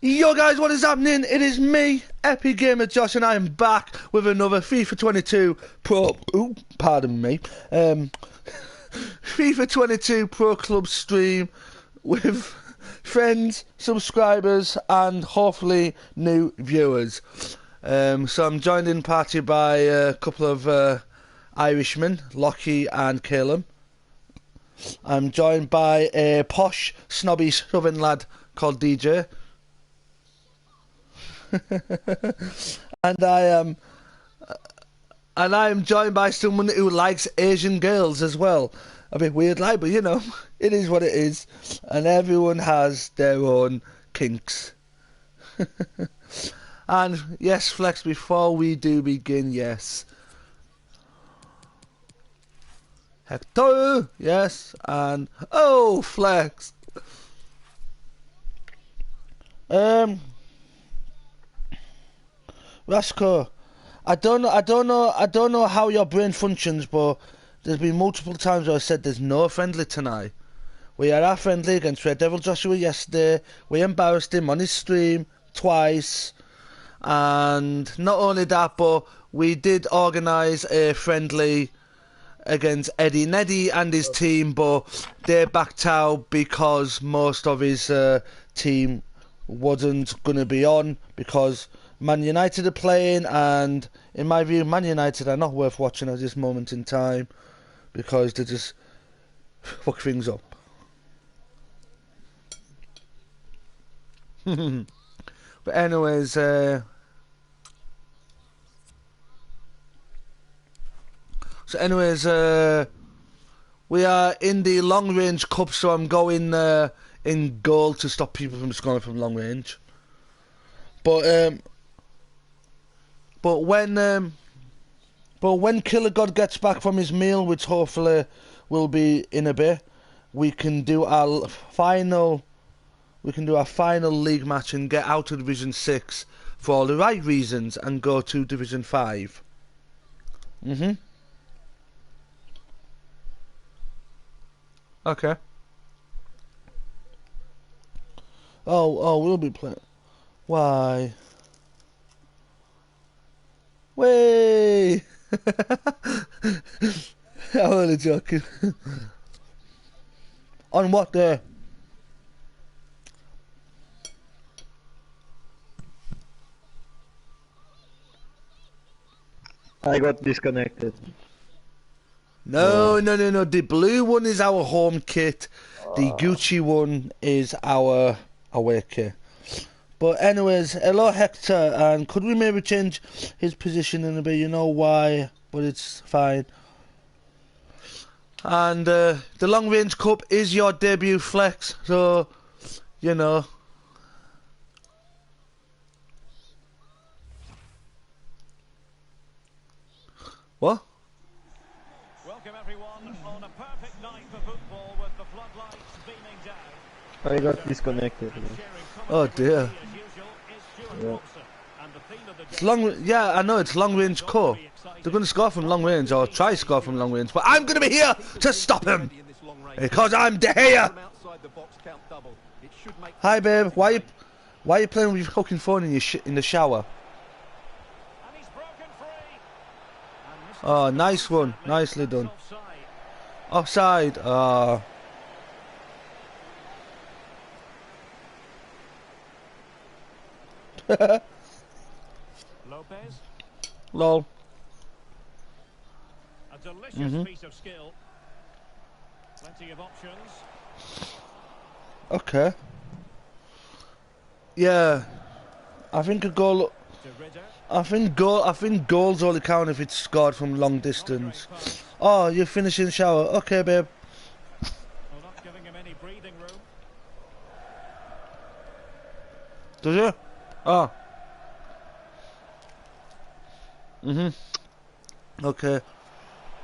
Yo guys, what is happening? It is me, Epic Gamer Josh, and I am back with another FIFA 22 Pro... Ooh, pardon me. FIFA 22 Pro Club stream with friends, subscribers, and hopefully new viewers. So I'm joined in party by a couple of Irishmen, Lockie and Caleb. I'm joined by a posh, snobby southern lad called DJ. and I am joined by someone who likes Asian girls as well. A bit weird, like, but you know, it is what it is, and everyone has their own kinks. And yes, Flex, before we do begin, yes, Hector, yes, and oh, Flex. Rasco, I don't know how your brain functions, but there's been multiple times where I said there's no friendly tonight. We had our friendly against Red Devil Joshua yesterday. We embarrassed him on his stream twice, and not only that, but we did organise a friendly against Eddie Neddy and his team, but they backed out because most of his team wasn't going to be on because Man United are playing, and in my view, Man United are not worth watching at this moment in time because they just fuck things up. But anyways, we are in the long range cup, so I'm going in goal to stop people from scoring from long range. But when Killer God gets back from his meal, which hopefully will be in a bit, we can do our final league match and get out of Division 6 for all the right reasons and go to Division 5. Okay. Oh, we'll be playing. Why? Way! I'm only joking. On what day? I got disconnected. No. The blue one is our home kit. The Gucci one is our away kit. But anyways, hello Hector, and could we maybe change his position in a bit? You know why, but it's fine. And the Long Range Cup is your debut, Flex, so, you know. What? Welcome everyone on a perfect night for football with the floodlights beaming down. I got disconnected. Oh dear. Yeah. It's yeah, I know, it's Long Range Cup. They're going to score from long range, or try to score from long range, but I'm going to be here to stop him! Because I'm De Gea! Hi babe, why are you playing with your fucking phone in the shower? Oh, nice one. Nicely done. Offside. Ah. Lopez. Lol. A delicious piece of skill. Plenty of options. Okay. Yeah. I think a goal. I think goals only count if it's scored from long distance. Oh, you're finishing the shower. Okay, babe. Well, not giving him any breathing room. Does you? Oh. Okay.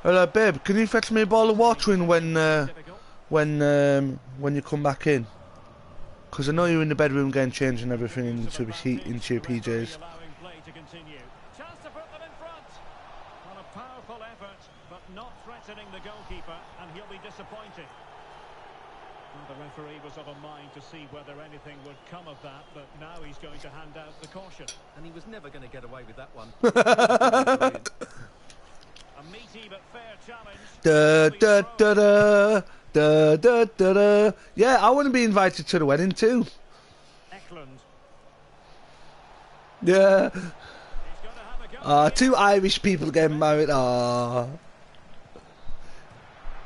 Hello, babe. Can you fetch me a bottle of water in when you come back in? Because I know you're in the bedroom getting changed and everything into your PJs. Chance to put them in front. On a powerful effort, but not threatening the goalkeeper, and he'll be disappointed. Well, the referee was of a mind to see whether anything would come of that, but now he's going to hand out the caution. And he was never going to get away with that one. A meaty but fair challenge. Da da da da da da da da. Yeah, I want to be invited to the wedding too. Eklund. Yeah. He's going to have a go. Two Irish people getting married. Ah.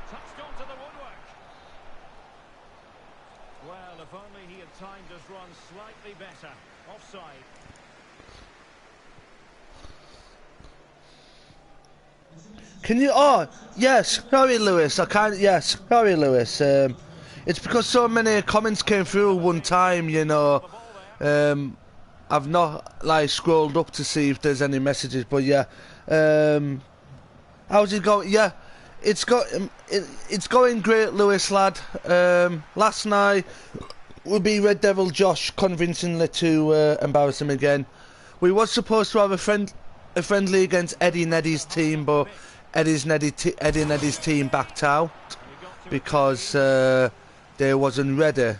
Touched onto the woodwork. Well, if only he had timed his run slightly better. Offside. Can you? Oh, yes. Sorry, Lewis. I can't. Yes. Sorry, Lewis. It's because so many comments came through at one time. You know. I've not like scrolled up to see if there's any messages, but yeah. How's it going? Yeah, it's going great, Lewis lad. Last night we beat Red Devil Josh convincingly to embarrass him again. We was supposed to have a friendly against Eddie Neddy's team, but Eddie Neddy's team backed out because they wasn't ready.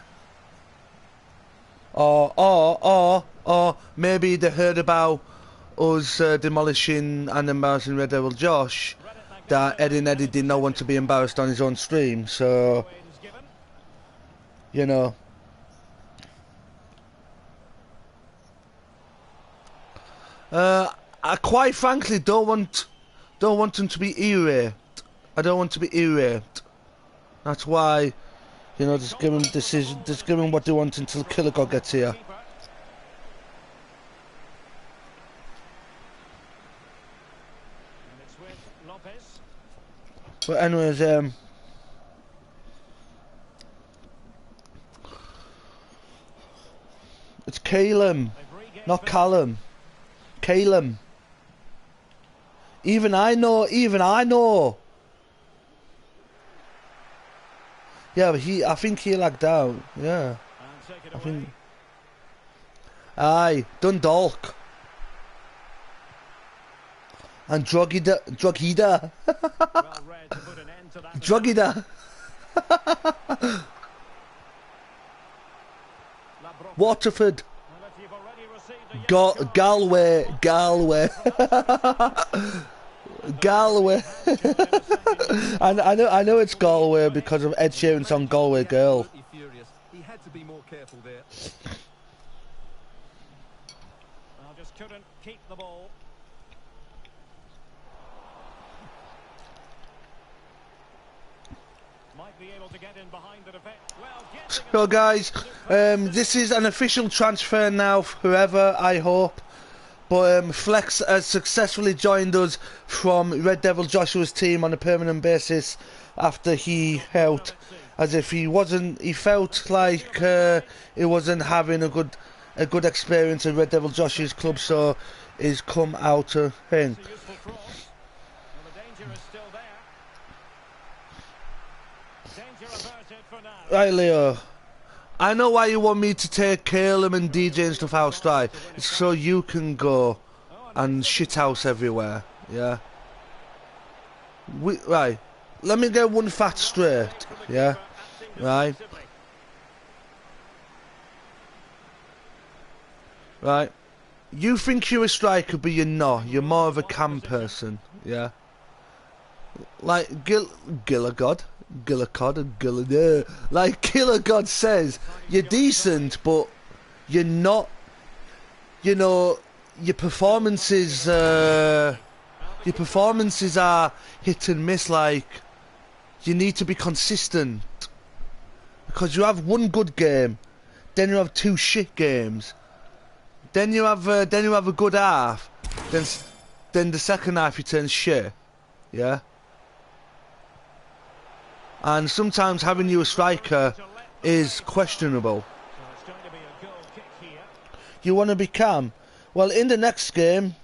Or maybe they heard about us demolishing and embarrassing Red Devil Josh, that Eddie Neddy did not want to be embarrassed on his own stream, so, you know. I quite frankly don't want him to be irate. I don't want to be irate. That's why, you know, just give him what they want until Killer God gets here. But anyways, it's Calum, not Callum. Calum. Even I know. Yeah, but I think he lagged out. Yeah. I think. Aye, Dundalk. And Drogheda. Drogheda. Waterford. Galway. Galway. I know it's Galway because of Ed Sheeran's song Galway Girl. He had to be more careful there. Just couldn't keep the ball. Might be able to get in behind the defense. So guys, this is an official transfer now, whoever, I hope. But Flex has successfully joined us from Red Devil Joshua's team on a permanent basis after he felt as if he felt like he wasn't having a good experience at Red Devil Joshua's club, so he's come out of thing. Right, Leo. I know why you want me to take Calum and DJ and stuff out, right? It's so you can go and shithouse everywhere, yeah? Right. Let me get one fact straight, yeah? Right? Right? You think you're a striker, but you're not. You're more of a cam person, yeah? Like Killer God says, you're decent, but you're not. You know, your performances are hit and miss. Like, you need to be consistent, because you have one good game, then you have two shit games, then you have a good half, then the second half you turn shit, yeah. And sometimes having you a striker is questionable. You want to be calm? Well, in the next game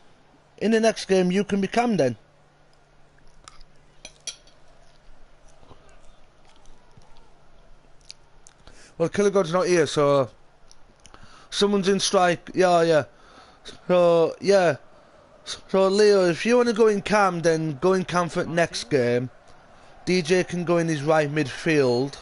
you can be calm then. Well, Killer God's not here, so someone's in strike. Yeah. So yeah. So Leo, if you want to go in calm, then go in calm for next game. DJ can go in his right midfield,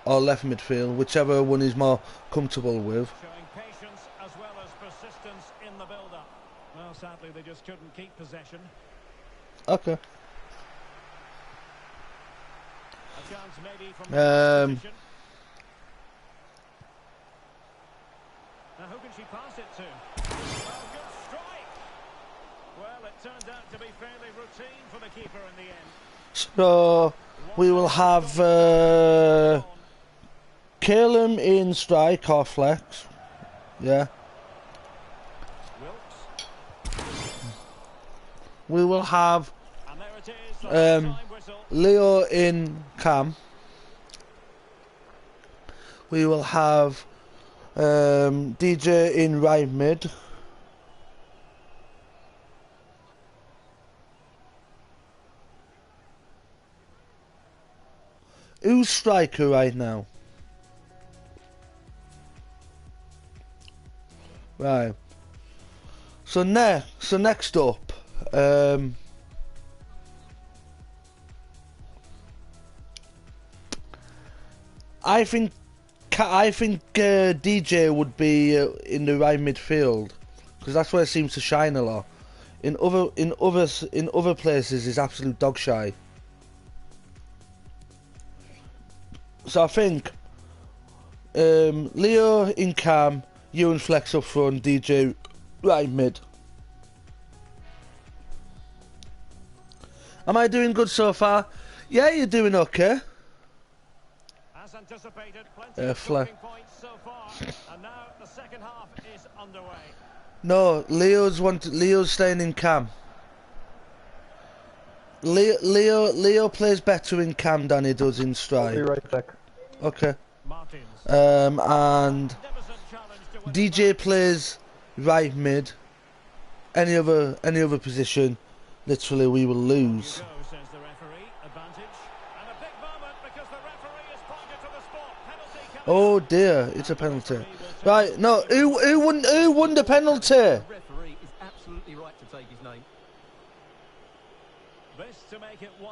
or left midfield, whichever one is more comfortable with. Showing patience as well as persistence in the build-up. Well, sadly, they just couldn't keep possession. Okay. A chance maybe from the position. Now, who can she pass it to? Well, good strike. Well, it turned out to be fairly routine for the keeper in the end. So we will have Calum in strike or flex. Yeah. Wilkes. We will have And there it is, the time whistle. Leo in cam. We will have DJ in right mid. Who's striker right now? Right. So next up, I think DJ would be in the right midfield because that's where it seems to shine a lot. In other places, is absolute dog shy. So I think Leo in cam, you and Flex up front, DJ right mid. Am I doing good so far? Yeah, you're doing okay. As anticipated, plenty of talking points so far, and now the second half is underway. No, Leo's staying in cam. Leo plays better in cam than he does in strike. I'll be right back. Okay. Martins. And DJ plays right mid. Any other position, literally we will lose. Go, says the referee. Advantage. And a big moment because the referee has pointed to the spot. Penalty coming. Oh dear, it's a penalty. Right, no, who won the penalty? The referee is absolutely right to take his name. This to make it 1-0.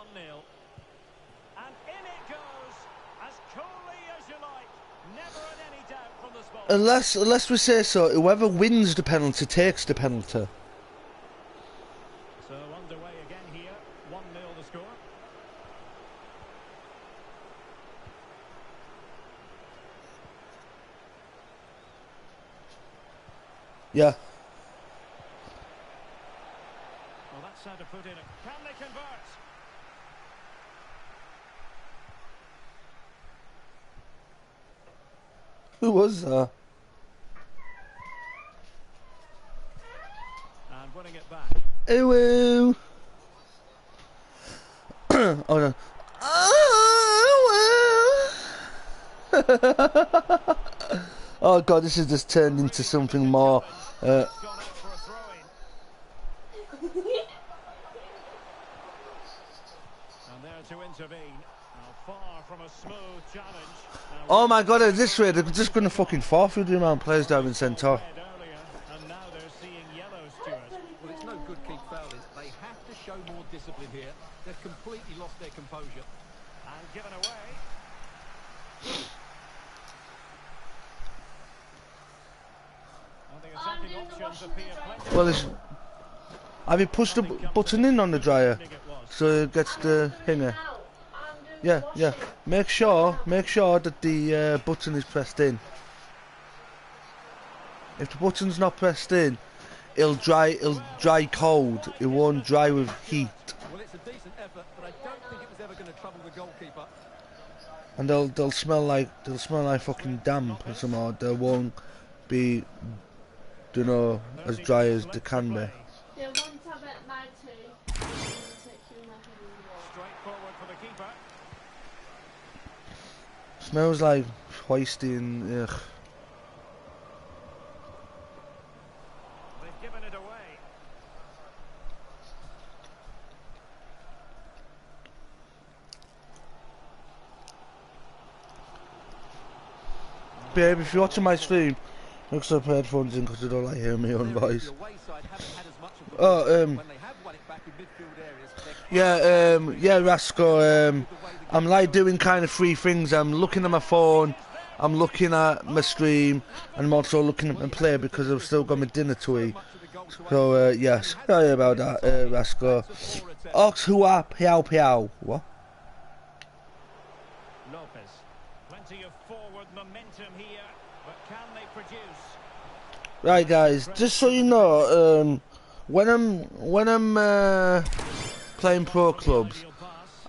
And in it goes, as coolly as you like. Never in any doubt from the spot. Unless we say so, whoever wins the penalty takes the penalty. So underway again here. 1-0 the score. Yeah. Well, that's how to put in it. Can they convert? Who was that? And winning it back. Ooh. Oh no. Oh god, this has just turned into something more. Gone up for a throw-in. And there to intervene. Now far from a smooth challenge. Now, Oh my god, at this rate, they're just going to fucking forfeit the amount of players down in centre. red earlier, and now they're seeing yellows to it. Well, it's no good keep fouling. They have to show more discipline here. They've completely lost their composure. And given away. And the attacking options appear plenty. Well, have you pushed the button in on the dryer so it gets the hanger? Yeah, yeah. Make sure that the button is pressed in. If the button's not pressed in, it'll dry cold. It won't dry with heat. Well, it's a decent effort, but I don't think it was ever going to trouble the goalkeeper. And they'll smell like fucking damp or something. Or they won't be, you know, as dry as they can be. Yeah, one tab at my two. Straightforward for the keeper. Smells like hoisty and ugh. They've given it away. Babe, if you're watching my stream, make sure I put headphones in because I don't like hearing my own voice. The away side haven't had as much of the Oh, ball. When they have won it back in midfield areas. Yeah, Rasco, I'm like doing kind of three things. I'm looking at my phone, I'm looking at my stream, and I'm also looking at my play because I've still got my dinner to eat. So, yes, sorry about that, Rasco. Ox hua piao piao. What? Lopez. Plenty of forward momentum here, but can they produce? Right, guys, just so you know, when I'm playing pro clubs,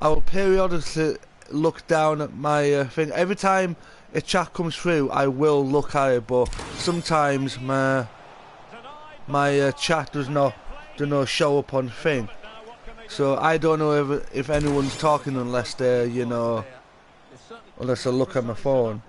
I will periodically look down at my thing. Every time a chat comes through, I will look at it, but sometimes my chat does not show up on thing. So I don't know if anyone's talking unless they're, you know, unless I look at my phone.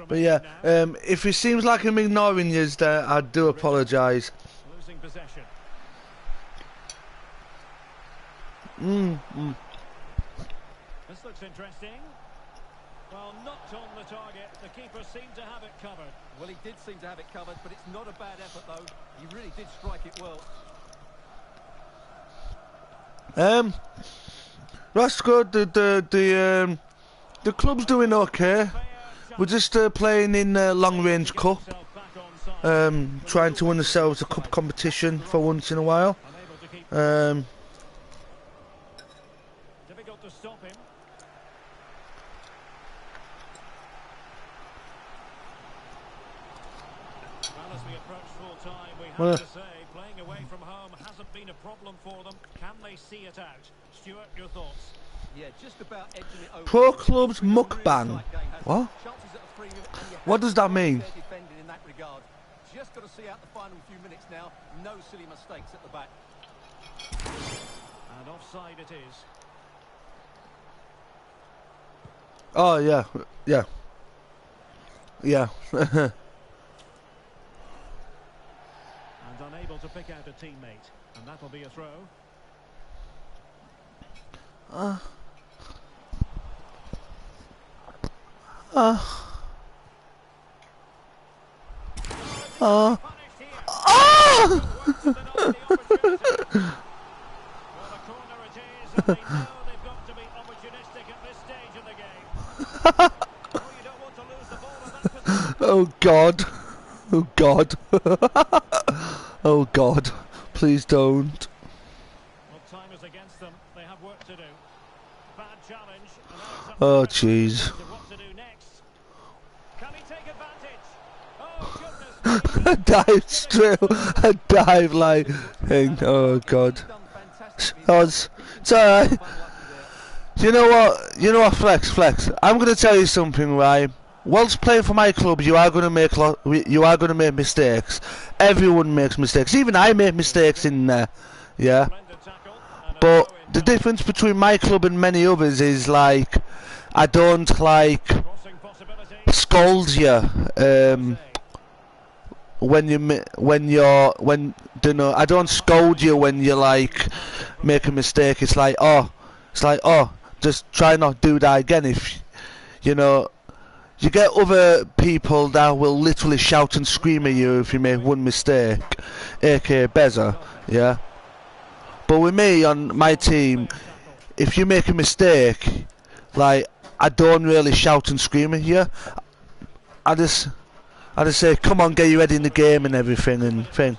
But yeah, if it seems like I'm ignoring you, I do apologise. Losing possession. This looks interesting. Well, not on the target. The keeper seemed to have it covered. Well, he did seem to have it covered, but it's not a bad effort, though. He really did strike it well. That's good. The club's doing okay. We're just playing in Long Range Cup. Trying to win ourselves a cup competition for once in a while. Difficult to stop him. Well, as we approach full time, we have to say playing away from home hasn't been a problem for them. Can they see it out? Stuart, your thoughts? Yeah, just about edging it over. Pro clubs mukbang. What? What does that mean? In that regard. Just got to see out the final few minutes now. No silly mistakes at the back. And offside it is. Oh yeah. And unable to pick out a teammate. And that'll be a throw. Oh God. Oh God. Oh God. Please don't. Well, time is against them. They have work to do. Bad challenge. Oh jeez. What to do next? Can he take advantage? Oh goodness. A dive straight. A dive like thing. Oh God. It's alright. You know what, Flex. I'm gonna tell you something, right? Whilst playing for my club, you are gonna make mistakes. Everyone makes mistakes. Even I make mistakes in there. Yeah. But the difference between my club and many others is like I don't like scold you. I don't scold you when you like make a mistake. It's like just try not to do that again. If you know, you get other people that will literally shout and scream at you if you make one mistake, aka Beza, yeah. But with me on my team, if you make a mistake, like I don't really shout and scream at you. I just say, come on, get your head in the game and everything and thing.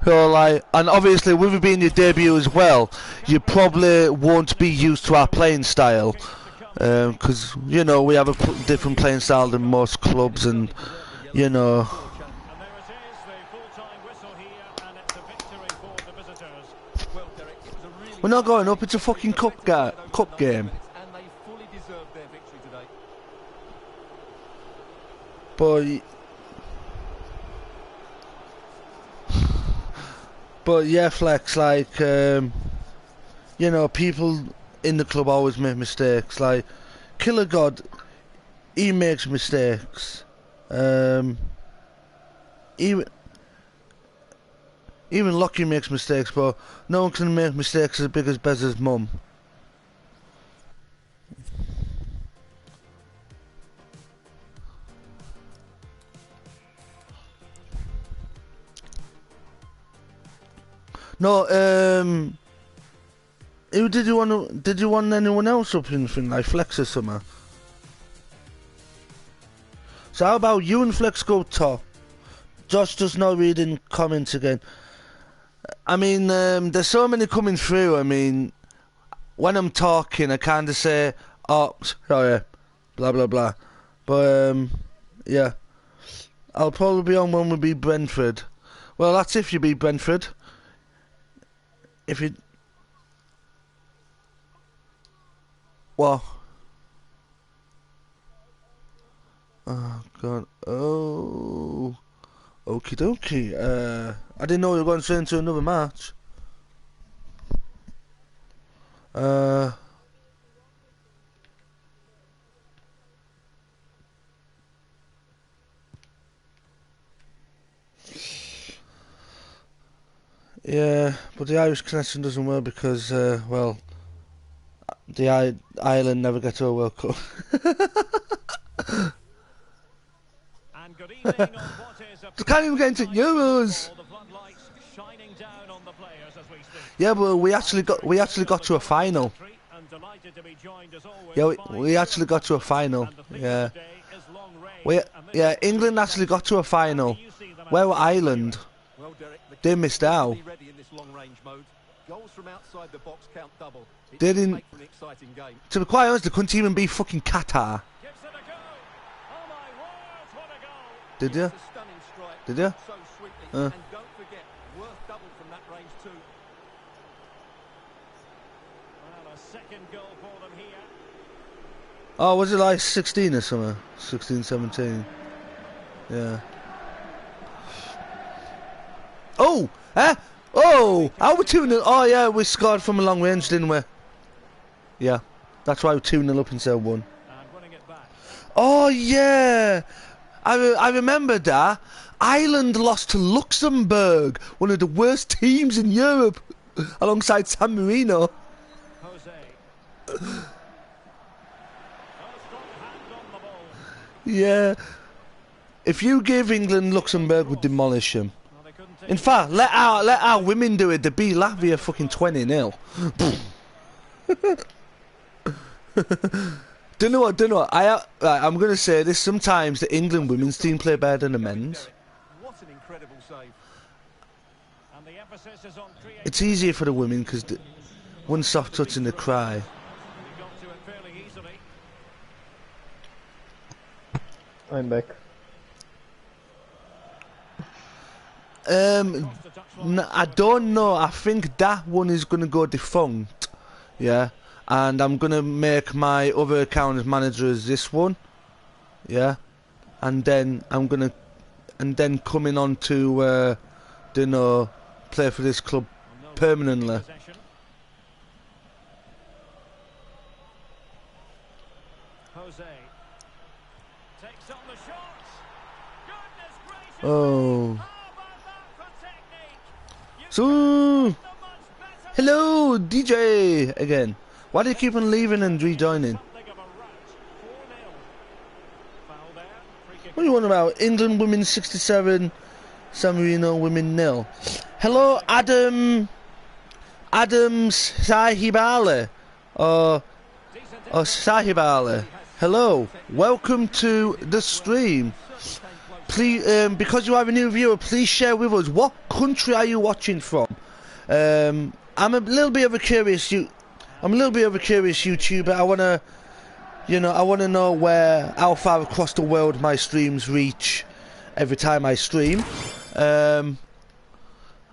So like, and obviously with it being your debut as well, you probably won't be used to our playing style, because you know we have a different playing style than most clubs, and you know. We're not going up. It's a fucking cup game. But yeah, Flex, like, you know, people in the club always make mistakes. Like, Killer God, he makes mistakes. Even Lockie makes mistakes, but no one can make mistakes as big as Bez's mum. No, who did you want? Did you want anyone else up in thing like Flex or something? So how about you and Flex go top? Josh does not reading comments again. I mean, there's so many coming through. I mean, when I'm talking, I kind of say, "Oh, sorry, blah blah blah," but yeah, I'll probably be on when we beat Brentford. Well, that's if you beat Brentford. If you, well, oh god, oh, okie dokie. I didn't know we were going straight into another match. Yeah, but the Irish connection doesn't work because, well, Ireland never get to a World Cup. And good evening on what is a Can't even get into Euros. the floodlights shining down on the players as we speak. Yeah, but we actually got to a final. And delighted to be joined as always Yeah, by we actually got to a final. and the theme Yeah, of the day is long range. England actually got to a final. Where were Ireland? Well, Derek, the They missed out. ready in this long-range mode. Goals from outside the box count double. It They should didn't- make for an exciting game. To be quite honest, they couldn't even beat fucking Qatar. Gives it a go. Oh my word, what a goal. Did you? It's a stunning strike. Did you? So sweetly. Uh. And don't forget, worth double from that range too. Well, a second goal for them here. Oh, was it like 16 or something? 16, 17. Yeah. Oh! Eh? Oh! How we 2-0? Oh, yeah, we scored from a long range, didn't we? Yeah. That's why we're 2-0 up instead of 1. And winning it back. Oh, yeah! I remember that. Ireland lost to Luxembourg, one of the worst teams in Europe, alongside San Marino. Jose. A strong hand on the ball. Yeah. If you give England Luxembourg, would demolish them. Well, they couldn't take In fact, let our women do it. They beat Latvia fucking 20-0. Don't know what. I'm gonna say this. Sometimes the England women's team play better than the men's. What an incredible save. And the emphasis is on creating. It's easier for the women because one soft touch and they cry. He got to it fairly easily. I'm back. I don't know. I think that one is gonna go defunct. Yeah, and I'm gonna make my other account as manager as this one. Yeah, and then coming on to play for this club permanently. Possession. Jose takes on the shots. Goodness gracious. Oh, How about that for technique? You so the much better hello DJ again. Why do you keep on leaving and rejoining? something of a rout. 4-0. Foul there. Free kick. What do you want about England women 67, San Marino women 0? Hello, Adam Sahibale, or Sahibale. Hello, welcome to the stream. Please, because you are a new viewer, please share with us what country are you watching from. I'm a little bit of a curious YouTuber. I wanna know how far across the world my streams reach every time I stream.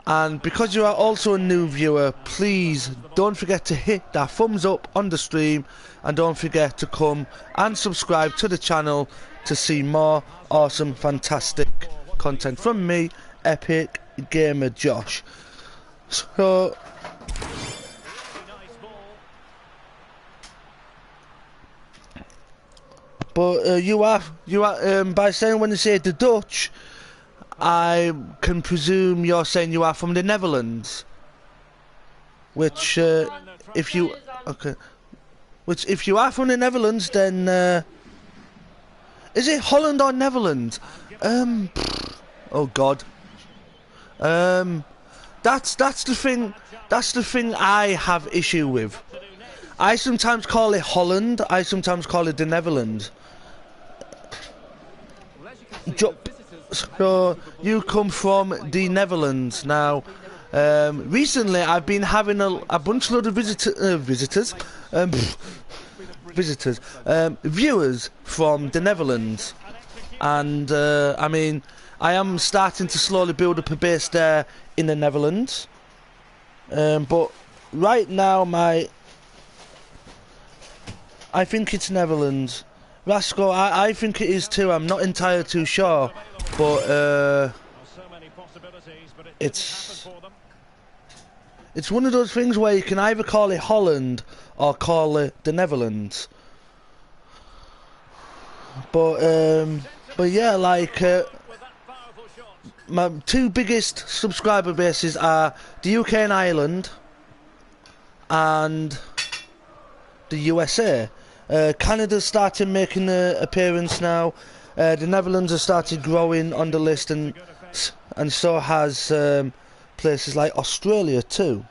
And because you are also a new viewer, please don't forget to hit that thumbs up on the stream, and don't forget to come and subscribe to the channel to see more awesome, fantastic content from me, Epic Gamer Josh. So, Nice ball. but you are by saying when you say the Dutch, I can presume you're saying you are from the Netherlands. Which, if you... Okay. Which, if you are from the Netherlands, then... is it Holland or Netherlands? Oh, God. That's the thing... That's the thing I have issue with. I sometimes call it Holland, I sometimes call it the Netherlands. Well, as you can see, the visitors So, you come from the Netherlands. Now, recently I've been having a bunch of other viewers from the Netherlands. And, I mean, I am starting to slowly build up a base there in the Netherlands. But right now, I think it's Netherlands. Rasco, I think it is too. I'm not entirely too sure, but it's one of those things where you can either call it Holland or call it the Netherlands. But yeah, like my two biggest subscriber bases are the UK and Ireland, and the USA. Canada's started making an appearance now. The Netherlands have started growing on the list, and so has places like Australia too.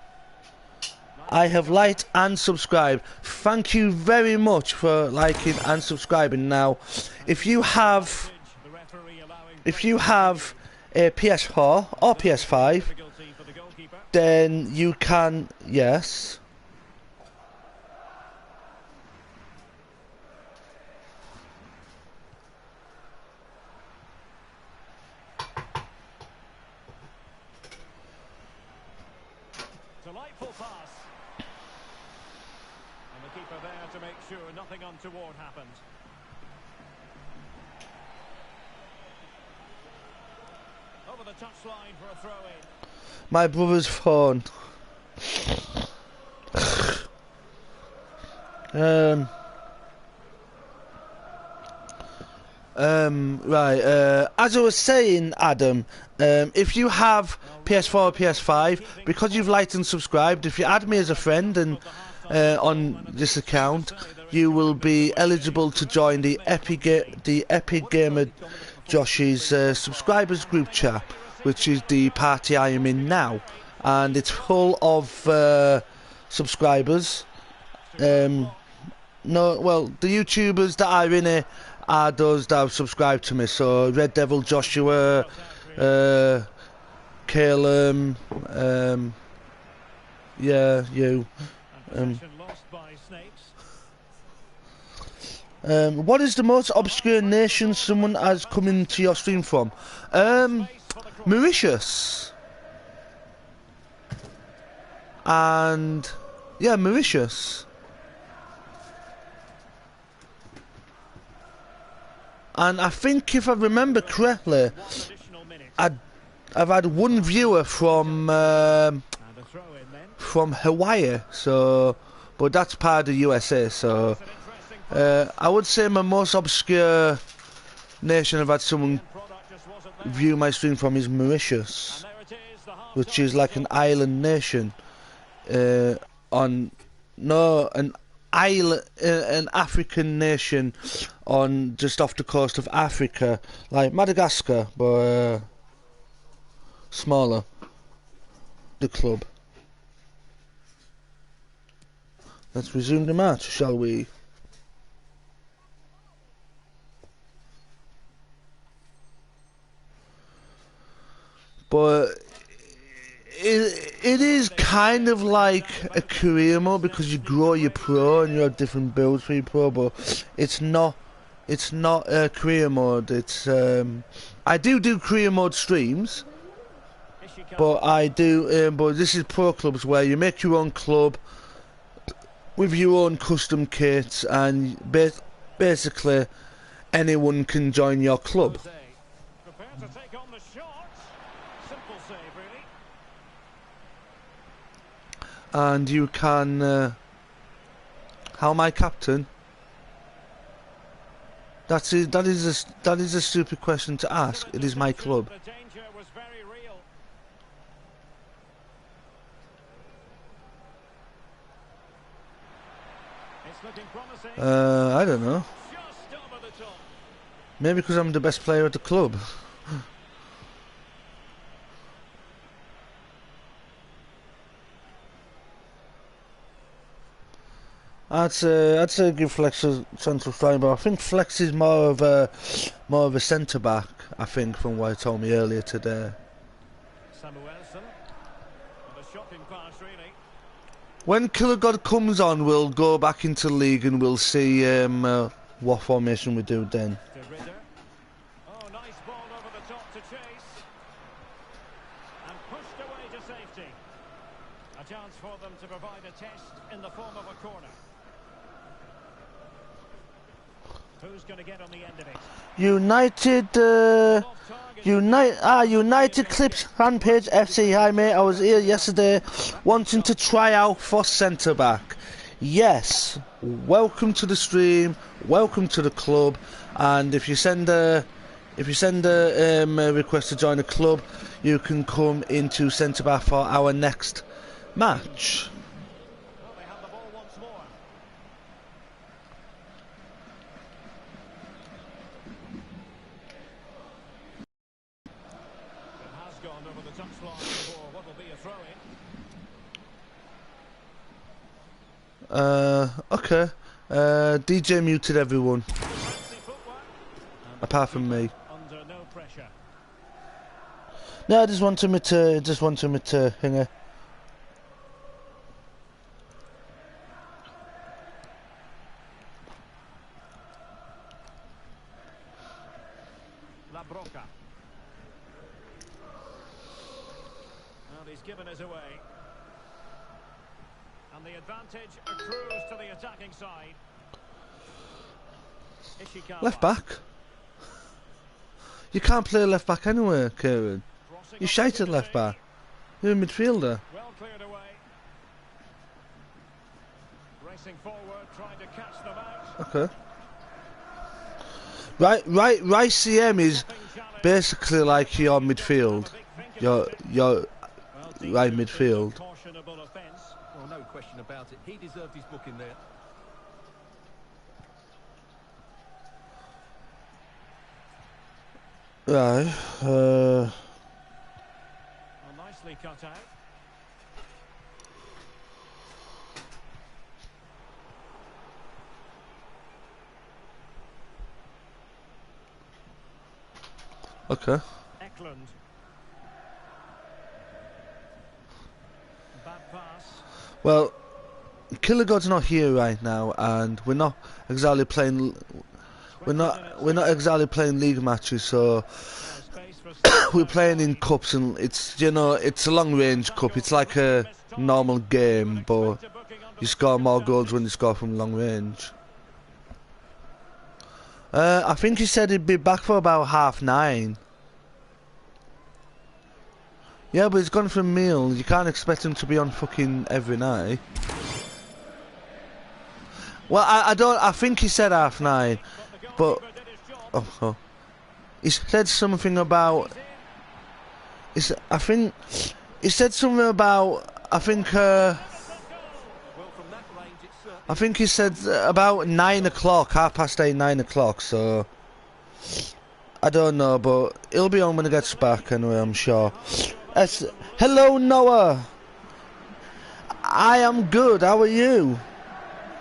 I have liked and subscribed. Thank you very much for liking and subscribing. Now, if you have a PS4 or PS5, then you can, yes. Delightful pass. And the keeper there to make sure nothing untoward happened. Over the touchline for a throw-in. My brother's phone. Right, as I was saying, Adam, if you have PS4 or PS5, because you've liked and subscribed, if you add me as a friend and on this account, you will be eligible to join the Epic Gamer Josh's subscribers group chat, which is the party I am in now, and it's full of subscribers. The YouTubers that are in it are those that have subscribed to me. So Red Devil Joshua, Calum, yeah, you. What is the most obscure nation someone has come into your stream from? Mauritius. And yeah, Mauritius. And I think, if I remember correctly, I've had one viewer from Hawaii, so, but that's part of the USA. So I would say my most obscure nation I've had someone view my stream from is Mauritius, which is like an island nation an African nation on just off the coast of Africa, like Madagascar, but smaller. The club. Let's resume the match, shall we? But it is kind of like a career mode, because you grow your pro and you have different builds for your pro, but it's not a career mode. It's I do career mode streams, but but this is pro clubs where you make your own club with your own custom kits, and basically anyone can join your club. And you can how am I captain? That is a stupid question to ask. It is my club. The danger was very real. It's looking promising. I don't know. Just over the top. Maybe because I'm the best player at the club. I'd say give Flex a chance of trying, but I think Flex is more of a centre back. I think from what he told me earlier today. Samuelson. With a shocking pass, really. When Killer God comes on, we'll go back into league and we'll see what formation we do then. To Ritter. Oh, nice ball over the top to chase. And pushed away to safety. A chance for them to provide a test in the form of a corner. Who's going to get on the end of it? United Clips Fanpage FC. Hi mate, I was here yesterday wanting to try out for centre back. Yes, welcome to the stream, welcome to the club, and if you send a request to join the club, you can come into centre back for our next match. Well, they have the ball once more. It has gone over the touchline for what will be a throw-in. Okay. DJ muted everyone, Fancy footwork. And apart from me. under no pressure. No, I just wanted me to hang it. La Broca. And he's given us away. And the advantage accrues to the attacking side. Ishikawa. Left back. You can't play left back anywhere, Kieran. Crossing You up shite the at left sea. back. You're a midfielder. Well cleared away. Racing forward, trying to catch them out. Okay. Right. CM is basically like your midfield. Your right midfield. Cautionable offence. Well, no question about it. He deserved his booking there. Right. Well, nicely cut out. Okay. Eklund. Bad pass. Well, Killer God's not here right now, and we're not exactly playing. We're not exactly playing league matches, so Space for we're playing in cups, and it's it's a long range cup. It's like a normal game, but you score more goals when you score from long range. I think he said he'd be back for about 9:30. Yeah, but he's gone for a meal. You can't expect him to be on fucking every night. Well, I don't. I think he said 9:30, but oh. He said something about. I think he said something about. I think. Well, from that range, it's certainly... I think he said about 9 o'clock, 8:30, 9 o'clock. So I don't know, but he'll be on when he gets back anyway. I'm sure. Hello, Noah. I am good. How are you?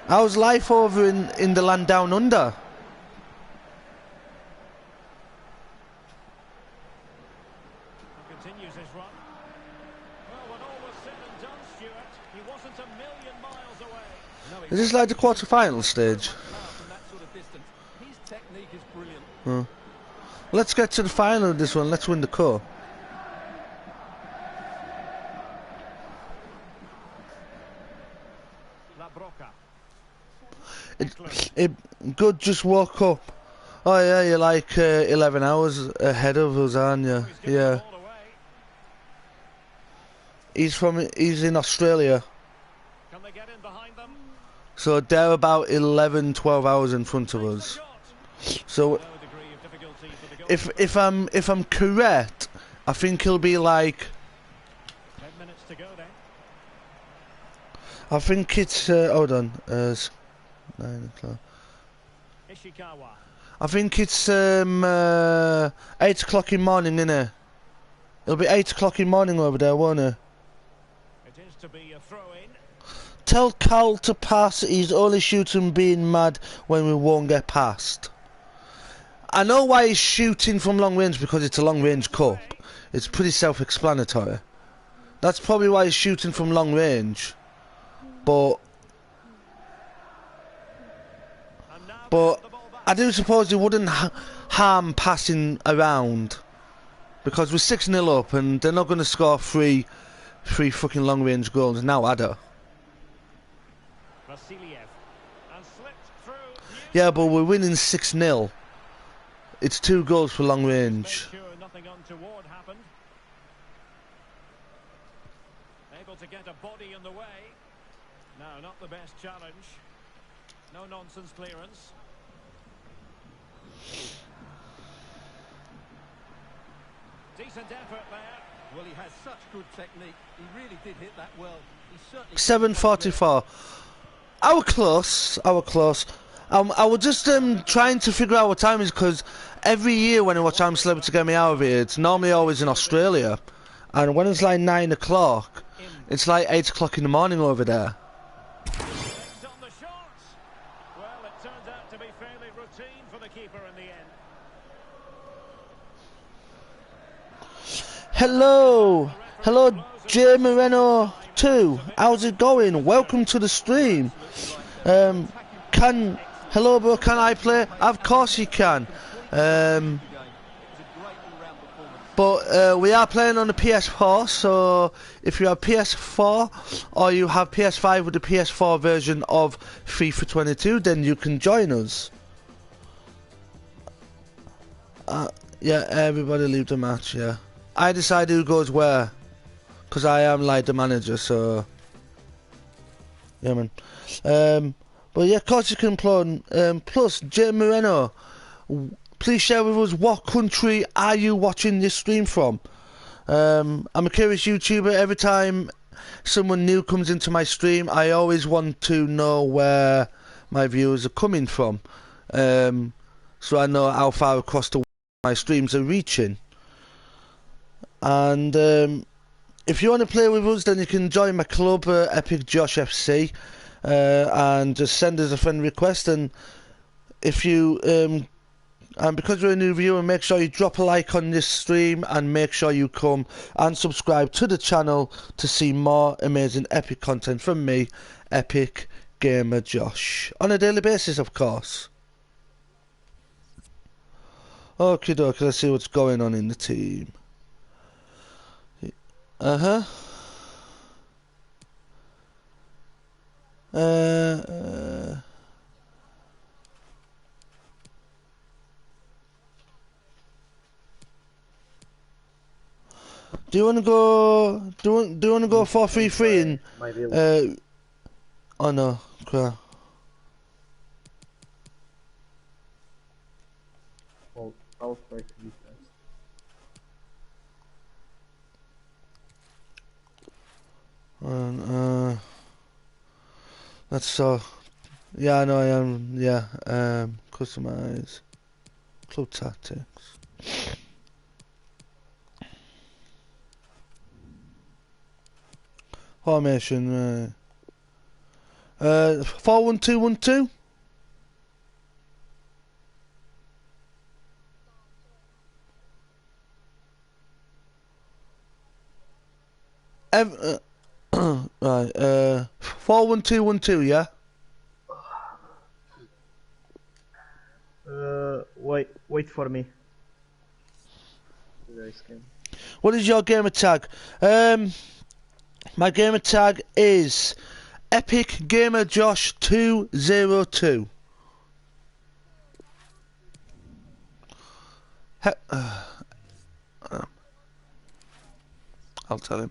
How's life over in the land down under? Continues his run. Well, when all was said and done, Stuart, he wasn't a million miles away. Is this like the quarter-final stage? From that sort of distance, his technique is brilliant. Let's get to the final of this one. Let's win the cup. La Broca. Good, just woke up. Oh yeah, you're like 11 hours ahead of us, aren't you? He's given Yeah. the ball away. He's in Australia. Can they get in behind them? So they're about 11, 12 hours in front of Takes us. the shot. So No degree of difficulty for the goalkeeper. if I'm correct, I think he'll be like 10 minutes to go then. I think it's hold on, 9 o'clock. Ishikawa. I think it's 8 o'clock in the morning, innit? It'll be 8 o'clock in the morning over there, won't it? It is to be a throw-in. Tell Cal to pass. He's only shooting being mad when we won't get past. I know why he's shooting from long range, because it's a long range cup. It's pretty self-explanatory. That's probably why he's shooting from long range. But And now they But have the ball back. I do suppose it wouldn't harm passing around, because we're 6-0 up and they're not going to score three fucking long range goals now, are they? Vasiliev. And slipped through. Yeah, but we're winning 6-0. It's 2 goals for long Make range. sure nothing untoward happened. Able to get a body in the way. No, not the best challenge. No nonsense clearance. Decent effort there. Well, he has such good technique. He really did hit that well. He certainly 7:44. Our close. I was just trying to figure out what time it is, because every year when I watch I'm Celebrity Get Me Out of Here, it's normally always in Australia, and when it's like 9 o'clock, it's like 8 o'clock in the morning over there. Takes on the shots. Well, it turns out to be fairly routine for the keeper in the end. Hello, J Moreno 2. How's it going? Welcome to the stream. Hello, bro. Can I play? Of course you can. But we are playing on the PS4, so if you have PS4 or you have PS5 with the PS4 version of FIFA 22, then you can join us. Yeah, everybody leave the match, yeah. I decide who goes where, because I am like the manager, so yeah, man. But yeah, of course you can play. Plus, Jay Moreno, please share with us what country are you watching this stream from. I'm a curious YouTuber. Every time someone new comes into my stream, I always want to know where my viewers are coming from, so I know how far across the world my streams are reaching. And if you want to play with us, then you can join my club, Epic Josh FC, and just send us a friend request. And if you and because you're a new viewer, make sure you drop a like on this stream, and make sure you come and subscribe to the channel to see more amazing epic content from me, Epic Gamer Josh, on a daily basis, of course. Okay, dokie, let's see what's going on in the team. Do you want to go? Do you want to go 4-3-3 and? My village. Oh no, crap. Well, I'll try to be fast. That's so. Yeah, I know I am. Yeah. Customize. Club tactics. Formation. 4-1-2-1-2. Right. 4-1-2-1-2. Yeah. Wait for me. Guys can. What is your gamer tag? My gamer tag is Epic Gamer Josh 202. I'll tell him.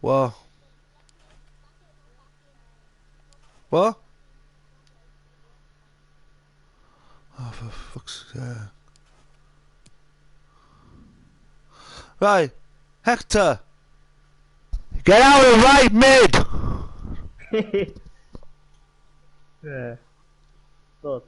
What? What? Oh, for fuck's sake. Right. Hector. Get out of right mid! Yeah. Thought.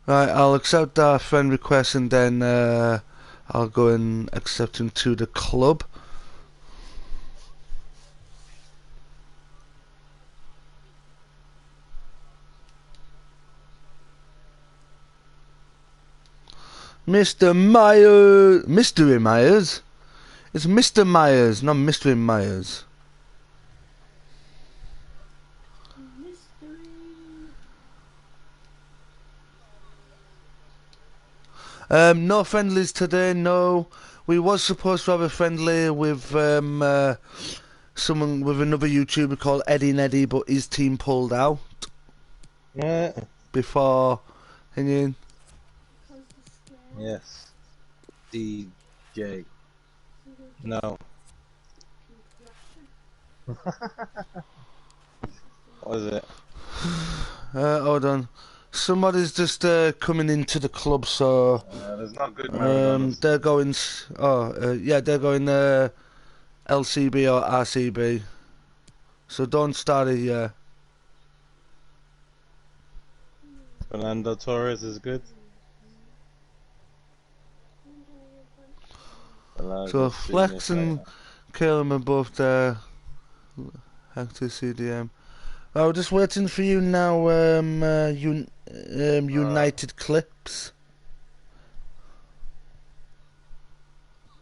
Right, I'll accept our friend request and then I'll go and accept him to the club. Mr. Myers, Mystery Myers? It's Mr. Myers, not Mystery Myers. No friendlies today, no. We was supposed to have a friendly with someone, with another YouTuber called Eddie Neddy, but his team pulled out before hanging. Yes. DJ. No. What is it? Hold on. Somebody's just coming into the club, so There's not good Maradonas. they're going. Yeah, they're going LCB or RCB. So don't start it yet. Fernando Torres is good. So Flex and Caleb are both there. Hector CDM. We're just waiting for you now, United Clips.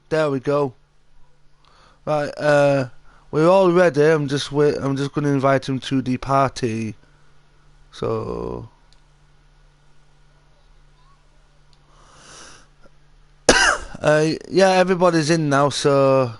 There we go. Right, we're all ready. I'm just going to invite him to the party. So, yeah, everybody's in now. So.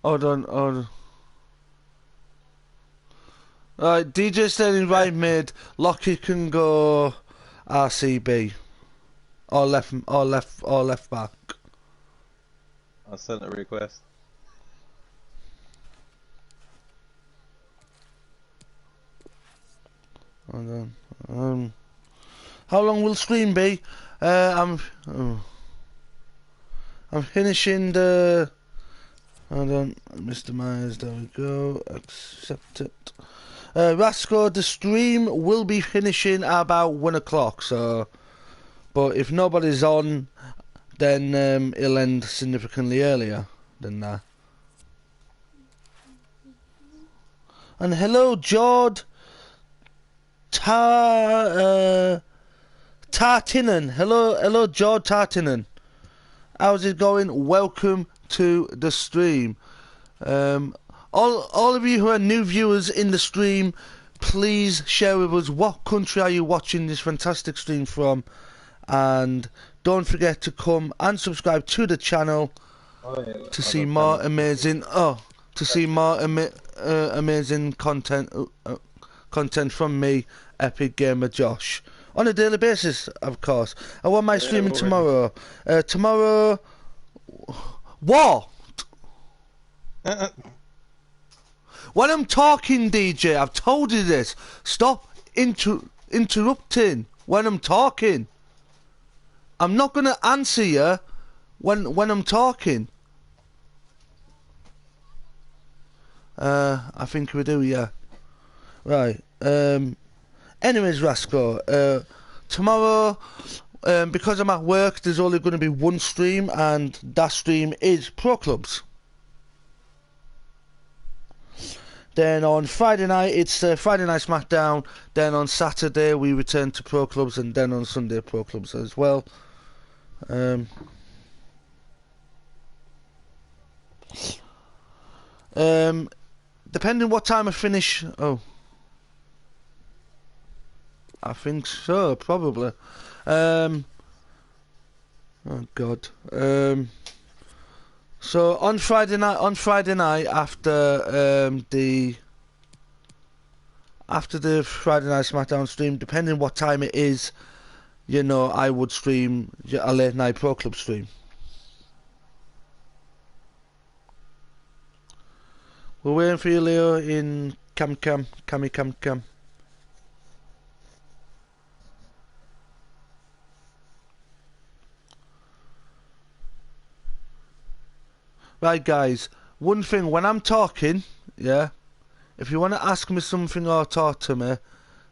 Hold on. Right, DJ said in right mid, Lockie can go RCB. Or left back. I sent a request. Hold on. How long will stream be? I'm finishing the. Hold on, Mr. Myers. There we go. Accept it. Rasco, the stream will be finishing about 1 o'clock. So, but if nobody's on, then it'll end significantly earlier than that. And hello, Jord. Tartinen. Hello, Jord Tartinen. How's it going? Welcome to the stream. All of you who are new viewers in the stream, please share with us what country are you watching this fantastic stream from, and don't forget to come and subscribe to the channel to see more amazing amazing content from me, Epic Gamer Josh, on a daily basis, of course. I want my streaming tomorrow. Tomorrow, what? When I'm talking, DJ, I've told you this. Stop interrupting when I'm talking. I'm not gonna answer you when I'm talking. I think we do, yeah. Right. Anyways, Rasco. Tomorrow, because I'm at work, there's only going to be one stream, and that stream is Pro Clubs. Then on Friday night, it's Friday Night SmackDown. Then on Saturday, we return to Pro Clubs, and then on Sunday, Pro Clubs as well. Depending what time I finish. Oh, I think so, probably. Oh God. So on Friday night after the Friday Night SmackDown stream, depending what time it is, you know, I would stream a late night Pro Club stream. We're waiting for you, Leo, in Cam. Right, guys, one thing, when I'm talking, yeah, if you want to ask me something or talk to me,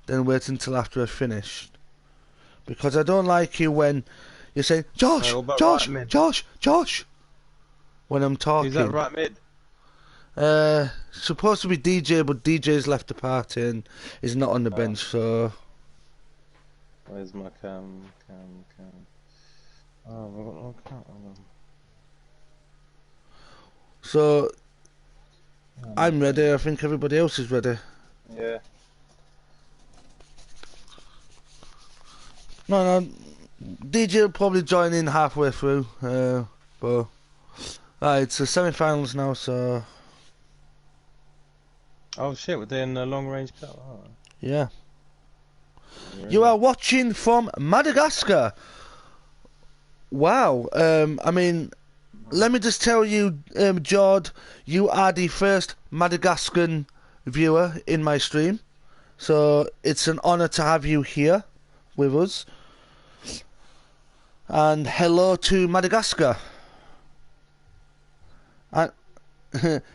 then wait until after I've finished. Because I don't like you when you're saying, Josh, when I'm talking. Is that right mid? Supposed to be DJ, but DJ's left the party and is not on the bench, so... Where's my cam? Oh, I've got no cam. So, I'm ready. I think everybody else is ready. Yeah. No, DJ will probably join in halfway through. But right, it's the semi-finals now, so Oh shit, we're doing a long range cut. Oh. yeah. You are watching from Madagascar. Wow. I mean, let me just tell you, Jord, you are the first Madagascan viewer in my stream, so it's an honour to have you here with us. And hello to Madagascar. And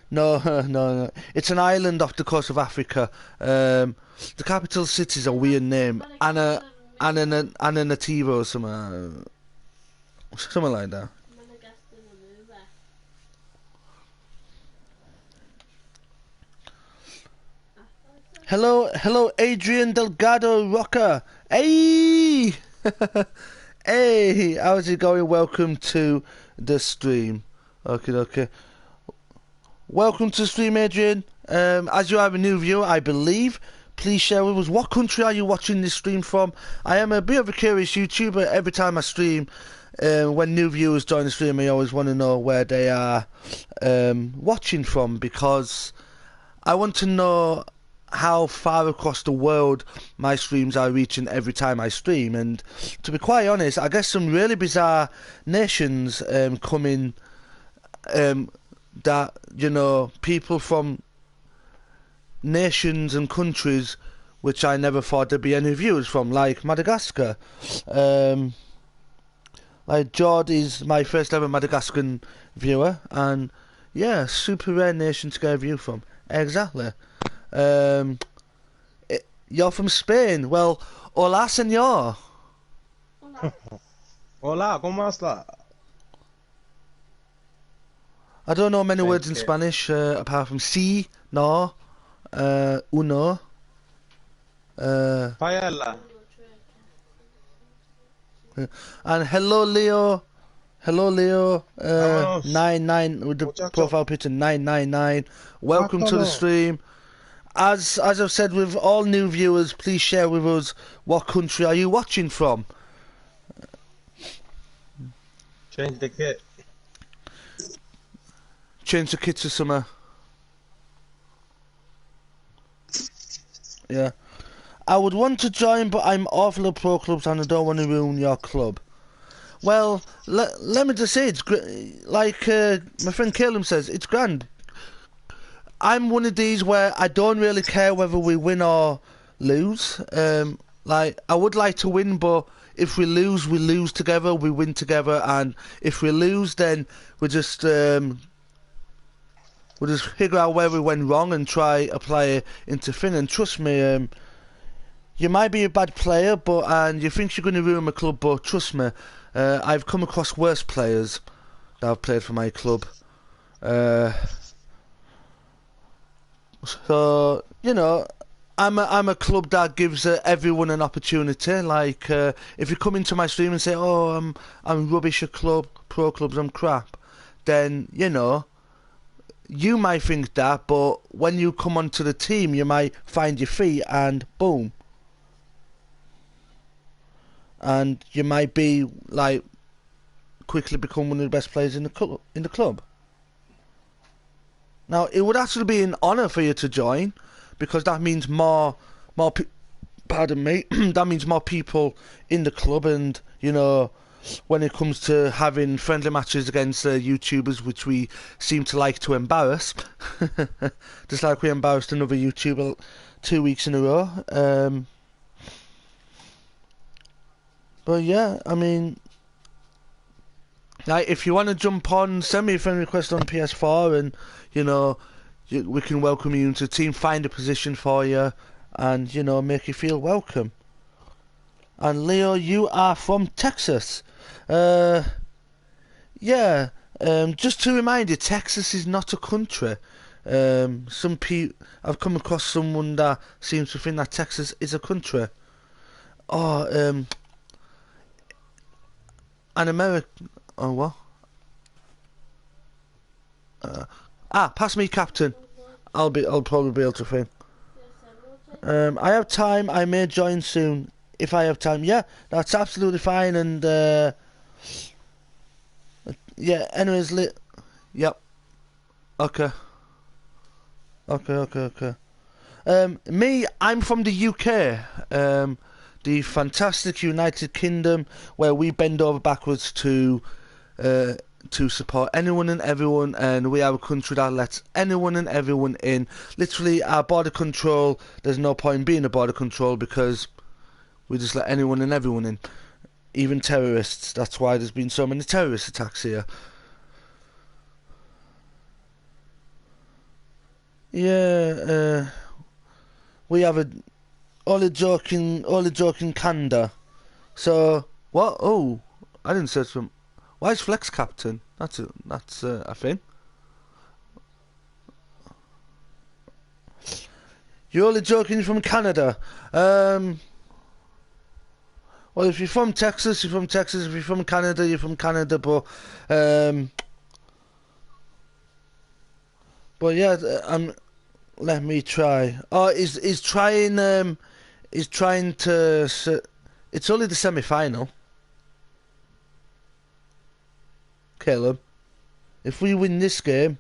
no, it's an island off the coast of Africa. The capital city's a weird name, Ananativo or something like that. Hello, Adrian Delgado Rocker. Hey, hey, how's it going? Welcome to the stream. Okay. Welcome to the stream, Adrian. As you are a new viewer, I believe, please share with us what country are you watching this stream from. I am a bit of a curious YouTuber. Every time I stream, when new viewers join the stream, I always want to know where they are watching from, because I want to know how far across the world my streams are reaching every time I stream. And to be quite honest, I guess some really bizarre nations come in, that, you know, people from nations and countries which I never thought there'd be any viewers from, like Madagascar. Like Jord is my first ever Madagascan viewer, and yeah, super rare nation to get a view from. Exactly. You're from Spain. Well, hola, señor. Hola, ¿cómo está? I don't know many words in Spanish apart from sí, no, uno. Paella. And hello, Leo. Vámonos. 99 with the Muchacho. profile picture 999. Welcome to the stream. As I've said, with all new viewers, please share with us what country are you watching from. Change the kit. Change the kit to summer. Yeah. I would want to join, but I'm awful at pro clubs and I don't want to ruin your club. Well, let me just say, it's like my friend Caleb says, it's grand. I'm one of these where I don't really care whether we win or lose. Like, I would like to win, but if we lose together, we win together, and if we lose, then we just we'll just figure out where we went wrong and try apply it into Finn. And trust me, you might be a bad player, and you think you're going to ruin my club, but trust me, I've come across worse players that have played for my club. So, you know, I'm a club that gives everyone an opportunity. Like, if you come into my stream and say, "Oh, I'm rubbish at pro clubs, I'm crap," then you know you might think that, but when you come onto the team, you might find your feet and boom, and you might be like quickly become one of the best players in the club. Now, it would actually be an honour for you to join, because that means pardon me, that means more people in the club, and you know, when it comes to having friendly matches against YouTubers, which we seem to like to embarrass, just like we embarrassed another YouTuber 2 weeks in a row. But yeah, I mean, like, if you want to jump on, send me a friend request on PS4, and you know, we can welcome you into the team, find a position for you, and you know, make you feel welcome. And Leo, you are from Texas. Yeah. Just to remind you, Texas is not a country. Some I've come across someone that seems to think that Texas is a country. Oh, an American. Oh, what? Pass me, Captain. I'll probably be able to think. I have time. I may join soon if I have time. Yeah, that's absolutely fine. And yeah. Anyways, yep. Okay. Okay. Me, I'm from the UK. The fantastic United Kingdom, where we bend over backwards to support anyone and everyone, and we are a country that lets anyone and everyone in. Literally, our border control, there's no point being a border control, because we just let anyone and everyone in, even terrorists. That's why there's been so many terrorist attacks here. Yeah, we have all the joking candor. So what? Oh, I didn't search for. Why is Flex Captain? That's a thing. You're only joking from Canada. Well, if you're from Texas, you're from Texas. If you're from Canada, you're from Canada. But yeah, let me try. Oh, he's trying to. It's only the semi-final. Caleb, if we win this game,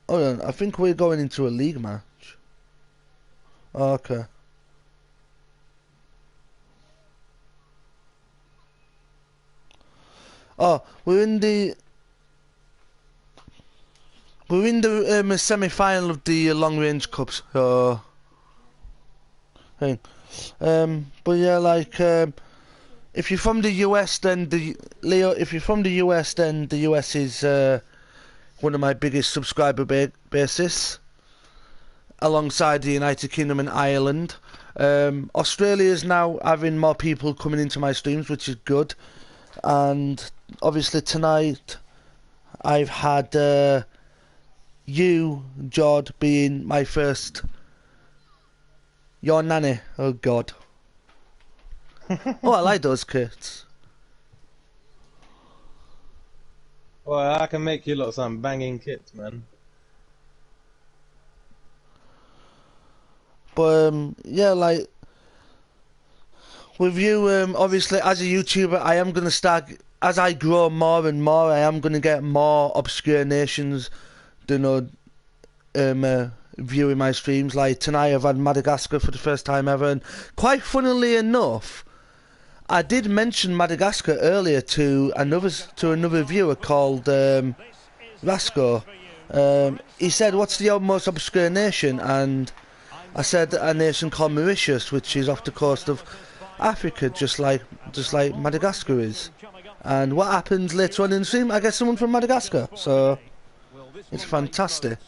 hold on, I think we're going into a league match. Okay. Oh, we're in the semi-final of the long range cups. So, hey, but yeah, like, if you're from the US, then Leo, if you're from the US, then the US is one of my biggest subscriber bases, alongside the United Kingdom and Ireland. Australia is now having more people coming into my streams, which is good. And obviously tonight, I've had you, Jord, being my first. Your nanny. Oh God. Oh, I like those kits. Well, I can make you lot some banging kits, man. But yeah, like with you, obviously as a YouTuber, I am gonna start, as I grow more and more. I am gonna get more obscure nations, you know, viewing my streams. Like tonight, I've had Madagascar for the first time ever, and quite funnily enough, I did mention Madagascar earlier to another viewer called Rasco. He said, "What's the most obscure nation?" And I said a nation called Mauritius, which is off the coast of Africa, just like Madagascar is. And what happens later on in the stream? I get someone from Madagascar, so it's fantastic.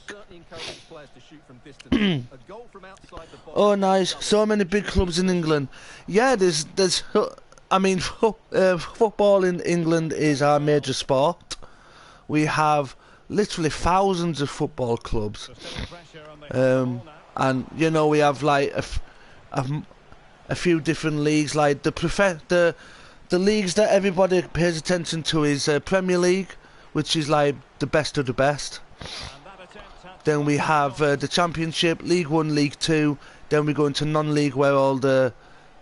Oh, nice! So many big clubs in England. Yeah, there's. I mean, football in England is our major sport. We have literally thousands of football clubs. So still pressure on the ball now. And you know, we have like a few different leagues. Like the leagues that everybody pays attention to is Premier League, which is like the best of the best. And that attempt had to Then we go have wrong. the Championship, League One, League Two. Then we go into non-league, where all the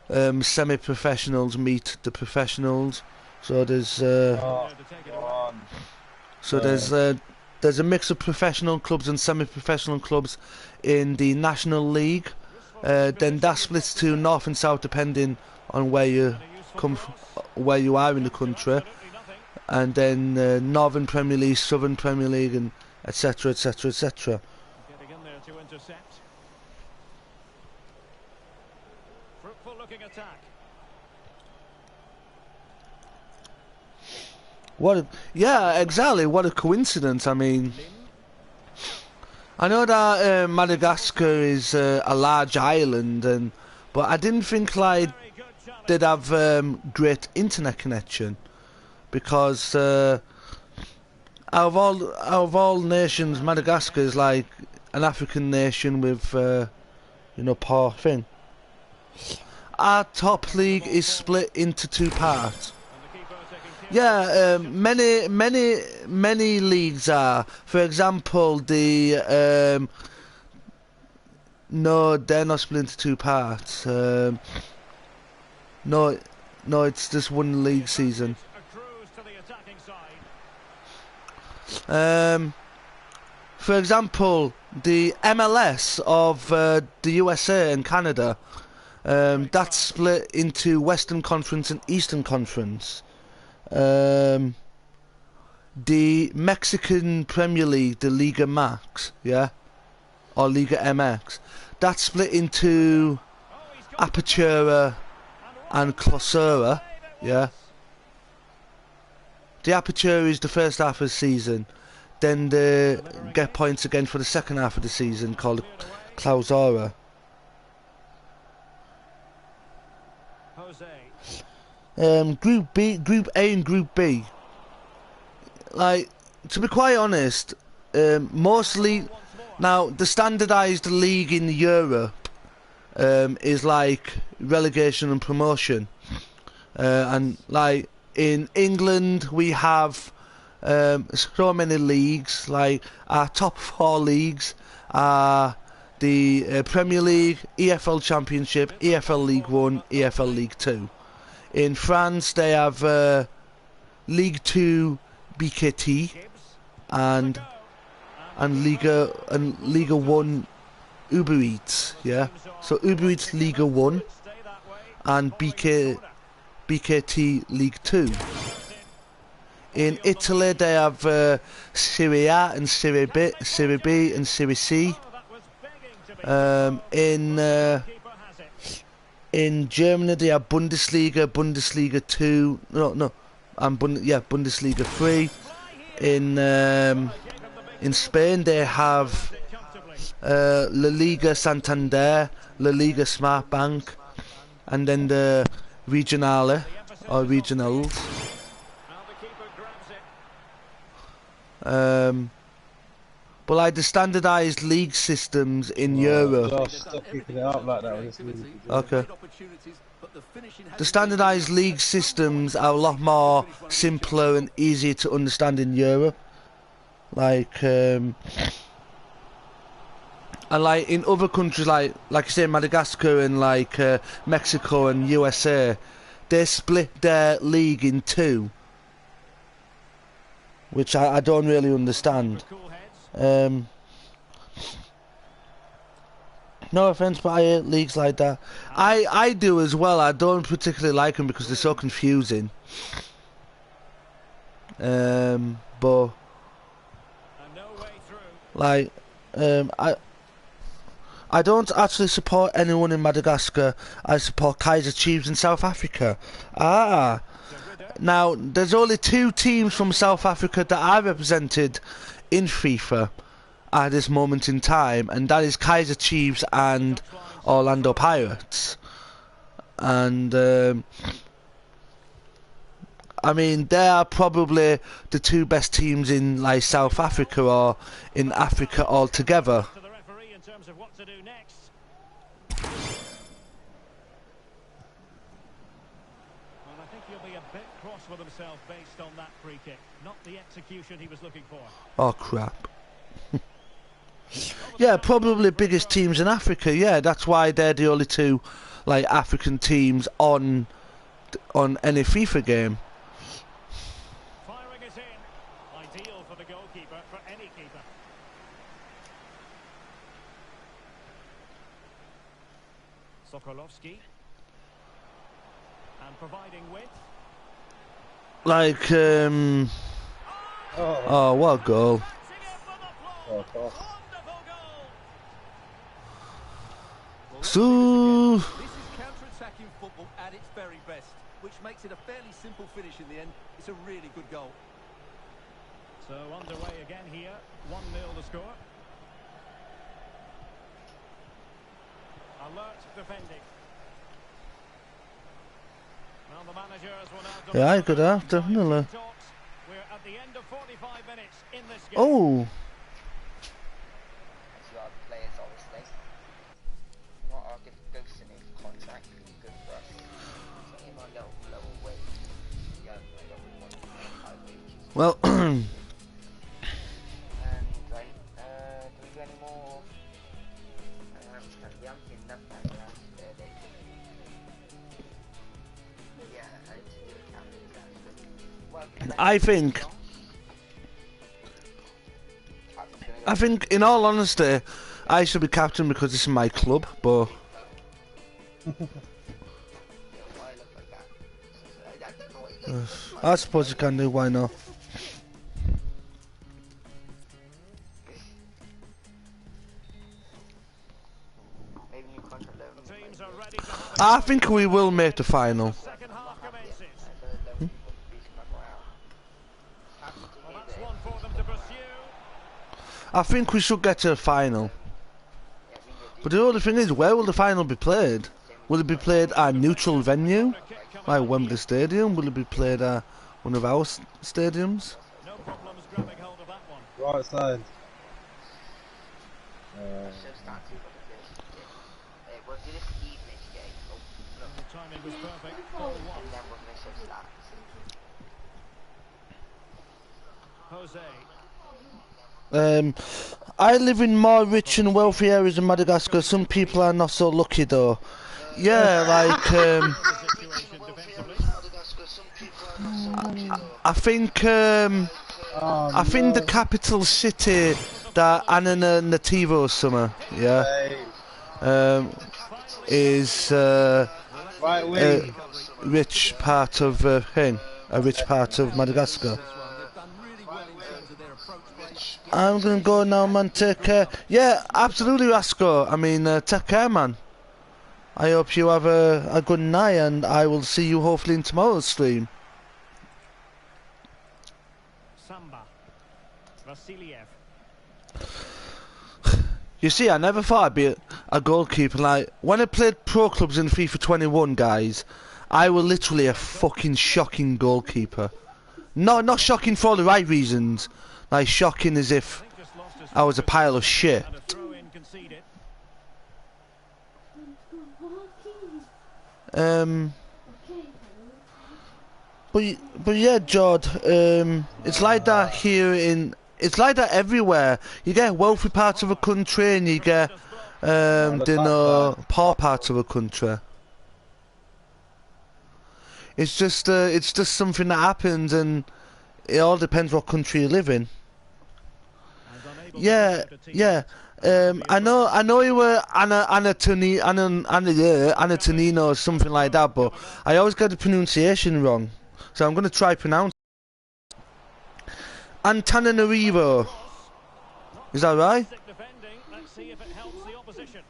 semi-professionals meet the professionals. So there's Oh, To take it go away. on. So there's a mix of professional clubs and semi-professional clubs in the National League. Then that splits to north and south depending on where you come from, where you are in the country. Absolutely nothing. And then Northern Premier League, Southern Premier League, and etc. etc. etc. Getting in there to intercept. Fruitful looking attack. Yeah, exactly. What a coincidence. I mean, I know that Madagascar is a large island, but I didn't think like Very good challenge. they'd have great internet connection, because out of all nations, Madagascar is like an African nation with poor thing. Our top league is split into two parts. And the keeper taking care of Yeah, many leagues are. For example, no, they're not split into two parts. No, it's just one league season. a cruise to the attacking side. For example, the MLS of the USA and Canada, that's split into Western Conference and Eastern Conference. The Mexican Premier League, the Liga Max, yeah, or Liga MX, that's split into Oh, he's got Apertura and Clausura, yeah. The Apertura is the first half of the season, then they get points again for the second half of the season, called Clausura. Jose. Group A and Group B. Like, to be quite honest, mostly now the standardised league in Europe is like relegation and promotion, and like in England we have so many leagues. Like our top four leagues are the Premier League, EFL Championship, EFL League One, EFL League Two. In France, they have League Two BKT and Liga One Uber Eats. Yeah, so Uber Eats Liga One and BKT League Two. In Italy, they have Serie A and Serie B and Serie C. In Germany, they have Bundesliga, Bundesliga 2, Bundesliga 3. In Spain, they have La Liga Santander, La Liga Smartbank, and then the Regionale, or Regionals. But like the standardised league systems in Europe, Josh, stop keeping it up like that. With this league. okay. The standardised league systems are a lot more simpler and easier to understand in Europe. Like, and like in other countries, like you say, Madagascar and like Mexico and USA, they split their league in two, which I don't really understand. No offense, but I hate leagues like that. I do as well. I don't particularly like them because they're so confusing. But like, I don't actually support anyone in Madagascar. I support Kaiser Chiefs in South Africa. Now there's only two teams from South Africa that are represented in FIFA at this moment in time, and that is Kaiser Chiefs and Orlando Pirates. And I mean, they are probably the two best teams in like South Africa or in Africa altogether. To the referee in terms of what to do next. Well, I think he'll be a bit cross with himself based on that free kick. Not the execution he was looking for. Oh crap. Yeah, probably biggest teams in Africa. Yeah, that's why they're the only two like African teams on any FIFA game. Firing it in. Ideal for the goalkeeper, for any keeper. Sokolowski. And providing width. Like, oh, what a goal. Oh, oh. So, This is counter-attacking football at its very best, which makes it a fairly simple finish in the end. It's a really good goal. So underway again here. 1-0 the score. Alert defending. Well, the managers will now yeah, good definitely. We're at the end of 45 minutes in this game. Oh, Players, obviously. Not our ghosting his contract, good for us. So him on lower wage. Yeah, I don't really want to pay high wages. well, And like, do we do any more? I'm getting nothing last day. Yeah, I need to do a calendar. Well, I think, in all honesty, I should be captain because this is my club, but I suppose you can do, why not? Teams are ready to have I think we will make the final. second half commences. Well, that's one for them to pursue. I think we should get to the final. But the only thing is, where will the final be played? Will it be played at a neutral venue, like Wembley Stadium? Will it be played at one of our stadiums? No problems grabbing hold of that one. Right side. The timing was perfect. Goal one. Jose. I live in more rich and wealthy areas in Madagascar. Some people are not so lucky though. Yeah, like The situation defensively. I think I think the capital city that Anna Nativo or summer, yeah, is Right wing. a rich part of thing, a rich part of Madagascar. They've done really well in terms of their approach. I'm gonna go now, man. Take care. Yeah, absolutely, Rasco. I mean, take care, man. I hope you have a good night, and I will see you hopefully in tomorrow's stream. Samba. Vasiliev. You see, I never thought I'd be a goalkeeper. Like, when I played pro clubs in FIFA 21, guys, I was literally a fucking shocking goalkeeper. Not shocking for all the right reasons. Like, shocking as if Just lost his I was a pile of shit. and a throw in conceded. But yeah, Jod, it's like that here it's like that everywhere. You get wealthy parts of a country and you get, poor parts of a country. It's just something that happens, and it all depends what country you live in. Yeah, yeah. I know you were Anna Tonino or something like that, but I always get the pronunciation wrong. So I'm going to try pronounce Antananarivo. Is that right? Defending. Let's see if it helps the opposition.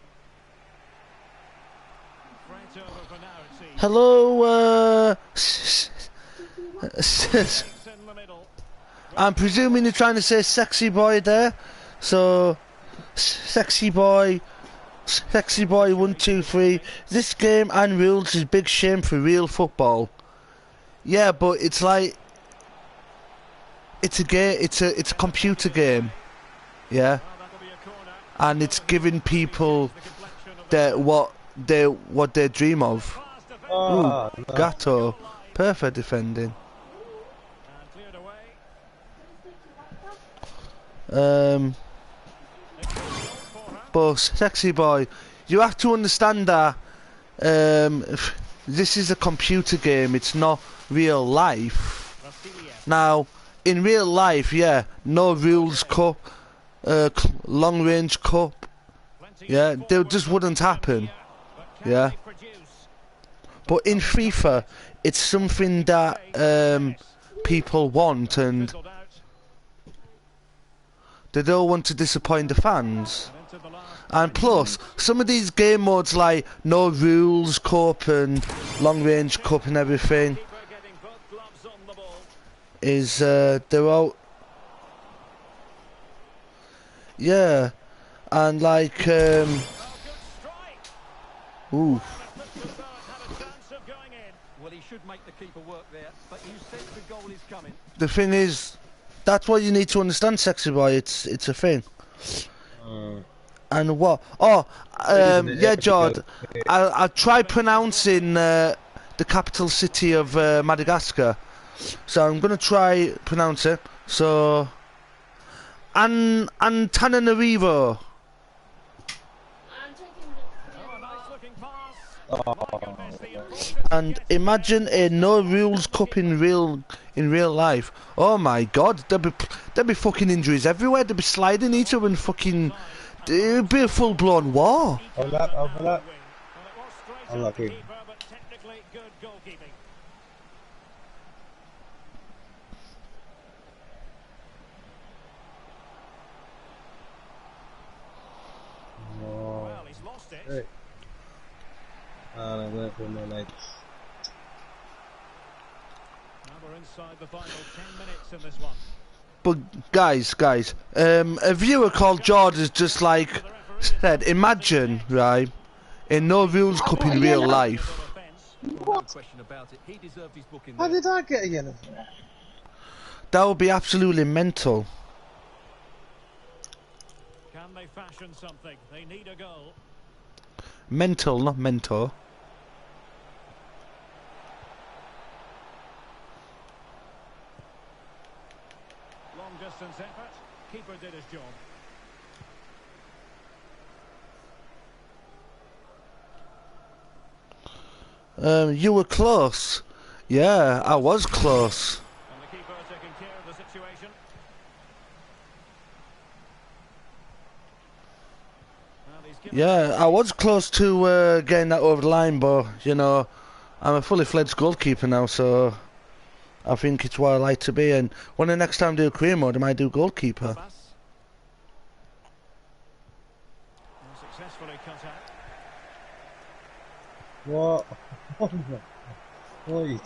Right over for now, it seems. Hello, It's in the middle. I'm presuming you're trying to say sexy boy there. So, sexy boy 1, 2, 3. This game and rules is big shame for real football. Yeah, but it's like it's a game. It's a computer game. Yeah, and it's giving people what they dream of. Ooh, Oh, no. Gatto, perfect defending. But sexy boy, you have to understand that this is a computer game. It's not real life. Now, in real life, yeah, no rules cup, long range cup, yeah, they just wouldn't happen. Yeah. But in FIFA, it's something that people want, and they don't want to disappoint the fans. And plus, some of these game modes like no rules cup and long range cup and everything is they're all, yeah, and like ooh. Well, he should make the keeper work there, but you sense the goal is coming. The thing is, that's what you need to understand, sexy boy. It's a thing. And what? Oh, yeah, Jord. I'll try pronouncing the capital city of Madagascar. So I'm gonna try pronounce it. So, Antananarivo. And imagine a no rules cup in real life. Oh my God, there'd be fucking injuries everywhere. They'd be sliding each other and fucking. It'd be a full blown war. Overlap. Unlucky. Well, he's lost it. Hey. I'm going for my legs. Now we're inside the final 10 minutes in this one. But guys, a viewer called George is just like said. Imagine, right, a no rules cup in real life. What? Question about it. He deserved his book in How there. did I get a yellow? That would be absolutely mental. Can they fashion something? They need a goal. Mental, not mentor. Long distance effort. Keeper did his job. You were close. Yeah, I was close. And the keeper taking care of the situation. Well, he's given Yeah, I was close to getting that over the line, but you know, I'm a fully fledged goalkeeper now, so I think it's what I like to be. And when the next time I do career mode, I might do goalkeeper. pass. And successfully cut out. What? Wait. And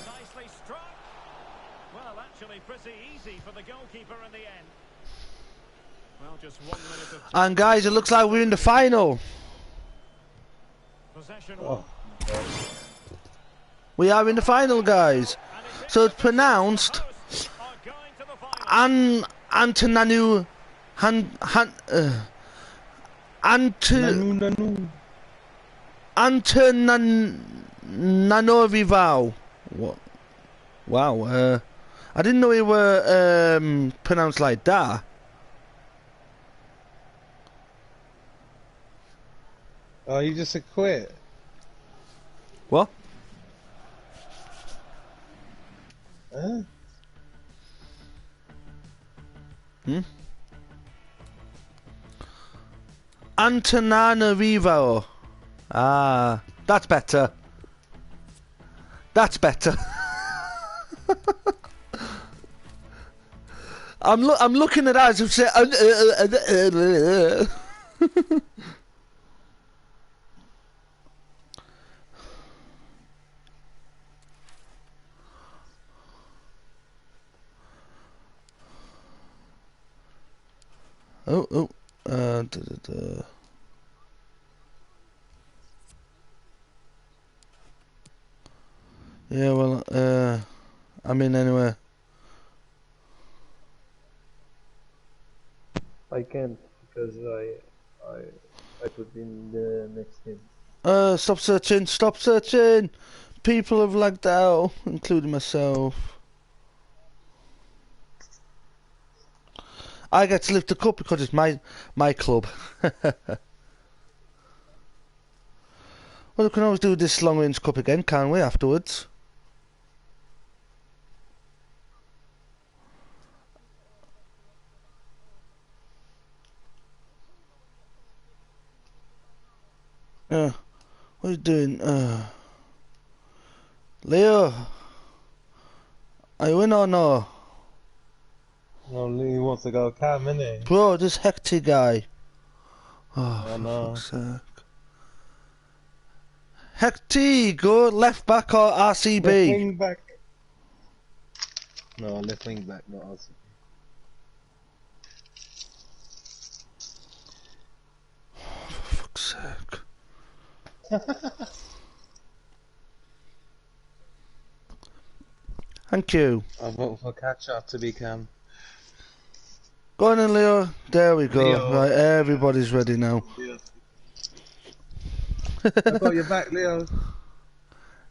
nicely struck. Well, actually pretty easy for the goalkeeper in the end. Well, just 1 minute of And guys, it looks like we're in the final. possession. Oh. We are in the final, guys. So it's pronounced Are going to the final. Antonanu Nanu. Antananarivo. What? Wow. I didn't know it were pronounced like that. Oh, you just quit. What? Huh? Antananarivo. Ah, that's better. That's better. I'm looking at that and saying. Oh. Yeah, well, I'm in anyway. I can't because I put in the next game. Stop searching, stop searching! People have lagged out, including myself. I get to lift the cup because it's my club. Well, we can always do this long range cup again, can't we, afterwards? What are you doing? Leo, are you in or no? No, Lee wants to go cam, innit? Bro, this hectic guy. Oh, I for know. fuck's sake. Hectic, go left back or Left RCB? wing back. No, left wing back, not us. For fuck's sake. Thank you. I vote for catch up to be cam. Go on in, Leo. There we go. Leo. Right, everybody's ready now. Leo. I got your back, Leo.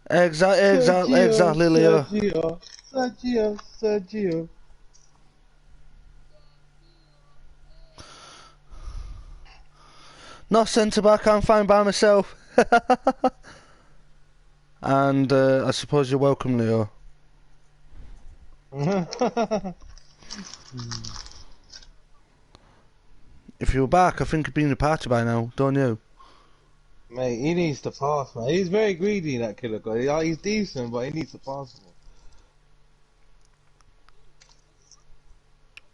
Exactly, Leo. Sergio. Not centre back, I'm fine by myself. And I suppose you're welcome, Leo. If you were back, I think you'd be in the party by now, don't you? Mate, he needs to pass, man. He's very greedy, that killer guy. Yeah, he's decent, but he needs to pass more.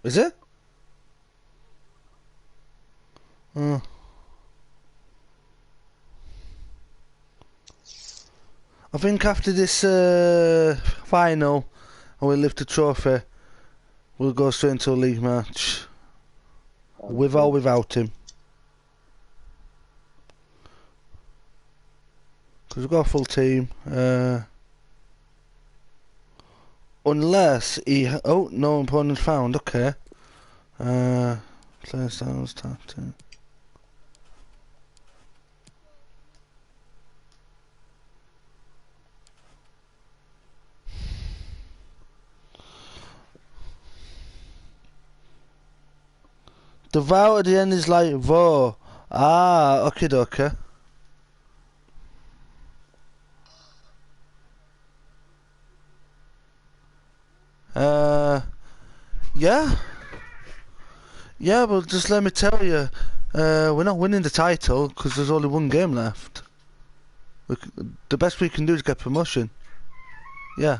Is it? Oh. I think after this final, and we lift the trophy, we'll go straight into a league match. With or without him. Because we've got a full team. Unless he... Oh, no opponent found. Okay. Player styles, tactic. The vow at the end is like vo. Ah, okay, okay. Yeah. Yeah, but just let me tell you, we're not winning the title because there's only one game left. The best we can do is get promotion. Yeah.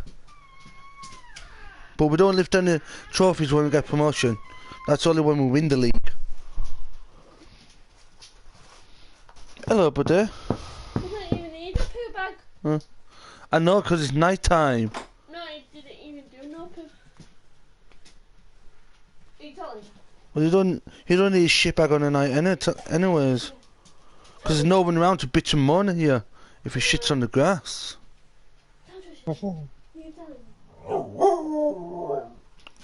But we don't lift any trophies when we get promotion. That's only when we win the league. Hello, buddy. You don't even need a poo bag. Huh? I know, because it's night time. No, you didn't even do no poo. Are you telling me? Well, you don't need a shit bag on a night anyways. Because there's no one around to bitch and moan here if he shits on the grass. You're telling me.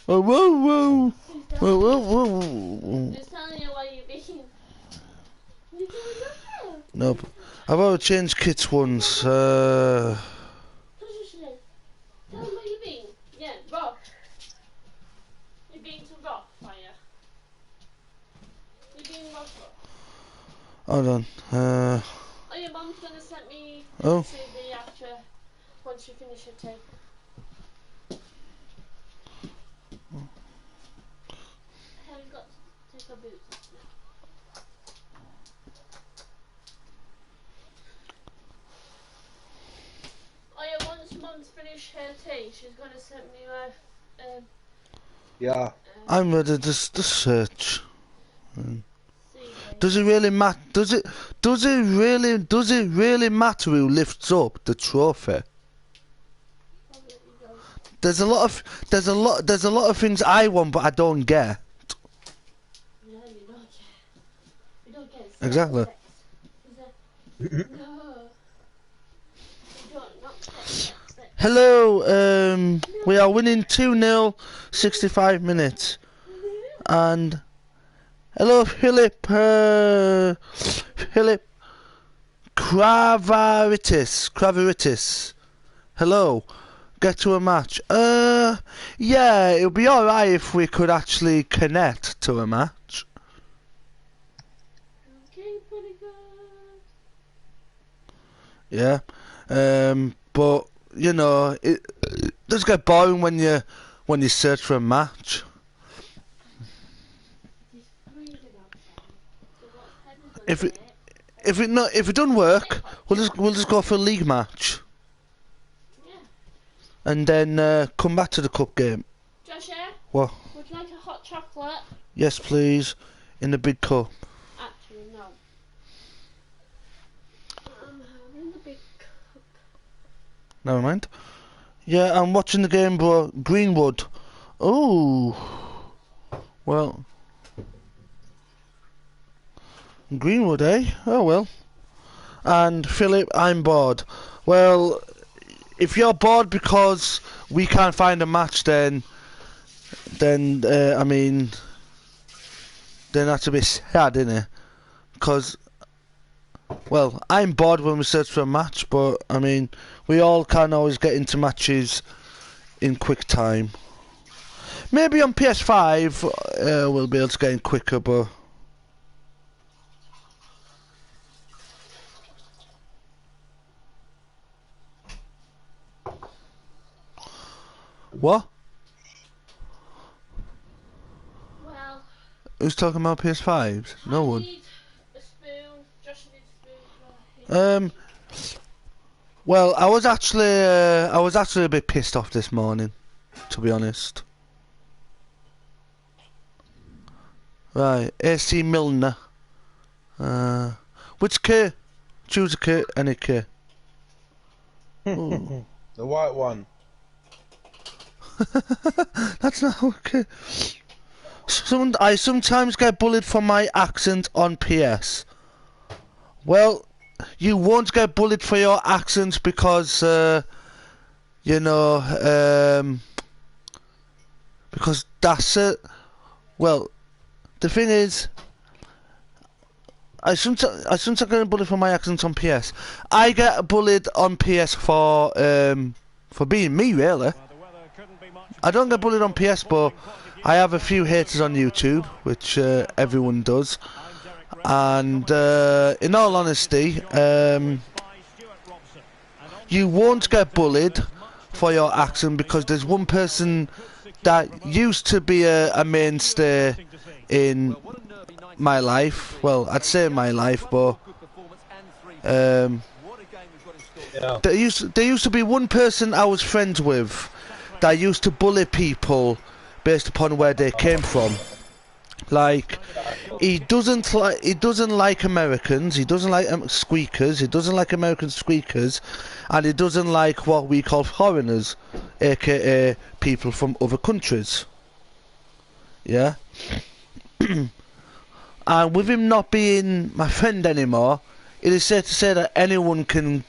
Whoa, whoa, whoa. Whoa, whoa, whoa. Just telling you why you're being... You're doing nothing. Nope. I've already changed kits once. Tell him where you're being. Yeah, rough. You're being too rough, are you? You're being rough. Hold on. Oh, your mum's gonna send me Oh. CD after, once you finish your tape. Have you got to take your boots off now? Oh yeah, once mum's finished her tea, she's gonna send me my, Yeah. I'm ready to search. CD. Does it really matter? Does it really matter who lifts up the trophy? Probably don't. There's a lot of things I want but I don't get. No, you don't care. You don't care. It's Exactly. sex. Is it? No. You don't, not sex. Hello, we are winning 2-0, 65 minutes. And hello, Philip Kravaritis. Hello. Get to a match. Yeah, it would be alright if we could actually connect to a match. Okay, pretty good. Yeah. But you know, it does get boring when you search for a match. It's freezing outside. So what's Henry gonna If say? it doesn't work, we'll just go for a league match Yeah. and then come back to the cup game. Joshua, What? would you like a hot chocolate? Yes, please, in the big cup. Actually, no. I'm having the big cup. Never mind. Yeah, I'm watching the game, bro. Greenwood. Oh. Well. Greenwood, eh? Oh well. And Philip, I'm bored. Well, if you're bored because we can't find a match, then I mean, then that's a bit sad, isn't it? Because, well, I'm bored when we search for a match, but I mean, we all can't always get into matches in quick time. Maybe on PS5 we'll be able to get in quicker, but what? Well, Who's talking about PS5s? No I one. need a spoon. Josh needs a spoon for his Well, I was actually a bit pissed off this morning, to be honest. Right, AC Milner. Which kit? Choose a kit, any kit. The white one. That's not okay. I sometimes get bullied for my accent on PS. Well, you won't get bullied for your accent because, you know, because that's it. Well, the thing is, I sometimes get bullied for my accent on PS. I get bullied on PS for being me, really. I don't get bullied on PS, but I have a few haters on YouTube, which everyone does. And in all honesty, you won't get bullied for your accent because there's one person that used to be a mainstay in my life. Well, I'd say my life, but there used to be one person I was friends with that used to bully people based upon where they came from. Like, he doesn't like Americans. He doesn't like squeakers. He doesn't like American squeakers, and he doesn't like what we call foreigners, aka people from other countries. Yeah. And with him not being my friend anymore, it is safe to say that anyone can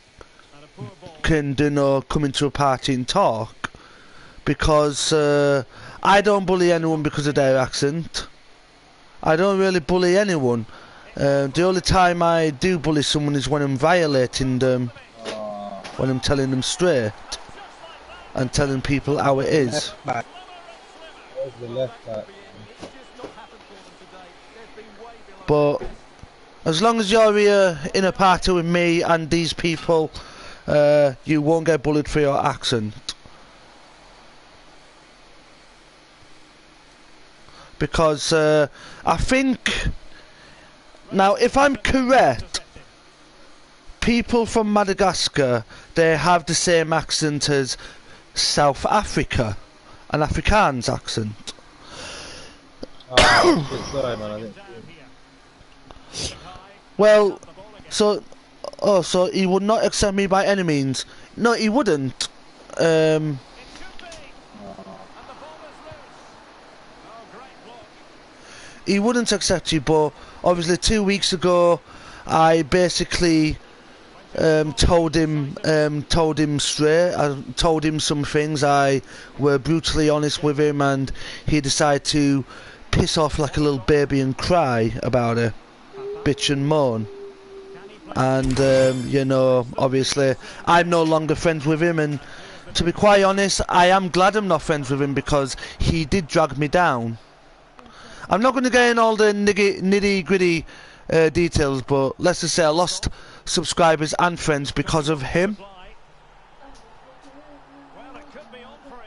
you know, come into a party and talk, because I don't bully anyone because of their accent. I don't really bully anyone. The only time I do bully someone is when I'm violating them, when I'm telling them straight and telling people how it is. Where's the left back? But as long as you're here in a party with me and these people, you won't get bullied for your accent. Because I think, now if I'm correct, people from Madagascar, they have the same accent as South Africa, an Afrikaans accent. Oh, sorry, man. I didn't see it. Well, so he would not accept me by any means. No, he wouldn't. He wouldn't accept you, but obviously 2 weeks ago, I basically told him straight. I told him some things. I were brutally honest with him, and he decided to piss off like a little baby and cry about it, bitch and moan. And you know, obviously, I'm no longer friends with him. And to be quite honest, I am glad I'm not friends with him because he did drag me down. I'm not going to get in all the nitty gritty details, but let's just say I lost subscribers and friends because of him.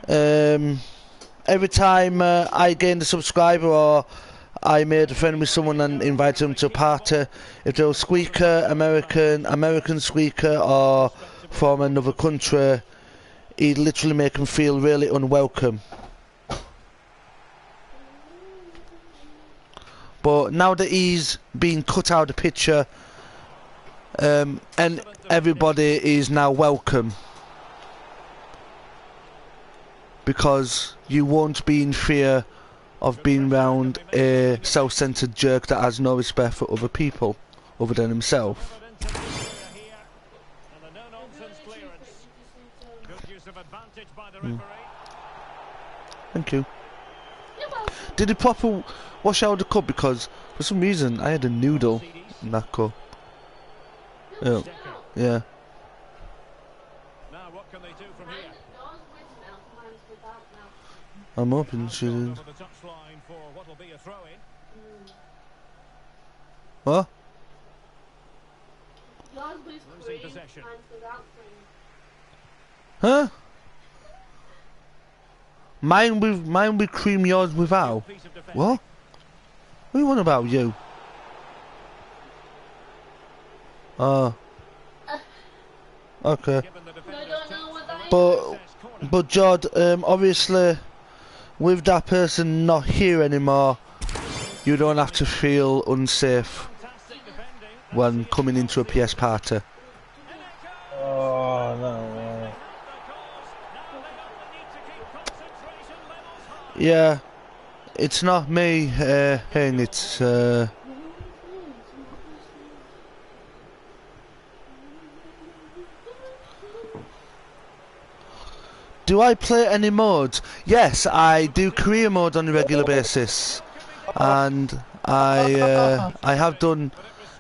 Every time I gained a subscriber or I made a friend with someone and invited them to a party, if they were squeaker, American squeaker, or from another country, he'd literally make them feel really unwelcome. But now that he's been cut out of the picture, and everybody is now welcome. Because you won't be in fear of being round a self-centered jerk that has no respect for other people other than himself. Thank you. Did he proper wash out the cup? Because for some reason I had a noodle in that cup. Yeah. Yeah. I'm hoping she did. What? Huh? Mine with cream, yours without. What? What do you want about you? Oh. Okay. But Jod, obviously, with that person not here anymore, you don't have to feel unsafe when coming into a PS party. Oh no way. Yeah, it's not me, Hing, it's do I play any modes? Yes, I do career mode on a regular basis, and I have done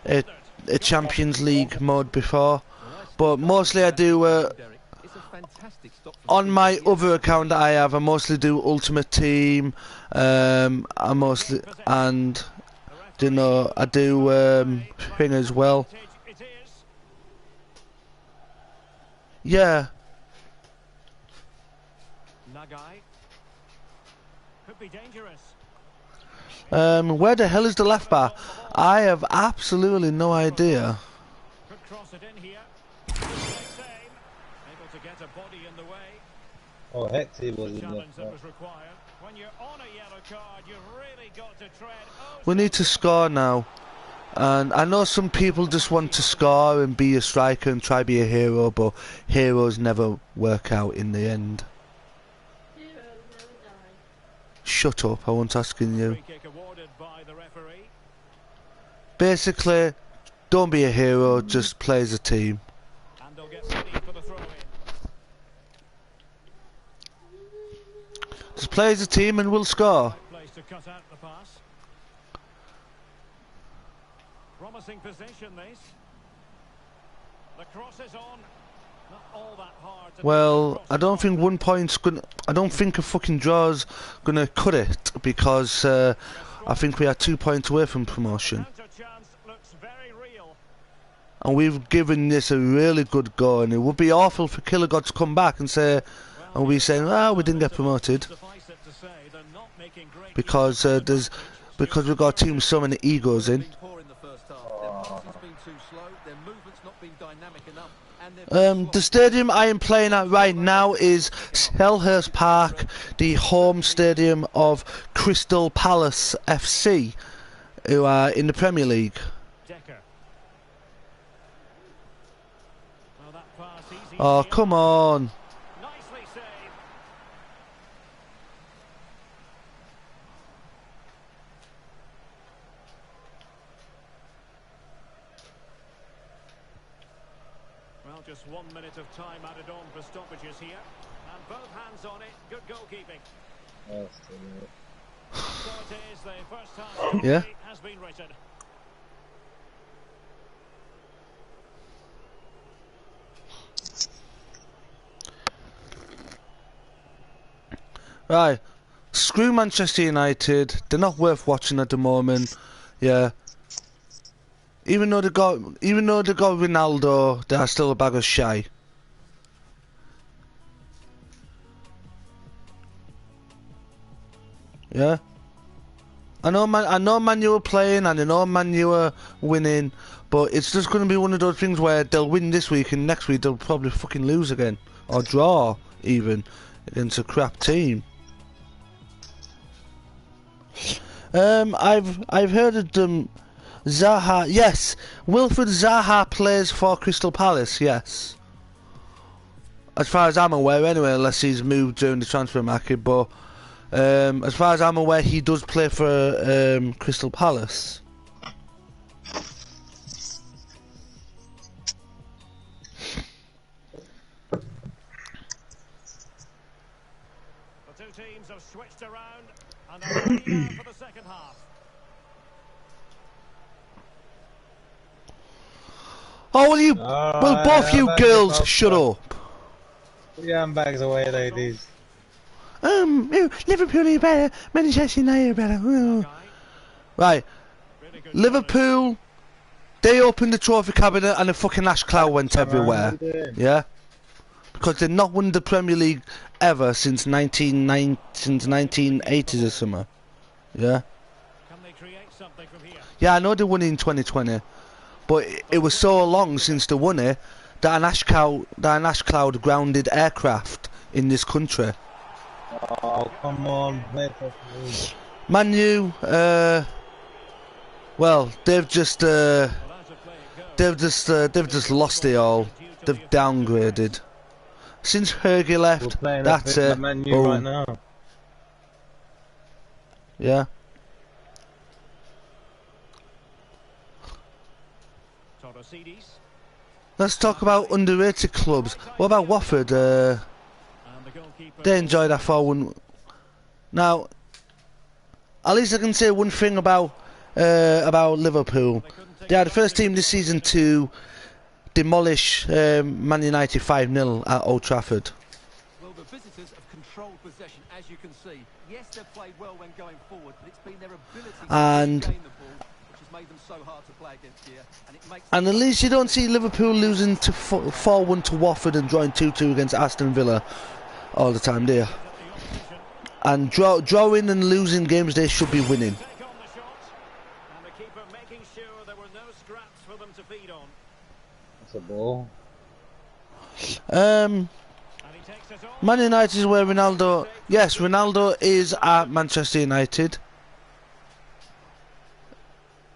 a Champions League mode before, but mostly I do on my other account that I have. I mostly do Ultimate Team. I mostly and you know I do thing as well. Yeah. Where the hell is the left bar? I have absolutely no idea. Oh heck, he was in there. We need to score now. And I know some people just want to score and be a striker and try to be a hero, but heroes never work out in the end. Shut up, I wasn't asking you. Basically, don't be a hero, just play as a team. Just play as a team and we'll score. Promising position this. The cross is on. Not all that hard. Well, I don't think 1 point's gonna. I don't think a fucking draw's gonna cut it because I think we are 2 points away from promotion. And we've given this a really good go, and it would be awful for Kilogod to come back and say, and we saying, "Ah, we didn't get promoted," because because we've got a team with so many egos in. The stadium I am playing at right now is Selhurst Park, the home stadium of Crystal Palace FC, who are in the Premier League. Oh, come on. Just 1 minute of time added on for stoppages here. And both hands on it. Good goalkeeping. That's too late. So it is, the first half story Yeah. has been written. Right. Screw Manchester United. They're not worth watching at the moment. Yeah. Even though they got Ronaldo, they are still a bag of shy. Yeah. I know Man U are playing and I know Man U are winning, but it's just going to be one of those things where they'll win this week and next week they'll probably fucking lose again or draw even against a crap team. I've heard of them. Zaha, yes. Wilfred Zaha plays for Crystal Palace, yes. As far as I'm aware, anyway, unless he's moved during the transfer market. But as far as I'm aware, he does play for Crystal Palace. The two teams have switched around and are ready now for the second half. Oh, will you? Well, both you girls, shut up. Put your handbags away, ladies. Liverpool are better. Manchester United are better. Guy, Right, really good Liverpool. They opened the trophy cabinet and a fucking ash cloud went everywhere. What are you doing? Yeah, because they've not won the Premier League ever since 1980s or something. Yeah. Can they create something from here? Yeah, I know they won it in 2020, but it was so long since they won it that an ash cloud grounded aircraft in this country. Oh, come on. Wait for me. Man U, well, they've just Well, as a play it goes. they've just lost it all. They've downgraded. Since Hergy We're left, playing that's a it. Man U Boom. right now. Yeah. Torosides. Let's talk about underrated clubs. What about Watford? And the goalkeeper. They enjoyed that 4-1. Now, at least I can say one thing about Liverpool. They are the first team this season to demolish Man United 5-0 at Old Trafford. Well, the visitors have controlled possession, as you can see. Yes, they've played well when going forward, but it's been their ability to And- gain the ball which has made them so hard to play against here. And it makes And at least you don't see Liverpool losing to 4-1 to Watford and drawing 2-2 against Aston Villa all the time, do you? And drawing and losing games they should be winning. Take on the shot. And the keeper making sure there were no scraps for them to feed on. That's a ball. And he takes it on. Man United is where Ronaldo. Yes, Ronaldo is at Manchester United.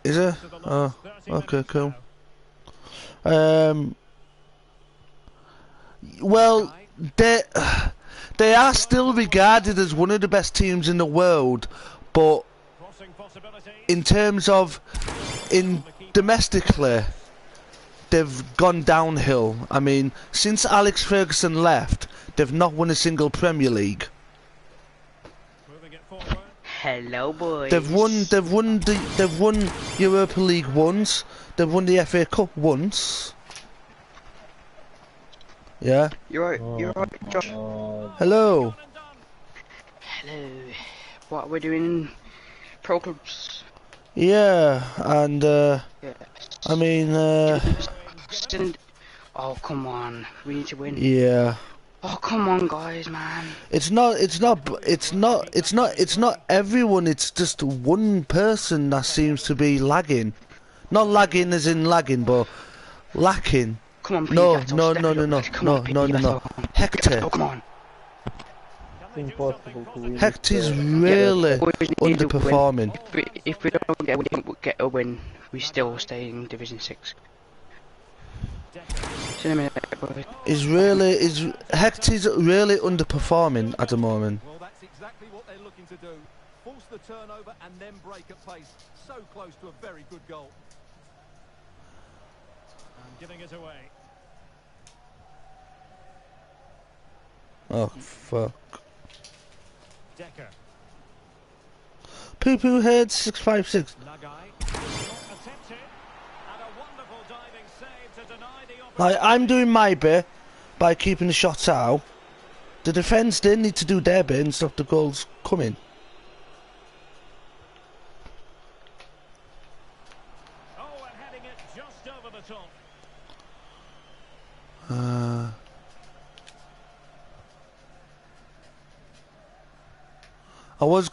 Is it? To the Oh, last 30 okay, minutes cool. now. Well, they are still regarded as one of the best teams in the world, but Crossing possibilities. in terms of domestically, they've gone downhill. I mean, since Alex Ferguson left, they've not won a single Premier League. Moving it forward. Hello, boys. They've won Europa League once. They've won the FA Cup once. Yeah. You're right, Josh. Oh, Hello. Done and done. Hello. What are we doing? Pro clubs. Yeah, and Yeah. I mean, Oh, come on. We need to win. yeah. Oh, come on, guys, man. It's not everyone. It's just one person that seems to be lagging. Not lagging as in lagging, but lacking. Come on, No, Pete, no, step no, it no, up, no, guys. Come no, on, Pete, no, no, let's no. go. Hector. Oh, come on. it's impossible to win. Hector's really Boys need to win. underperforming. If we don't get a win, we still stay in Division 6. See you in a minute, boys. Hector's really underperforming at the moment. Well, that's exactly what they're looking to do. Force the turnover and then break at pace. So close to a very good goal. And giving it away. Oh, fuck. Decker. Poo Poo Head 656. Nagai. Attempted. And a wonderful diving save to deny the Like, I'm opportunity. doing my bit by keeping the shots out. The defence didn't need to do their bit and stop the goals coming. Oh, and heading it just over the top. I was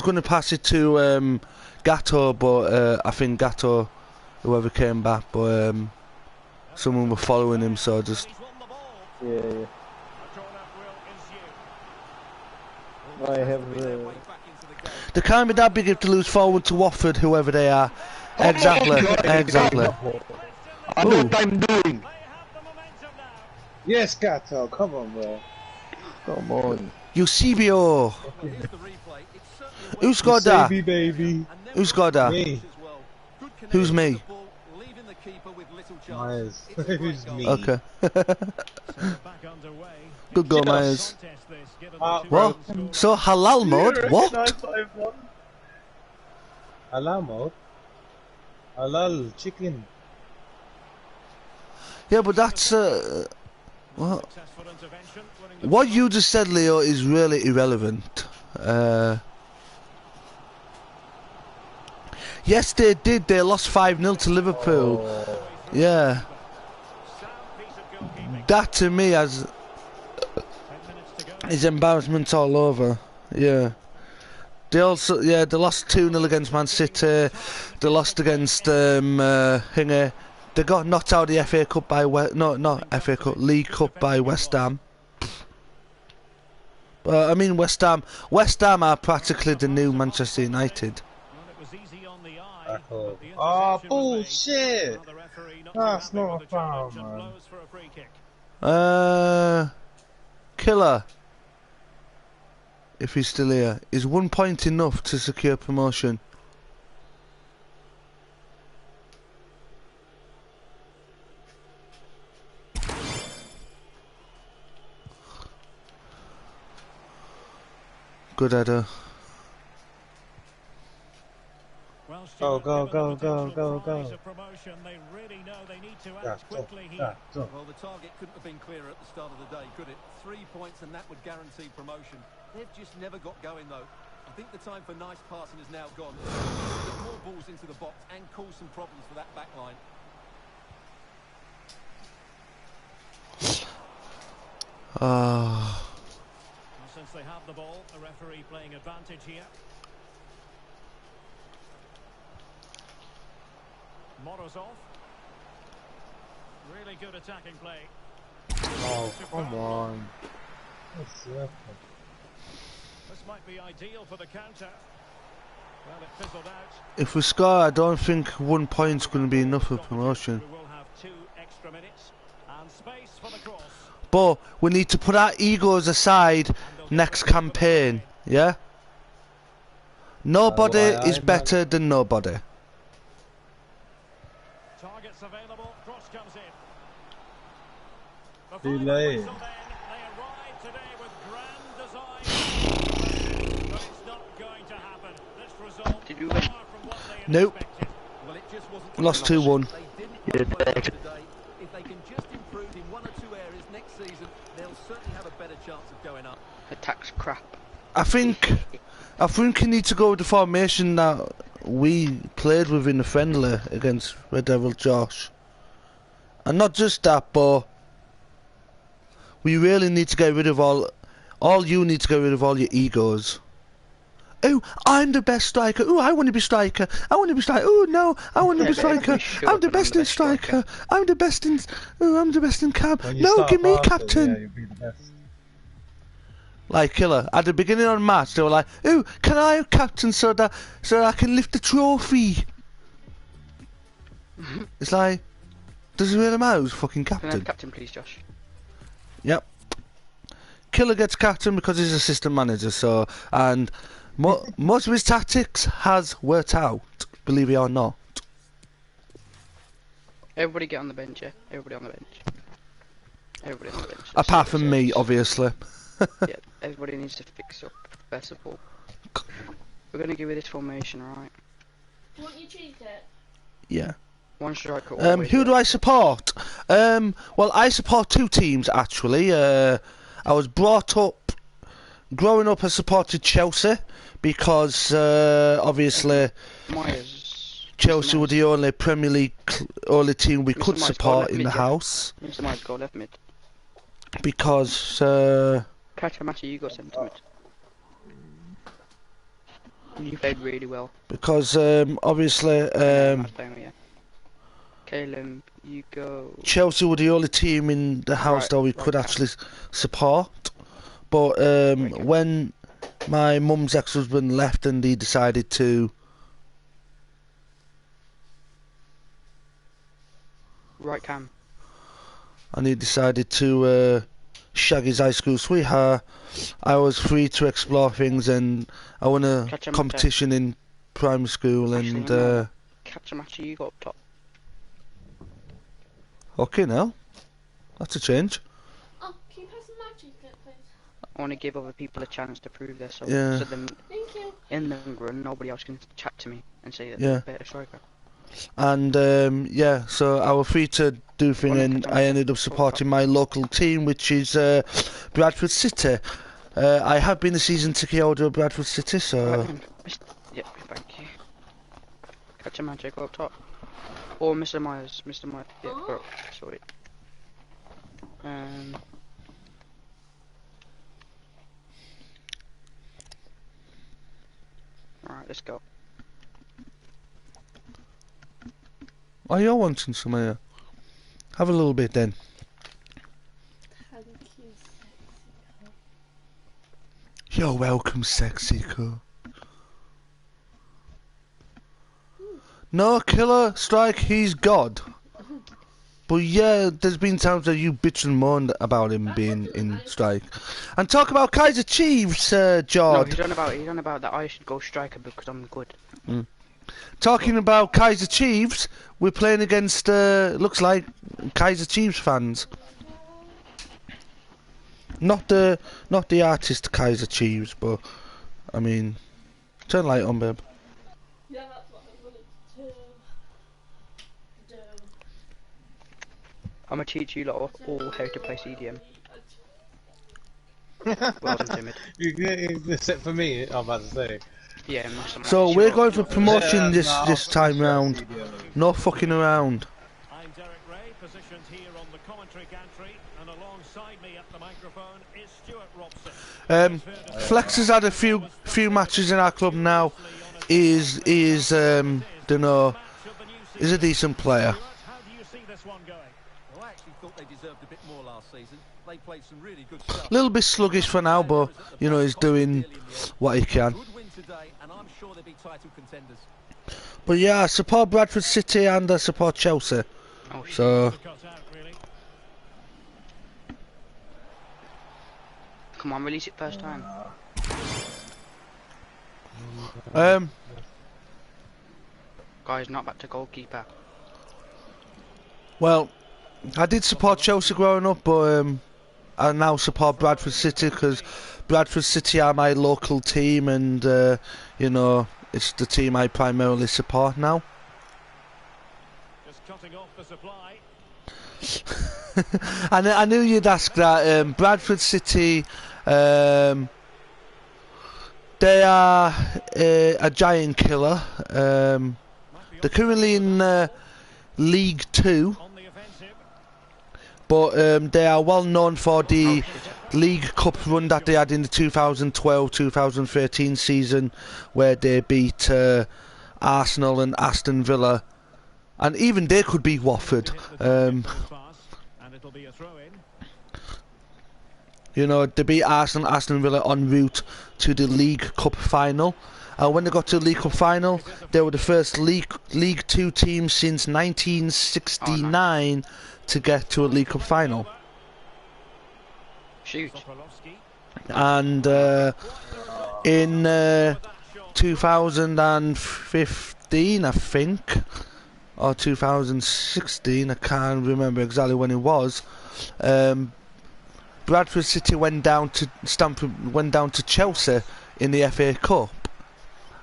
gonna pass it to Gatto, but I think Gatto, whoever came back, but someone were following him, so I just. He's won the ball. Yeah, A corner will ensue. I have. Way back into the game. They can't be that big if to lose forward to Watford, whoever they are. Exactly, exactly. I know what I'm doing. They have the momentum now. Yes, Gato, come on, bro. Come on. Eusebio. Well, here's the replay. It's certainly a Who scored that? Baby, baby. And then Who scored that? Me. as well. Good Who's connection me? with the ball, leaving the keeper with little chance. Myers. It's a great Who's goal. me? Okay. So we're back underway. Good goal, Yes. Myers. Contest this, given the two What? goals scored. So halal mode? What? Halal mode? Halal chicken. Yeah, but that's what? Successful intervention, winning the What ball. you just said, Leo, is really irrelevant. Yes, they did. They lost 5-0 to Liverpool. Yeah, Sound piece of goalkeeping. that to me 10 minutes to go. is embarrassment all over. Yeah. They also, yeah, they lost 2-0 against Man City. They lost against Hinger. They got knocked out of the FA Cup by not FA Cup, League Cup by West Ham. But I mean, West Ham are practically the new Manchester United. Well, it was easy on the eye, Oh, but the interception oh was made. bullshit! Well, the referee not That's too happy not with a the foul, challenge and man. blows for a free kick. Killer. If he's still here, is 1 point enough to secure promotion? Good header. Well, Go, Stuart, go, given the go, go, potential go, go. prize of promotion, they really know they need to Yeah, act quickly here. Well, the target couldn't have been clearer at the start of the day, could it? 3 points and that would guarantee promotion. They've just never got going, though. I think the time for nice passing is now gone. Get more balls into the box and cause some problems for that back line. Ah. Well, since they have the ball, a referee playing advantage here. Morozov. Really good attacking play. Oh, come on. That's it. This might be ideal for the counter. Well, it fizzled out. If we score, I don't think 1 point's going to be enough for promotion. We will have 2 extra minutes and space for the cross. But we need to put our egos aside next campaign, yeah? Nobody is better than nobody. Targets available. Cross comes in. The Too final late. whistle then. They arrive today with grand design. But it's not going to happen. This result Did you far win? from what they had Nope. expected. Well, it just wasn't Lost enough. 2-1. They didn't work well today. If they can just improve in 1 or 2 areas next season, they'll certainly have a better chance of going up. Attack's crap. I think you need to go with the formation that we played with in the friendly against Red Devil Josh. And not just that, but we really need to get rid of all you need to get rid of all your egos. Oh, I'm the best striker. Oh, I want to be striker. I want to be striker. Oh, no, I want to be Yeah, but striker. everybody shut I'm up the and I'm best the in best striker. I'm the best in. Oh, I'm the best in camp. When you No, start give me faster, captain. Yeah, you'll be the best. Like Killer, at the beginning of the match, they were like, "Oh, can I have captain so that I can lift the trophy?" It's like, does it really matter who's fucking Can I have captain? captain, please, Josh? Yep. Killer gets captain because he's assistant manager. So, and most of his tactics has worked out, believe it or not. Everybody get on the bench, yeah? Everybody on the bench. Everybody on the bench. Apart from me, obviously. Yeah, everybody needs to fix up, first of all. We're going to give you this formation, right? Do you want your cheese it? Yeah. One striker always. Who do I support? Well, I support two teams, actually. I was brought up... Growing up, I supported Chelsea, because, obviously... Myers. Chelsea were the only Premier League... only team we could Myers, support in the house. Mr. Myers, go left mid. Because, Catch a match, you go centre mid. You played really well. Because, obviously, Caleb, you go. Chelsea were the only team in the house that we could actually support. But when my mum's ex-husband left and he decided to... Right cam. And he decided to shag his high school sweetheart, I was free to explore things, and I won a competition in primary school. And catch a match, you got up top. Okay, now that's a change. Oh, can you pass the magic bit, please? I want to give other people a chance to prove their self. Yeah. So then, Thank you. in the long run, nobody else can chat to me and say that Yeah. they're a better striker. And yeah, so I was free to do things, and I ended up supporting my local team, which is Bradford City. I have been a season ticket holder of Bradford City, so... Right, yep, thank you. Catch a magic, go up top. Or Mr. Myers, yeah, go up, sorry. Alright, let's go. Oh, you're wanting some here. Have a little bit then. Thank you, sexy. You're welcome, sexy girl. No, Killer Strike, he's God. But yeah, there's been times that you bitch and moan about him being in Strike. And talk about Kaiser Chiefs, Jord. No, he's on about that I should go striker because I'm good. Talking about Kaiser Chiefs, we're playing against, looks like, Kaiser Chiefs fans. Not the artist Kaiser Chiefs, but, I mean, turn light on, babe. Yeah, that's what I wanted to do. I'm gonna teach you lot all how to play CDM. Well done, Timid. You're set for me, I'm about to say. Yeah, so we're going for promotion this time round. No fucking around. I'm Derek Ray, positioned here on the commentary gantry, and alongside me at the microphone is Stuart Robson. Flex has had a few matches in our club now. Is dunno, is a decent player. How do you see this one going? Well, I actually thought they deserved a bit more last season. They played some really good stuff. A little bit sluggish for now, but you know he's doing what he can. Good win today, and I'm sure they'll be title contenders. But yeah, I support Bradford City and I support Chelsea. Oh, So come on, release it first time. Guys, not back to goalkeeper. Well, I did support Chelsea growing up, but I now support Bradford City because Bradford City are my local team, and you know, it's the team I primarily support now. just cutting off the supply. I knew you'd ask that. Bradford City, they are a giant killer. They're currently in League 2. On the offensive. But they are well known for the League Cup run that they had in the 2012-2013 season, where they beat Arsenal and Aston Villa, and even they could beat Watford. And it'll be a throw-in. You know, they beat Arsenal, Aston Villa en route to the League Cup final. When they got to the League Cup final, they were the first League 2 team since 1969 to get to a League Cup final. Shoot. And in 2015, I think, or 2016, I can't remember exactly when it was. Bradford City went down to Chelsea in the FA Cup,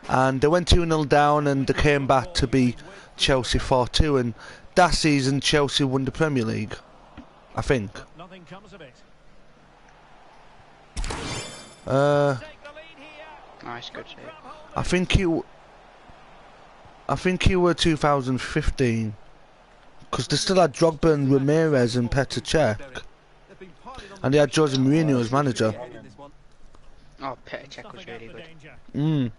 and they went 2-0 down, and they came back to beat Chelsea 4-2, and that season Chelsea won the Premier League, I think. Nothing comes of it. Nice, good save. I think it were 2015, because they still had Drogba and Ramirez and Petr Cech, and they had Jose Mourinho as manager. Oh, Petr Cech was really good.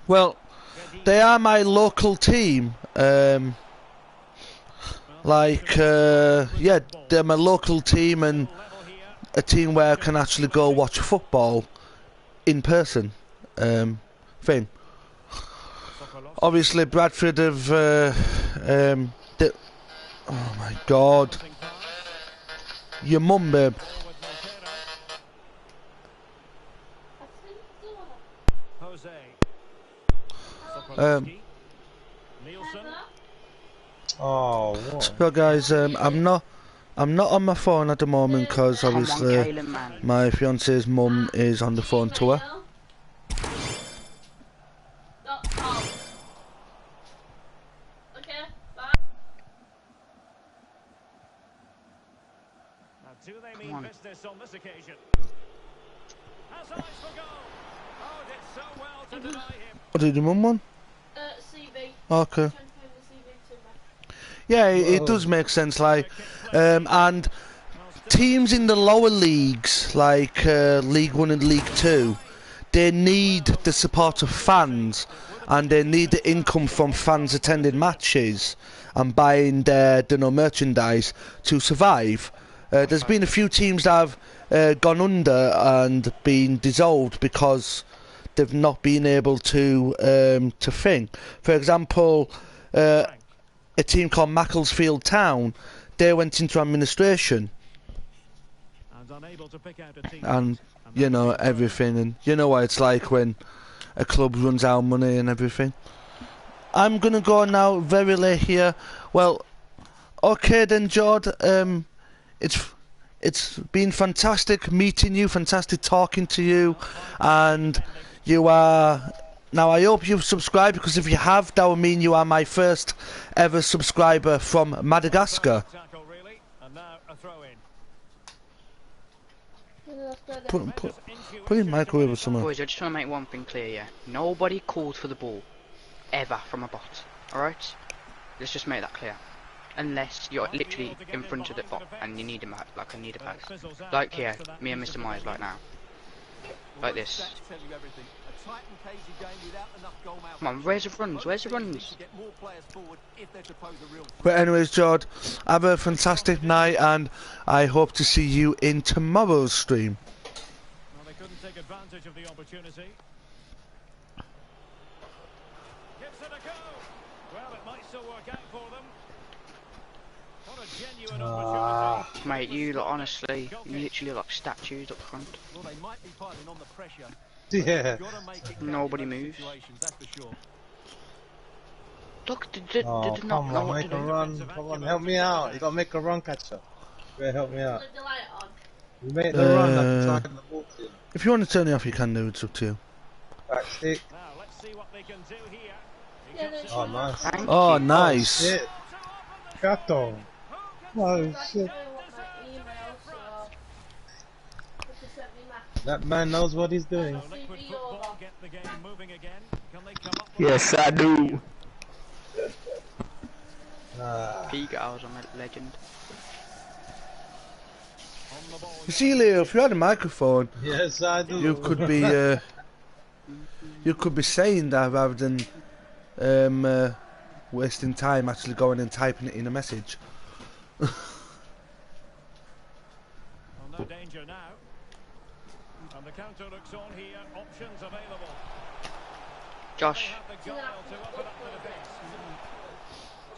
Well, they are my local team. Yeah, they're my local team and a team where I can actually go watch football in person. Thing. Obviously, Bradford have. Oh my God! Your mum, babe. Oh, what? So guys, I'm not on my phone at the moment because obviously Caleb, man. my fiance's mum is on the phone to her. Do they mean business on this occasion? Has eyes for goal. Oh, did so well to deny him. What did your mum want? CV. Okay. Yeah, it does make sense, like, and teams in the lower leagues, like League 1 and League 2, they need the support of fans, and they need the income from fans attending matches and buying their merchandise to survive. There's been a few teams that have gone under and been dissolved because they've not been able to think. For example, a team called Macclesfield Town, they went into administration, and you know everything, and you know what it's like when a club runs out of money and everything. I'm gonna go now, very late here. Well, okay then, Jord. It's been fantastic meeting you, fantastic talking to you, and you are. Now I hope you've subscribed, because if you have, that will mean you are my first ever subscriber from Madagascar. Put in microwave or something. Boys, I just want to make one thing clear, yeah. Nobody called for the ball, ever, from a bot. Alright? Let's just make that clear. Unless you're literally in front of the bot and you need a back, like I need a back. Like here, me and Mr. Myers like now. Like this. Come on, where's the runs? Where's the runs? But anyways, Jord, have a fantastic night, and I hope to see you in tomorrow's stream. Well, they couldn't take advantage of the opportunity. Gives it a go. Well, it might still work out for them. What a genuine opportunity. Mate, you lot, honestly, you literally look like statues up front. Well, they might be piling on the pressure. Yeah. Nobody moves. Look, did Oh, not come know on, what make to a do. run. Come on, help me out. You gotta make a run, catcher. Yeah, help me out. Put the light on. You make the run like you're trying the ball to. If you want to turn it off, you can do it. It's up to you. Back stick. Now, let's see what they can do here. Yeah, there's Oh, nice. Thank Oh, you. nice. Shit. Gato. Oh, shit. That man knows what he's doing. Liquid football, get the game moving again. Can they come up with Yes, I do. Ah. Peak hours on a legend. on the ball? You see, Leo, if you had a microphone, Yes, I do. you could be saying that rather than wasting time actually going and typing it in a message. Well, no danger now. And the counter looks on here. Options available. Josh, They have the guile to open up the defence.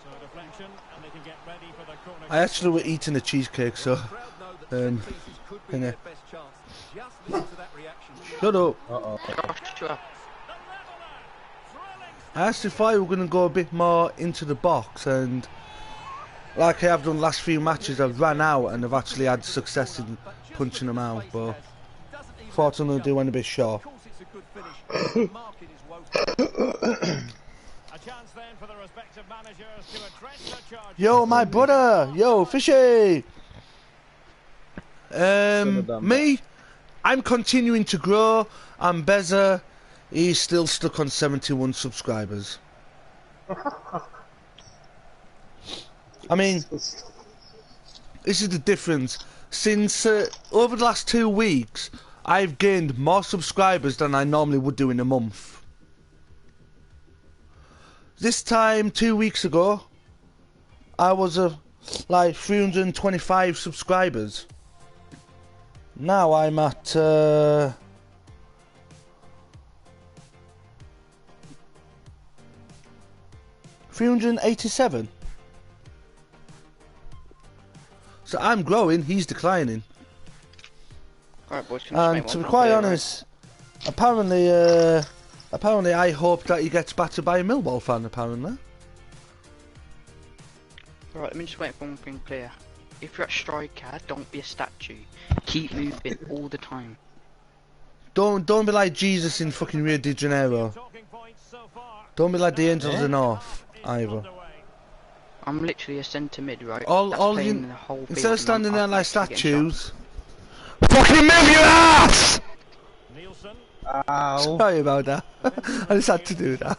So deflection, and they can get ready for the corner. I actually were eating a cheesecake, so Mm. shut up. Joshua. I asked if I were going to go a bit more into the box, and like I have done last few matches, I've ran out and I've actually had success in punching them out, but fortunately they went a bit short. Of course it's a good finish. The marking is woeful. A chance then for the respective managers to address the charges. Yo, my brother! Yo, Fishy! Me? I'm continuing to grow, and Beza, he's still stuck on 71 subscribers. I mean, this is the difference. Since over the last 2 weeks, I've gained more subscribers than I normally would do in a month. This time, 2 weeks ago, I was like 325 subscribers. Now I'm at 387. So I'm growing, he's declining. Alright, boys, And to be quite honest, apparently I hope that he gets battered by a Millwall fan, apparently. Right, let me just wait for one thing clear. If you're a striker, don't be a statue. Keep moving all the time. Don't be like Jesus in fucking Rio de Janeiro. Don't be like the Angels of the North, either. I'm literally a centre mid, right? All you, the whole instead of standing there like statues, Fucking move your ass! Nielsen. Ow. sorry about that. I just had to do that.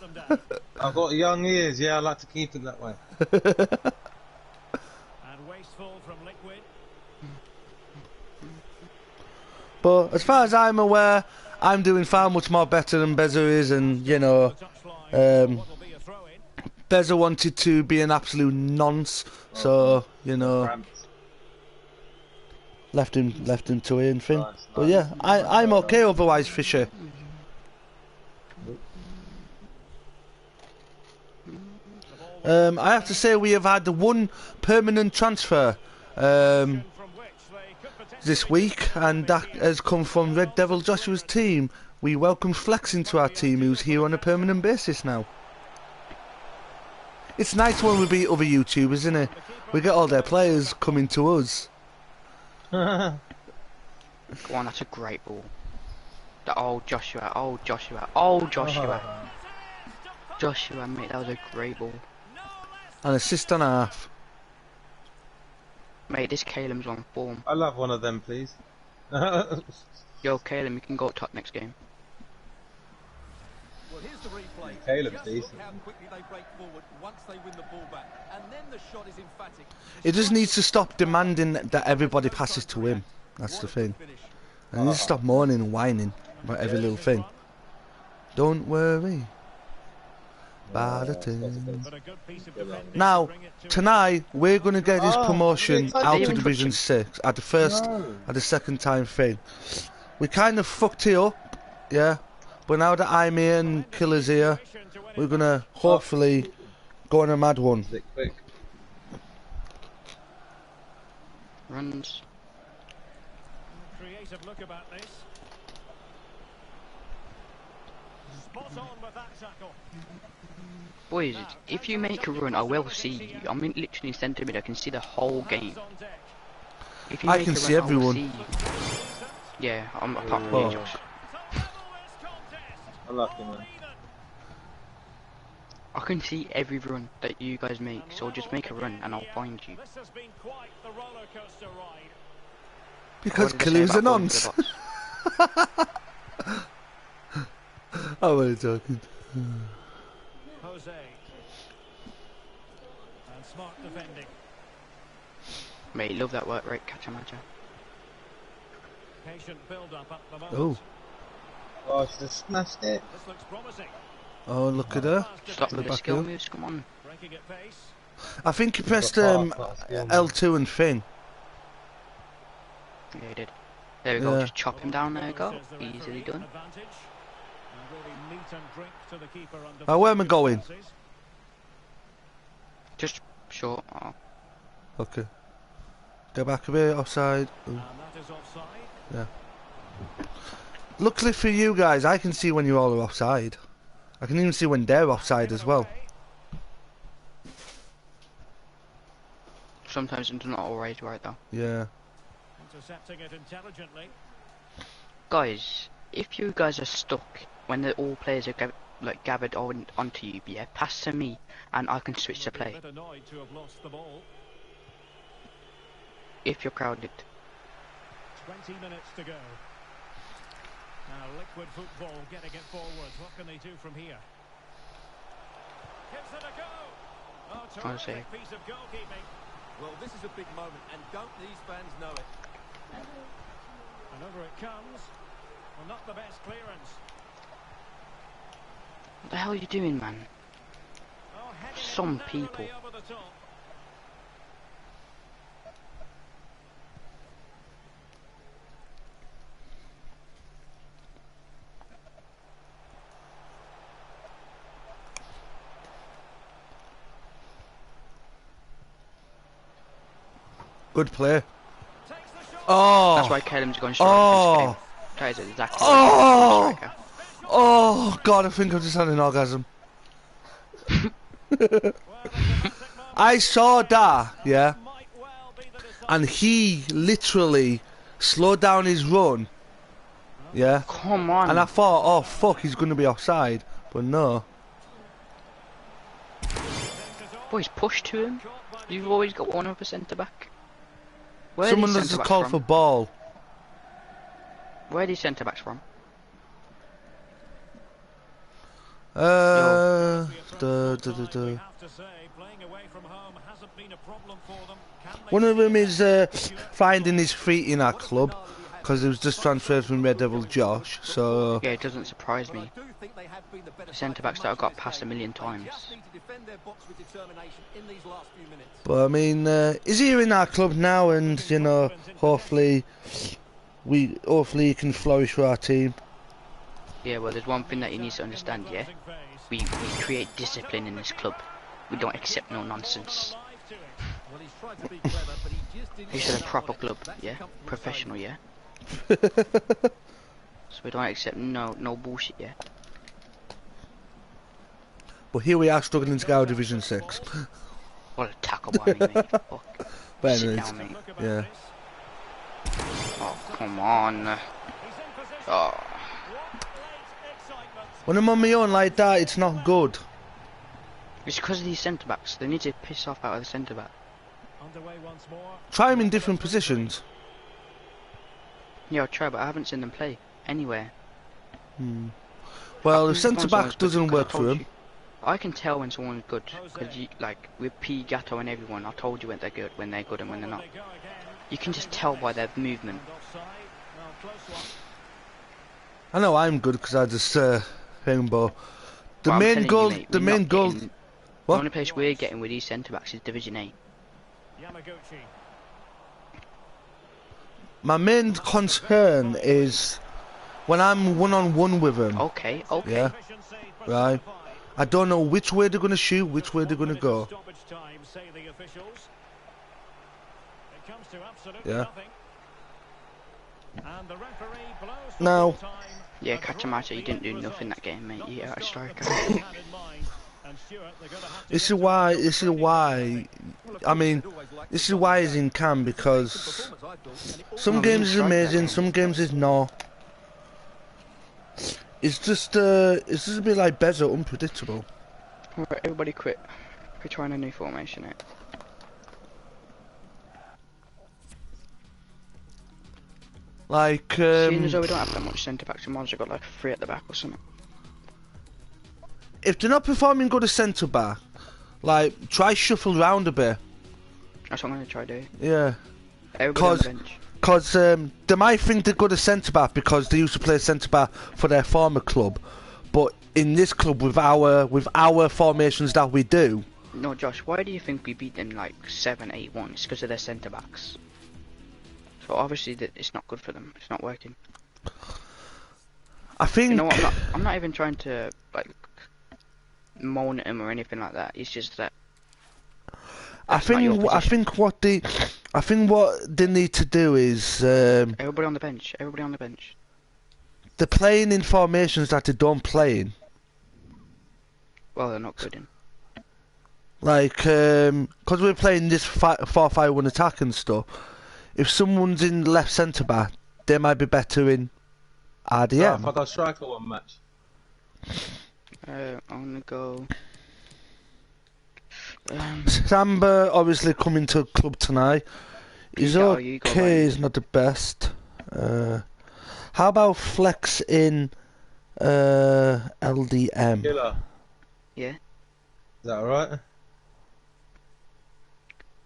I've got young ears, yeah, I like to keep it that way. And wasteful from Liquid. But as far as I'm aware, I'm doing far much more better than Beza is, and you know, Beza wanted to be an absolute nonce, so you know, left him to anything. But yeah, I'm okay otherwise, Fisher. I have to say we have had one permanent transfer this week, and that has come from Red Devil Joshua's team. We welcome Flex into our team, who's here on a permanent basis now. It's nice when we beat other YouTubers, isn't it? We get all their players coming to us. Go on, that's a great ball. Joshua, Joshua, mate, that was a great ball. An assist and a half. Mate, this Caleb's on form. I love one of them, please. Yo, Caleb, you can go top next game. Well, here's the replay. Caleb's Just decent. look how quickly they break forward once they win the ball back. And then the shot is emphatic. He just needs to stop demanding that everybody passes to him. That's the thing. And he needs to stop moaning and whining about every little thing. Don't worry about a thing. Now, tonight we're gonna get his promotion out of Division 6 at the second time thing. We kind of fucked it up, yeah. But now that I'm here and Killer's here, we're gonna hopefully go on a mad one. Quick. Runs. Creative look about this. Spot on with that tackle. Boys, if you make a run, I will see you. I'm literally in centre mid, I can see the whole game. If you I make can a see run, I will everyone. see you. Yeah, I'm apart from Oh. you, Josh. I like him, man. I can see every run that you guys make, so just make a run and I'll find you. This has been quite the roller coaster ride. Because What did I say Killer's a about going to nonce. the box? I'm only joking. Jose. And smart defending. Mate, love that work rate, catch a matcher. Patient build up at the moment. Oh, Oh, I should have smashed it. This looks promising. oh, look at her. Stop with the back skill up. moves, come on. Breaking at pace. I think he pressed Got fast, yeah. L2 and Finn. Yeah, he did. There we go, Yeah. just chop him down, there we go. Says the Easily referee, done. advantage. And really meat and drink to the keeper under Now, where am I going? circumstances. Just short. Oh. Okay. Go back a bit, offside. Ooh. And that is offside. Yeah. Luckily for you guys, I can see when you all are offside. I can even see when they're offside as well. Sometimes it's not always right though. Yeah. Intercepting it intelligently. Guys, if you guys are stuck when all players are gathered onto you, yeah, pass to me and I can switch to play. A bit annoyed to have lost the ball. If you're crowded. 20 minutes to go. Now liquid football getting it forward. What can they do from here? Gives it a go. Oh, terrific piece of goalkeeping. Well, this is a big moment, and don't these fans know it? And over it comes. Well, not the best clearance. What the hell are you doing, man? Oh, heading it Some narrowly people. over the top. Good play. Takes the shot. Oh. That's why Callum's going straight Oh. against him. That is exactly Oh. striker. Oh God, I think I've just had an orgasm. I saw that, yeah, Might well be the decisive. and he literally slowed down his run, yeah, Come on. and I thought, oh fuck, he's going to be offside, but no. Boys, push to him. You've always got one of a centre back. Where Someone are does these a centre call backs for from? ball. Where are these centre backs from? Uh, We duh, have duh, duh, duh. to say, playing away from home hasn't been a problem for them. Can they One of see them it? is finding his feet in our club, because he was just transferred from Red Devil Josh, so... Yeah, it doesn't surprise But I me. do think they have been the better The side centre for backs that have much of got this passed a game. million They times. just need to defend their box with determination in these last few minutes. But I mean, he's here in our club now, and you know, hopefully he can flourish for our team. Yeah, well, there's one thing that you need to understand, yeah? We create discipline in this club. We don't accept no nonsense. Well, he's tried to be clever, but he just didn't This is a get that proper right. club, That's yeah? a comfortable Professional, save. yeah? So we don't accept no bullshit, yeah? But here we are struggling to get out of Division 6. What a tackle by me, mate. Fuck. But Sit anyways, down, mate. yeah. Oh, come on. Oh. When I'm on my own like that, it's not good. It's because of these centre backs. They need to piss off out of the centre back. Underway once more. Try him in different positions. Yeah, I'll try, but I haven't seen them play anywhere. Well, I the can centre find back someone's good, doesn't 'cause I work for told him. you. I can tell when someone's good, because like with P, Gatto and everyone, I told you when they're good and when they're not. You can just tell by their movement. I know I'm good because I just rainbow. The But I'm main telling goal, you, mate, the we're main not goal. getting- What? The only place we're getting with these centre backs is Division A. Yamaguchi. My main concern is when I'm one-on-one with him. Okay, okay. Yeah, right. I don't know which way they're gonna shoot, which way they're gonna go. Stoppage time, say the officials. It comes to absolutely Yeah. nothing. And the referee blows the Now- full time. Yeah, Kachamato, you didn't do nothing that game, mate. You are a striker. Had in mind. And Stuart, they're gonna have to This is get why. some- This is why. I mean, this is why he's in Cam, because Performance, I thought, and it all some No, games is he's right there, amazing, man. some games is not. It's just a bit like Bezza, unpredictable. Alright, everybody quit. We're trying a new formation out. Like, Seeing as though we don't have that much centre backs, we might as well got like 3 at the back or something. if they're not performing good as centre back, like try shuffle around a bit. That's what I'm going to try to do. Yeah. Everybody on the 'Cause- bench. Because they might think they're good as centre back because they used to play centre back for their former club, but in this club with our formations that we do, No, Josh, why do you think we beat them like 7-8-1? It's because of their centre backs. So obviously it's not good for them. It's not working. I think. You know what? I'm not even trying to like moan at him or anything like that. It's just that. I that's not your think position. I think what they need to do is Everybody on the bench. Everybody on the bench. they're playing in formations that they don't play in. Well, they're not good in. Like, because we're playing this 4-5-1 attack and stuff, if someone's in left centre back, they might be better in If I RDM. got striker one match. I'm gonna go. Samba obviously coming to club tonight. He's Peter, you go okay, right he's mid. not the best. How about Flex in LDM? Killer. Yeah. Is that alright?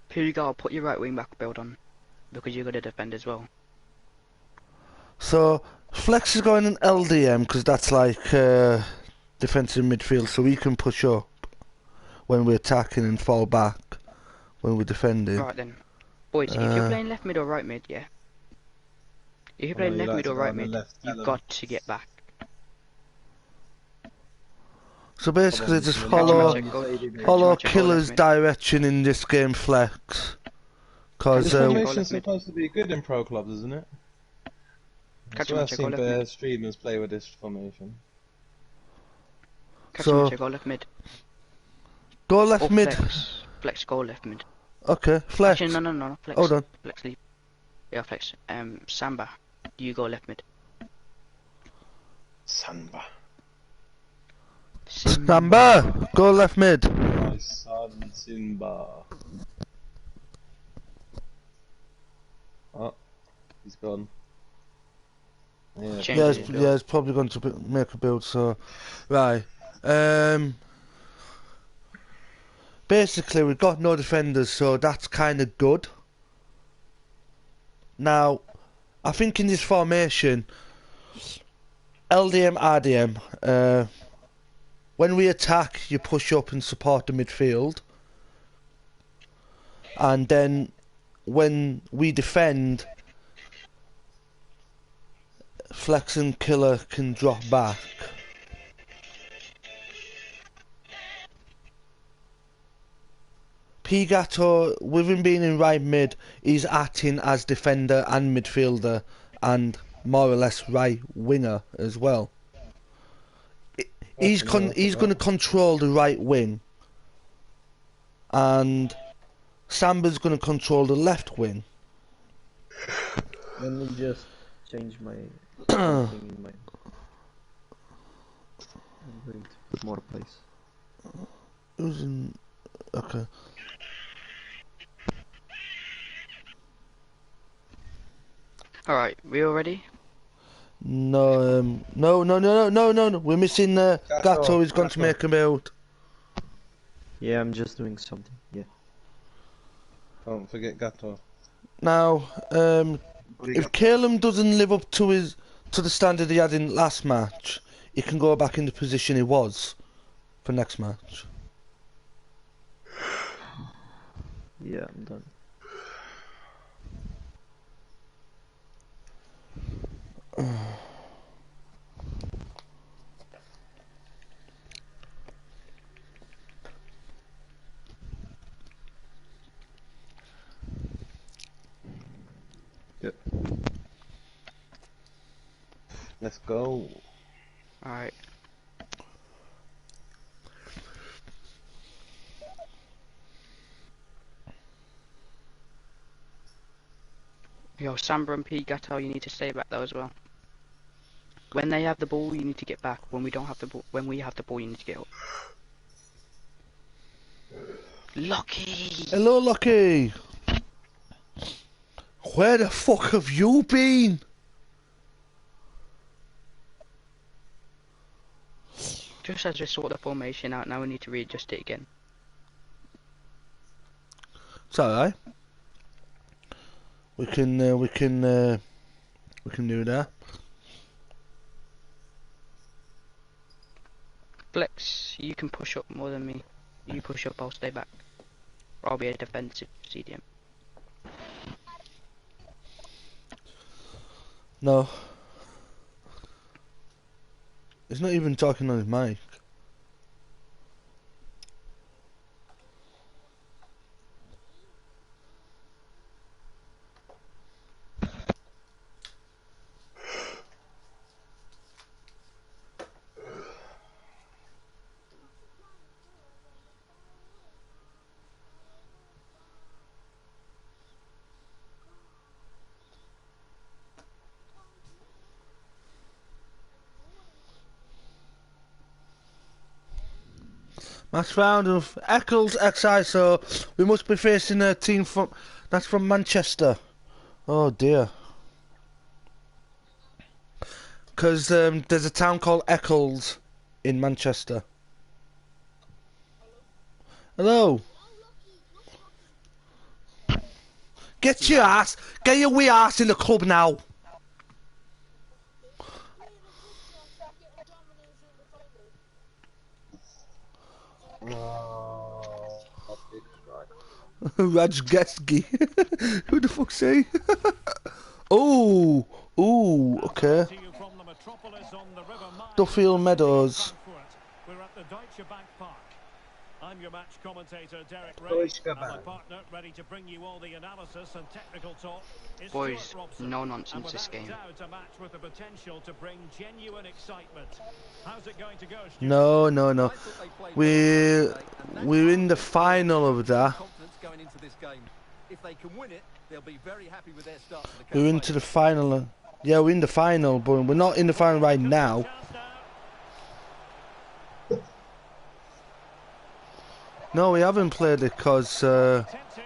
Peter, I'll put your right wing back build on because you got to defend as well. So Flex is going in LDM because that's like defensive midfield, so we can push up when we're attacking and fall back when we're defending. Right then, boys, if you're playing left mid or right mid, yeah. If you're I know playing you left like mid to or go right on the mid, left, you've tell 'em. got to get back. So basically, just Come on, follow Catch him, follow Catch him, go left Killer's mid. direction in this game, Flex. Cause This Catch him, go formation's left mid. supposed to be good in pro clubs, isn't it? I Catch him, swear I've go seen left mid. better streamers play with this formation. Catch So- him, go left mid. go Or left mid. Flex, go left mid. Okay, Flex. Actually, no, Flex. Hold on. Flex leave. Yeah, Flex. Samba, you go left mid. Samba. Samba, go left mid. My son Simba. Oh, he's gone. Yeah. Change Yeah, his it's, build. yeah, it's probably going to make a build. So, right. Basically, we've got no defenders, so that's kind of good. Now, I think in this formation, LDM, RDM, when we attack, you push up and support the midfield. And then when we defend, Flex and Killer can drop back. Pigato, with him being in right mid, he's acting as defender and midfielder and more or less right winger as well. He's going to control the right wing, and Samba's going to control the left wing. Let me just change my thing in my. I'm going to put more place. Who's in? Okay. Alright, we all ready? No, no. We're missing Gato. He's going to Gato. make a build. Yeah, I'm just doing something. Yeah. Don't forget Gato. Now, if Calum doesn't live up to the standard he had in last match, he can go back in the position he was for next match. Yeah, I'm done. Yep. Let's go. Alright. Yo, Samba and P Gato, you need to stay back though as well. When they have the ball, you need to get back. When we don't have the ball, when we have the ball, you need to get up. Lucky. Hello, Lucky. Where the fuck have you been? Just as we sort the formation out, now we need to readjust it again. It's alright. We can do that. Flex, you can push up more than me. You push up, I'll stay back. Or I'll be a defensive CDM. No. He's not even talking on his mic. Match round of Eccles XI, so we must be facing a team that's from Manchester. Oh dear. Because there's a town called Eccles in Manchester. Hello. Get your wee ass in the club now. Big strike. Rajgeski. Who the fuck's he? Oh, okay. Duffield Meadows. We're at the Deutsche Bank Park. I'm your match commentator, Derek Ray, Deutsche and my Bank. partner, ready to bring you all the analysis and technical talk, is Boys, Stuart Robson. no nonsense And this game. without doubt, a match with the potential to bring genuine excitement. How's it going to go, Stuart? No. I thought they played well today, and that's We're in the why final of that. confidence going into this game. If they can win it, they'll be very happy with their start to the We're campaign. into the final. Yeah, we're in the final, but we're not in the final right now. No, we haven't played it because Attempted,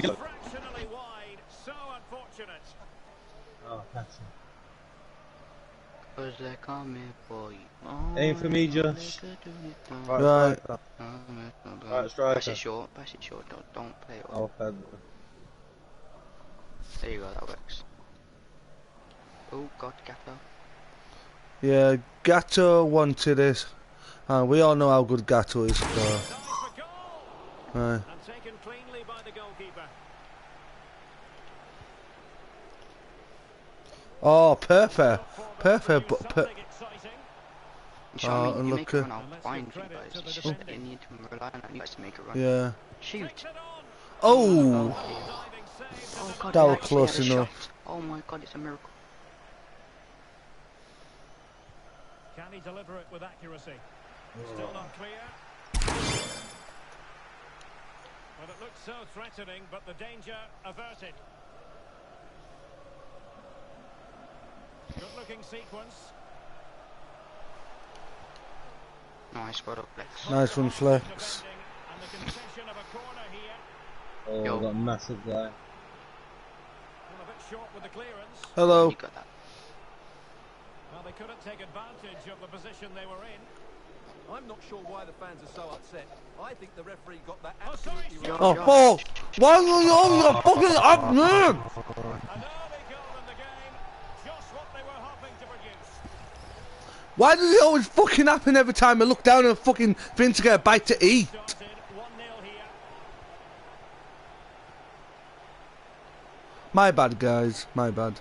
just fractionally wide, so unfortunate. Oh, that's it. Cause they're coming for you. Aim for me, Josh. Right. Striker. Pass Striker. it short, don't play it up. Oh, bad. There you go, that works. Oh god, Gatto. yeah, Gatto wanted it. We all know how good Gatto is. So. Nice for goal. Right. And taken cleanly by the goalkeeper. Oh, perfect. Perfect, but Something exciting. You know what I mean? You look, make a run, And I'll let's find give you credit guys. to the It's just defender. that you need to rely on you guys to make a run. yeah. Shoot! Takes it on. Oh, Diving save to Oh the god, That he was actually close had a enough. shot. Oh my god, it's a miracle. Can he deliver it with accuracy? Still not clear. Well, it looked so threatening, but the danger averted. Good-looking sequence. Nice, well up, Flex. nice one, Flex. Defending, and the concession of a corner here. Oh, Yo. got a massive guy. Well, a bit short with the clearance. Hello. You got that. Well, they couldn't take advantage of the position they were in. I'm not sure why the fans are so upset. I think the referee got that Oh, sorry, absolutely Stuart. right. Oh, ball. Why are you on the fucking up, man? An early goal in the game. Just what they were hoping to produce. Why does it always fucking happen every time I look down at a fucking thing to get a bite to eat? Started 1-0 here. My bad, guys. My bad.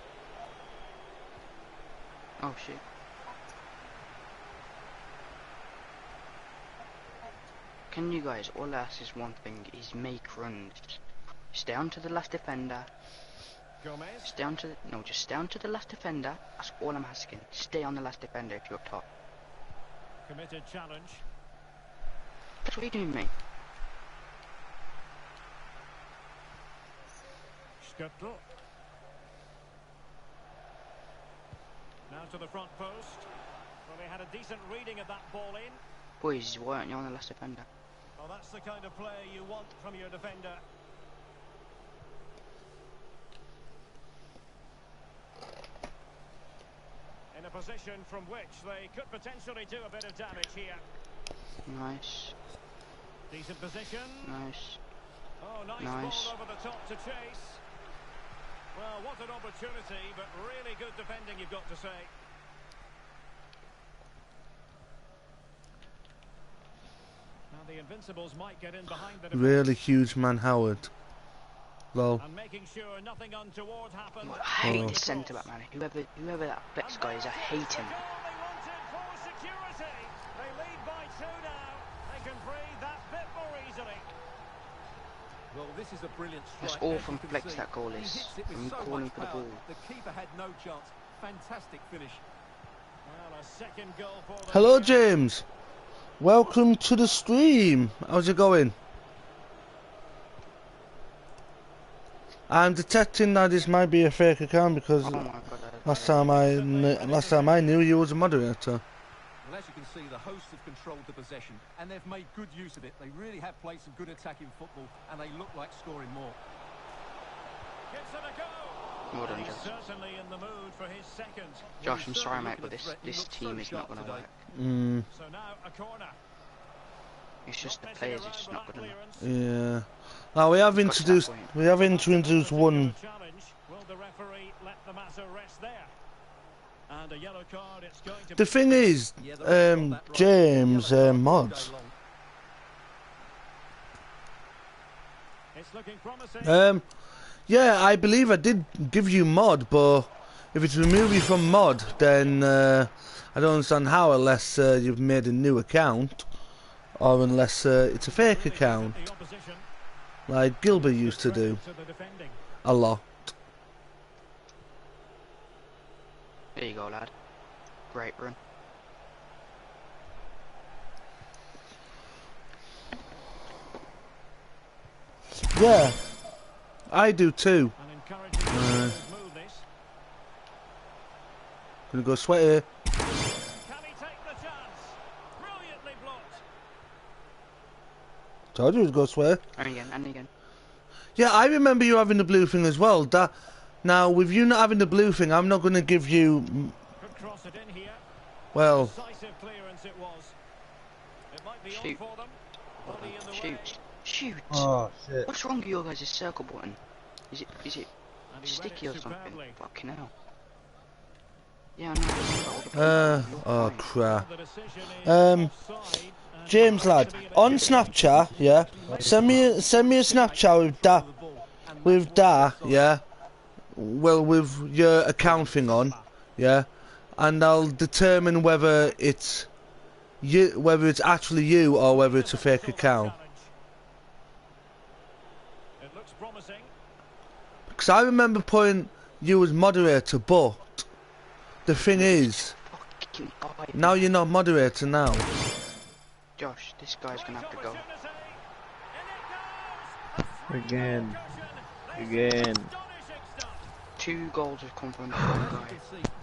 Oh shit. Can you guys all ask is one thing, is make runs. Stay on to the last defender. Gomez. Stay on to no, just stay on to the last defender. That's all I'm asking. Stay on the last defender if you're up top. Committed challenge. That's what you doing, mate. Sköttl. Now to the front post. Well, they had a decent reading of that ball in. Boys, why aren't you on the last defender? Well, that's the kind of play you want from your defender. In a position from which they could potentially do a bit of damage here. Nice, Decent position. nice. Oh, nice, Nice. ball over the top to chase. Well, what an opportunity, but really good defending, you've got to say. Now the Invincibles might get in behind the defense. Really huge man, Howard. Lol. And making sure nothing untoward happened. I hate Oh. the centre back, man. Whoever that Flex guy is, I hate him. They wanted for security. They lead by 2 now. They can breathe that bit more easily. Well, this is a brilliant strike. That's all as from you can Flex, see. that goal He is. hits it with From so calling much for the power. ball. The keeper had no chance. Fantastic finish. Well, a second goal for them Hello, here. James. Welcome to the stream. How's it going? I'm detecting that this might be a fake account because Oh my god. last time I knew you was a moderator. Well, as you can see, the hosts have controlled the possession, and they've made good use of it. They really have played some good attacking football, and they look like scoring more. Gives it a go. Well done, He's Josh. certainly in the mood for his second. Josh, I'm sorry, mate, but this team is not going to work. So now a corner. It's just the players are just not good enough. Yeah. Now we have introduced one. Will the referee let the matter rest there? And a yellow card, it's going to The thing is, James mods. It's looking promising. Yeah, I believe I did give you mod, but if it's removed you from mod, then I don't understand how, unless you've made a new account, or unless it's a fake account, like Gilbert used to do a lot. There you go, lad. Great run. Yeah, I do too. Gonna go sweat here. Can he take the chance? Brilliantly blocked. Told you to go sweat. And again, and again. Yeah, I remember you having the blue thing as well. Now, with you not having the blue thing, I'm not going to give you. Could cross it in here. Well. Decisive clearance it was. It might be Shoot. on for them. Body in the way. Shoot. Shoot. Oh shit. What's wrong with your guys' circle button? Is it And he read sticky it or something? superbly. Fucking hell. Yeah, I know. Oh crap. The decision is offside, and James lad, on Snapchat, yeah. Send me a Snapchat with that, yeah. Well, with your account thing on, yeah, and I'll determine whether it's you, whether it's actually you, or whether it's a fake account. It looks promising. Because I remember putting you as moderator, but the thing is, now you're not moderator now. Josh, this guy's gonna have to go. Again. Again. 2 goals have come from the guy.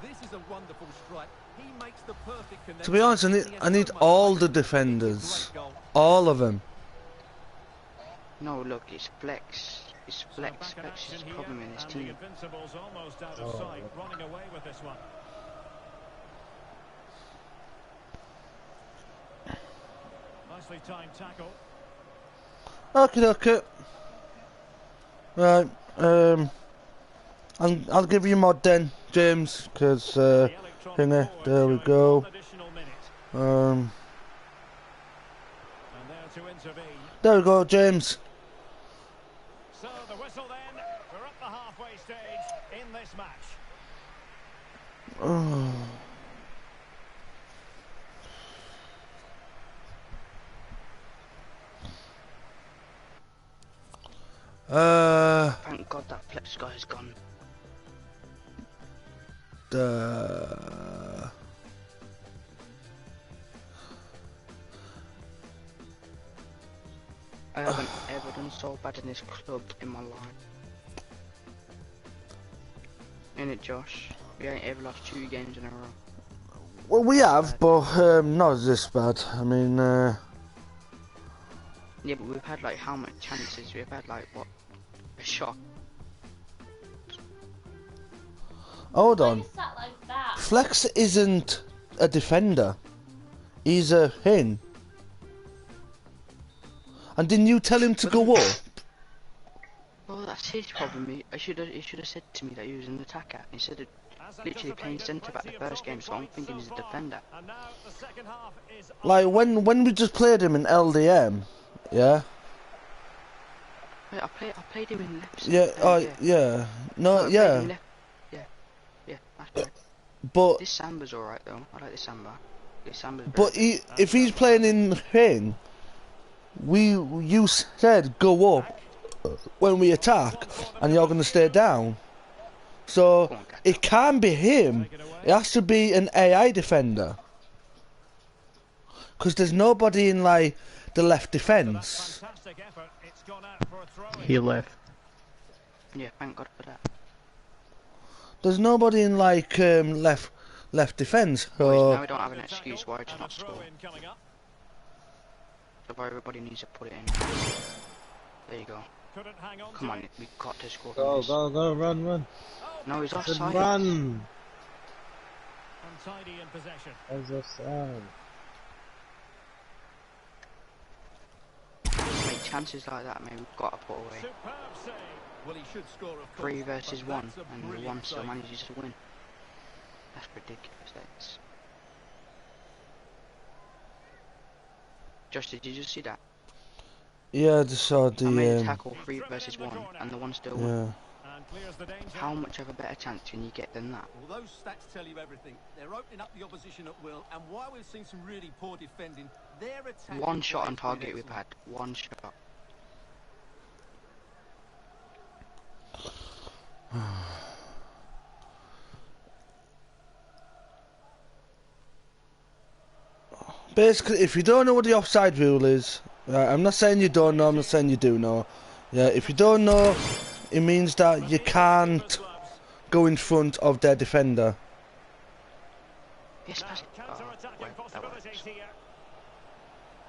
This is a wonderful strike. He makes the perfect connection. To be honest, I need all the defenders, all of them. No, look, it's Flex. It's Flex. Flex is the problem in this team. Invincible's almost out of sight, running away with this one. Nicely timed tackle. Okay. Right. I'll give you mod then, James, because thingy. There we go. And there to intervene. There we go, James. So the whistle then. We're at the halfway stage in this match. Thank God that Flex guy's gone. I haven't ever done so bad in this club in my life. Ain't it, Josh? We ain't ever lost 2 games in a row. Well, we have, but not this bad. I mean, Yeah, but we've had like how much chances? We've had like what? A shot. hold Why on. is that like that? Flex isn't a defender. He's a hin. And didn't you tell him to go up? Well, that's his problem. He should have said to me that he was an attacker instead of literally playing centre back the first game. So I'm thinking he's a defender. And now the second half is Like when we just played him in LDM, yeah. Wait, I played him in left. Yeah. Yeah. No. I played Yeah. him left. Yeah, that's correct. But This Samba's alright though. I like this Samba. This Samba's but if he's playing in hin, you said go up when we attack, and you're gonna stay down. So it can't be him. It has to be an AI defender. Because there's nobody in like the left defence. fantastic effort. It's gone out for a throw. He left. Yeah, thank God for that. There's nobody in like left left defence. Boys, So now we don't have an excuse why to not score. Throw-in coming up. So everybody needs to put it in. There you go. Couldn't hang on Come to on, it. we've got to score. Go, from this. go, run. No, he's I said offside. run. Untidy in possession. I was offside. Mate, chances like that, mate, we've got to put away. Superb save. Well, he should score, of course. 3 versus but 1, that's a and brilliant 1 still save. manages to win. That's ridiculous. That's... Josh, did you just see that? yeah, I just saw I made a the tackle 3 versus 1, and the 1 still won. yeah. And clears the danger. How much of a better chance can you get than that? Well, those stats tell you everything. They're opening up the opposition at will, and while we've seen some really poor defending, their attack... 1 shot on target we've had. 1 shot. Basically, if you don't know what the offside rule is, right, I'm not saying you don't know, I'm not saying you do know. Yeah, if you don't know, it means that you can't go in front of their defender. Yes, pass it. Oh, Counter-attacking well, that possibilities works. here.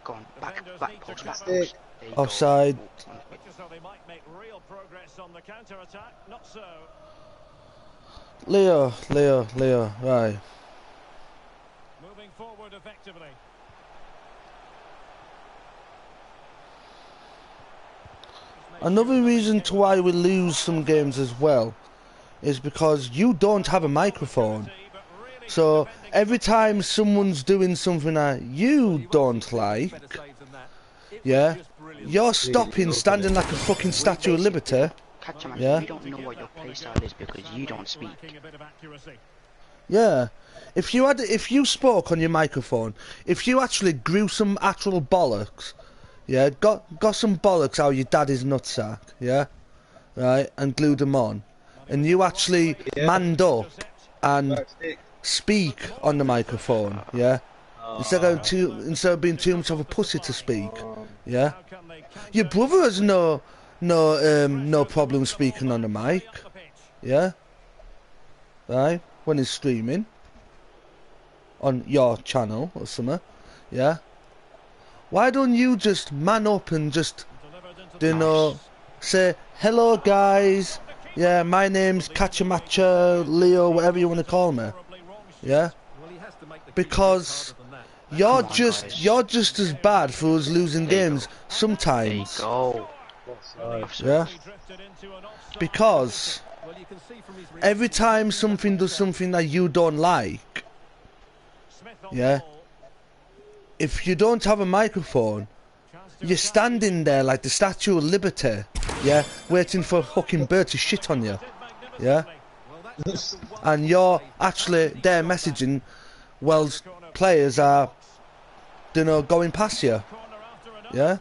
Go on, back post. Stick. There you go. Offside. Looks as though they might make real progress on the counter-attack. Not so. Leo, right. Moving forward effectively. Another reason to why we lose some games as well is because you don't have a microphone. So every time someone's doing something that you don't like, yeah, you're stopping, standing like a fucking Statue of Liberty. Catch him, man. Yeah. You don't know what your playstyle is because you don't speak. Lacking a bit of accuracy. Yeah. If you spoke on your microphone, if you actually grew some actual bollocks, yeah, got some bollocks out your daddy's nutsack, yeah, right, and glued them on, and you actually manned up and speak on the microphone, yeah, instead of being too much of a pussy to speak, yeah. How can they counter Your brother has no problem speaking on the mic, up the pitch? yeah, right, when he's streaming on your channel or something, yeah. Why don't you just man up and just, Delivered into say, hello guys, yeah, my name's Kachamacha, Leo, whatever you want to call me, horribly wrong shots. yeah, Well, he has to make the because harder than that. you're just as bad for us losing There you games There you sometimes, go. yeah, Drifted into an offside. because Well, you can see from his every time something does something that you don't like, Smith on yeah, ball. if you don't have a microphone, Chance to you're attack. standing there like the Statue of Liberty, yeah, waiting for a fucking bird to shit on you, yeah, Well, that's just the one and you're actually there messaging while players are, going past you, Corner after another. yeah.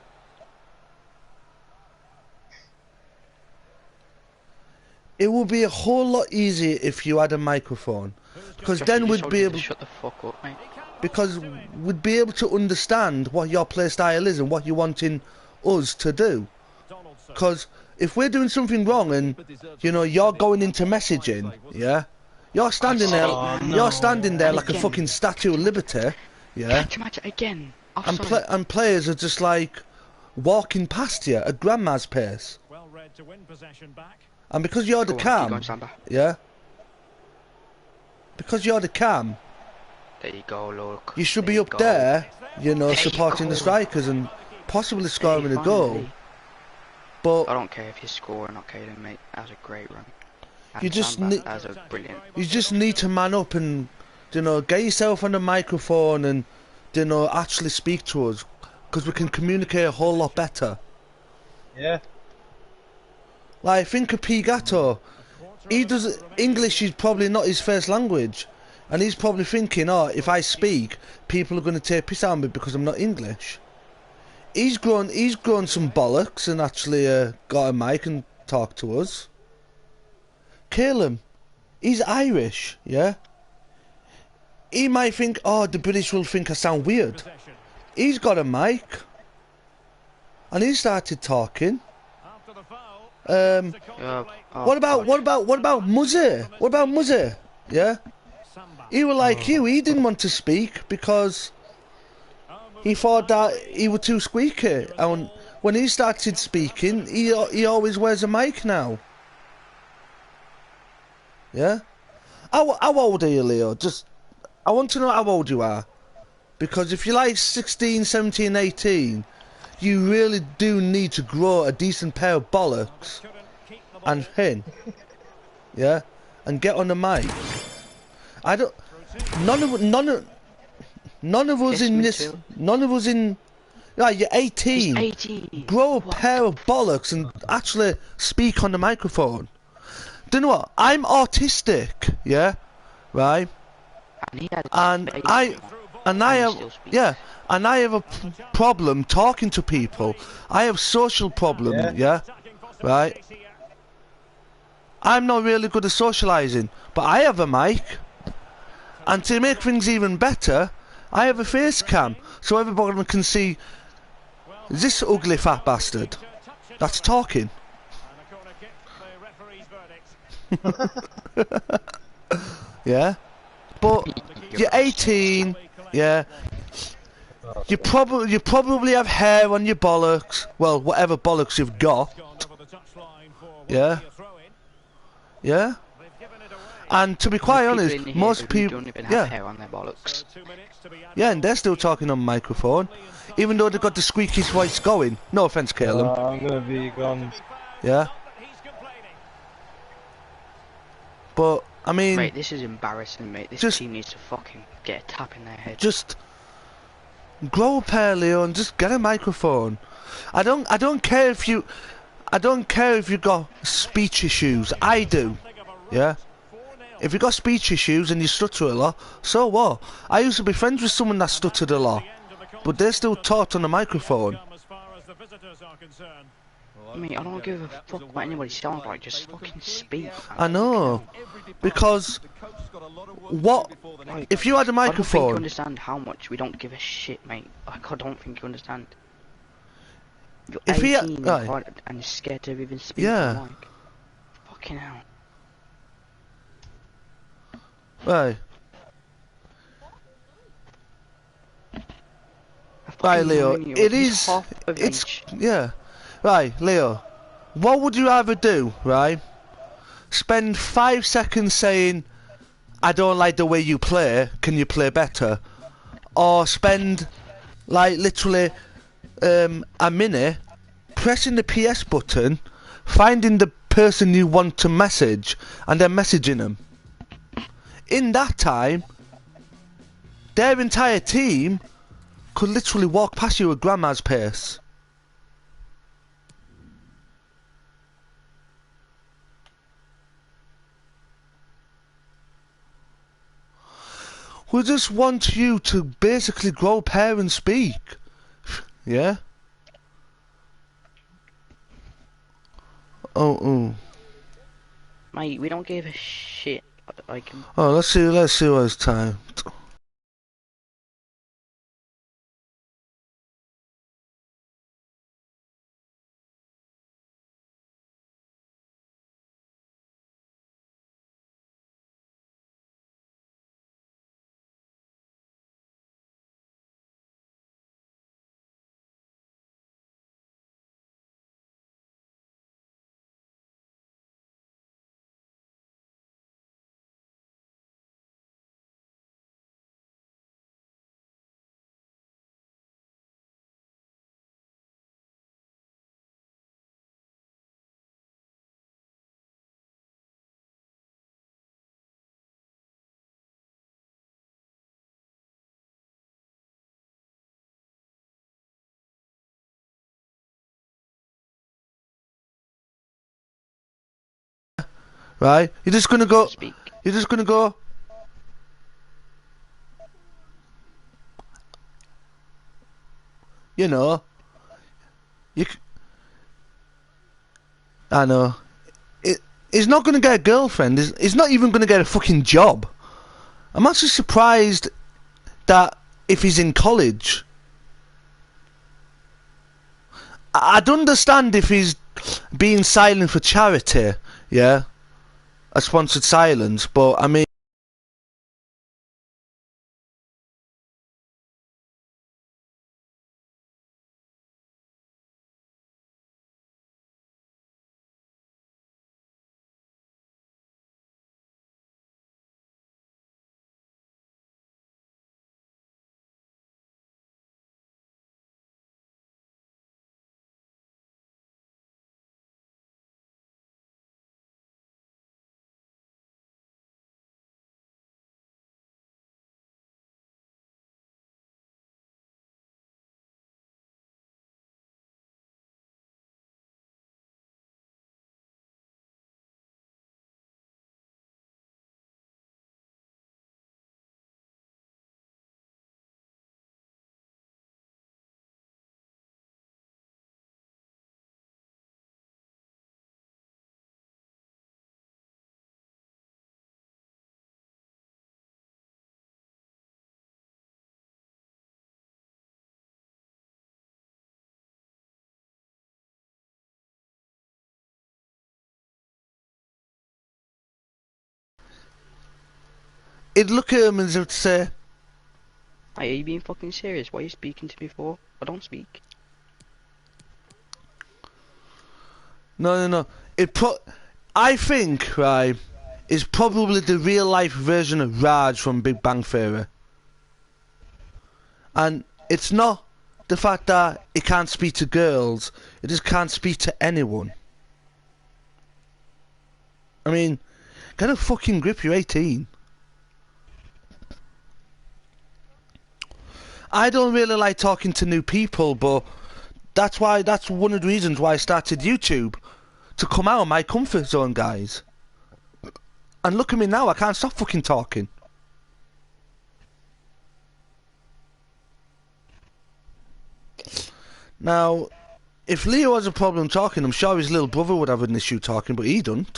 It would be a whole lot easier if you had a microphone, because Josh, then you we'd just be told able, you to shut the fuck up, mate. because we'd be able to understand what your play style is and what you're wanting us to do. Donaldson. Because if we're doing something wrong and you're going into messaging, yeah, you're standing there, you're standing there like a fucking Statue of Liberty, yeah, Catch him at it again. and Offside. and players are just like walking past you at grandma's pace, Well read to win possession back. and because you're the Go on, keep going, cam, Samba. yeah, because you're the cam, There you go, look. you should There be you up go. there, you supporting the go. strikers and possibly Hey, scoring a goal. finally. But I don't care if you score or not, Caden, mate. That was a great run. And You just Samba, need- that was a brilliant. you just need to man up and, get yourself on the microphone and, actually speak to us, because we can communicate a whole lot better. Yeah. Like, think of Pigato. He does English is probably not his first language, and he's probably thinking, oh, if I speak, people are going to take piss out of me because I'm not English. He's grown some bollocks and actually got a mic and talked to us. Caleb, he's Irish, yeah. He might think, oh, the British will think I sound weird. Possession. He's got a mic, and he started talking. After the foul. Um, To contemplate. Oh, what about Muzzy? What about Muzzy? Yeah. Samba. he was like you. He didn't want to speak because he thought that he was too squeaky. And when he started speaking, he always wears a mic now. Yeah? How old are you, Leo? I want to know how old you are. Because if you're like 16, 17, 18, you really do need to grow a decent pair of bollocks and fin. Yeah? And get on the mic. I don't... None of us in this... None of us in... Right, you're 18. He's 18. Grow a pair of bollocks and actually speak on the microphone. Do you know what? I'm autistic, yeah? Right? And I have a problem talking to people. I have social problems, yeah? Right? I'm not really good at socialising, but I have a mic. And to make things even better, I have a face cam, so everybody can see this ugly fat bastard that's talking. Yeah? But you're 18, yeah. You probably have hair on your bollocks. Well, whatever bollocks you've got. Yeah. Yeah. And to be quite honest, most people don't even have hair on their bollocks. Yeah, and they're still talking on microphone, even though they've got the squeakiest voice going. No offense, Caleb. I'm gonna be gone. Yeah. But I mean, mate, this is embarrassing, mate. This team needs to fucking get a tap in their head. Just grow a pair, Leo, and just get a microphone. I don't care if you got speech issues. I do. Yeah. If you got speech issues and you stutter a lot, so what? I used to be friends with someone that stuttered a lot, but they still talked on the microphone. Mate, I don't give a fuck what anybody sounds like, just fucking speak. I know, because if you had a microphone... I don't think you understand how much we don't give a shit, mate. Like, I don't think you understand. You're 18 and you're scared to even speak. Yeah. Like, fucking hell. Right. Right, Leo. Yeah. Right, Leo. What would you rather do, right? Spend 5 seconds saying, I don't like the way you play, can you play better? Or spend, like, literally a minute pressing the PS button, finding the person you want to message, and then messaging them. In that time, their entire team could literally walk past you at grandma's pace. We just want you to basically grow a pair and speak. Yeah? Oh. Mate, we don't give a shit. Oh, let's see what it's time. Right? You're just gonna go. You're just gonna go. You know. I know. He's not gonna get a girlfriend. He's not even gonna get a fucking job. I'm actually surprised that if he's in college. I'd understand if he's being silent for charity, yeah, a sponsored silence, but I mean. He'd look at him and he'd say, Hey, are you being fucking serious? What are you speaking to me for? I don't speak. no. I think, right, is probably the real life version of Raj from Big Bang Theory. And it's not the fact that he can't speak to girls, he just can't speak to anyone. I mean, get a fucking grip, you're 18. I don't really like talking to new people, but that's one of the reasons why I started YouTube. To come out of my comfort zone, guys. And look at me now, I can't stop fucking talking. Now, if Leo has a problem talking, I'm sure his little brother would have an issue talking, but he don't.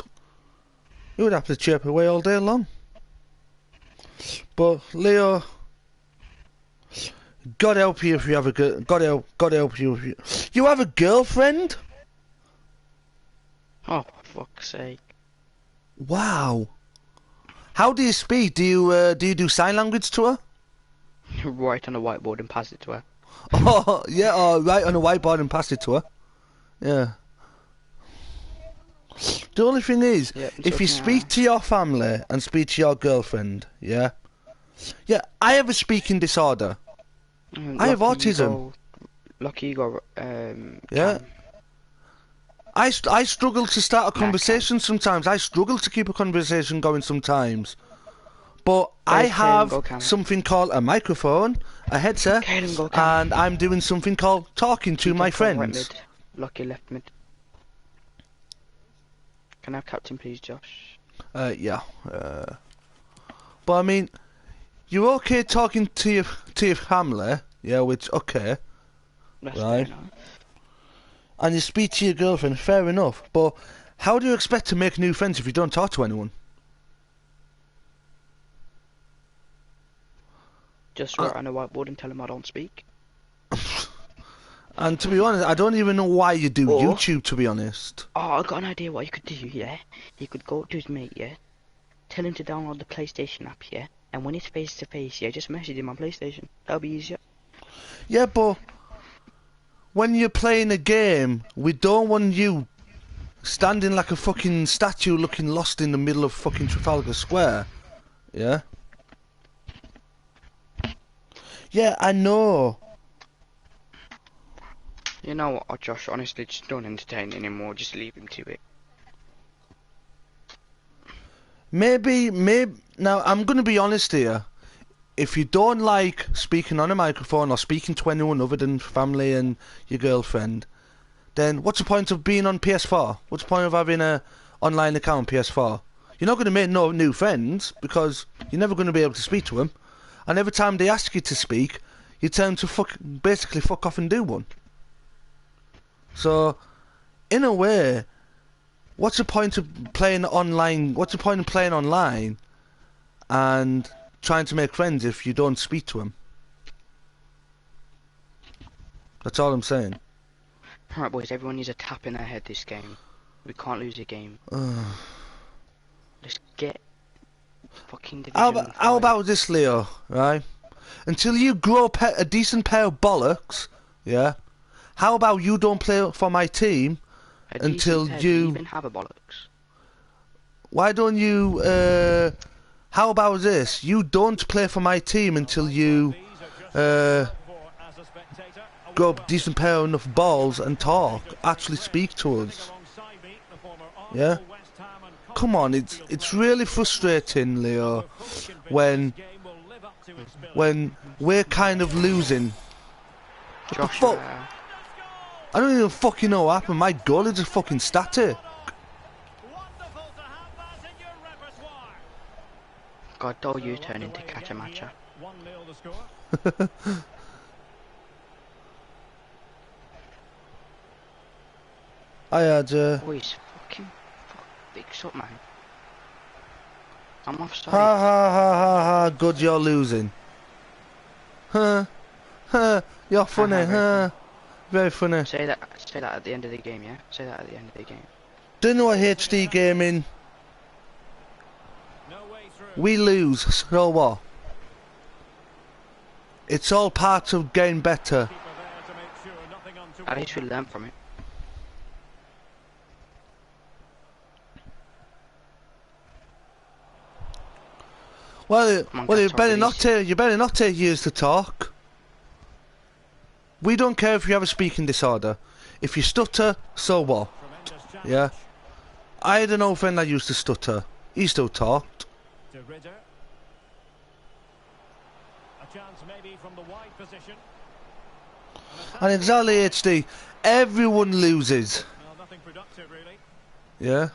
He would have to chirp away all day long. But Leo, God help you if you have a God help you if you have a girlfriend. Oh, for fuck's sake. Wow. How do you speak? Do you do sign language to her? Write on a whiteboard and pass it to her. Oh yeah, write on a whiteboard and pass it to her. Yeah. The only thing is, Yep, if you speak to your family and speak to your girlfriend, yeah, I have a speaking disorder. I have autism. Lucky you got Yeah. Cam. I struggle to start a Nah, conversation sometimes. I struggle to keep a conversation going sometimes. But Caleb, I have go, Cam. something called a microphone, a headset, Caleb, go, Cam. and I'm doing something called talking to my Right friends. mid. Lucky left mid. Can I have captain, please, Josh? Yeah. But I mean, you're okay talking to your family, yeah, which okay, That's right? fair enough. And you speak to your girlfriend, fair enough. But how do you expect to make new friends if you don't talk to anyone? Just write on a whiteboard and tell him I don't speak. And to be honest, I don't even know why you do Or- YouTube. To be honest. Oh, I got an idea what you could do, yeah? You could go to his mate, yeah? Tell him to download the PlayStation app, yeah? And when it's face to face, yeah, just message him on PlayStation. That'll be easier. Yeah, but when you're playing a game, we don't want you standing like a fucking statue looking lost in the middle of fucking Trafalgar Square. Yeah? Yeah, I know. You know what, oh, Josh, honestly, just don't entertain anymore. Just leave him to it. Maybe, now I'm gonna be honest here. If you don't like speaking on a microphone or speaking to anyone other than family and your girlfriend, then what's the point of being on PS4? What's the point of having a online account on PS4? You're not gonna make no new friends because you're never gonna be able to speak to them. And every time they ask you to speak, you tell them to basically fuck off and do one. So, in a way, what's the point of playing online? What's the point of playing online and trying to make friends if you don't speak to them? That's all I'm saying. Alright, boys, everyone needs a tap in their head this game. We can't lose a game. Let's get fucking division. How about this, Leo? Right? Until you grow a decent pair of bollocks, yeah. How about you don't play for my team until you even have a bollocks? Why don't you? How about this? You don't play for my team until you grow a decent pair of enough balls and talk. Actually speak to us. Yeah. Come on, it's really frustrating, Leo, when we're kind of losing. What the fuck? I don't even fucking know what happened. My goal is just fucking static. God, don't you turn into catch a matcha. I had Boys, fucking fix up, man. I'm offside. ha ha ha ha ha. Good, you're losing. Huh? You're funny, huh? Very funny. Say that at the end of the game, yeah? Say that at the end of the game. Do you know what HD gaming? No way through. We lose, so what? It's all part of getting better. Keeper there to make sure nothing untoward At least we learn from it. Well, Come on, well, Gator, release. you better not take years to talk. We don't care if you have a speaking disorder. If you stutter, so what? Tremendous challenge. Yeah. I had an old friend that used to stutter. He still talked. To Ritter. A chance maybe from the wide position. And exactly, HD. Everyone loses. Well, nothing productive really. Yeah.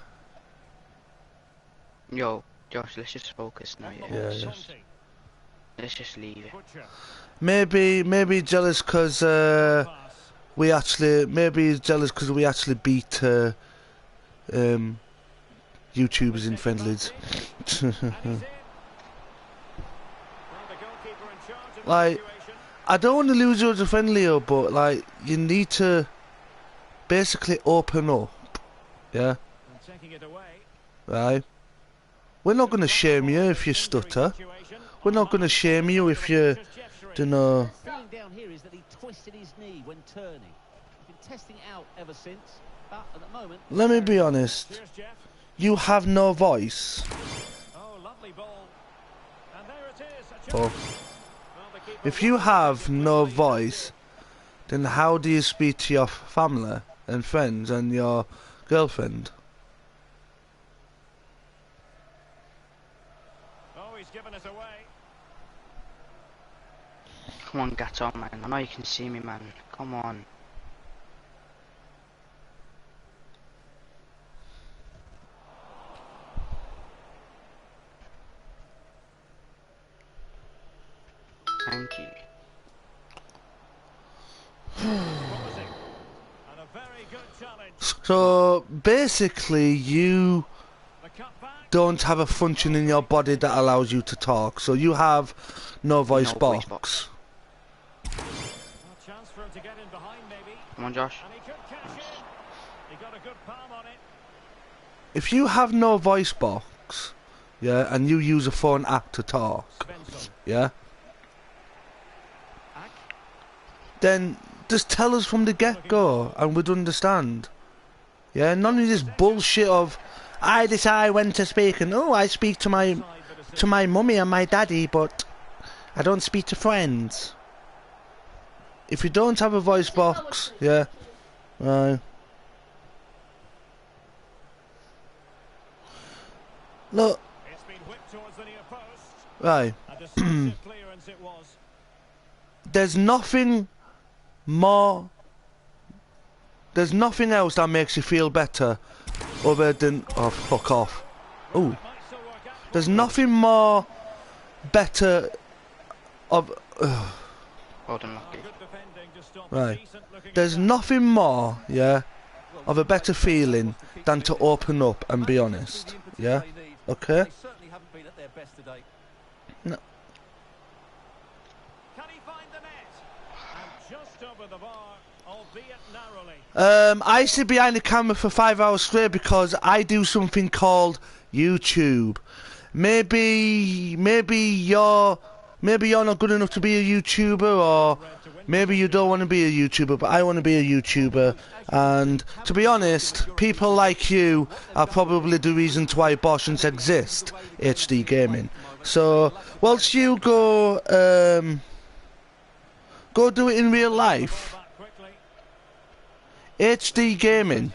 Yo, Josh, let's just focus now, yeah? Yeah, let's, yeah. just, let's just leave it. Butcher. Maybe jealous because Pass. we actually beat YouTubers in friendlies. And he's in. Well, the goalkeeper in charge of the Like, situation. I don't want to lose you as a friendly, but like you need to basically open up. Yeah, And taking it away. right. We're not going to shame you if you stutter. We're not going to shame you if you, don't know. The thing down here is that he twisted his knee when turning. He's been testing it out ever since, but at the moment... Let me be honest. Cheers, Jeff. You have no voice. Oh, lovely ball. And there it is. A Oh. chance. Well, the keeper If you will have no quickly. voice, then how do you speak to your family and friends and your girlfriend? Oh, he's given it away. Come on, Gato, man. I know you can see me, man. Come on. Thank you. Promising. And a very good challenge. So basically, you The cutback. don't have a function in your body that allows you to talk. So you have no voice No voice box. A chance for him to get in behind, maybe. Come on, Josh. And he could cash in. He got a good palm on it. If you have no voice box, yeah, and you use a phone app to talk, Svensson. yeah, then just tell us from the get-go and we'd understand. Yeah, none of this bullshit of I decide when to speak and I speak to my mummy and my daddy, but I don't speak to friends. If you don't have a voice box, yeah, right. Look, It's been whipped towards the near post. right. A decisive clearance it was. There's nothing else that makes you feel better other than fuck off. Ooh. It might still work out. There's nothing more better of Well done, Lucky. Good defending to stop right. decent looking There's attack. nothing more, yeah, of a better feeling than to open up and be honest. Yeah? Okay? They certainly haven't been at their best today. No. Can he find the net? And just over the bar, albeit narrowly. I sit behind the camera for 5 hours straight because I do something called YouTube. Maybe you're not good enough to be a YouTuber, or maybe you don't want to be a YouTuber, but I want to be a YouTuber. And to be honest, people like you are probably the reason why abortions exist, HD Gaming. So, whilst you go do it in real life, Back quickly. HD Gaming,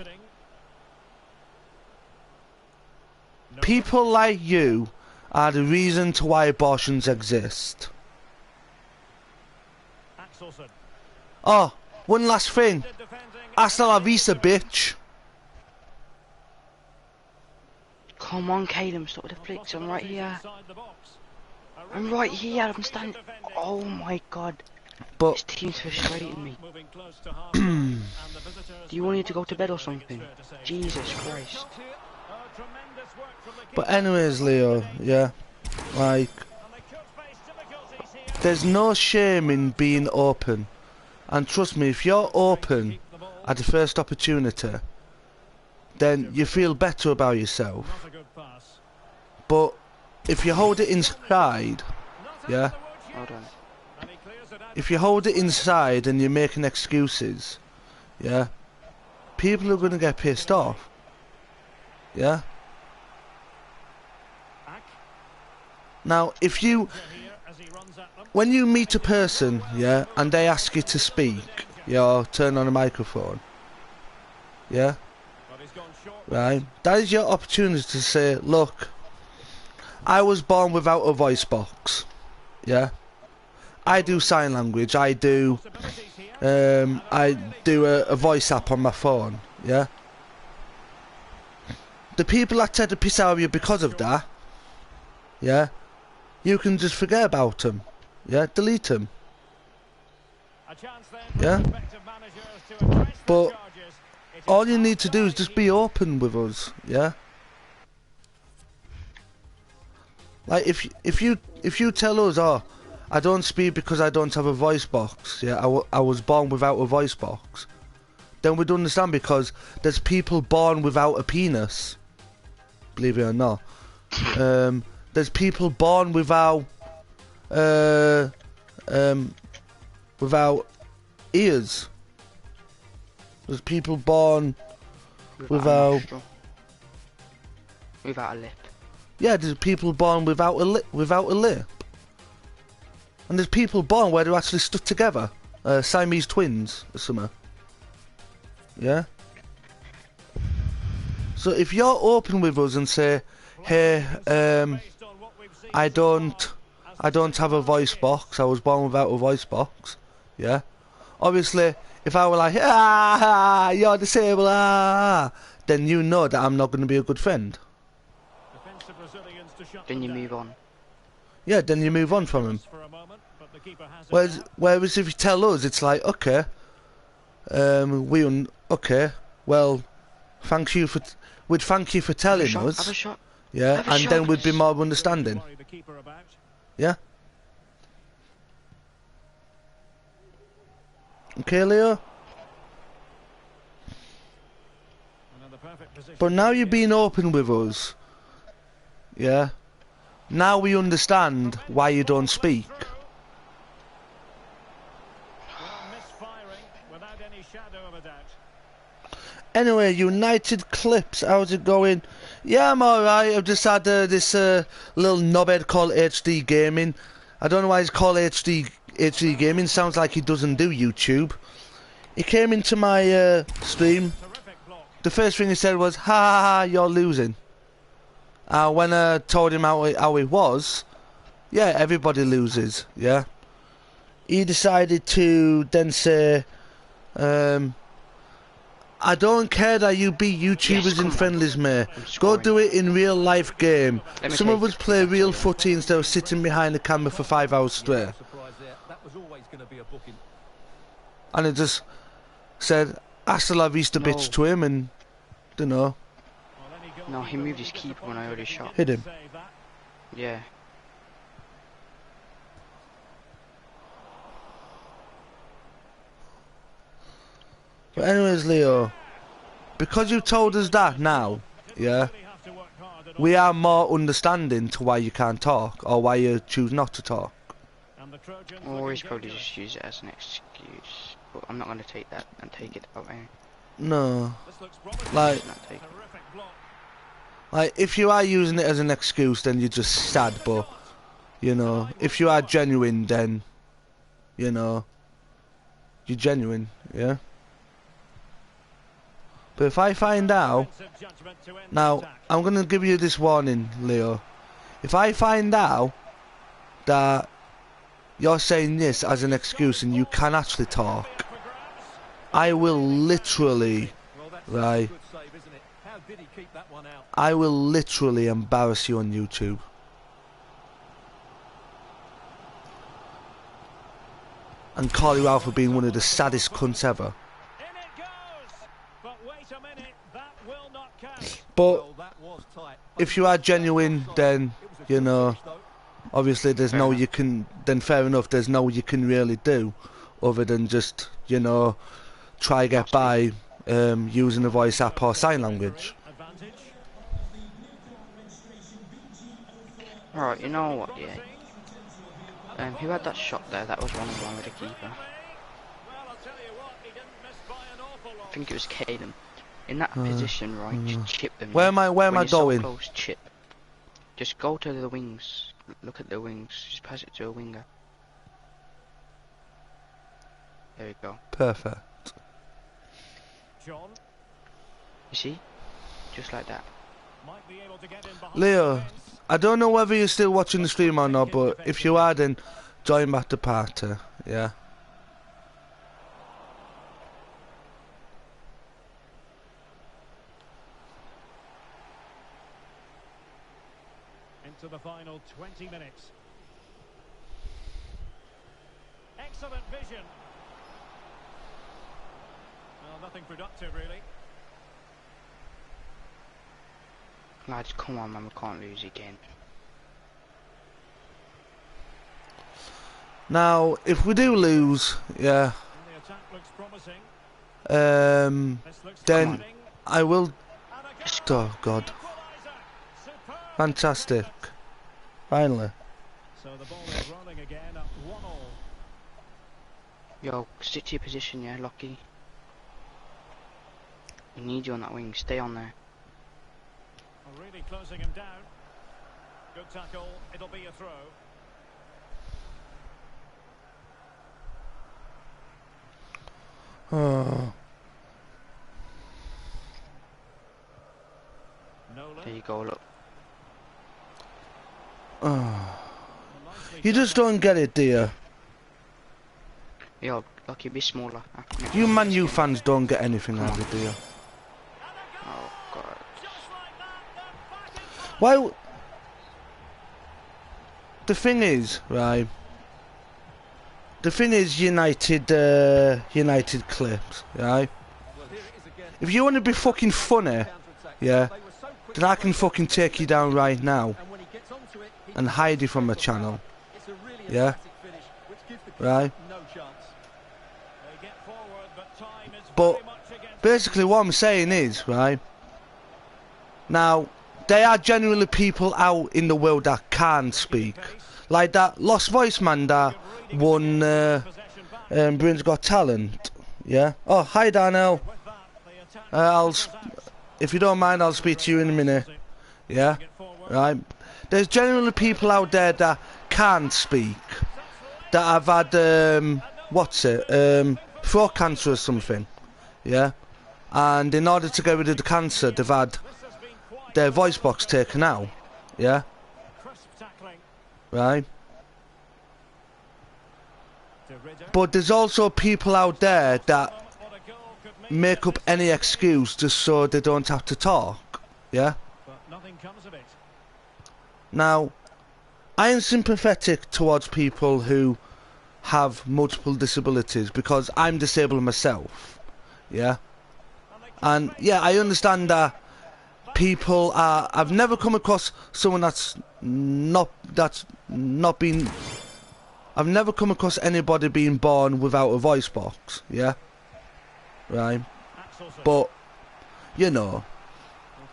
people like you are the reason to why abortions exist. Axelson. Oh, one last thing. Defending. Hasta la vista, bitch. Come on, Caleb, stop with the flicks. I'm right here. Inside the box. A I'm really right good here. I'm defending. standing. Oh my god. But This team's frustrating me. Moving close to half time, and the visitors Do you want me to go to bed or something? fair to say. Jesus Christ. Shot here. Oh, tremendous work from the but keeper. anyways, Leo, yeah, like And they could face difficulties here. there's no shame in being open, and trust me, if you're open Keep the ball. at the first opportunity, then you feel better about yourself. Not a good pass. But if you hold it inside, yeah. Hold on. If you hold it inside and you're making excuses, yeah, people are gonna get pissed off. Yeah. Now, if you, when you meet a person, yeah, and they ask you to speak, yeah, or turn on a microphone, yeah, right, that is your opportunity to say, look, I was born without a voice box, yeah, I do sign language, I do a voice app on my phone, yeah. The people that take the piss out of you because of that, yeah, you can just forget about them, yeah, delete them, yeah. But all you need to do is just be open with us, yeah. Like if you tell us, oh, I don't speak because I don't have a voice box, yeah, I was born without a voice box, then we'd understand, because there's people born without a penis, believe it or not. There's people born without ears. There's people born without a lip. Yeah, there's people born without a lip. And there's people born where they're actually stuck together. Siamese twins or something. Yeah? So if you're open with us and say, hey, I don't have a voice box, I was born without a voice box, yeah? Obviously, if I were like, you're disabled, then you know that I'm not going to be a good friend. Then you move on. Yeah, then you move on from him. Whereas if you tell us, it's like, okay, okay, well, thank you for telling us. Yeah, and then we'd be more understanding. Yeah? Okay, Leo? But now you're being open with us. Yeah? Now we understand why you don't speak. Anyway, United Clips, how's it going? Yeah, I'm alright. I've just had this little knobhead called HD Gaming. I don't know why he's called HD Gaming. Sounds like he doesn't do YouTube. He came into my stream. The first thing he said was, ha ha ha, you're losing. When I told him how it was, yeah, everybody loses, yeah. He decided to then say, I don't care that you beat YouTubers in friendlies, mate. Go do it in real life game. Some of us play real footy instead of sitting behind the camera for 5 hours straight. And it just said, hasta la vista, bitch, to him, and, don't know. No, he moved his keeper when I already shot. Hit him. Yeah. But anyways, Leo, because you told us that now, yeah, we are more understanding to why you can't talk, or why you choose not to talk. Or he's probably just used it as an excuse. But I'm not going to take that and take it out anyway. No. Like, if you are using it as an excuse, then you're just sad, but, you know, if you are genuine, then, you know, you're genuine, yeah? But if I find out, now, I'm going to give you this warning, Leo. If I find out that you're saying this as an excuse and you can actually talk, I will literally, right, I will literally embarrass you on YouTube. And call you out for being one of the saddest cunts ever. But if you are genuine, then, you know, obviously there's no you can, then fair enough, there's no you can really do other than just, you know, try get by using a voice app or sign language. Right, you know what, yeah. Who had that shot there? That was one-on-one with the keeper. Well, I'll tell you what, he didn't miss by an awful lot. I think it was Caden. In that position, right, just chip them. Where am I? Where am When I you're so going? close, chip. Just go to the wings. Look at the wings. Just pass it to a winger. There we go. Perfect. John You see? Just like that. might be able to get in behind Leo, the fence. I don't know whether you're still watching the stream or not, but if you are, then join back the party. Yeah. Into the final 20 minutes. Excellent vision. Well, nothing productive, really. Lads, come on, man. We can't lose again. Now, if we do lose, yeah, And the attack looks promising. then This looks threatening. I will. And a goal. Oh God, Equaliser. Superb. fantastic! Finally. So the ball is rolling again at 1-1. Yo, stick to your position, yeah, Lockie. We need you on that wing. Stay on there. Well, really closing him down. Good tackle. It'll be a throw. Oh. Nolan. There you go, look. Oh. Nicely You done. just don't get it, do you? Yo, Lockie, be smaller. You Man U fans don't get anything out of it, do you? Oh, God. Just like that, they're back in front. Why? The thing is, right? The thing is, United clips, right? Well, here it is again. If you want to be fucking funny, Counter-attack. yeah, They were so quick then I to can break fucking take you down right now and when he gets onto it, he and hide you from the channel, It's a really Yeah. emphatic finish, which gives the keeper right? no chance. They get forward, but time is But very much against basically, what I'm saying is, right? Now, there are generally people out in the world that can speak, like that lost voice man that won possession back. Britain's Got Talent. Yeah. Oh, hi Darnell. With that, the attack If you don't mind, I'll speak to you in a minute. Yeah. get forward. Right. There's generally people out there that can't speak, that have had throat cancer or something. Yeah. And in order to get rid of the cancer, they've had This has been quite their voice box taken out. Yeah. crisp tackling Right. to Ridder. But there's also people out there that What a goal could mean, make up any excuse just so they don't have to talk. Yeah. but nothing comes of it. Now, I am sympathetic towards people who have multiple disabilities because I'm disabled myself. Yeah. And yeah, I understand that people are. I've never come across someone that's not been. I've never come across anybody being born without a voice box. Yeah. Right. Axelson. But you know,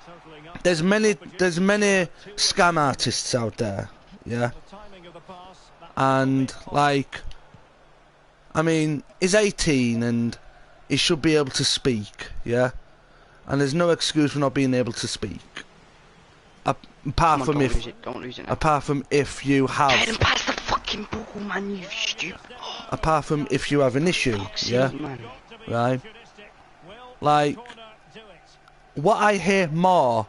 Totaling up there's many scam artists out there. Yeah. the timing of the pass. That And like, I mean, he's 18 and he should be able to speak, yeah. And there's no excuse for not being able to speak, apart Come on, from don't lose it now. apart from if you Let him have, pass the fucking ball, man, you stupid. apart from if you have an issue, yeah. Man. to be Right. opportunistic. Will Like, corner do it? what I hear more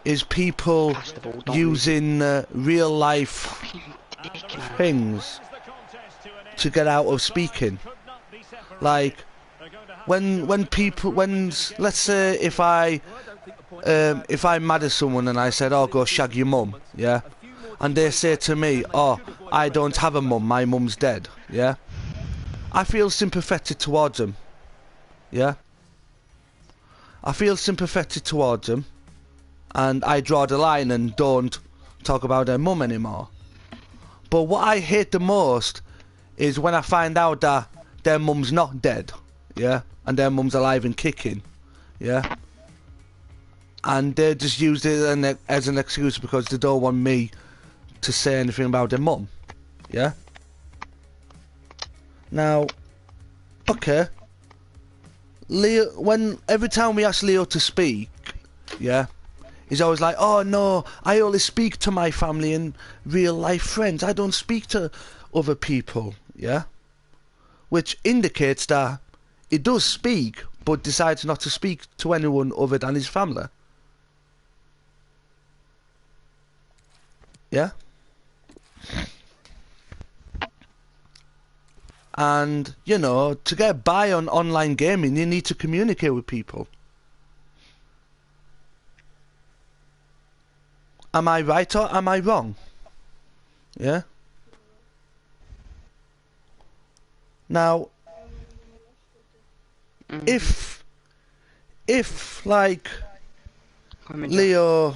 is people Pass the ball, don't lose using real life Fucking dick, man. things Brings the contest to an end. to get out of speaking. Could not be separated. Like, They're going to have when let's say if I'm mad at someone and I said, oh, go shag your mum, yeah, and they say to me, oh, I don't have a mum, my mum's dead, yeah, I feel sympathetic towards them, yeah, I feel sympathetic towards them, and I draw the line and don't talk about their mum anymore. But what I hate the most is when I find out that their mum's not dead, yeah, and their mum's alive and kicking, yeah, and they just use it as an excuse because they don't want me to say anything about their mum. Yeah? Now, okay. Leo, every time we ask Leo to speak, yeah, he's always like, oh no, I only speak to my family and real life friends. I don't speak to other people, yeah? Which indicates that he does speak, but decides not to speak to anyone other than his family. Yeah? And, you know, to get by on online gaming, you need to communicate with people. Am I right or am I wrong? Yeah? Now, if like, Leo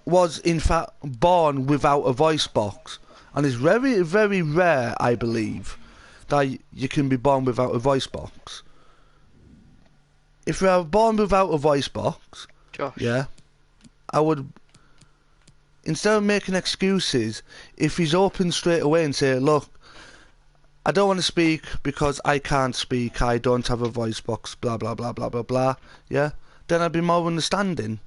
was in fact born without a voice box, and it's very, very rare, I believe, that you can be born without a voice box. If you are born without a voice box, Josh. yeah, I would, instead of making excuses, if he's open straight away and say, look, I don't want to speak because I can't speak, I don't have a voice box, blah, blah, blah, blah, blah, blah, yeah, then I'd be more understanding.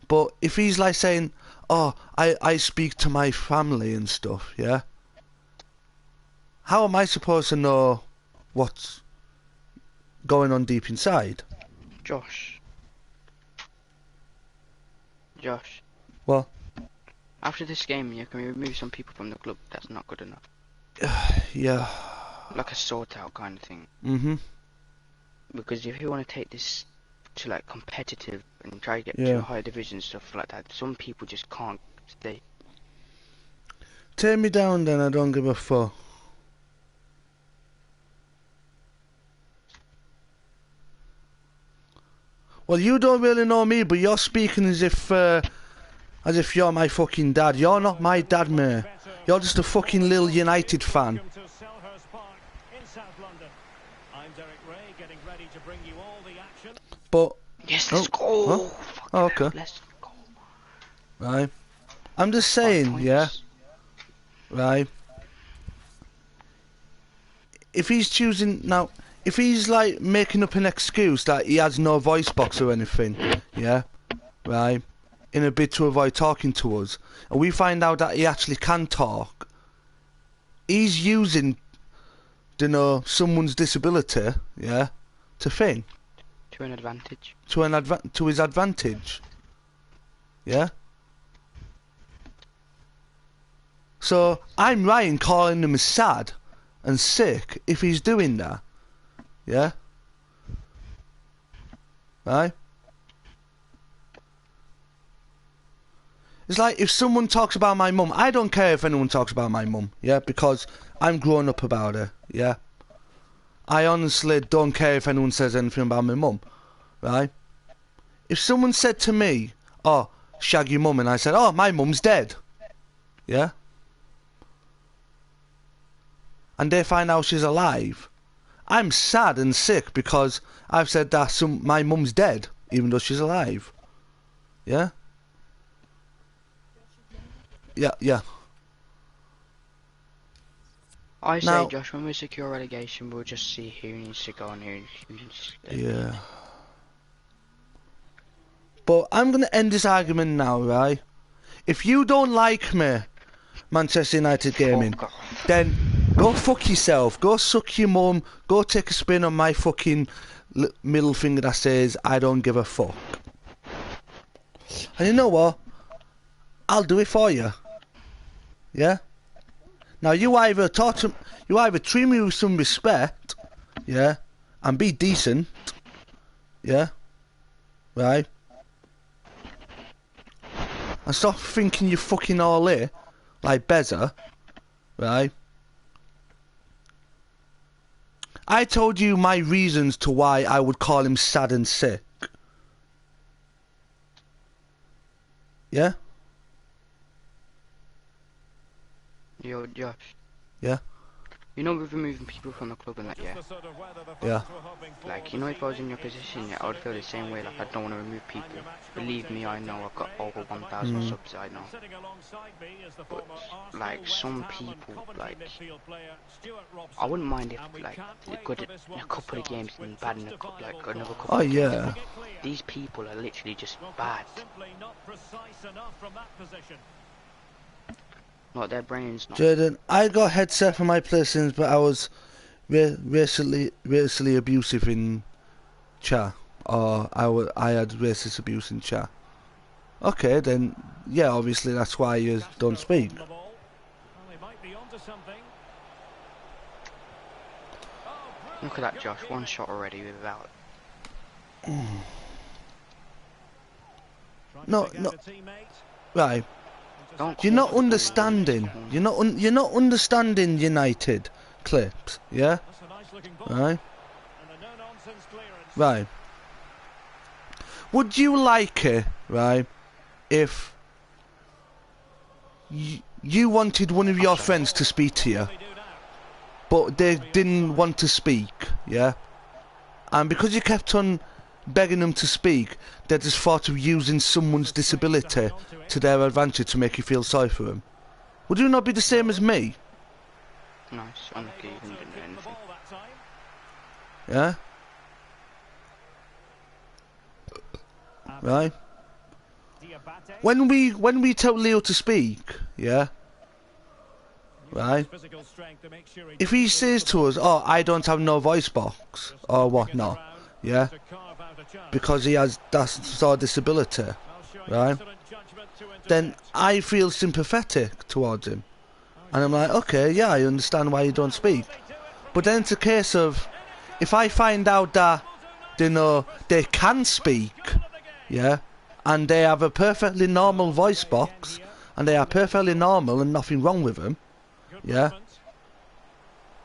But if he's like saying, oh, I speak to my family and stuff, yeah, how am I supposed to know what's going on deep inside? Josh. Well, After this game, you can remove some people from the club. That's not good enough. yeah. Like a sort out kind of thing. Mm-hmm. Because if you want to take this to like competitive and try to get Yeah. to higher division stuff like that, some people just can't stay. Take me down then, I don't give a fuck. Well, you don't really know me, but you're speaking as if you're my fucking dad. You're not my dad, mate. You're just a fucking little United fan. Welcome to Selhurst Park in South London. I'm Derek Ray, getting ready to bring you all the action. But Yes, let's go. Huh? Oh, okay. Let's go. Right. I'm just 5 saying, points. yeah. Right. If he's choosing now, if he's like making up an excuse that he has no voice box or anything, yeah, right, in a bid to avoid talking to us, and we find out that he actually can talk, he's using, you know, someone's disability, yeah, to thing. To an advantage. To his advantage. Yeah? So, I'm right in calling him sad and sick if he's doing that. Yeah? Right? It's like if someone talks about my mum, I don't care if anyone talks about my mum, yeah? Because I'm grown up about her, yeah? I honestly don't care if anyone says anything about my mum, right? If someone said to me, oh, shag your mum, and I said, oh, my mum's dead, yeah? And they find out she's alive, I'm sad and sick because I've said that my mum's dead, even though she's alive, yeah? Yeah. I say, Now- Josh, when we secure relegation, we'll just see who needs to go and who needs to stay. Yeah. But I'm going to end this argument now, right? If you don't like me, Manchester United Gaming, Fuck off. then go fuck yourself. Go suck your mum. Go take a spin on my fucking middle finger that says, I don't give a fuck. And you know what? I'll do it for you. Yeah? Now you either treat me with some respect, yeah, and be decent, yeah, right, and stop thinking you're fucking all in, like Beza, right. I told you my reasons to why I would call him sad and sick. Yeah? Yo, Josh. Yeah? You know, with removing people from the club and that, yeah. Yeah. Like, you know, if I was in your position, yeah, I would feel the same way. Like, I don't want to remove people. Believe me, I know I've got over 1,000 subs. I know. But like some people, like I wouldn't mind if like they're good in a couple of games and bad in like another couple. Oh of games. yeah. These people are literally just bad. Like their brains not. Jordan, I got headset for my PlayStation, but I was racially abusive in chat, or I had racist abuse in chat. Okay, then yeah, obviously that's why you don't speak. Look at that, Josh. One shot already without. No. Right. Don't You're call not for the understanding. goal. You're not understanding United clips, yeah? Right. Right. Would you like it, right, if you wanted one of your friends to speak to you, but they didn't want to speak, yeah? And because you kept on begging them to speak, they just thought of using someone's disability to their advantage to make you feel sorry for them. Would you not be the same as me? Nice, unlucky, you didn't do anything. Yeah? Right? When we tell Leo to speak, yeah? Right? If he says to us, oh, I don't have no voice box, or whatnot, yeah? Because he has that sort of disability, right? Then I feel sympathetic towards him. And I'm like, okay, yeah, I understand why you don't speak. But then it's a case of, if I find out that, you know, they can speak, yeah, and they have a perfectly normal voice box, and they are perfectly normal and nothing wrong with them, yeah,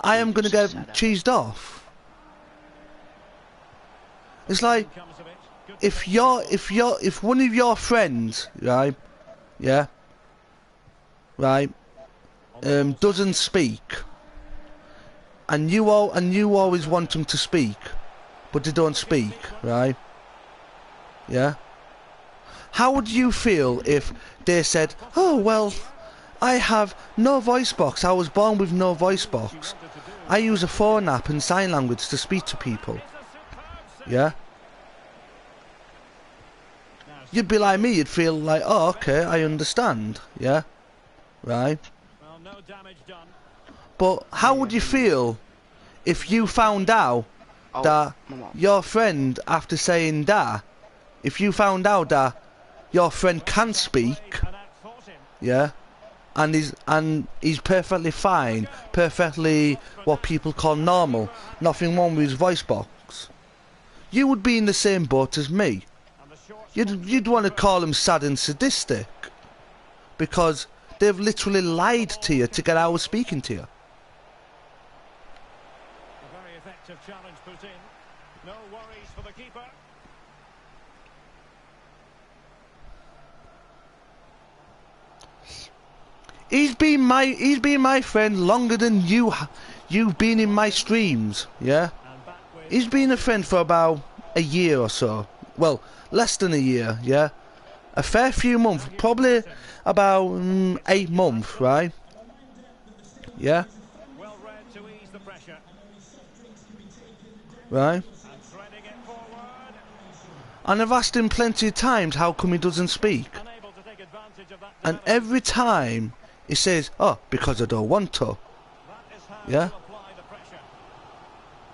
I am going to get cheesed off. It's like, if one of your friends, right, yeah, right, doesn't speak, and you always want them to speak, but they don't speak, right, yeah, how would you feel if they said, oh well, I have no voice box, I was born with no voice box, I use a phone app and sign language to speak to people, yeah? You'd be like me, you'd feel like, oh, okay, I understand, yeah? Right? But how would you feel if you found out that your friend, after saying that, if you found out that your friend can speak, yeah, and he's perfectly fine, perfectly what people call normal, nothing wrong with his voice box, you would be in the same boat as me. You'd want to call him sad and sadistic, because they've literally lied to you to get out of speaking to you. A very effective challenge put in. No worries for the keeper. He's been my friend longer than you've been in my streams, yeah? He's been a friend for about a year or so. Well, less than a year, yeah? A fair few months, probably about 8 months, right? Yeah? Well read to ease the pressure. Right? And threading it forward. And I've asked him plenty of times how come he doesn't speak. Unable to take advantage of that. And every time he says, oh, because I don't want to. That is how Yeah? to apply the pressure.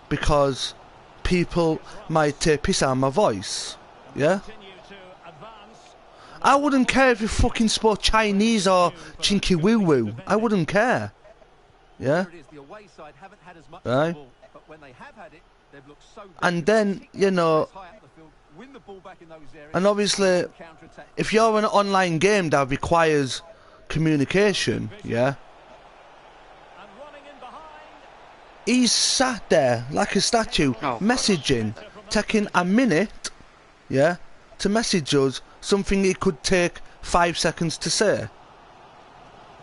Because people might take piss out of my voice. Yeah? Continue to advance. I wouldn't care if you fucking spoke Chinese or chinky woo woo. I wouldn't care. Yeah? There it is, the away side haven't had as much Right. ball, but when they have had it, they've looked so And then, you know, high up the field, win the ball back in those areas, and obviously, counter-attack. if you're an online game that requires communication, yeah, And running in behind. he's sat there like a statue, Oh, messaging, taking a minute, yeah, to message us something it could take 5 seconds to say.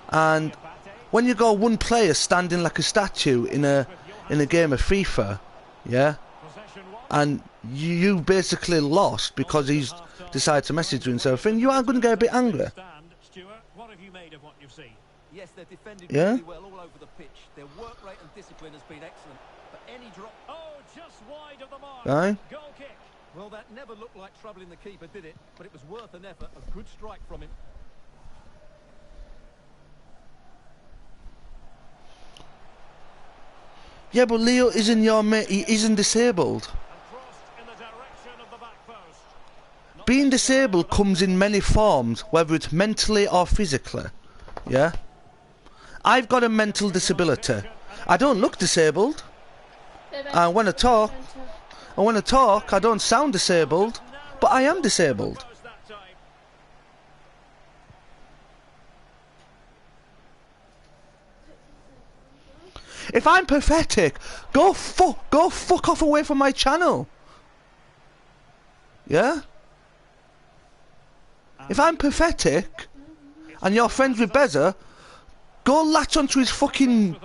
And when you got one player standing like a statue in a game of FIFA, yeah, and you basically lost because he's decided to message you and say, "Finn, you are going to get a bit angry." What have you made of what you've seen? Yes, they're defended Yeah? really well all over the pitch. Their work rate and discipline has been excellent. But any drop... Oh, just wide of the mark. Right? Goal kick. Well, that never looked like troubling the keeper, did it? But it was worth an effort. A good strike from him. Yeah, but Leo isn't your mate. He isn't disabled. And crossed in the direction of the back post. Being disabled comes in many forms, whether it's mentally or physically. Yeah? I've got a mental disability. I don't look disabled. And when I talk, I don't sound disabled, but I am disabled. If I'm pathetic, go fuck off away from my channel. Yeah? If I'm pathetic and you're friends with Beza, go latch onto his fucking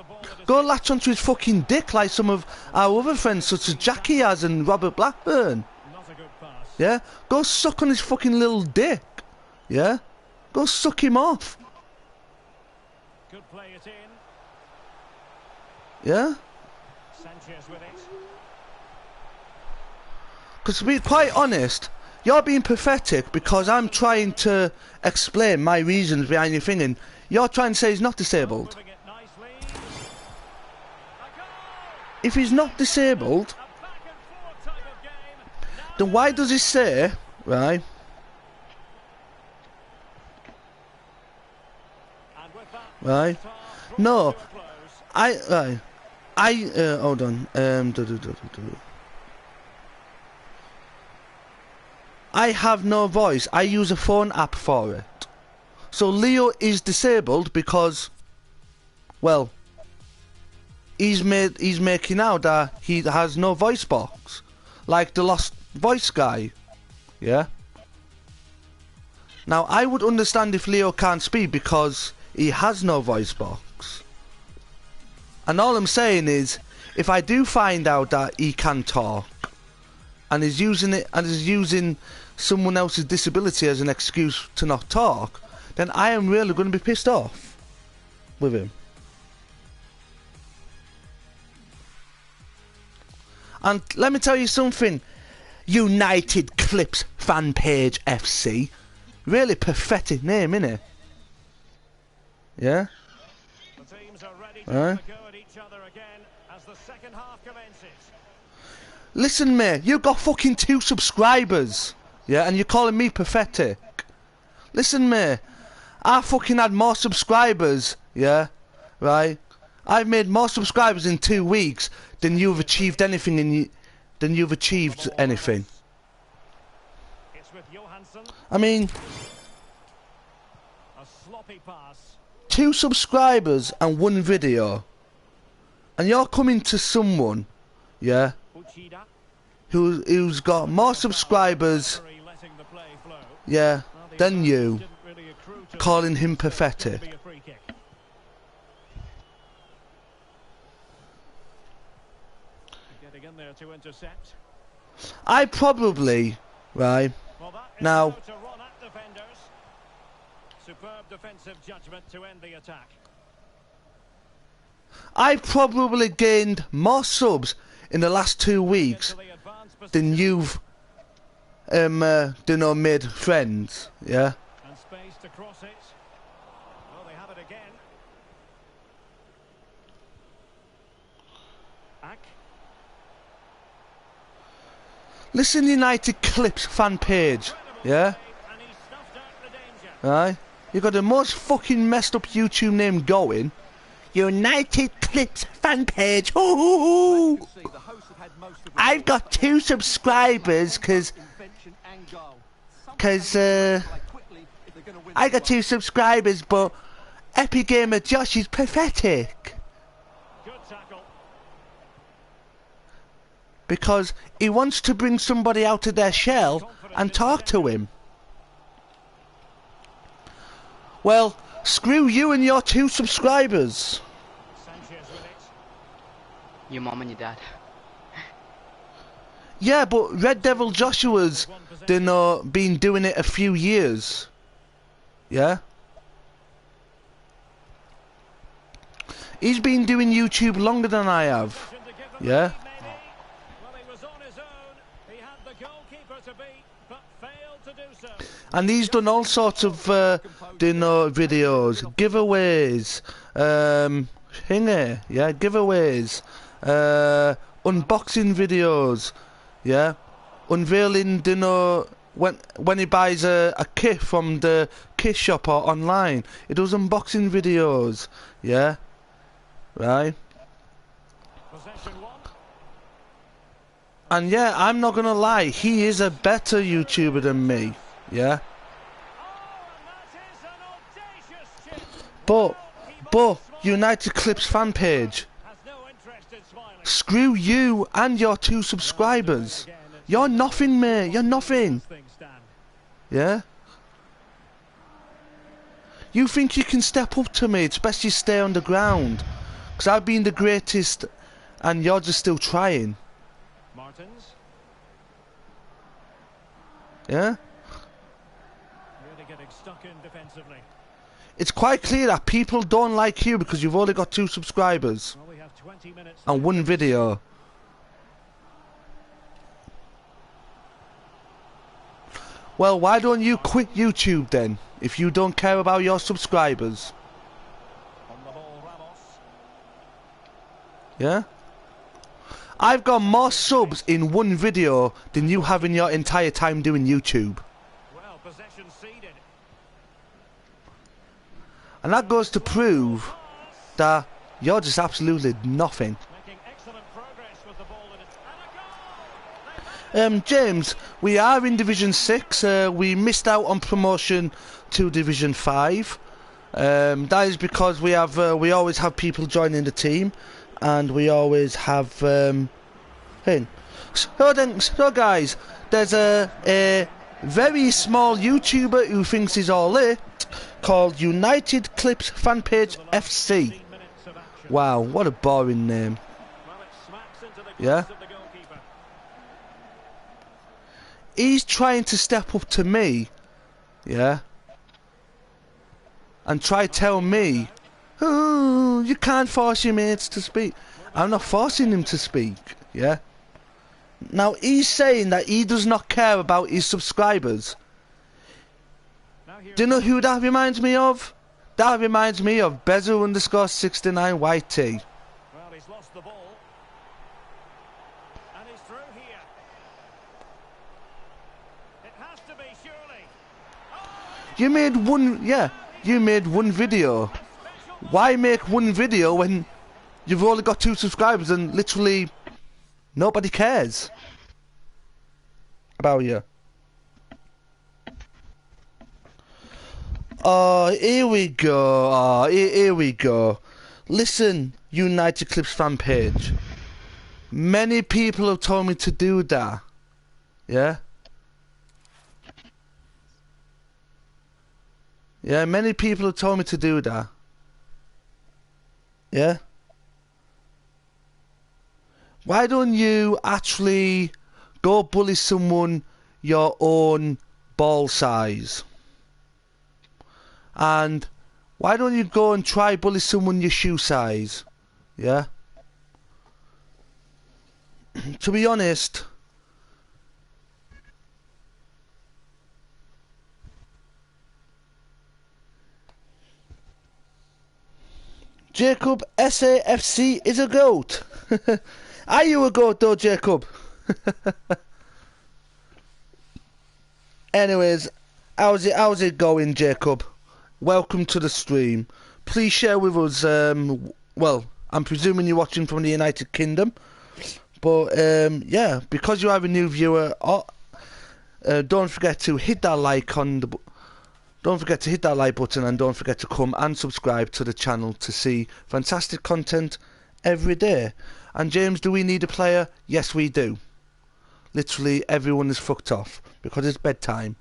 dick like some of our other friends such as Jackie has and Robert Blackburn. Not a good pass. Yeah? Go suck on his fucking little dick. Yeah? Go suck him off. Good play it in. Yeah? Sanchez with it. Because to be quite honest, you're being pathetic because I'm trying to explain my reasons behind your thing, and you're trying to say he's not disabled. Moving it nicely. A goal! If he's not disabled, A back and forth type of game. Now then why does he say, right? and with that, Right? half brought No, to a close. hold on. I have no voice. I use a phone app for it. So Leo is disabled because, well, he's making out that he has no voice box, like the Lost Voice guy. Yeah. Now I would understand if Leo can't speak because he has no voice box. And all I'm saying is, if I do find out that he can talk, and is using someone else's disability as an excuse to not talk, then I am really going to be pissed off with him. And let me tell you something, United Clips fan page FC, really pathetic name, innit? Yeah. The teams are ready to Right. have a go at each other again as the second half commences. Listen, mate, you got fucking 2 subscribers, yeah, and you're calling me pathetic. Listen, mate, I fucking had more subscribers, yeah, right? I've made more subscribers in 2 weeks than you've achieved anything anything. It's with Johansson. I mean, A sloppy pass. 2 subscribers and 1 video, and you're coming to someone, yeah, Uchida. who's got more subscribers, Letting the play flow. yeah, Well, the than you, didn't really accrue to calling him It's gonna pathetic. be a free kick. Getting in there to intercept. I probably, right, Well, that is Now- how to run at defenders. Superb defensive judgment to end the attack. I've probably gained more subs in the last 2 weeks Into the advanced than position you've, made friends, yeah? and space to cross it. Well, they have it again. Ack. Listen, United Clips fan page, yeah? And he snuffed out the danger. Right? You got the most fucking messed up YouTube name going. United Clips fan page, hoo. See, the hosts have had most of the I've got 2 subscribers because invention and goal. Quickly, if they're gonna win I this got one. 2 subscribers, but Epic Gamer Josh is pathetic. Good tackle. Because he wants to bring somebody out of their shell and talk to him. Well, Screw you and your 2 subscribers. Sanchez with it. Your mom and your dad. Yeah, but Red Devil Joshua's been doing it a few years. Yeah? He's been doing YouTube longer than I have. Yeah? Well, he was on his own. He had the goalkeeper to beat, but failed to do so. And he's done all sorts of videos, giveaways, giveaways, unboxing videos, yeah, unveiling, when he buys a kit from the kit shop or online, he does unboxing videos, yeah, right. Possession one. And yeah, I'm not gonna lie, he is a better YouTuber than me, yeah. But United Clips fan page, screw you and your 2 subscribers. You're nothing, mate. You're nothing. Yeah? You think you can step up to me? It's best you stay on the ground. Because I've been the greatest and you're just still trying. Martins. Yeah? Really getting stuck in defensively. It's quite clear that people don't like you because you've only got 2 subscribers. Well, we have 20 minutes And 1 video. Well, why don't you quit YouTube then, if you don't care about your subscribers? on the whole, Ramos. Yeah? I've got more subs in 1 video than you have in your entire time doing YouTube. Well, possession ceded. And that goes to prove that you're just absolutely nothing. Making excellent progress with the ball in it. And a goal! James, we are in Division 6. We missed out on promotion to Division 5. That is because we always have people joining the team, and we always have So guys, there's a very small YouTuber who thinks he's all it, called United Clips Fanpage FC. Wow, what a boring name. Well, it smacks into the Yeah? gloves of the goalkeeper. He's trying to step up to me, yeah, and try tell me, oh, you can't force your mates to speak. I'm not forcing him to speak, yeah. Now he's saying that he does not care about his subscribers. Now here's Do you know who that reminds me of? That reminds me of Bezo_69YT. well, he's lost the ball. And he's through here. It has to be, surely. You made one video. Why make 1 video when you've only got 2 subscribers and literally nobody cares about you? Oh, here we go. Oh, here we go. Listen, United Clips fan page. Many people have told me to do that. Yeah? Yeah, many people have told me to do that. Yeah? Why don't you actually go bully someone your own ball size? And why don't you go and try bully someone your shoe size? Yeah? To be honest, Jacob SAFC is a goat. Are you a goat though, Jacob? Anyways, how's it going, Jacob? Welcome to the stream. Please share with us, well, I'm presuming you're watching from the United Kingdom. But, yeah, because you have a new viewer, don't forget to hit that like on the... Don't forget to hit that like button, and don't forget to come and subscribe to the channel to see fantastic content every day. And James, do we need a player? Yes, we do. Literally everyone is fucked off because it's bedtime.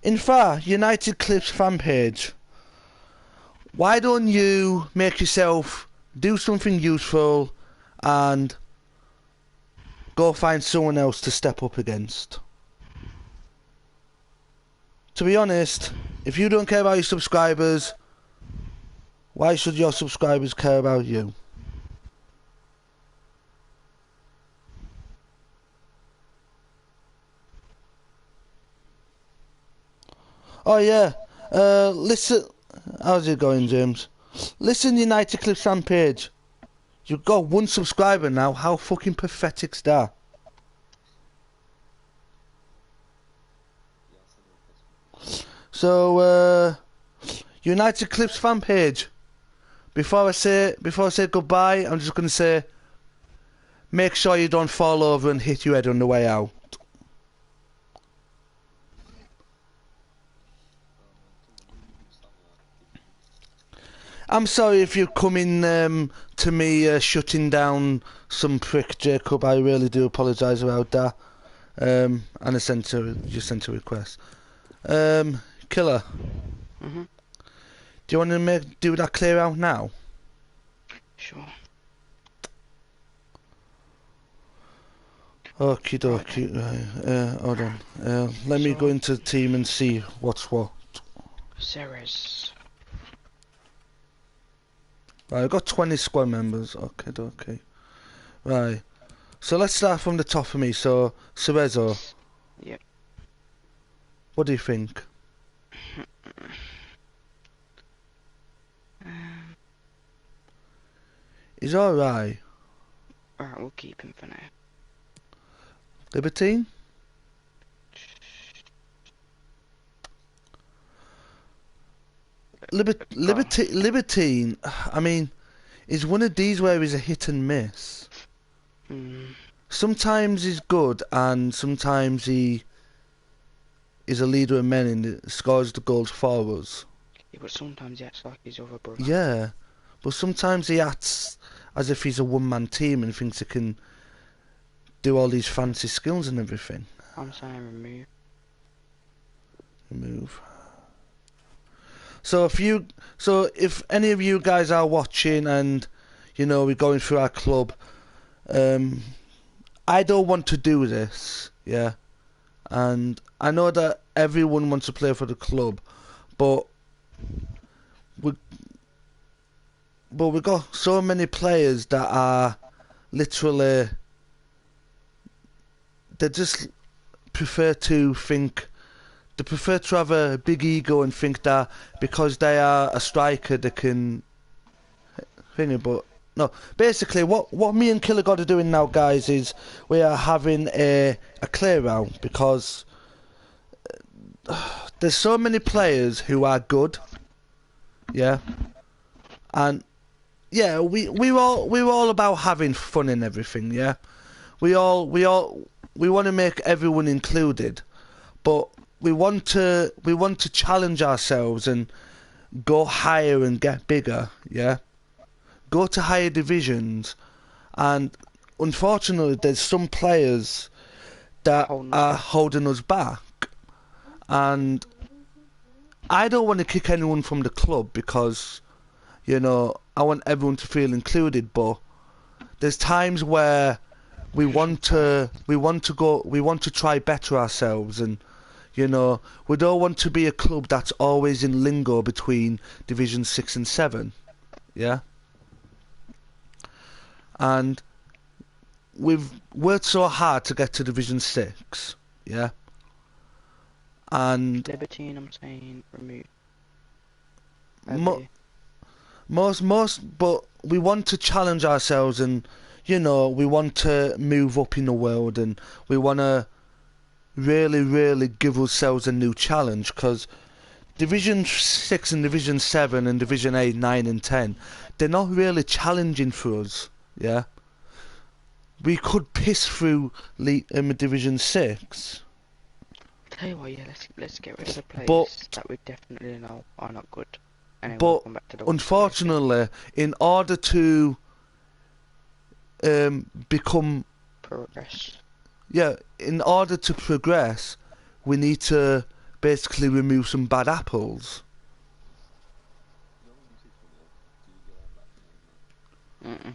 In fact, United Clips fan page, why don't you make yourself do something useful and go find someone else to step up against? To be honest, if you don't care about your subscribers, why should your subscribers care about you? Oh yeah, listen, how's it going, James? Listen, United Clips fan page, you've got 1 subscriber now. How fucking pathetic's that? So, United Clips fan page. Before I say goodbye, I'm just gonna say, make sure you don't fall over and hit your head on the way out. I'm sorry if you're coming to me shutting down some prick, Jacob. I really do apologise about that. And I sent a request. Killer. Mhm. Do you want to do that clear out now? Sure. Okie dokie. Right. Hold on. Let me go into the team and see what's what. Ceres. Right, I've got 20 squad members. Okay. Right. So let's start from the top of me. So, Cerezo. Yep. What do you think? He's alright. Alright, we'll keep him for now. Libertine? Libertine, I mean, is one of these where he's a hit and miss. Sometimes he's good, and sometimes he is a leader of men and scores the goals for us. Yeah, but sometimes he acts like his other brother. Yeah, but sometimes he acts as if he's a one-man team and thinks he can do all these fancy skills and everything. I'm saying remove. Remove. So if any of you guys are watching and you know we're going through our club, I don't want to do this, yeah. And I know that everyone wants to play for the club, but we've got so many players that are literally, they just prefer to think, they prefer to have a big ego and think that because they are a striker they can thing it. But no, basically what me and Killer God are doing now, guys, is we are having a clear out because there's so many players who are good, yeah, and yeah, we're all about having fun and everything, yeah. We want to make everyone included, but we want to challenge ourselves and go higher and get bigger, yeah. Go to higher divisions, and unfortunately, there's some players that are holding us back, and I don't want to kick anyone from the club because, you know, I want everyone to feel included. But there's times where we want to try better ourselves, and you know, we don't want to be a club that's always in lingo between Division 6 and 7, yeah. And we've worked so hard to get to Division 6, yeah. And Libertine, I'm saying remove. But we want to challenge ourselves, and you know, we want to move up in the world, and we want to really give ourselves a new challenge, because Division 6 and Division 7 and Division 8, 9 and 10, they're not really challenging for us, yeah. We could piss through Division 6. Tell you what, yeah, let's get rid of the players that we definitely know are not good. And then we'll come back to the unfortunately, in order to progress, we need to basically remove some bad apples. Mm-mm.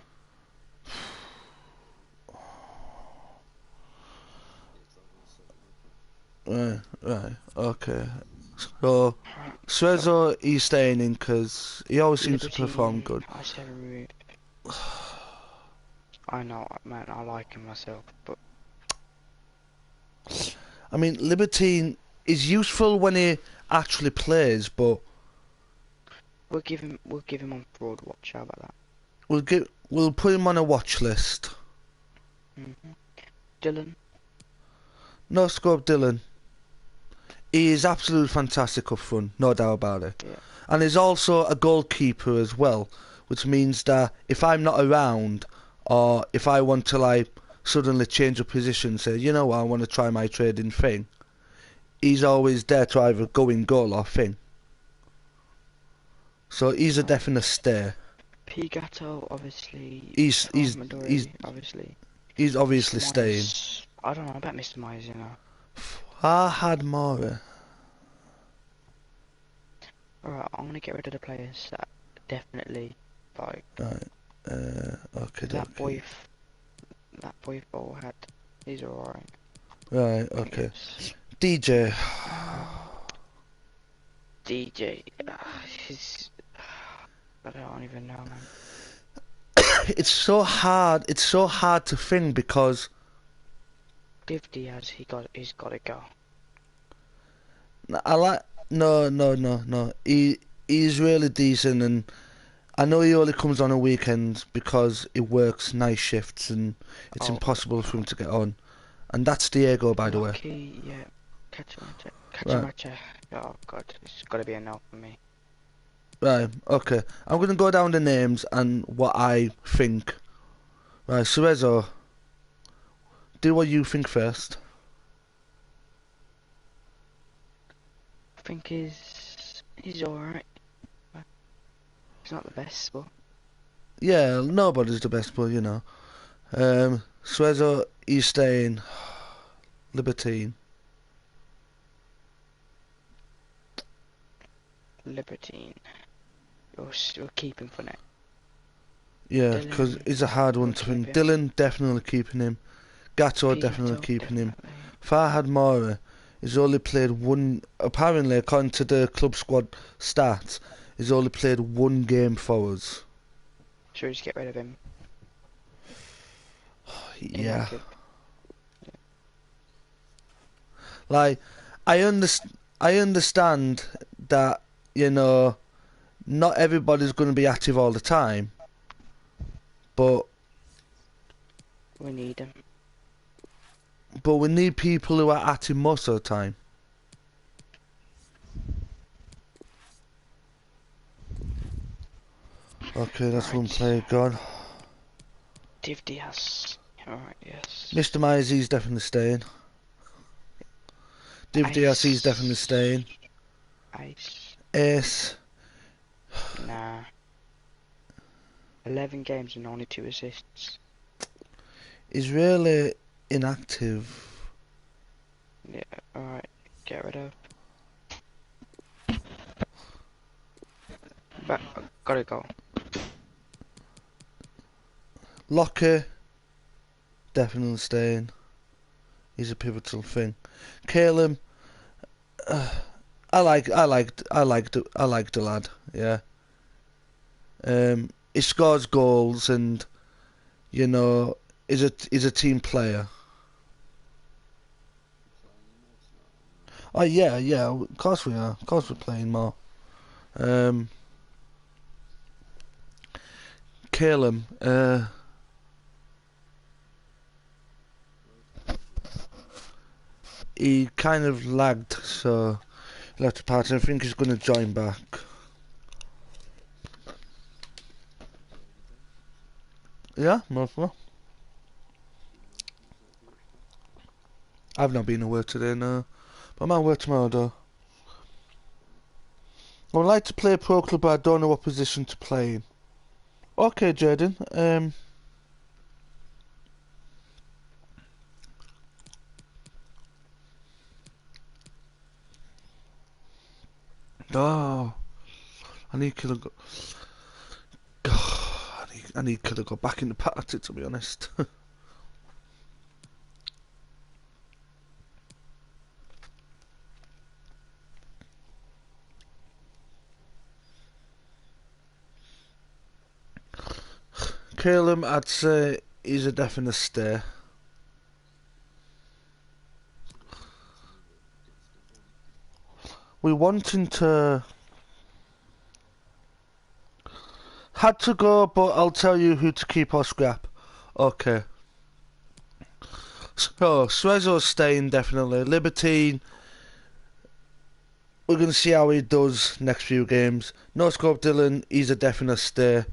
Right, okay. So, Srezo, he's staying in because he always seems to perform good. I said remove. I know, man, I like him myself, but I mean, Libertine is useful when he actually plays, but we'll give him on broad watch. How about that? we'll put him on a watch list. Dylan. No scope, Dylan. He is absolutely fantastic up front, no doubt about it. Yeah. And he's also a goalkeeper as well, which means that if I'm not around, or if I want to like suddenly change a position, say, you know what, I want to try my trading thing, he's always there to either go in goal or thing. So he's a definite stay. Pigato, obviously. He's obviously. He's obviously Mr. staying. Myers, I don't know about Mr. Myers, you know. Farhad Mara. Alright, I'm gonna get rid of the players that definitely like. Right. Okay. That boy had. He's alright. Right. Okay. DJ. DJ. He's. I don't even know, man. It's so hard. It's so hard to think because. Div Diaz, he's got to go. I like. No. He's really decent, and I know he only comes on a weekend because he works night shifts, and it's impossible for him to get on. And that's Diego, by the way. Yeah. Catch oh god, it's got to be a no for me. Right. Okay. I'm gonna go down the names and what I think. Right. Cerezo. Do what you think first. I think he's alright. He's not the best, but Yeah, nobody's the best, but you know. Cerezo, he's staying. Libertine. Libertine. You're keeping for now. Yeah, because he's a hard one to win. Dylan, definitely keeping him. Gatto, definitely keeping him. Farhad Mora has only played one, apparently, according to the club squad stats, he's only played one game for us. Should we just get rid of him? Yeah. Like, I understand that, you know, not everybody's going to be active all the time, but we need him. But we need people who are active most of the time. Okay, that's one player gone. Div Diaz. Alright, yes. Mr. Myers, he's definitely staying. Div Diaz, he's definitely staying. Ace. Nah. 11 games and only 2 assists. He's really inactive. Yeah, alright. Get rid of. But gotta go. Locker, definitely staying. He's a pivotal thing. Caleb, I like the lad. Yeah. He scores goals and, you know, is a team player. Oh yeah, of course we are. Of course we're playing more. Caleb, he kind of lagged, so he'll have to part. I think he's going to join back. Yeah, mostly. I've not been to work today, no. But I might work tomorrow, though. I would like to play a pro club, but I don't know what position to play in. Okay, Jaden. Oh, I need Killer go. I need Killer go back in the party, to be honest. Caleb, I'd say he's a definite stay. We wanting to had to go, but I'll tell you who to keep or scrap. Okay. So Suezo's staying definitely. Libertine, we're gonna see how he does next few games. No scope Dylan, he's a definite stay.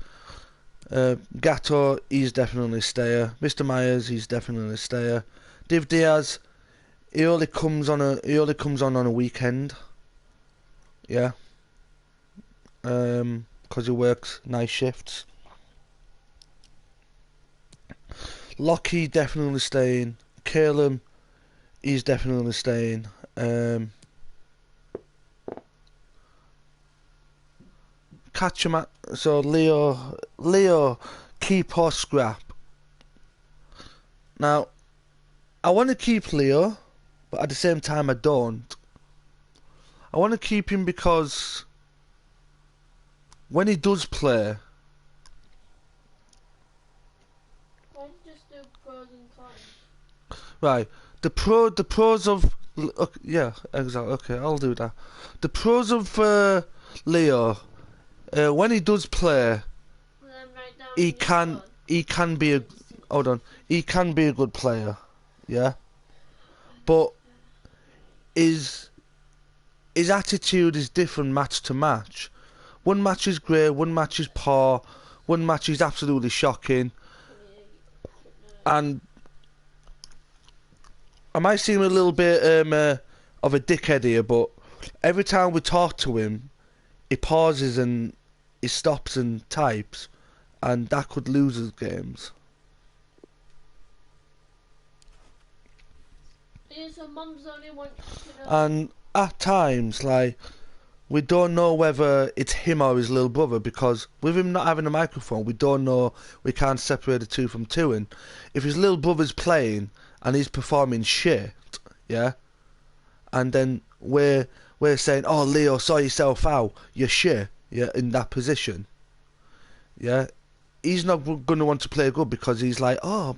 Gatto, he's definitely a stayer. Mr. Myers, he's definitely a stayer. Div Diaz, he only comes on a weekend. Yeah. 'Cause he works night shifts. Lockie definitely staying. Calum, he's definitely staying. Catch him at so Leo, keep or scrap. Now, I want to keep Leo, but at the same time I don't. I want to keep him because when he does play, Why don't you just do pros and cons? right? The pros of okay, yeah, exactly. Okay, I'll do that. The pros of Leo, when he does play, And then write down he your can squad. he can be a hold on. He can be a good player, yeah. But his attitude is different match to match. One match is great, one match is poor, one match is absolutely shocking, and I might seem a little bit of a dickhead here, but every time we talk to him, he pauses and he stops and types, and that could lose us games. Yeah, so mum's only wants to know. And at times, like, we don't know whether it's him or his little brother, because with him not having a microphone, we don't know, we can't separate the two from two. And if his little brother's playing and he's performing shit, yeah, and then we're saying, oh, Leo, sort yourself out, you're shit, yeah, in that position, yeah, he's not going to want to play good, because he's like, oh,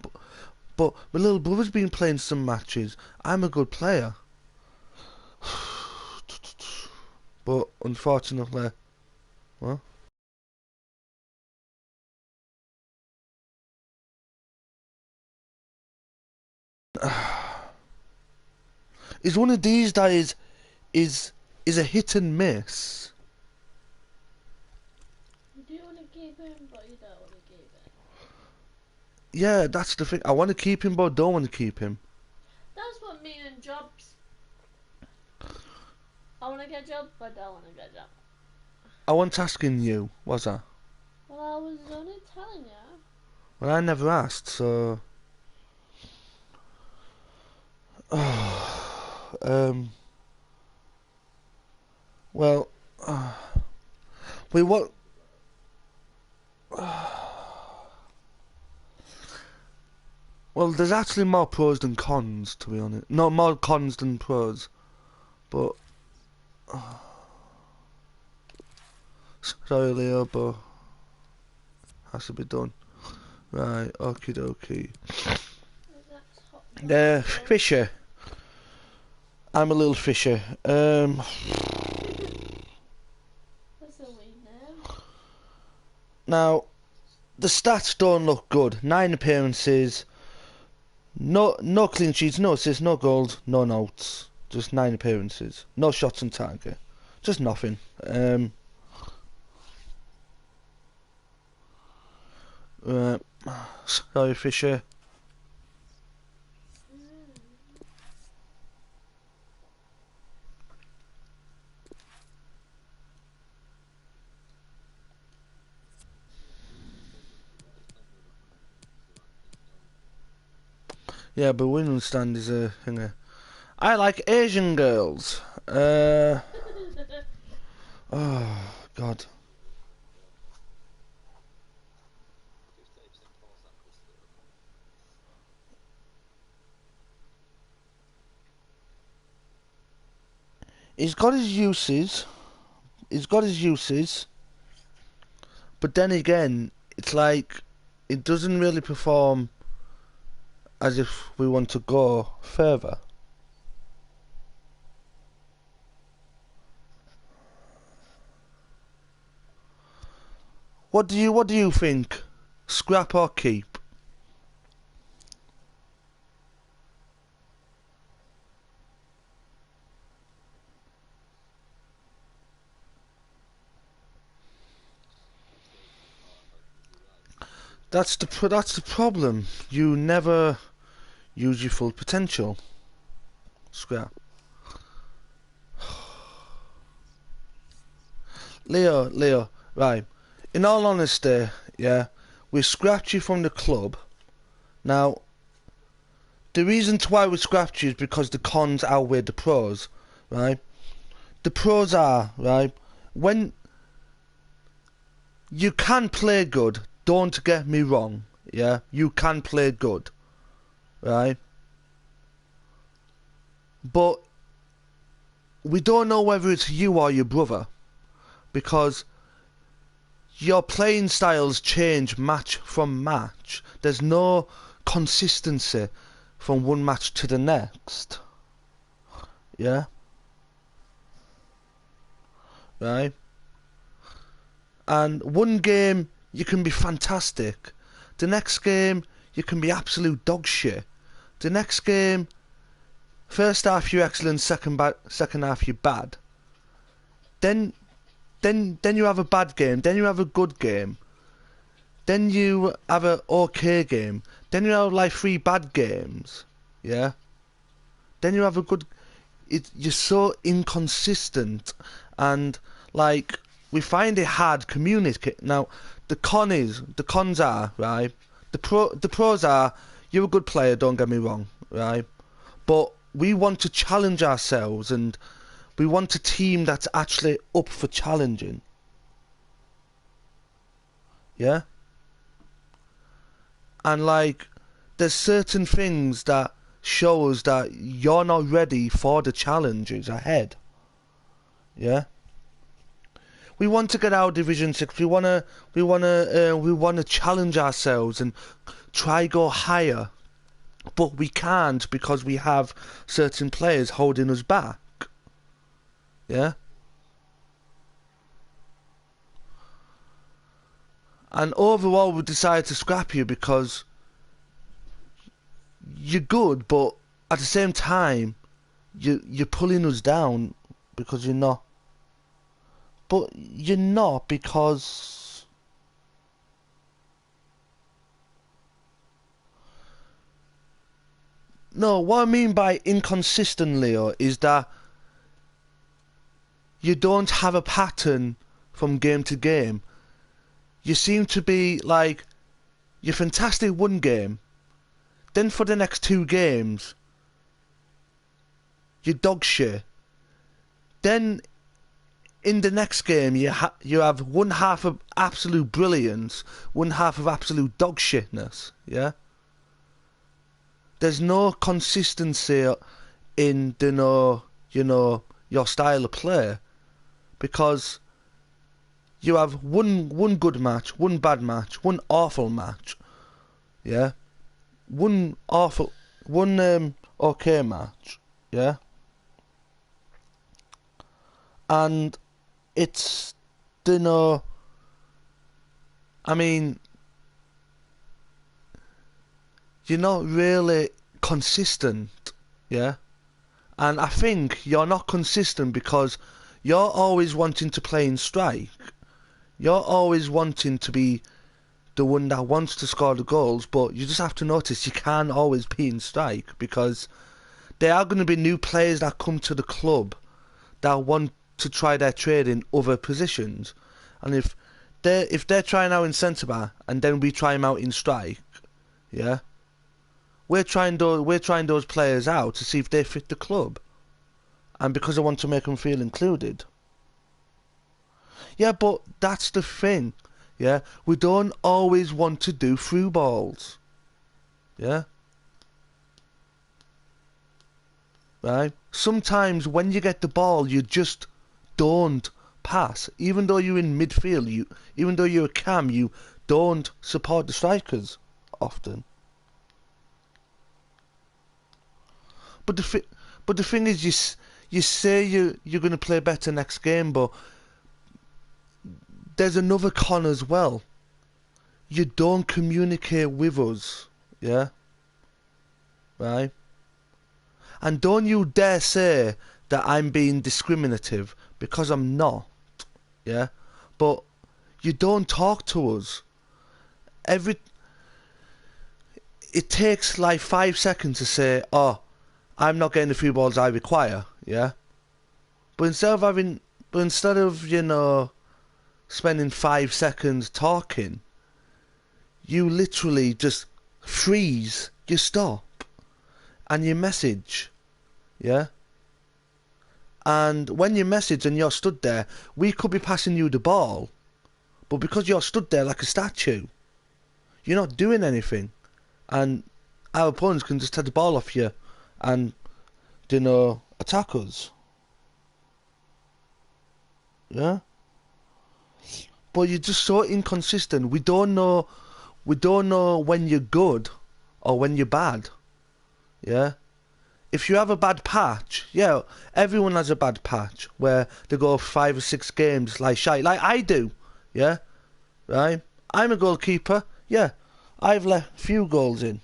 but my little brother's been playing some matches, I'm a good player. But unfortunately, well, is one of these days is a hit and miss. You do want to keep him, but you don't want to keep him. Yeah, that's the thing. I want to keep him, but I don't want to keep him. That's what me and Jobs. I want to get Job, but I don't want to get Job. I wasn't asking you, was I? Well, I was only telling you. Well, I never asked, so. Well, we what? Well, there's actually more pros than cons, to be honest. No, more cons than pros. But sorry, Leo, but has to be done. Right, okie dokie. That's hot. Fisher. I'm a little Fisher. That's a weird name. Now, the stats don't look good. 9 appearances, no clean sheets, no assists, no goals, no notes. Just 9 appearances. No shots on target. Just nothing. Sorry, Fisher. Yeah, but winning stand is a thing. I like Asian girls. Oh, God. He's got his uses. He's got his uses. But then again, it's like, it doesn't really perform as if we want to go further. What do you think? Scrap or keep? That's the problem. You never use your full potential. Scrap. Leo, right. In all honesty, yeah, we scrapped you from the club. Now, the reason why we scrapped you is because the cons outweighed the pros, right? The pros are, right, when you can play good, don't get me wrong, yeah, you can play good, right? But we don't know whether it's you or your brother, because your playing styles change match from match. There's no consistency from one match to the next. Yeah? Right? And one game you can be fantastic. The next game you can be absolute dog shit. The next game, first half you're excellent, second half you're bad. Then you have a bad game, then you have a good game. Then you have a okay game. Then you have like 3 bad games. Yeah? Then you have a good... You're so inconsistent. And, like, we find it hard communicate. Now, the cons are, right? The pros are, you're a good player, don't get me wrong, right? But we want to challenge ourselves, and we want a team that's actually up for challenging. Yeah? And like, there's certain things that show us that you're not ready for the challenges ahead. Yeah. We want to get out of Division 6. We wanna challenge ourselves and try go higher, but we can't because we have certain players holding us back. Yeah. And overall, we decided to scrap you because you're good, but at the same time, you're pulling us down because you're not. But you're not because... No, what I mean by inconsistent, Leo, is that you don't have a pattern from game to game. You seem to be like, you're fantastic one game, then for the next 2 games, you're dog shit. Then in the next game, you have one half of absolute brilliance, one half of absolute dog shitness. Yeah. There's no consistency in your style of play, because you have one good match, one bad match, one awful match. Yeah. One okay match. Yeah. And it's, I mean, you're not really consistent, yeah? And I think you're not consistent because you're always wanting to play in strike. You're always wanting to be the one that wants to score the goals, but you just have to notice you can't always be in strike, because there are going to be new players that come to the club that want to try their trade in other positions. And if they're trying out in centre back and then we try them out in strike, yeah, we're trying those players out to see if they fit the club, and because I want to make them feel included. Yeah, but that's the thing. Yeah, we don't always want to do through balls. Yeah. Right? Sometimes when you get the ball, you just don't pass. Even though you're in midfield, even though you're a cam, you don't support the strikers often. But the thing is, you say you're going to play better next game, but there's another con as well. You don't communicate with us, yeah? Right? And don't you dare say that I'm being discriminative, because I'm not, yeah? But you don't talk to us. It takes like 5 seconds to say, oh, I'm not getting the few balls I require, yeah? But instead of, you know, spending 5 seconds talking, you literally just freeze, you stop, and you message, yeah? And when you message and you're stood there, we could be passing you the ball, but because you're stood there like a statue, you're not doing anything, and our opponents can just take the ball off you and, you know, attack us. Yeah? But you're just so inconsistent. We don't know when you're good or when you're bad. Yeah? If you have a bad patch, yeah, everyone has a bad patch where they go 5 or 6 games like shite, like I do. Yeah? Right? I'm a goalkeeper. Yeah. I've let few goals in.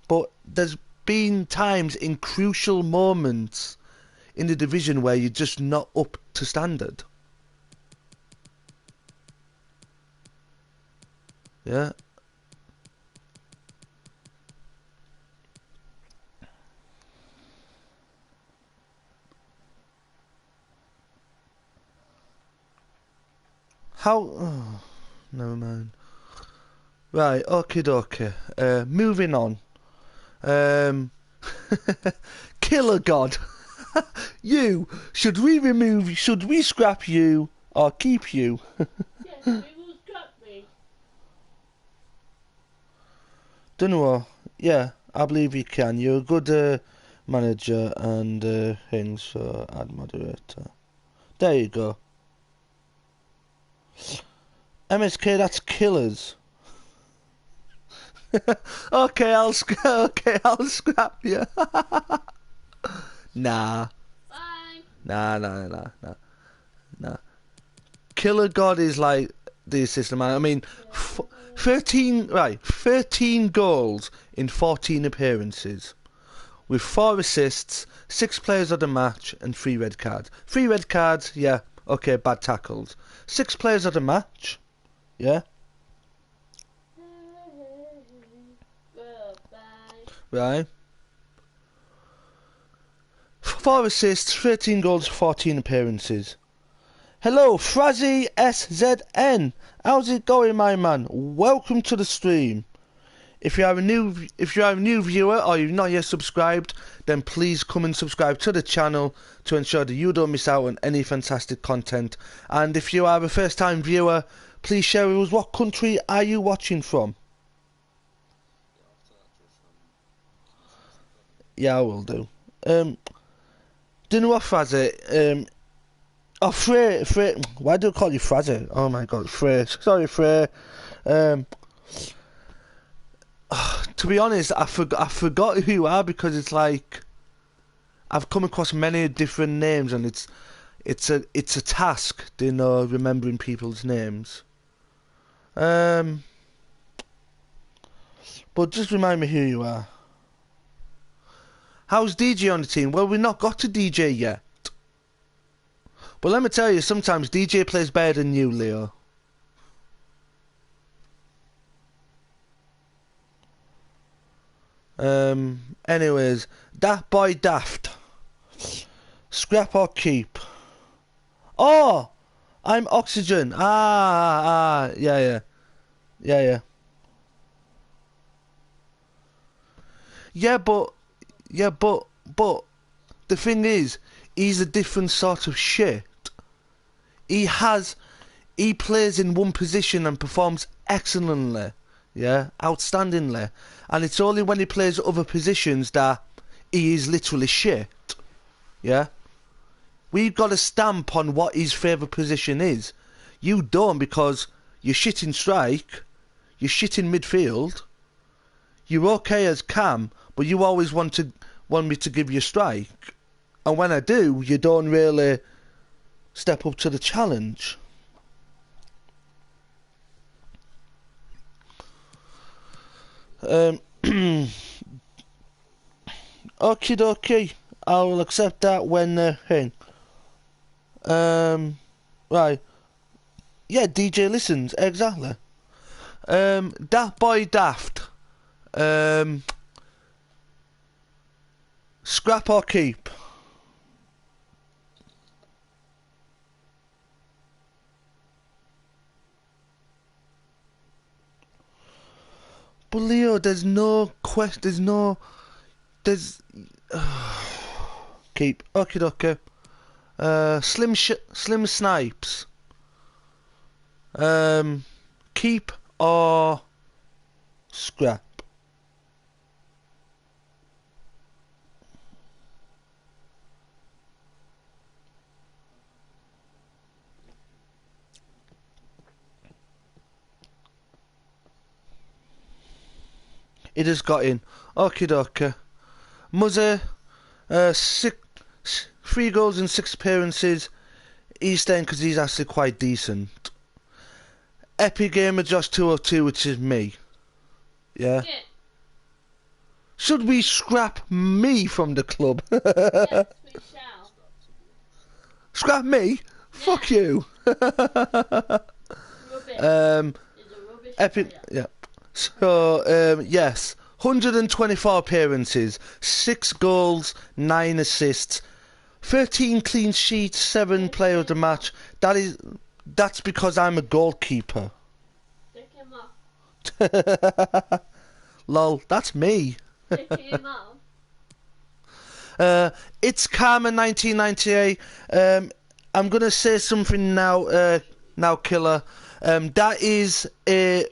But there's been times in crucial moments in the division where you're just not up to standard. Yeah. How? Oh, never mind. Right. Okay. Moving on. Killer God. You. Should we scrap you or keep you? Yes, we will scrap me. Dunno. Yeah, I believe you can. You're a good manager and things, so add moderator. There you go. MSK, that's killers. Okay, I'll scrap you. Nah. Bye. Nah. Killer God is like the assistant man. I mean, 13 goals in 14 appearances, with 4 assists, 6 players of the match, and 3 red cards. 3 red cards, yeah, okay, bad tackles. 6 players of the match, yeah. Right. 4 assists, 13 goals, 14 appearances. Hello, Frazzy SZN. How's it going, my man? Welcome to the stream. If you are a new viewer or you've not yet subscribed, then please come and subscribe to the channel to ensure that you don't miss out on any fantastic content. And if you are a first-time viewer, please share with us, what country are you watching from? Yeah, I will do. Do you know what, Frazzy? Oh, Frey. Why do I call you Frazzy? Oh my God, Frey. Sorry, Frey. To be honest, I forgot who you are, because it's like I've come across many different names, and it's a task, you know, remembering people's names. But just remind me who you are. How's DJ on the team? Well, we've not got to DJ yet. But let me tell you, sometimes DJ plays better than you, Leo. Anyways, that boy daft. Scrap or keep? Oh, I'm Oxygen. Yeah. Yeah, but the thing is, he's a different sort of shit. he plays in one position and performs excellently, yeah, outstandingly. And it's only when he plays other positions that he is literally shit, yeah. We've got a stamp on what his favourite position is. You don't, because you're shit in strike, you're shit in midfield, you're okay as Cam, but you always want me to give you strike. And when I do, you don't really step up to the challenge. Okie dokie. I'll accept that when thing. Right. Yeah, DJ listens, exactly. That boy Daft. Scrap or keep? But Leo, there's no quest. There's keep. Okie dokie. Slim Snipes. Keep or scrap? It has got in. Okie dokie. Muzzy, 3 goals in 6 appearances. He's staying because he's actually quite decent. Epic Gamer Josh 202, which is me. Yeah. Should we scrap me from the club? Yes, we shall. Scrap me? Yeah. Fuck you. Rubbish. He's a rubbish Epic. player. Yeah. So yes, 124 appearances, 6 goals, 9 assists, 13 clean sheets, 7 player of the match. That's because I'm a goalkeeper. Take him off. Lol, that's me. Take him off. It's Karma 1998. I'm gonna say something now, Killer. That is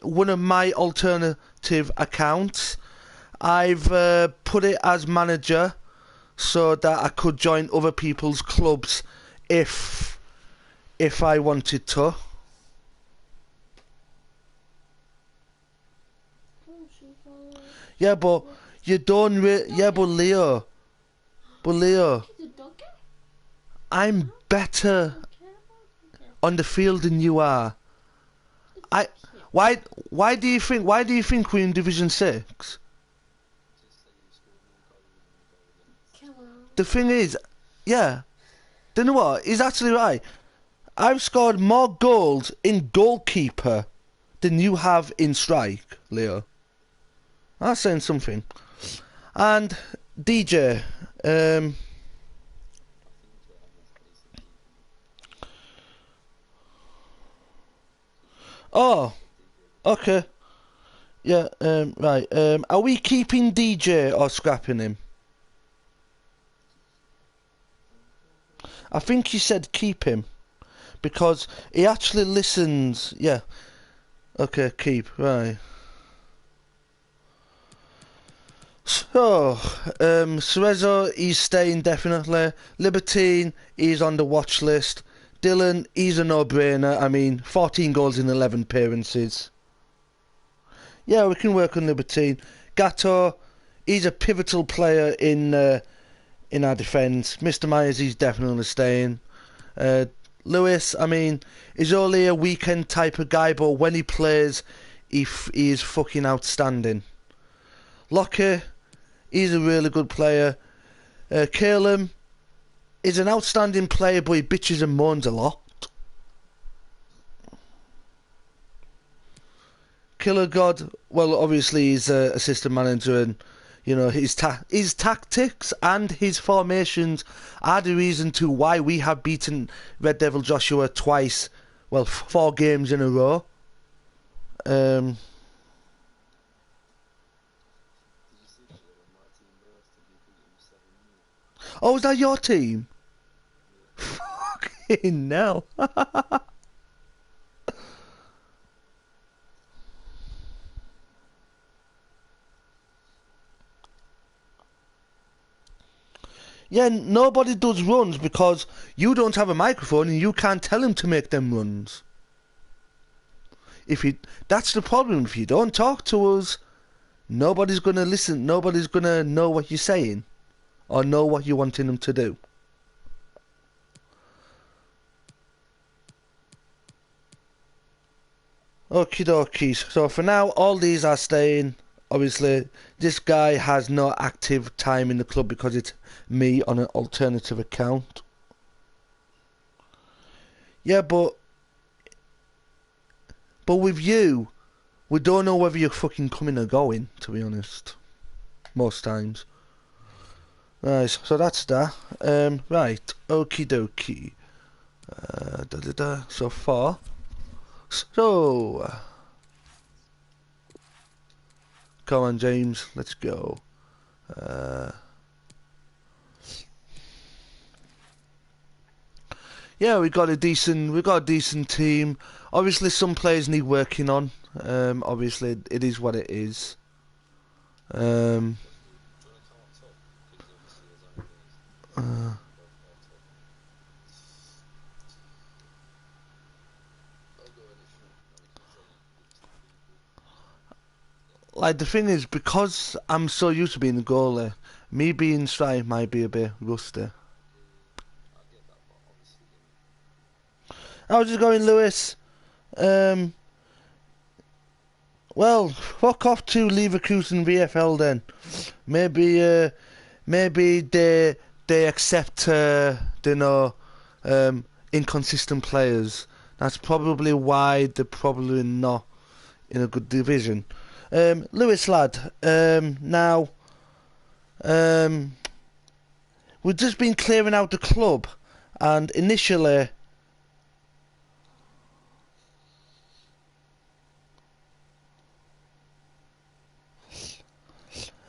one of my alternative accounts. I've put it as manager so that I could join other people's clubs if I wanted to. Yeah, but you don't yeah, but Leo, I'm better on the field than you are. Why do you think we're in Division 6? The thing is, yeah, do you know what? He's actually right. I've scored more goals in goalkeeper than you have in strike, Leo. That's saying something. And DJ, oh, okay. Yeah, right. Are we keeping DJ or scrapping him? I think he said keep him. Because he actually listens. Yeah. Okay, keep. Right. So, Cerezo, he's staying definitely. Libertine, he's on the watch list. Dylan, he's a no-brainer. I mean, 14 goals in 11 appearances. Yeah, we can work on Libertine. Gatto, he's a pivotal player in our defence. Mr. Myers, he's definitely staying. Lewis, I mean, he's only a weekend type of guy, but when he plays, he is fucking outstanding. Lockie, he's a really good player. Calum is an outstanding player, but he bitches and moans a lot. Killer God, well, obviously he's assistant manager, and you know his tactics and his formations are the reason to why we have beaten Red Devil Joshua twice. Well, 4 games in a row. Oh, is that your team? Fuck Fucking hell. Yeah, nobody does runs because you don't have a microphone and you can't tell him to make them runs. That's the problem. If you don't talk to us, nobody's gonna listen. Nobody's gonna know what you're saying, or know what you're wanting them to do. Okie dokies. So for now, all these are staying. Obviously, this guy has no active time in the club because it's me on an alternative account. Yeah, but with you, we don't know whether you're fucking coming or going, to be honest. Most times. Right, so that's that. Right, okie dokie. So far. So. Come on, James, let's go. Yeah, we got a decent team. Obviously, some players need working on. Obviously, it is what it is. Like, the thing is, because I'm so used to being the goalie, me being strike might be a bit rusty. How's it going, Lewis? Well, fuck off to Leverkusen VFL then. Maybe they accept, inconsistent players. That's probably why they're probably not in a good division. Lewis lad, now, we've just been clearing out the club, and initially,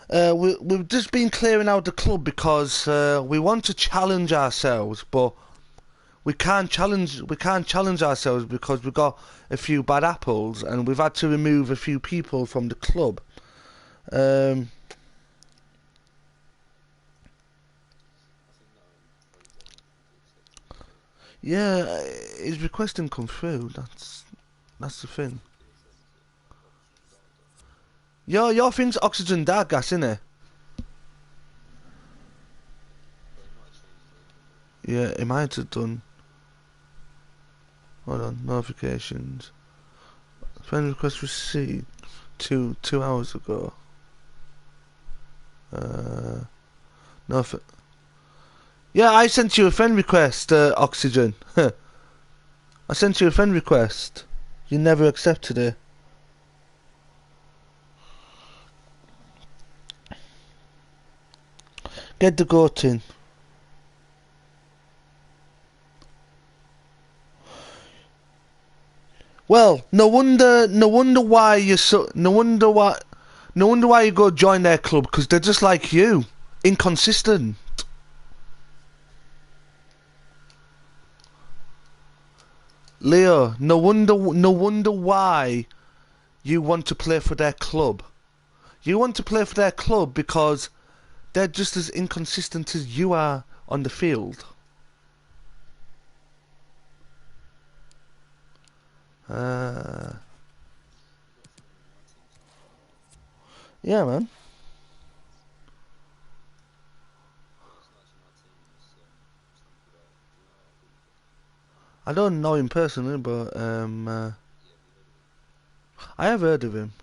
we've just been clearing out the club because we want to challenge ourselves, but we can't challenge ourselves because we've got a few bad apples and we've had to remove a few people from the club. Yeah, his request didn't come through. That's the thing. Your thing's oxygen dark gas, innit? Yeah, it might have done. Hold on, notifications. Friend request received 2 hours ago. No. Yeah, I sent you a friend request, Oxygen. I sent you a friend request. You never accepted it. Get the goat in. Well, no wonder why you go join their club, because they're just like you, inconsistent. Leo, no wonder why you want to play for their club. You want to play for their club because they're just as inconsistent as you are on the field. Yeah, man. I don't know him personally, but I have heard of him.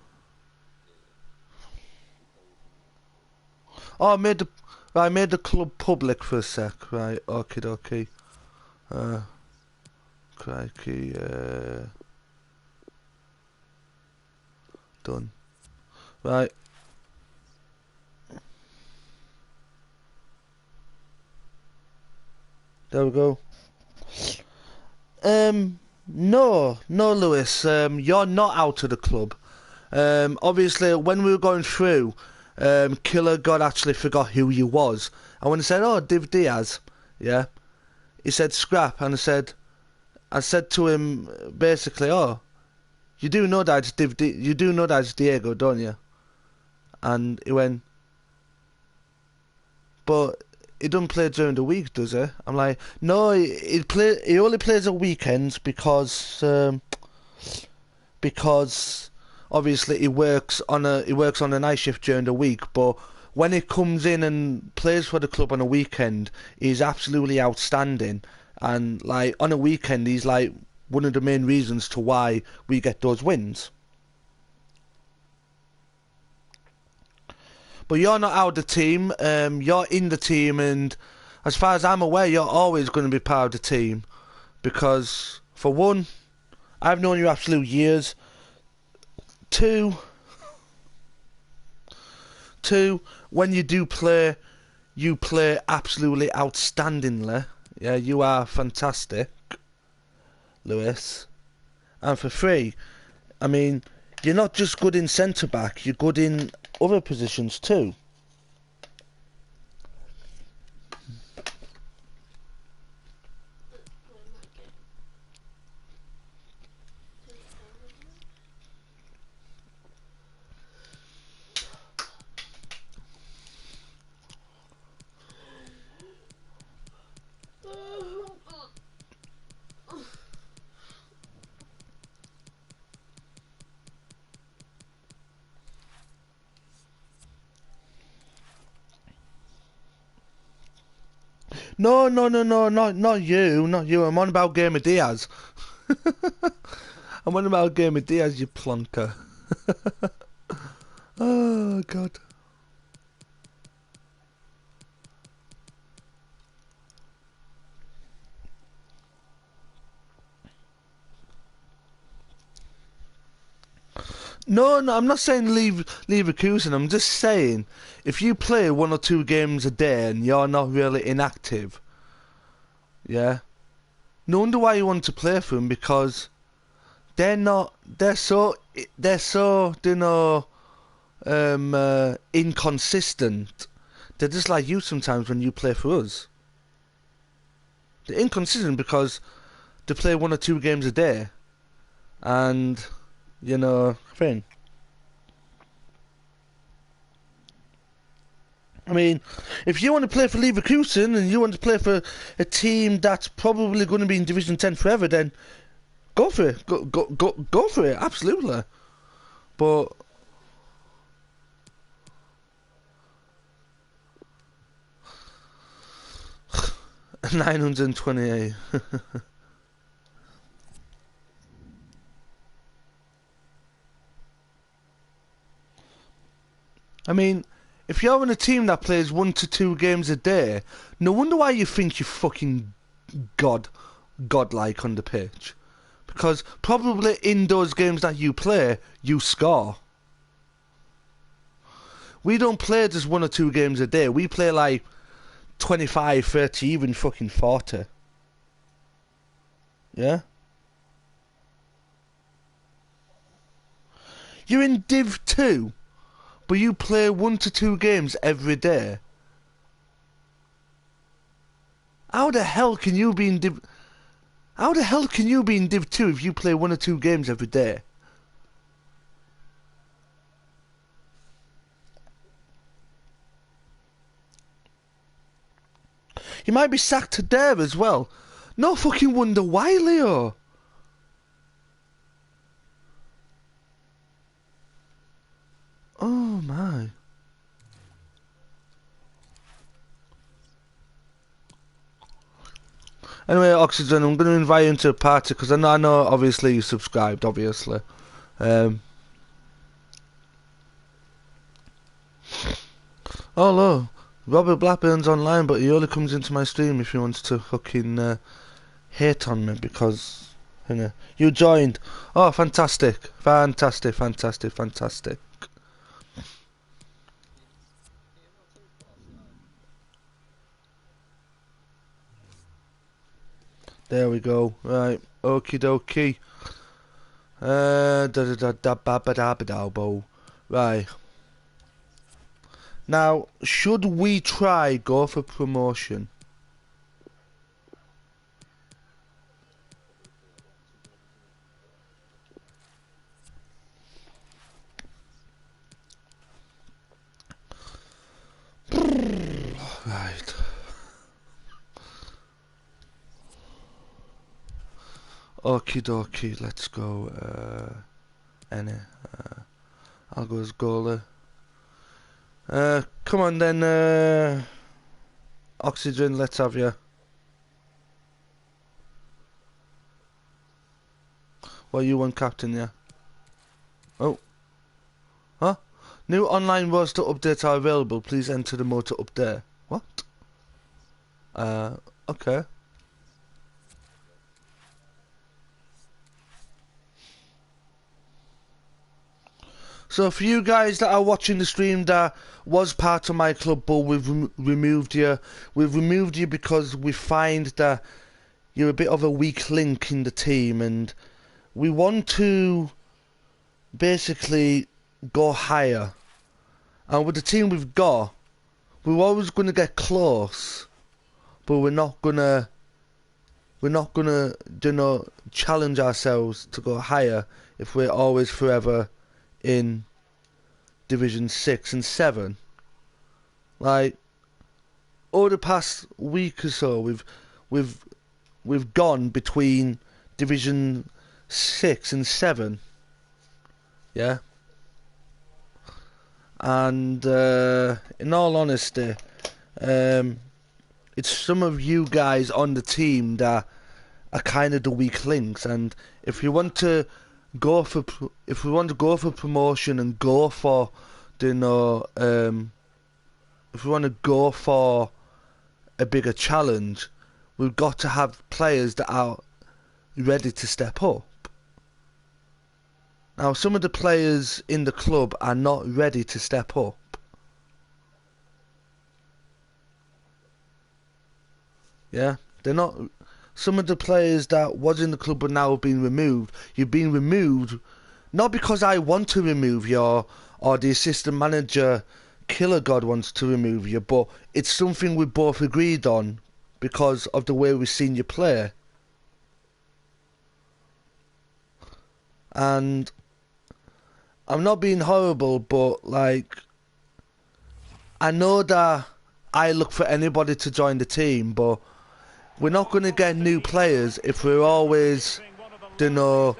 Oh, I made the club public for a sec, right? Okay. Crikey, done. Right. There we go. No, Lewis. You're not out of the club. Obviously, when we were going through, Killer God actually forgot who you was, and when he said, "Oh, Div Diaz," yeah, he said scrap, and I said to him basically, oh, you do know that it's Diego, don't you? And he went, but he doesn't play during the week, does he? I'm like, no, he only plays at weekends because obviously he works on a night shift during the week, but when he comes in and plays for the club on a weekend, he's absolutely outstanding. And like on a weekend, he's like one of the main reasons to why we get those wins. But you're not out of the team. You're in the team, and as far as I'm aware, you're always going to be part of the team. Because for one, I've known you absolute years. Two, when you do play, you play absolutely outstandingly. Yeah, you are fantastic, Lewis. And for three, I mean, you're not just good in centre back, you're good in other positions too. No, not you. I'm on about Game of Diaz. I'm on about Game of Diaz, you plonker. Oh, God. No, I'm not saying leave Leverkusen. I'm just saying, if you play 1 or 2 games a day and you're not really inactive, yeah, no wonder why you want to play for them, because they're so inconsistent. They're just like you sometimes when you play for us. They're inconsistent because they play 1 or 2 games a day, and thing. I mean, if you want to play for Leverkusen and you want to play for a team that's probably going to be in Division 10 forever, then go for it. Go for it. Absolutely. But 928. I mean, if you're in a team that plays 1 to 2 games a day, no wonder why you think you're fucking godlike on the pitch. Because probably in those games that you play, you score. We don't play just 1 or 2 games a day. We play like 25, 30, even fucking 40. Yeah? You're in Div 2, but you play 1 to 2 games every day. How the hell can you be in Div 2 if you play 1 or 2 games every day? You might be sacked there as well. No fucking wonder why, Leo. Oh my. Anyway, Oxygen, I'm going to invite you into a party because I know obviously you subscribed, obviously. Oh no, Robert Blackburn's online, but he only comes into my stream if he wants to fucking hate on me because you joined. Oh, fantastic. There we go. Right, okie dokie. Right. Now, should we try go for promotion? Okie dokie, let's go. Any. I'll go as goalie. Come on then, Oxygen, let's have you. Well, you want captain, yeah? Oh. Huh? New online roster updates are available. Please enter the mode to update. What? Okay. So for you guys that are watching the stream that was part of my club but we've removed you, because we find that you're a bit of a weak link in the team and we want to basically go higher. And with the team we've got, we're always going to get close, but we're not gonna, you know, challenge ourselves to go higher if we're always forever in Division 6 and 7. Like, over the past week or so, we've gone between Division 6 and 7. Yeah. And in all honesty, it's some of you guys on the team that are kind of the weak links, and if you want to go for promotion and go for, you know, if we want to go for a bigger challenge, we've got to have players that are ready to step up. Now, some of the players in the club are not ready to step up. Yeah, they're not. Some of the players that was in the club but now have been removed. You've been removed not because I want to remove you or the assistant manager Killer God wants to remove you, but it's something we both agreed on because of the way we've seen you play. And I'm not being horrible, but like, I know that I look for anybody to join the team, but we're not going to get new players if we're always, you know,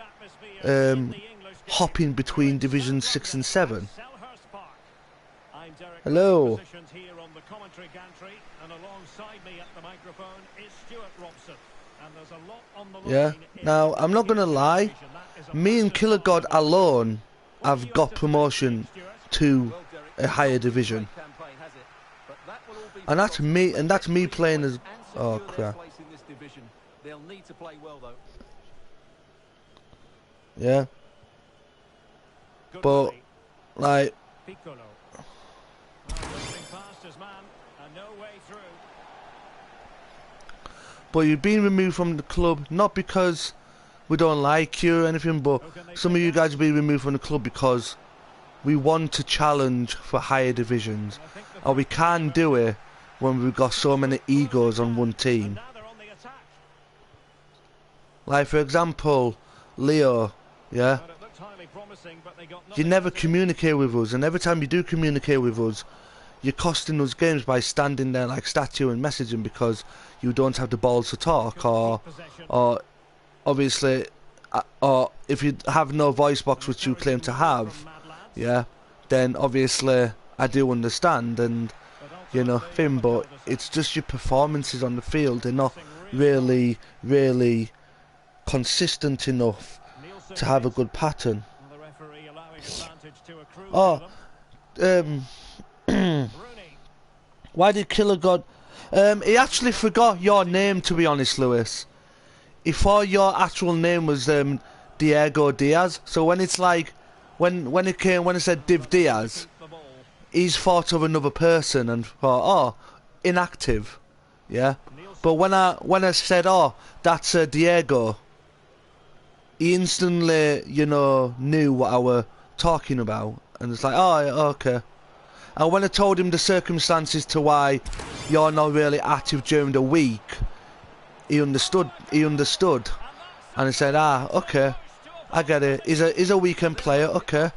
hopping between Division 6 and 7. Hello. Yeah. Now, I'm not going to lie. Me and Killer God alone have got promotion to a higher division. And that's me playing as... Oh, crap. Yeah. But, like... But you've been removed from the club, not because we don't like you or anything, but some of you guys have been removed from the club because we want to challenge for higher divisions. And we can't do it when we've got so many egos on one team. Like, for example, Leo, yeah? You never communicate with us, and every time you do communicate with us, you're costing us games by standing there like statue and messaging because you don't have the balls to talk, or obviously, or if you have no voice box which you claim to have, yeah, then obviously I do understand, and you know, but it's just your performances on the field. They're not really consistent enough to have a good pattern. Oh, why did Killer God... he actually forgot your name, to be honest, Lewis. He thought your actual name was Diego Diaz. So when it's like, when it said Div Diaz, he's thought of another person and thought, oh, inactive, yeah. But when I said, oh, that's Diego, he instantly, you know, knew what I were talking about, and it's like, oh, okay. And when I told him the circumstances to why you're not really active during the week, he understood. And he said, ah, okay, I get it. He's a weekend player, okay.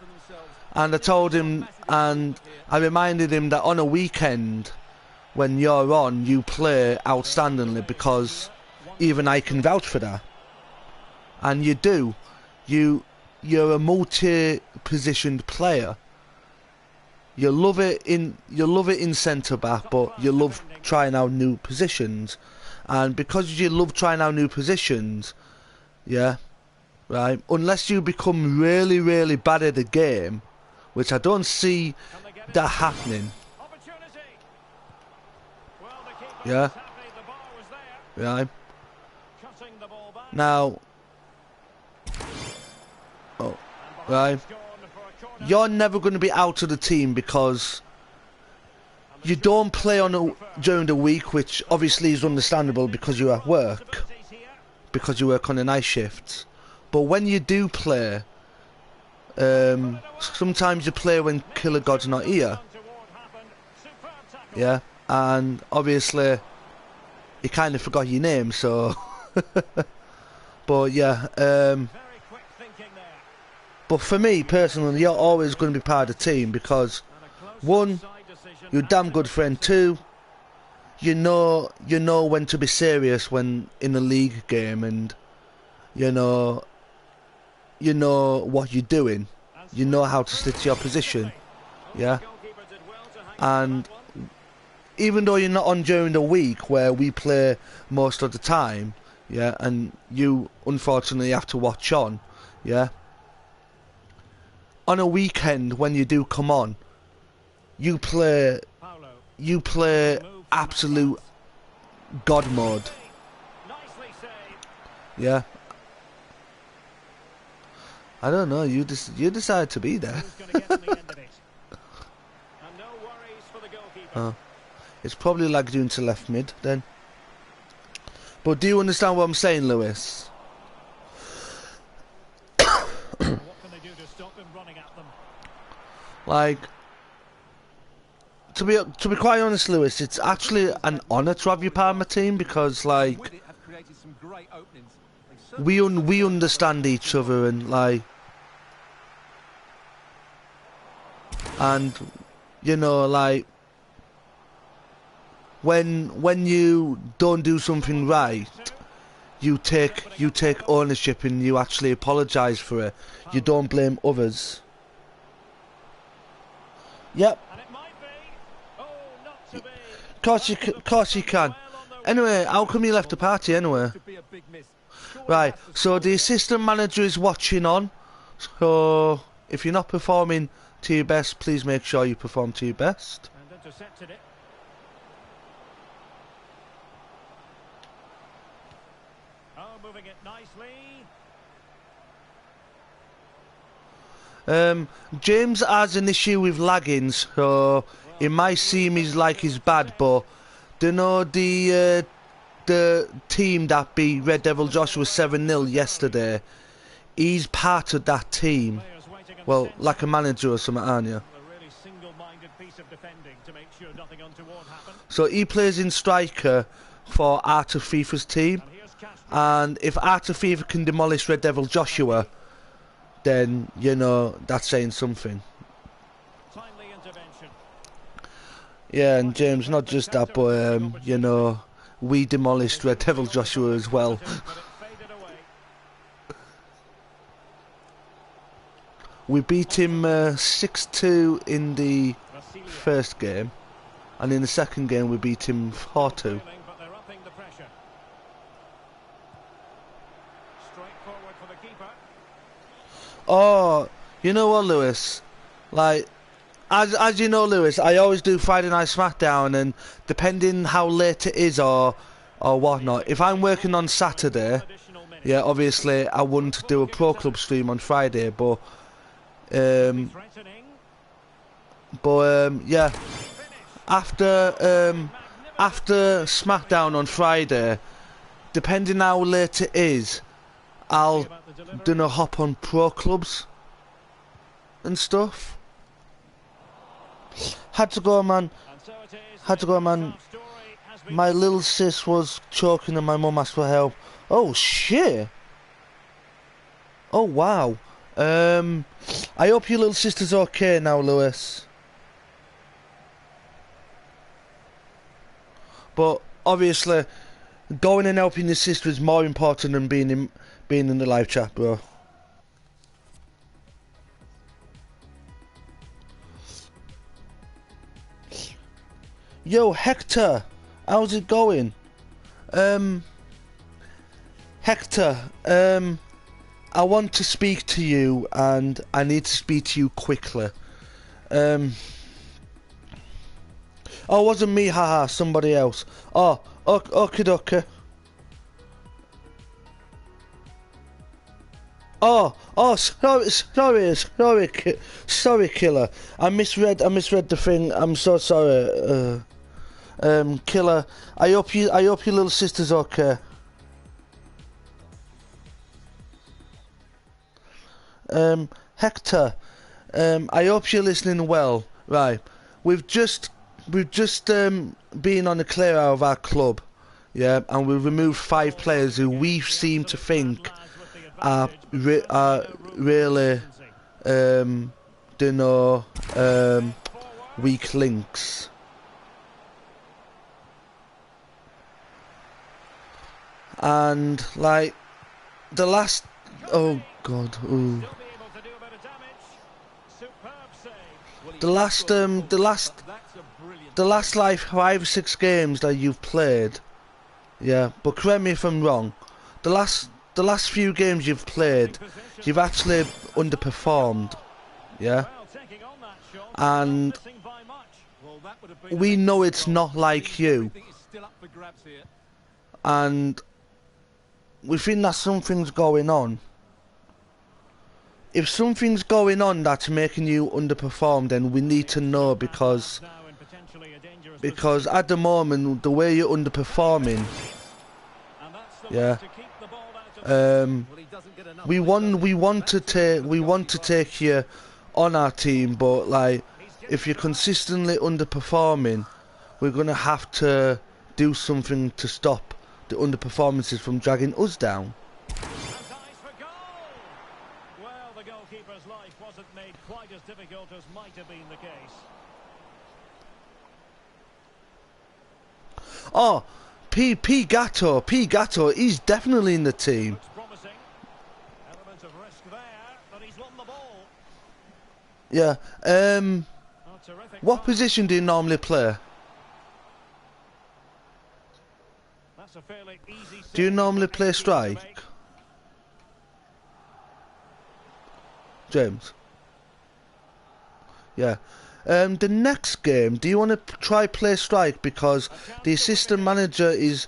And I told him, and I reminded him that on a weekend, when you're on, you play outstandingly, because even I can vouch for that. and you're a multi-positioned player. You love it in centre back, but you love trying out new positions, and because you love trying out new positions, yeah, right. Unless you become really, really bad at the game, which I don't see that happening. Yeah, right. Now, oh, right. You're never going to be out of the team because you don't play during the week, which obviously is understandable because you're at work, because you work on the night shifts. But when you do play, sometimes you play when Killer God's not here. Yeah, and obviously you kind of forgot your name, so. But yeah, but for me personally, you're always going to be part of the team because, one, you're a damn good friend. Two, you know when to be serious when in a league game, and you know what you're doing. You know how to stick to your position. Yeah, and even though you're not on during the week where we play most of the time, yeah, and you unfortunately have to watch on, yeah. On a weekend when you do come on, you play absolute God mode. Yeah. I don't know. You decide to be there. It's probably like doing to left mid then. But do you understand what I'm saying, Lewis? Like, to be quite honest, Lewis, it's actually an honour to have you part of my team because, like, we understand each other and you know, like, when you don't do something right, you take ownership and you actually apologise for it. You don't blame others. Yep. Course you can. Anyway, how come you left the party anyway? Right, so the assistant manager is watching on. So if you're not performing to your best, please make sure you perform to your best. Moving it nicely. James has an issue with lagging, so it might seem he's bad, but do you know the team that beat Red Devil Joshua 7-0 yesterday? He's part of that team. Well, like a manager or something, aren't you? So he plays in striker for Art of FIFA's team. And if Art of FIFA can demolish Red Devil Joshua, then, you know, that's saying something. Yeah, and James, not just that, but, you know, we demolished Red Devil Joshua as well. We beat him 6-2 in the first game, and in the second game we beat him 4-2. Oh, you know what, Lewis? Like, as you know, Lewis, I always do Friday Night SmackDown, and depending how late it is or whatnot, if I'm working on Saturday, yeah, obviously I wouldn't do a Pro Club stream on Friday, but yeah, after SmackDown on Friday, depending how late it is, I'll hop on Pro Clubs and stuff. Had to go, man. My little sis was choking and my mum asked for help. Oh shit. Oh wow. I hope your little sister's okay now, Lewis. But obviously going and helping your sister is more important than being in the live chat, bro. Yo, Hector, how's it going? Hector, I want to speak to you, and I need to speak to you quickly. Oh, it wasn't me, haha, somebody else. Oh, okay, okay. Oh, sorry, killer. I misread the thing. I'm so sorry. Killer. I hope your little sister's okay. Hector. I hope you're listening well. Right. We've just been on a clear out of our club. Yeah, and we've removed 5 players who we seem to think are really weak links. And like the last, oh god, ooh. The last like 5 or 6 games that you've played, yeah, but correct me if I'm wrong, the last few games you've played, you've actually underperformed, yeah, and we know it's not like you, and we think that something's going on. If something's going on that's making you underperform, then we need to know, because at the moment the way you're underperforming, yeah, we want to take you on our team, but like if you're consistently underperforming, we're gonna have to do something to stop the underperformances from dragging us down. Keeper's life wasn't made quite as difficult as might have been the case. Oh, P Gatto, he's definitely in the team. Promising. Element of risk there, but he's won the ball. Yeah. What position do you normally play? That's a fairly easy. Do you normally play strike? James. Yeah. The next game, do you want to try play strike, because the assistant manager is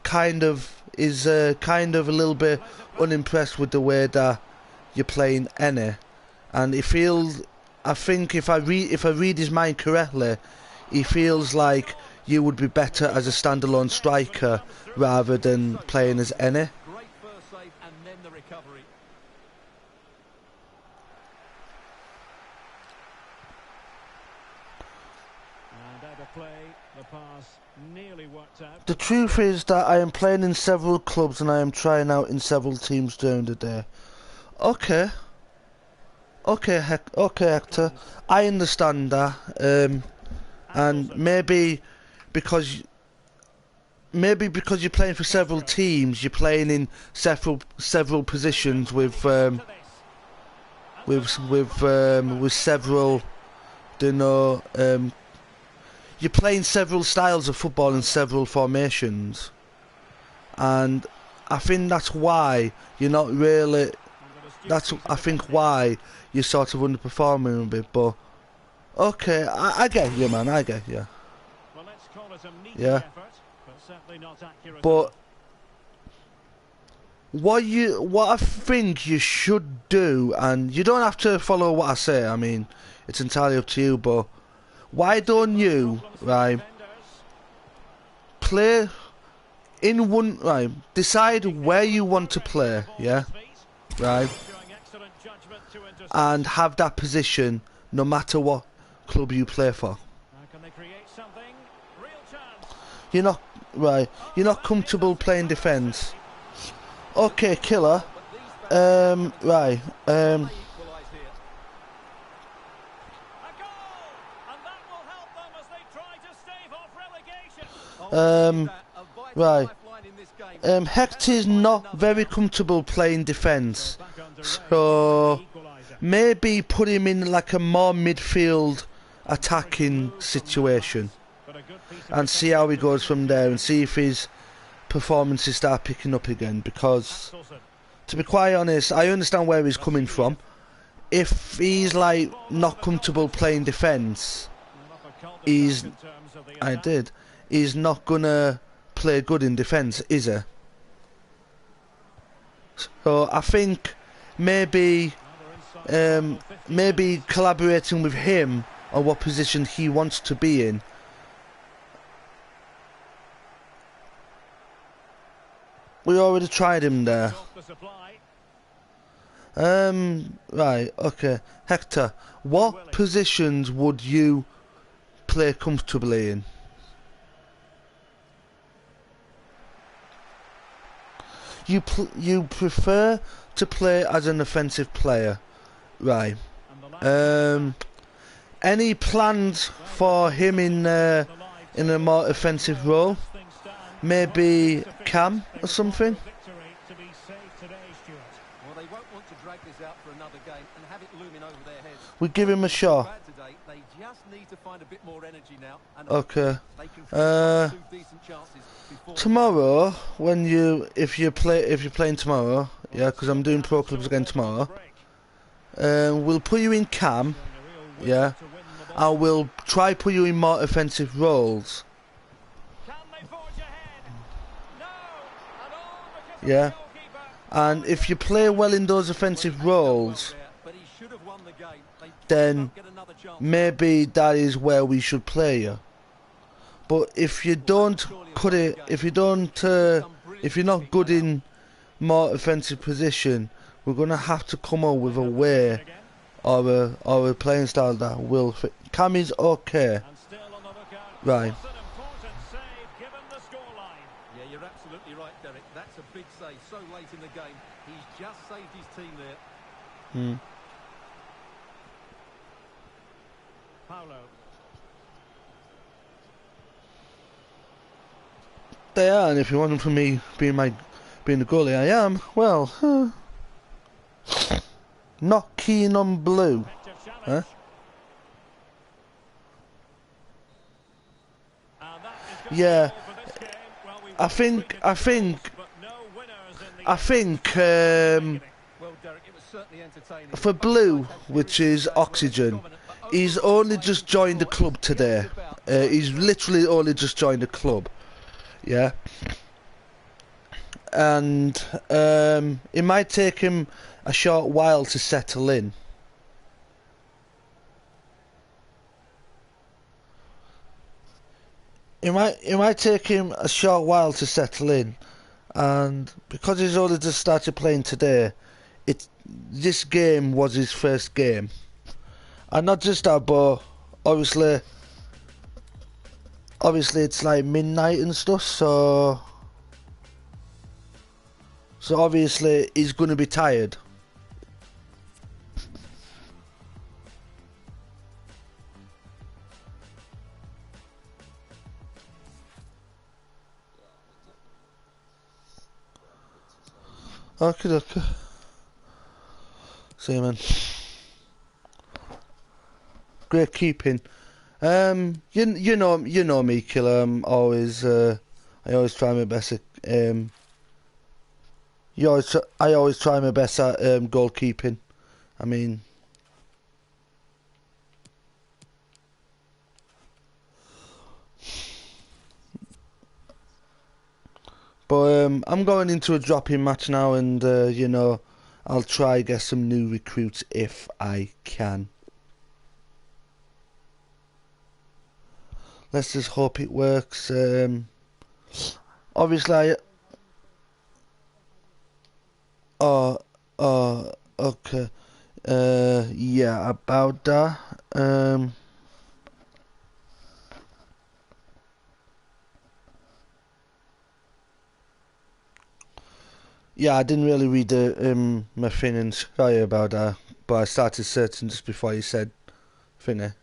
kind of a little bit unimpressed with the way that you're playing any, and he feels, I think if I read his mind correctly, he feels like you would be better as a standalone striker rather than playing as any. Great first save and then the recovery. And out of play, the pass nearly worked out. The truth is that I am playing in several clubs and I am trying out in several teams during the day. Okay. Okay, Hector. I understand that. And maybe because you're playing for several teams, you're playing in several positions with several, you're playing several styles of football in several formations, and I think that's why you're not really. I think why you're sort of underperforming a bit. But okay, I get you, man. I get you. Well, let's call it a neat Yeah. effort, but certainly not accurate. But what I think you should do, and you don't have to follow what I say, I mean, it's entirely up to you, but why don't you, right, play in one, right, decide where you want to play, yeah, right, and have that position no matter what club you play for. Can they create something? Real chance. You're not comfortable playing defence. Okay, killer. Right. A goal, and that will help them as they try to stave off relegation. Right. Hector's not very comfortable playing defence, so maybe put him in like a more midfield attacking situation and see how he goes from there and see if his performances start picking up again, because to be quite honest, I understand where he's coming from. If he's like not comfortable playing defence, he's not gonna play good in defence, is he? So I think maybe collaborating with him on what position he wants to be in. We already tried him there. Right, okay. Hector, what positions would you play comfortably in? You prefer to play as an offensive player, right? Any plans for him in a more offensive role? Maybe Cam or something? Well, they won't want to drag this out for another game and have it looming over their heads. We give him a shot. They just need to find a bit more energy now. And Okay. they can create 2 decent chances before Tomorrow, if you're playing tomorrow, yeah, because I'm doing pro clubs again tomorrow. We'll put you in Cam, yeah, and we'll try put you in more offensive roles. Yeah, and if you play well in those offensive roles, then maybe that is where we should play you. But if you don't cut it, if you're not good in more offensive position, we're gonna have to come up with a way or a playing style that will fit. Cam is okay, right? Yeah, you're absolutely right, Derek. That's a big save so late in the game. He's just saved his team there. Paulo. They are, and if you want them for me being the goalie, I am. Well, not keen on blue, huh? Yeah, I think for blue, which is Oxygen, he's only just joined the club today. He's literally only just joined the club. Yeah, and it might take him a short while to settle in. It might take him a short while to settle in, and because he's only just started playing today, this game was his first game, and not just that, but obviously it's like midnight and stuff, so obviously he's gonna be tired. Okay. See you, man. Great keeping. You know me, Killer. I always try my best at I always try my best at goalkeeping. I mean, but I'm going into a drop-in match now, and I'll try get some new recruits if I can. Let's just hope it works. Obviously, okay. Yeah, about that. Yeah, I didn't really read my thing, and sorry about that, but I started searching just before you said thingy.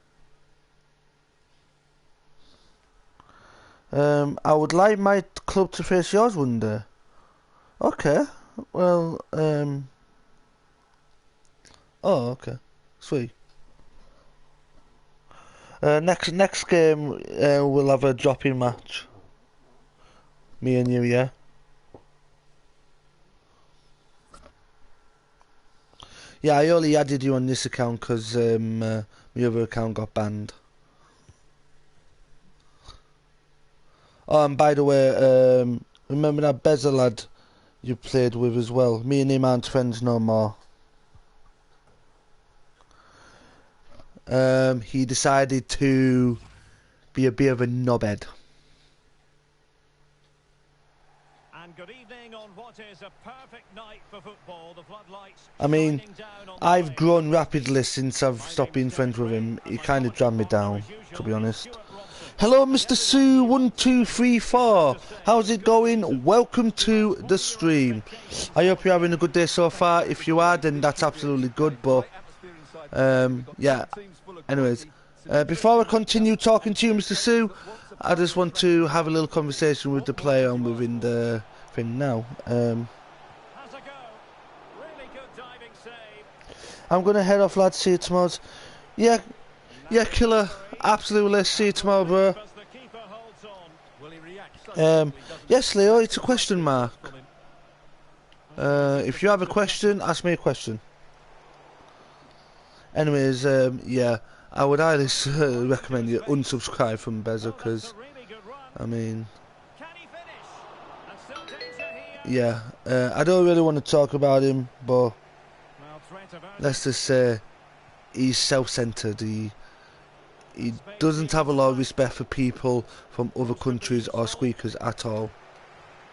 I would like my club to face yours one day. Okay. Well, oh, okay. Sweet. Next game, we'll have a drop-in match. Me and you, yeah. Yeah, I only added you on this account because my other account got banned. Oh, and by the way, remember that Bezel lad you played with as well? Me and him aren't friends no more. He decided to be a bit of a knobhead. And good evening on what is a perfect night for football. The floodlights I mean, shining down on the I've way. grown rapidly since I've My stopped being name's friends with Derek him. Ray, He and my kind of dragged me commentary partner, down, as to usual, be is honest. Stuart Robson. Hello, And Mr. everybody Sue, feels 1, 2, 3, 4. to say How's it good going? season. Welcome You to ask, what the are your stream. expectations I for hope you're having a today? good day so far. If you are, then that's absolutely good, but yeah. Anyways, before I continue talking to you, Mr. Sue, I just want to have a little conversation with the player I'm within the thing now. Has a go. Really good diving save. I'm going to head off, lads. See you tomorrow. Yeah, killer. Absolutely. See you tomorrow, bro. As the keeper holds on. Will he react so quickly, doesn't Yes, he? Leo, it's a question mark. From him. If you have a question, ask me a question. Anyways, yeah, I would highly recommend you unsubscribe from Beza, Well, that's because, a really good run. I mean, Can he finish? And still danger here. yeah, I don't really want to talk about him, but Well, threat of let's just say he's self-centered. He doesn't have a lot of respect for people from other countries or squeakers at all.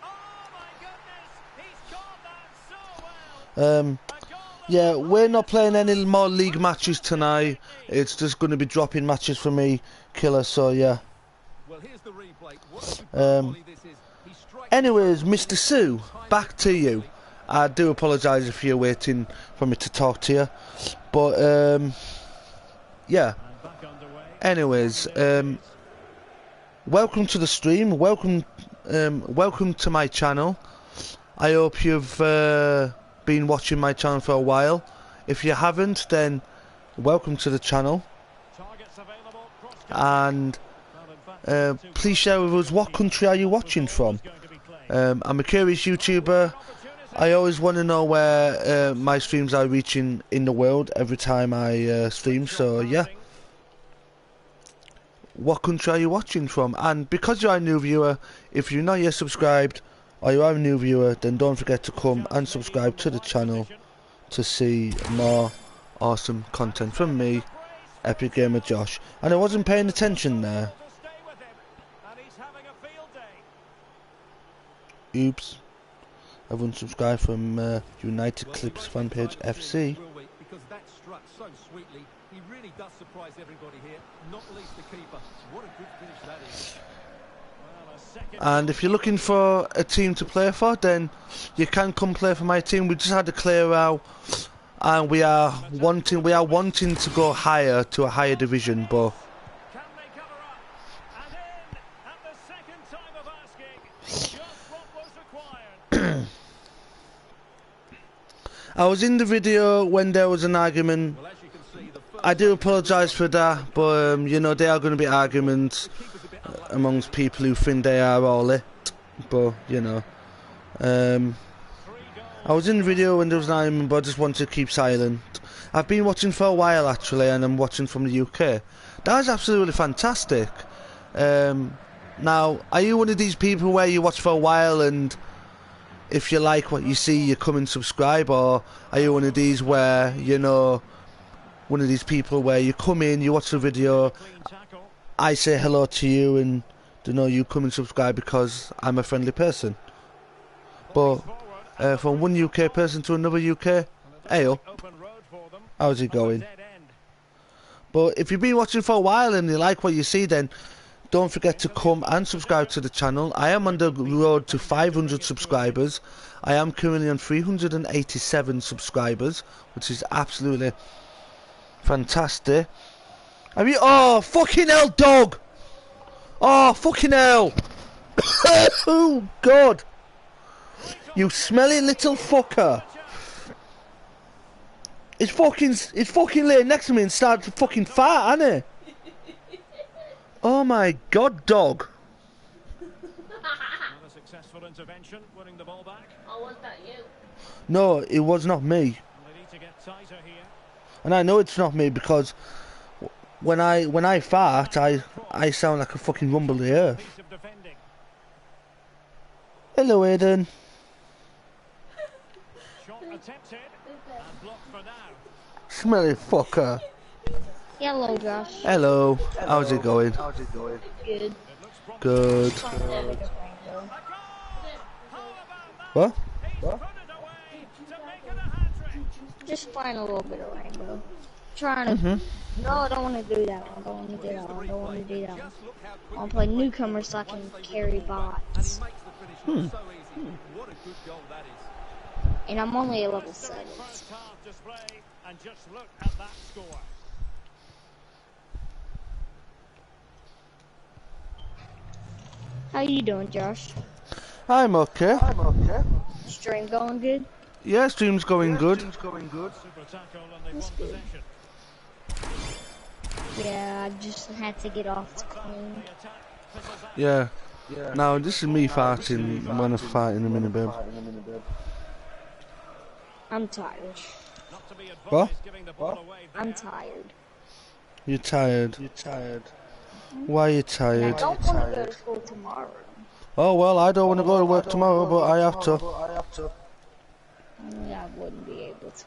Oh my goodness! He's got that so well. A goal Yeah, of the we're not highest playing any class. more league matches tonight. It's just going to be dropping matches for me, killer. So yeah. Well, here's the replay. What a superb Um, volley this is. He strikes Anyways, it so Mr. Sue, back to you. I do apologise if you're waiting for me to talk to you, but yeah. And back underway. Anyways, welcome to the stream. Welcome to my channel. I hope you've been watching my channel for a while. If you haven't, then welcome to the channel. Targets available. Cross And well, in fact, please share with us, what country are you watching from? I'm a curious YouTuber. I always want to know where my streams are reaching in the world every time I stream. So yeah, what country are you watching from? And because you're a new viewer, if you're not yet subscribed or you are a new viewer, then don't forget to come and subscribe to the channel to see more awesome content from me, Epic Gamer Josh. And I wasn't paying attention there. Oops. I've unsubscribed from United Clips fan page FC. Because that struck so sweetly. He really does surprise everybody here, not least the keeper. What a good finish that is. And if you're looking for a team to play for, then you can come play for my team. We just had a clear out, and we are wanting to go higher to a higher division, but Can they cover up? And in at the second time of asking. Just what was required. I was in the video when there was an argument. Well, as you can see, the first I do apologise for that, but you know, there are going to be arguments keeper's a bit unlucky. amongst people who think they are all it, but you know, I was in the video when there was an argument, but I just wanted to keep silent. I've been watching for a while actually, and I'm watching from the UK. That is absolutely fantastic. Now, are you one of these people where you watch for a while and if you like what you see, you come and subscribe, or are you one of these where, you know, one of these people where you come in, you watch the video, Clean tackle. I say hello to you, and you know, you come and subscribe because I'm a friendly person. But from one UK person to another UK, hey up, Open road for them. how's it going? Dead end. But if you've been watching for a while and you like what you see, then don't forget to come and subscribe to the channel. I am on the road to 500 subscribers. I am currently on 387 subscribers, which is absolutely fantastic. Have you? Oh, fucking hell, dog! Oh, fucking hell! Oh, God! You smelly little fucker. It's fucking laying next to me and started to fucking fart, hasn't it? Oh my god, dog. Another successful intervention, winning the ball back. Or was that you? No, it was not me. They need to get tighter here. And I know it's not me because when I fart, I sound like a fucking rumble the earth. Piece of defending. Hello, Aiden. Shot attempted and blocked for now. Smelly fucker. Hello, Josh. Hello. How's it going? Good. Good. What? Just find a little bit of rainbow. Trying to. No, I don't want to do that one. I don't want to do that one. I don't want to do that one. I want to play newcomers so I can carry bots. What a good goal that is. And I'm only at level 7. First half display and just look at that score. How you doing, Josh? I'm okay. Stream going good? Yeah, stream's going good. Super tackle and they won possession. Yeah, I just had to get off the clean. The attack fizzles out. Yeah. Now, this is me farting when I fart in a minute, babe. I'm tired. Not to be advised, What? giving the ball away there. I'm tired. You're tired. Why are you And I tired? don't want to go to school tomorrow. Oh, well, I don't want to go to work tomorrow, but I have to. I wouldn't be able to.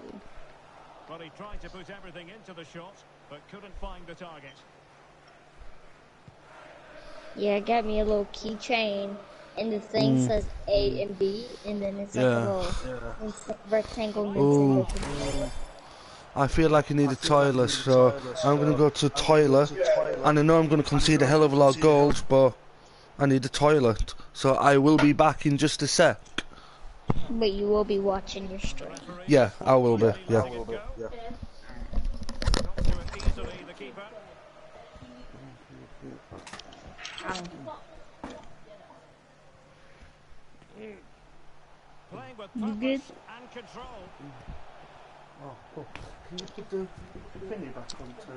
Well, he tried to put everything into the shot, but couldn't find the target. Yeah, got me a little keychain, and the thing says A and B, and then it's like a little rectangle Ooh. Nintendo controller. I feel like I need a toilet, so I'm going to go to the toilet. And I know I'm going to concede a hell of a lot of goals, but I need a toilet. So I will be back in just a sec. But you will be watching your stream. Yeah, I will be. Yeah. Got to it easily, the keeper. Playing with You purpose good? and control. Oh, can you put the thingy back onto...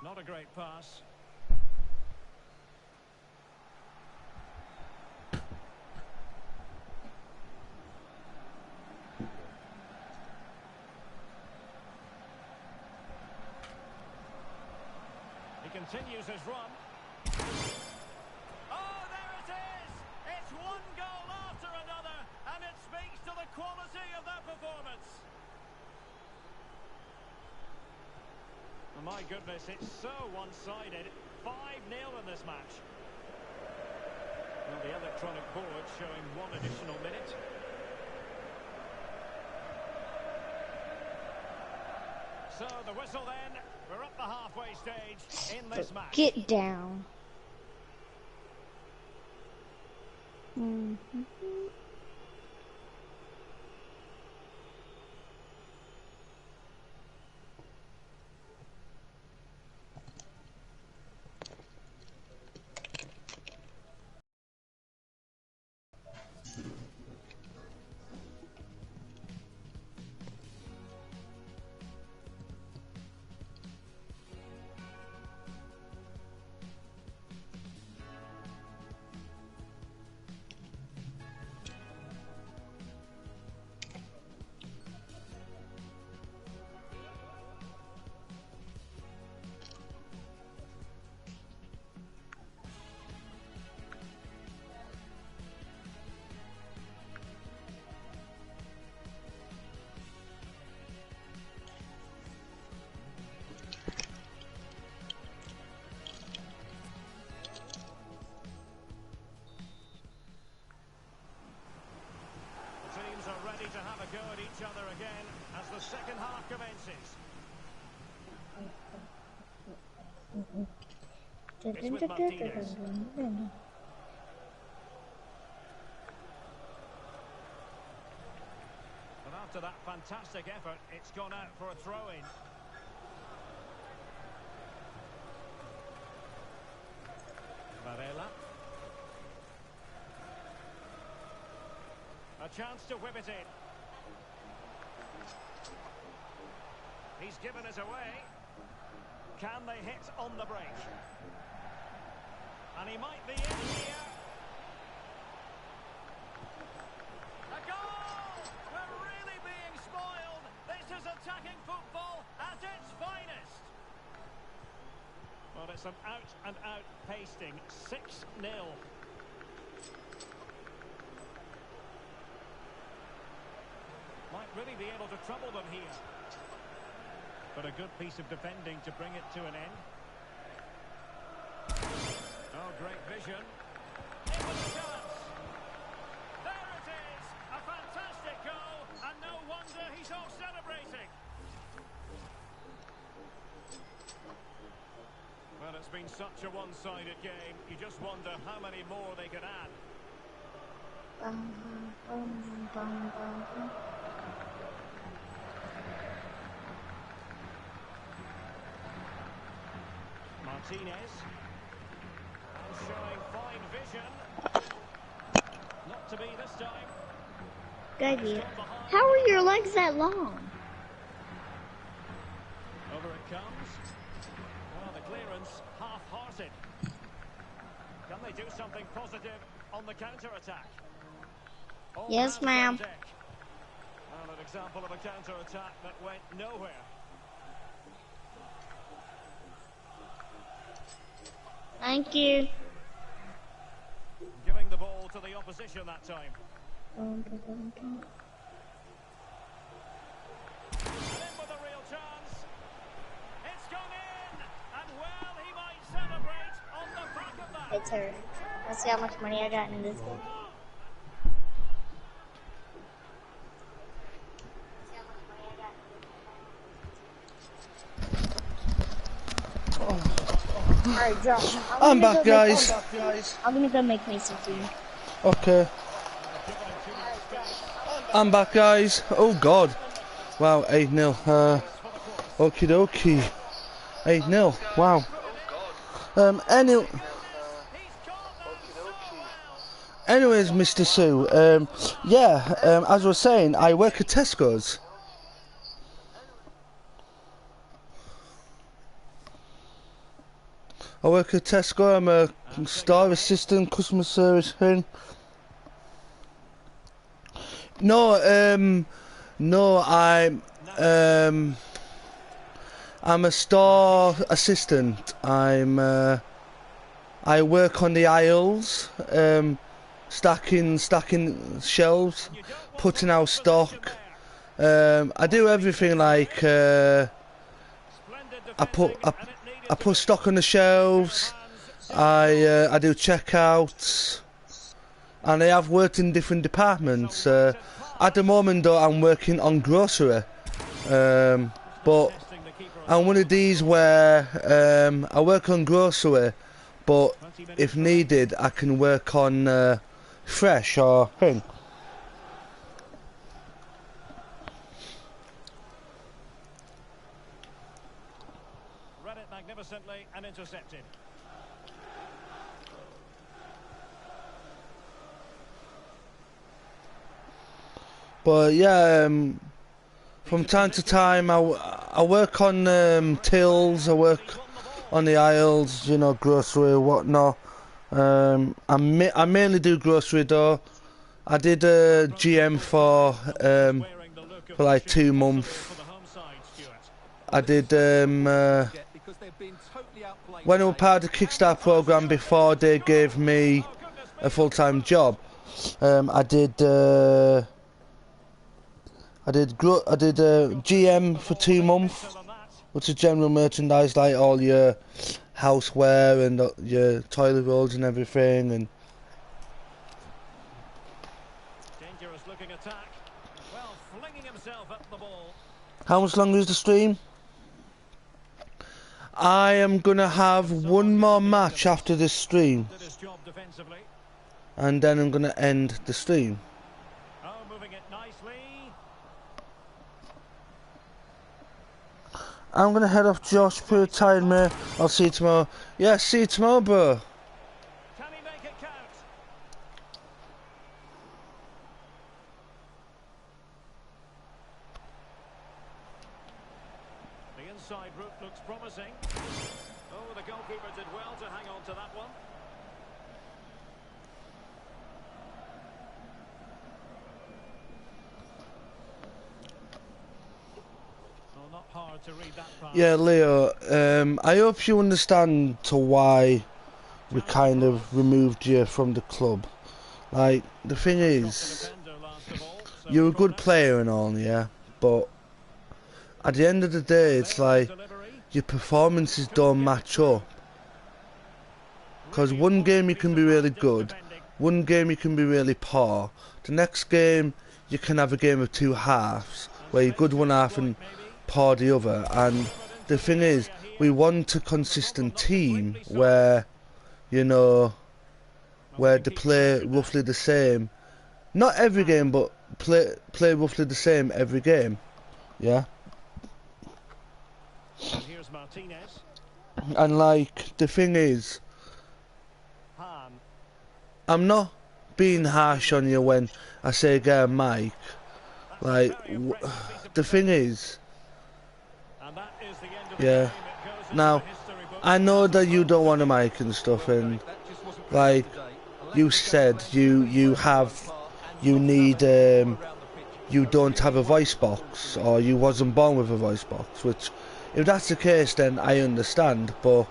Not a great pass. He continues his run. Oh, there it is! It's one goal after another, and it speaks to the quality of that performance. Oh, my goodness, it's so one-sided. 5-0 in this match. Well, the electronic board showing one additional minute. So the whistle then. We're up the halfway stage in this match. Get down. Teams are ready to have a go at each other again as the second half commences. It's with Martinez. And after that fantastic effort, it's gone out for a throw-in. A chance to whip it in. He's given it away. Can they hit on the break? And he might be in here. A goal! We're really being spoiled. This is attacking football at its finest. Well, it's an out-and-out pasting. 6-0. Might really be able to trouble them here. But a good piece of defending to bring it to an end. Oh, great vision. It was a chance. There it is. A fantastic goal. And no wonder he's all celebrating. Well, it's been such a one-sided game. You just wonder how many more they could add. Martinez. And showing fine vision. Not to be this time. Good idea. How are your legs that long? Over it comes. Well, the clearance half-hearted. Can they do something positive on the counter-attack? Yes, ma'am. Well, an example of a counter-attack that went nowhere. Thank you. Giving the ball to the opposition that time. And in with a real chance. It's gone in. And well, he might celebrate on the back of that. It's her. Let's see how much money I got in this game. Alright, Josh. I'm back, guys. I'm gonna go make me some food. Okay. I'm back, guys. Oh, God. Wow, 8-0. Okie dokie. 8-0. Wow. Anyways, Mr. Sue, as I was saying, I work at Tesco's. I work at Tesco. I'm a store assistant, customer service thing. No, I'm a store assistant. I work on the aisles, stacking shelves, putting out stock. I do everything like I put stock on the shelves. I do checkouts, and I have worked in different departments. At the moment, though, I'm working on grocery, but I'm one of these where I work on grocery, but if needed, I can work on fresh or thing. Read it magnificently and intercepted. But yeah, from time to time I work on tills, I work on the aisles, you know, grocery, whatnot. I mainly do grocery though. I did GM for like 2 months. I did when I was part of the Kickstart program before they gave me a full-time job. I did GM for 2 months, which is general merchandise, like all your houseware and your toilet rolls and everything. And Dangerous looking attack. Well, flinging himself at the ball. how much longer is the stream? I am gonna have one more match after this stream, Did his job defensively. and then I'm gonna end the stream. Oh, moving it nicely. I'm gonna head off, Josh. Pretty tired, mate. I'll see you tomorrow. Yeah, see you tomorrow, bro. Can he make it count? looks promising. Oh, the goalkeeper did well to hang on to that one. Well, not hard to read that pass. Yeah, Leo, I hope you understand to why we kind of removed you from the club. Like, the thing is, you're a good player and all, yeah, but at the end of the day, it's like, your performances don't match up. Because one game you can be really good, one game you can be really poor, the next game you can have a game of two halves, where you're good one half and poor the other, and the thing is, we want a consistent team where, you know, where they play roughly the same. Not every game, but play roughly the same every game. Yeah? And here's Martinez. And like, the thing is, Han. I'm not being harsh on you when I say get a mic. Like, the thing is, And that is the end of the yeah. game. It goes into Now, the history books. I know that you don't want a mic and stuff, and like you said, you need you don't have a voice box, or you wasn't born with a voice box. Which, if that's the case, then I understand. But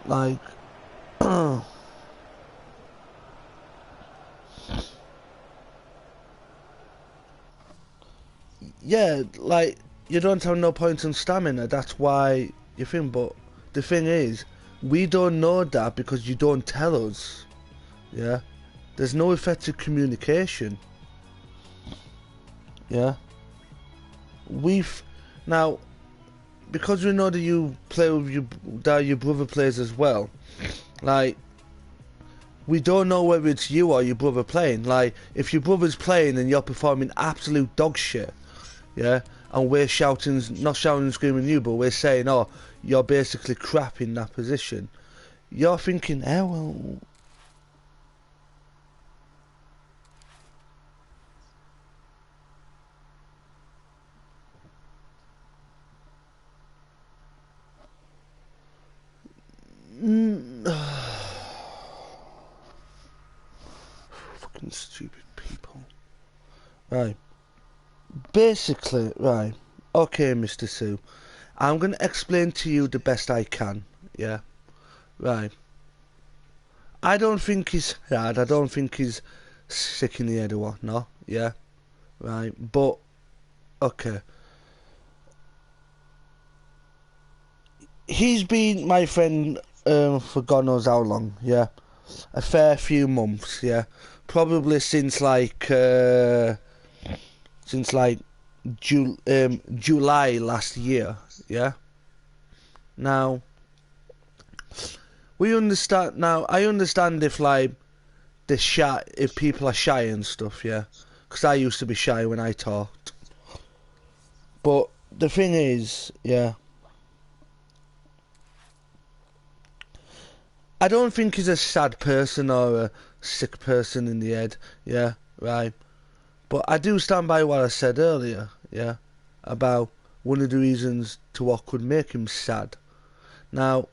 like, yeah, like you don't have no points in stamina. That's why you think. But the thing is, we don't know that because you don't tell us. Yeah, there's no effective communication. Yeah, now, because we know that you play with your brother plays as well. Like, we don't know whether it's you or your brother playing. Like, if your brother's playing and you're performing absolute dog shit, yeah, and we're shouting, not shouting and screaming at you, but we're saying, oh, you're basically crap in that position. You're thinking, well. Fucking stupid people. Right. Basically, right. Okay, Mr. Sue. I'm going to explain to you the best I can. Yeah. Right. I don't think he's sad. I don't think he's sick in the head or what. No. Yeah. Right. But, okay. He's been my friend for God knows how long. Yeah. A fair few months. Yeah. Probably since like July last year. Yeah. Now, we understand. Now, I understand if like if people are shy and stuff. Yeah, because I used to be shy when I talked. But the thing is, yeah, I don't think he's a sad person or a sick person in the head. Yeah, right. But I do stand by what I said earlier. Yeah, about one of the reasons to what could make him sad. Now,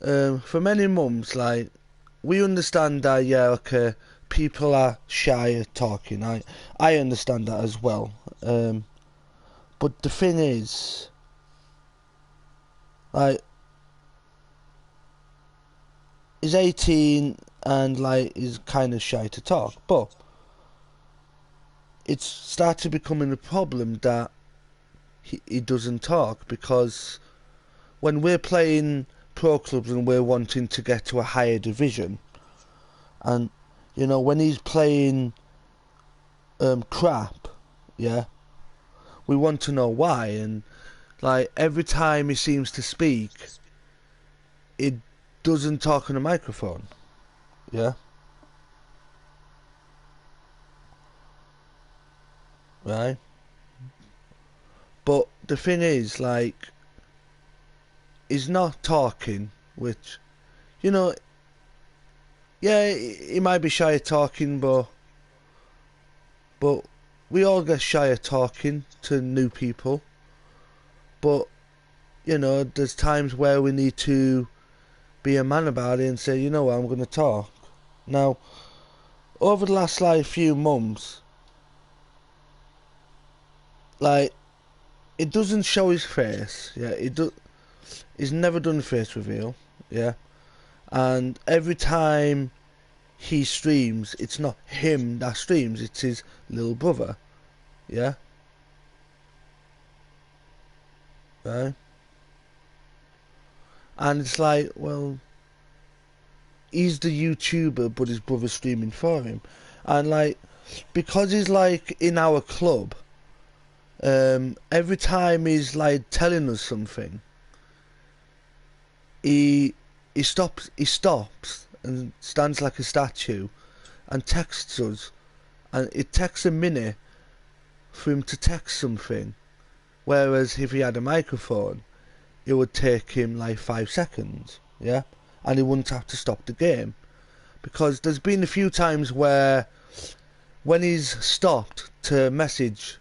for many months, like, we understand that, yeah, okay, people are shy of talking. I understand that as well. But the thing is, like, he's 18 and, like, is kind of shy to talk. But it's started becoming a problem that he doesn't talk, because when we're playing pro clubs and we're wanting to get to a higher division, and you know, when he's playing crap, yeah, we want to know why. And like, every time he seems to speak, it doesn't talk on a microphone. Yeah. Right. But the thing is, like, he's not talking, which, you know, yeah, he might be shy of talking, but we all get shy of talking to new people. but you know, there's times where we need to be a man about it and say, you know what, I'm going to talk. Now, over the last like few months, like, it doesn't show his face. Yeah, he's never done face reveal. Yeah, and every time he streams, it's not him that streams, it's his little brother. Yeah, right. And it's like, well, he's the YouTuber, but his brother's streaming for him, and like, because he's like in our club, every time he's like telling us something, he stops and stands like a statue and texts us, and it takes a minute for him to text something, whereas if he had a microphone it would take him like 5 seconds, yeah, and he wouldn't have to stop the game. Because there's been a few times where when he's stopped to message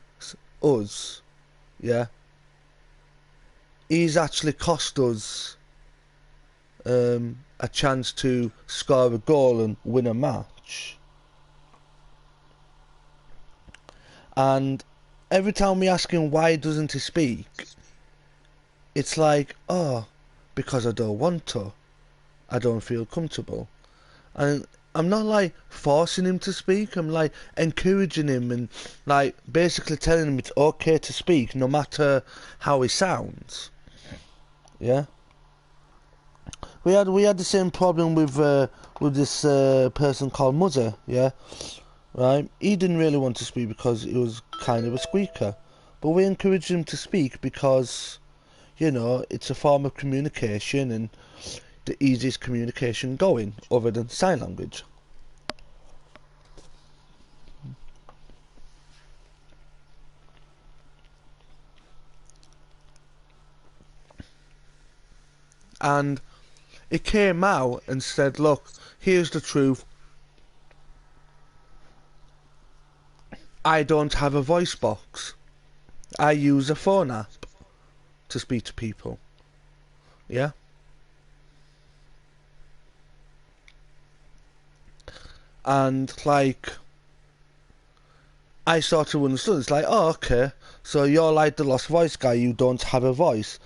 us, yeah, he's actually cost us a chance to score a goal and win a match. And every time we ask him why doesn't he speak, it's like, oh, because I don't want to. I don't feel comfortable. And I'm not like forcing him to speak, I'm like encouraging him and like basically telling him it's okay to speak no matter how he sounds. Yeah. We had the same problem with this person called Muzzer, yeah, right? He didn't really want to speak because he was kind of a squeaker, but we encouraged him to speak because, you know, it's a form of communication and the easiest communication going, other than sign language. And it came out and said, look, here's the truth. I don't have a voice box. I use a phone app to speak to people. Yeah? And like, I sort of understood. It's like, oh, okay, so you're like the lost voice guy, you don't have a voice.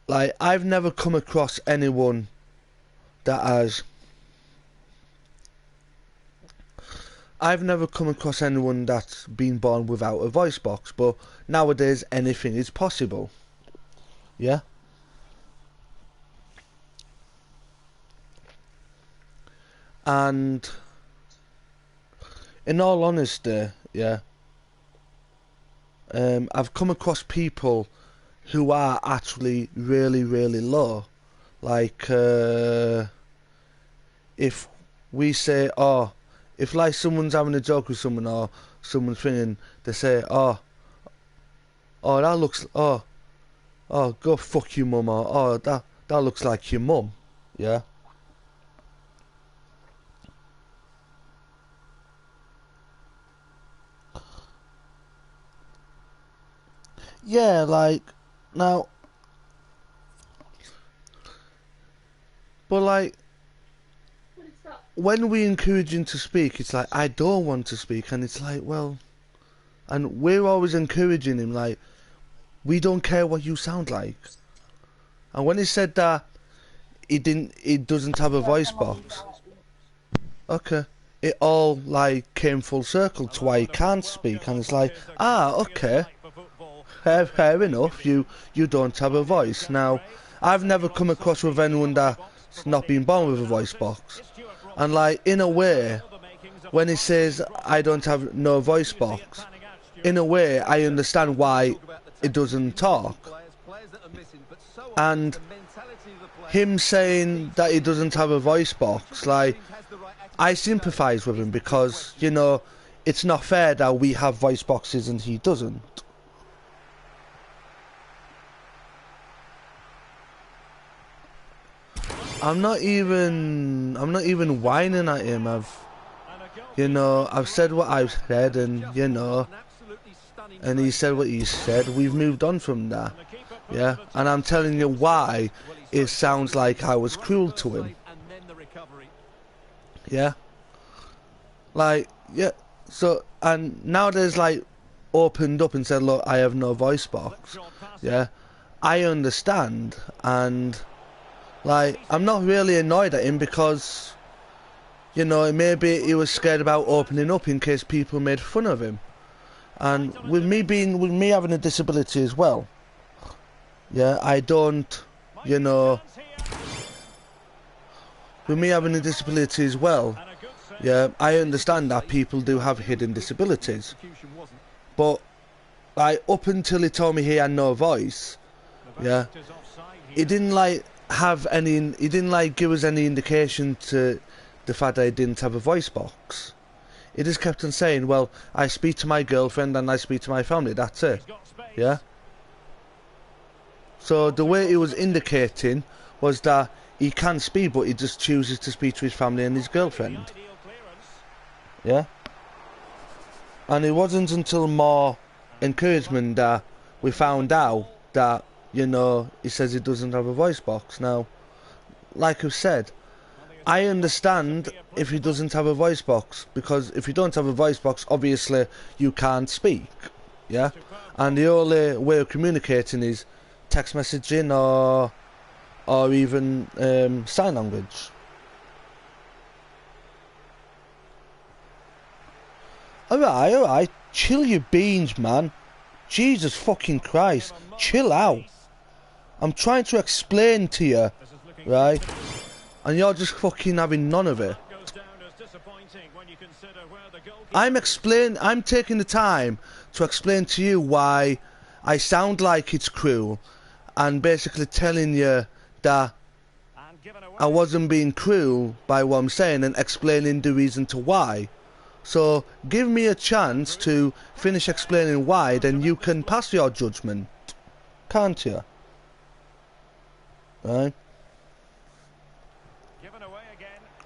Like, I've never come across anyone that has... I've never come across anyone that's been born without a voice box, but nowadays anything is possible. Yeah? And in all honesty, yeah, I've come across people who are actually really, really low. Like, if we say, oh, if like someone's having a joke with someone or someone's thinking, they say, oh, that looks, oh, go fuck your mum, or oh, that looks like your mum, yeah. Yeah, like, now, but like, when we encourage him to speak, it's like, I don't want to speak, and it's like, well, and we're always encouraging him, like, we don't care what you sound like. And when he said that he doesn't have a voice box, okay, it all like came full circle to why he can't speak, and it's like, okay, fair enough, you don't have a voice. Now, I've never come across with anyone that's not been born with a voice box, and like, in a way, when he says I don't have no voice box, in a way I understand why it doesn't talk. And him saying that he doesn't have a voice box, like, I sympathise with him because, you know, it's not fair that we have voice boxes and he doesn't. I'm not even whining at him. I've said what I've said, and you know, and he said what he said. We've moved on from that. yeah, and I'm telling you why it sounds like I was cruel to him. Yeah, like, yeah, so, and now there's like opened up and said, look, I have no voice box. Yeah, I understand, and like, I'm not really annoyed at him because, you know, maybe he was scared about opening up in case people made fun of him. And with me having a disability as well, yeah, I don't, you know, with me having a disability as well, yeah, I understand that people do have hidden disabilities. But, like, up until he told me he had no voice, yeah, he didn't, like, he didn't, like, give us any indication to the fact that he didn't have a voice box. He just kept on saying, well, I speak to my girlfriend and I speak to my family, that's it. Yeah? So the way he was indicating was that he can speak, but he just chooses to speak to his family and his girlfriend. Yeah? And it wasn't until more encouragement that we found out that, you know, he says he doesn't have a voice box. Now, like I said, I understand if he doesn't have a voice box, because if you don't have a voice box, obviously you can't speak, yeah? And the only way of communicating is text messaging or even sign language. Alright, chill your beans, man. Jesus fucking Christ, chill out. I'm trying to explain to you, right? And you're just fucking having none of it. I'm taking the time to explain to you why I sound like it's cruel, and basically telling you that I wasn't being cruel by what I'm saying, and explaining the reason to why. So give me a chance to finish explaining why, then you can pass your judgment, can't you? Right?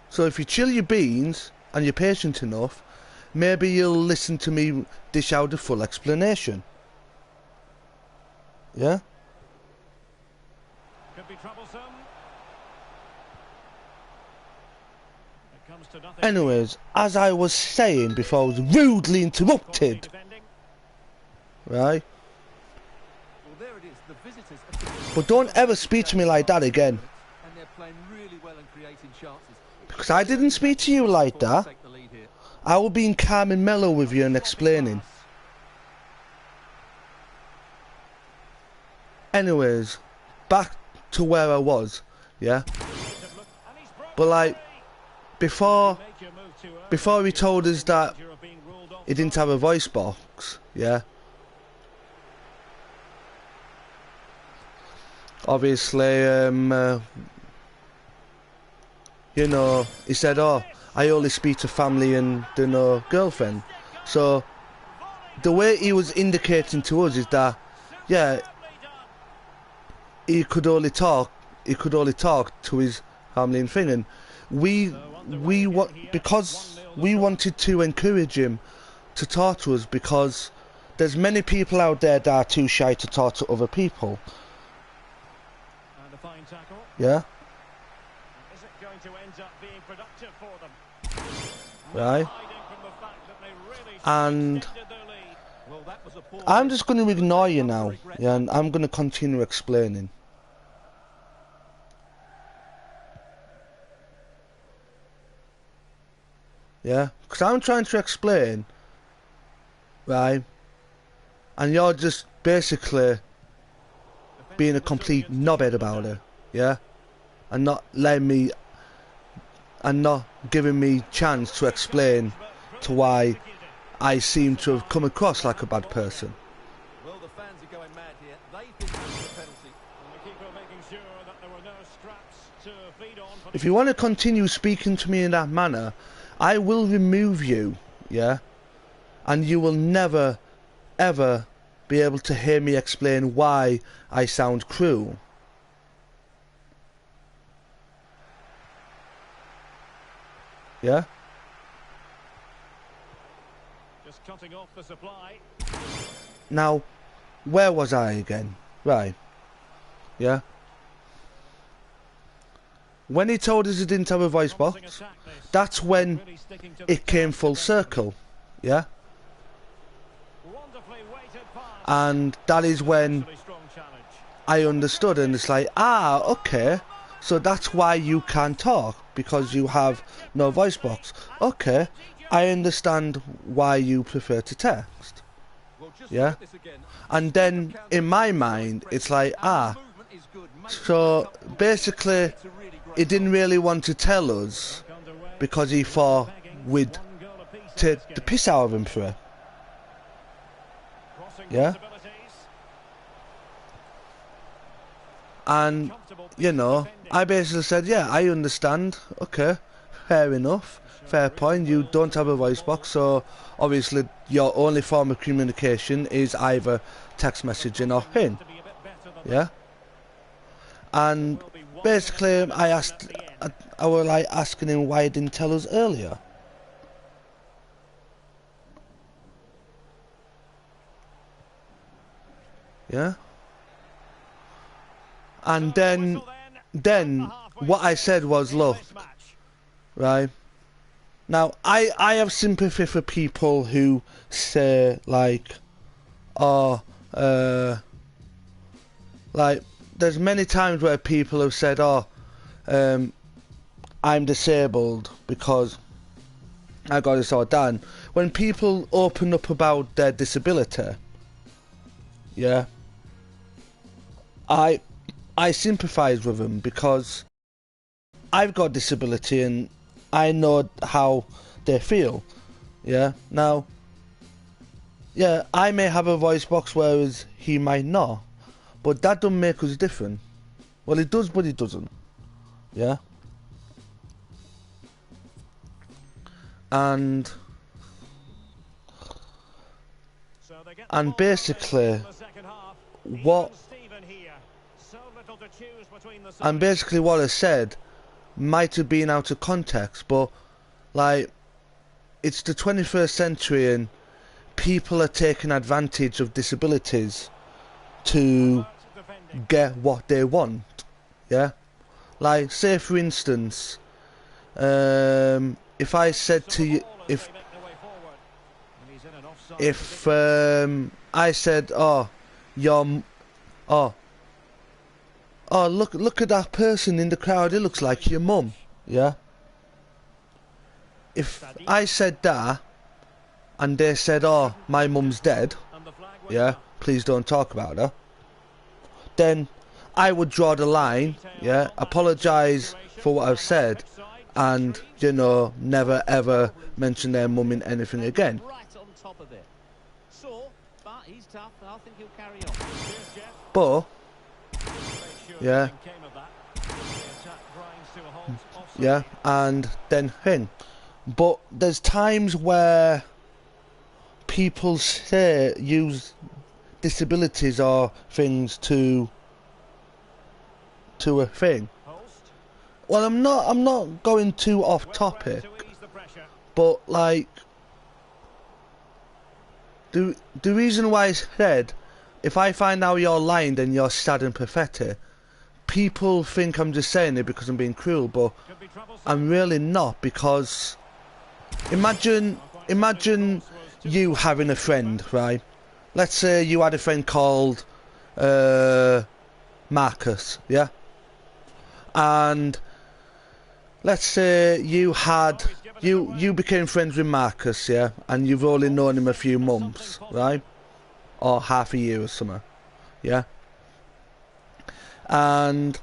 So if you chill your beans and you're patient enough, maybe you'll listen to me dish out a full explanation. Yeah? Could be troublesome. It comes to nothing. Anyways, as I was saying before I was rudely interrupted, right? Well, there it is. The visitors have... But don't ever speak to me like that again. And they're playing really well and creating chances. Because I didn't speak to you like that. I was being calm and mellow with you and explaining. Anyways, back to where I was, yeah? But like, before he told us that he didn't have a voice box, yeah? Obviously, you know, he said, oh, I only speak to family and, you know, girlfriend. So, the way he was indicating to us is that, yeah, he could only talk to his family and thing, and because we wanted to encourage him to talk to us, because there's many people out there that are too shy to talk to other people. Yeah? Right? And I'm just going to ignore you now, yeah, and I'm going to continue explaining. Yeah? Because I'm trying to explain, right? And you're just basically being a complete knobhead about it, yeah? And not letting me, and not giving me chance to explain to why I seem to have come across like a bad person. Well, the fans are going mad here. They think that's a penalty. And the keeper making sure that there were no straps to feed on. If you want to continue speaking to me in that manner, I will remove you, yeah? And you will never, ever be able to hear me explain why I sound cruel. Yeah? Just cutting off the supply. Now, where was I again? Right. Yeah. When he told us he didn't have a voice box, that's when it came full circle. Yeah. And that is when I understood, and it's like, ah, okay, so that's why you can't talk, because you have no voice box. Okay, I understand why you prefer to text. Yeah. And then in my mind it's like, ah, so basically he didn't really want to tell us because he thought we'd take the piss out of him for it. Yeah. And, you know, I basically said, yeah, I understand. Okay, fair enough. Fair point. You don't have a voice box, so obviously your only form of communication is either text messaging or him. Yeah. And basically I was like asking him why he didn't tell us earlier. Yeah. And then what I said was, look, right, now I have sympathy for people who say like, oh, like there's many times where people have said, oh, I'm disabled because I got this all done. When people open up about their disability, yeah, I sympathise with them because I've got disability and I know how they feel. Yeah. Now, yeah, I may have a voice box whereas he might not, but that doesn't make us different. Well, it does, but it doesn't. Yeah. And basically what I said might have been out of context, but like it's the 21st century and people are taking advantage of disabilities to get what they want. Yeah. Like, say for instance, if I said to you, if I said, oh, look at that person in the crowd, it looks like your mum. Yeah. If I said that and they said, oh, my mum's dead, yeah, please don't talk about her, then I would draw the line, yeah, apologise for what I've said, and, you know, never ever mention their mum in anything again. But, yeah, yeah, and then him. But there's times where people say use disabilities or things to a thing. Well, I'm not going too off topic, but like the reason why I said if I find out you're lying then you're sad and pathetic, people think I'm just saying it because I'm being cruel, but I'm really not, because imagine you having a friend, right? Let's say you had a friend called Marcus, yeah? And let's say you became friends with Marcus, yeah? And you've only known him a few months, right? Or half a year or something, yeah? And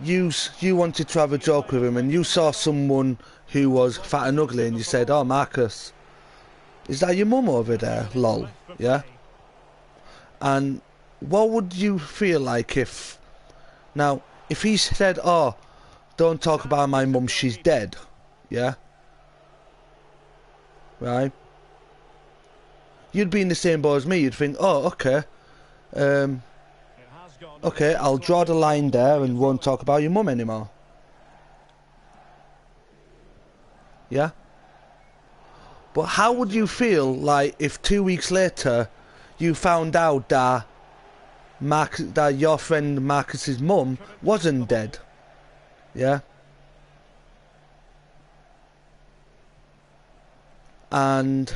you wanted to have a joke with him and you saw someone who was fat and ugly and you said, oh, Marcus, is that your mum over there? Lol, yeah? And what would you feel like if he said, oh, don't talk about my mum, she's dead, yeah? Right? You'd be in the same boat as me, you'd think, oh, okay, okay, I'll draw the line there and won't talk about your mum anymore. Yeah? But how would you feel like if 2 weeks later you found out that that your friend Marcus's mum wasn't dead. Yeah. And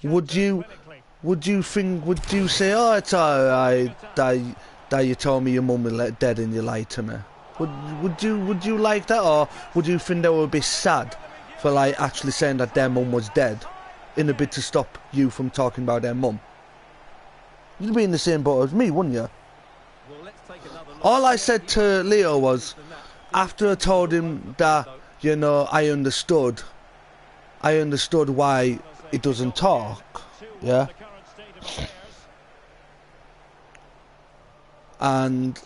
would you say, oh, it's alright that you told me your mum was dead and you lied to me? Would you like that, or would you think that would be sad for like actually saying that their mum was dead in a bid to stop you from talking about their mum? You'd be in the same boat as me, wouldn't you? All I said to Leo was, after I told him that, you know, I understood why he doesn't talk, yeah? And,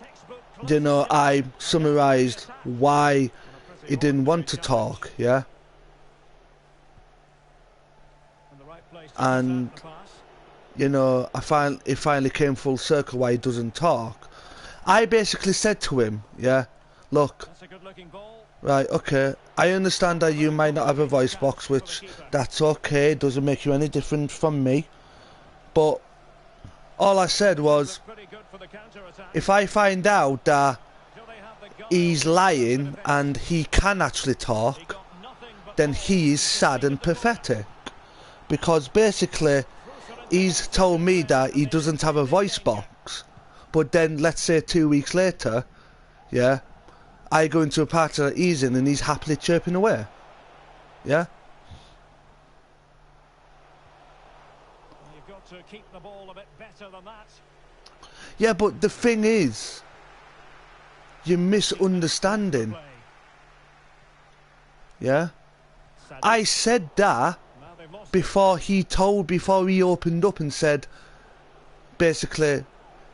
you know, I summarised why he didn't want to talk, yeah? And, you know, it finally came full circle why he doesn't talk. I basically said to him, yeah, look, right, okay, I understand that you might not have a voice box, which that's okay, it doesn't make you any different from me, but all I said was, if I find out that he's lying and he can actually talk, then he is sad and pathetic, because basically he's told me that he doesn't have a voice box, but then let's say 2 weeks later, yeah, I go into a party that he's in and he's happily chirping away. Yeah? You've got to keep the ball a bit better than that. Yeah, but the thing is, you're misunderstanding. Yeah? I said that before he opened up and said, basically,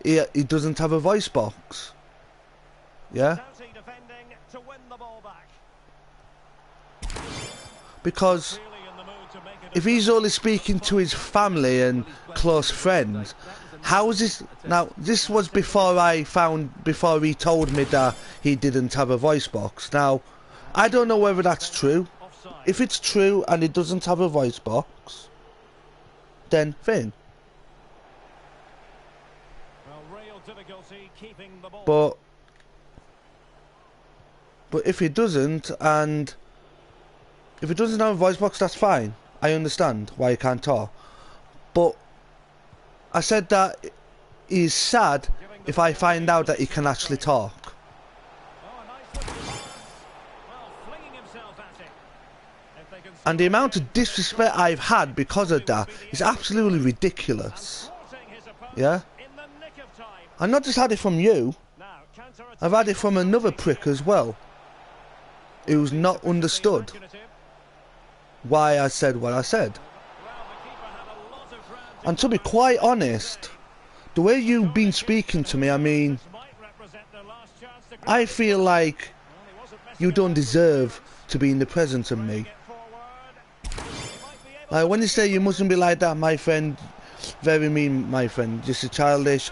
he doesn't have a voice box. Yeah? Because if he's only speaking to his family and close friends, how is this? Now, this was before he told me that he didn't have a voice box. Now, I don't know whether that's true. If it's true and he doesn't have a voice box, then fine. But if he doesn't, and if he doesn't have a voice box, that's fine. I understand why he can't talk. But I said that he's sad if I find out that he can actually talk. And the amount of disrespect I've had because of that is absolutely ridiculous. Yeah? I've not just had it from you, I've had it from another prick as well, who's not understood why I said what I said. And to be quite honest, the way you've been speaking to me, I mean, I feel like you don't deserve to be in the presence of me. Like when you say you mustn't be like that, my friend, very mean, my friend, just a childish.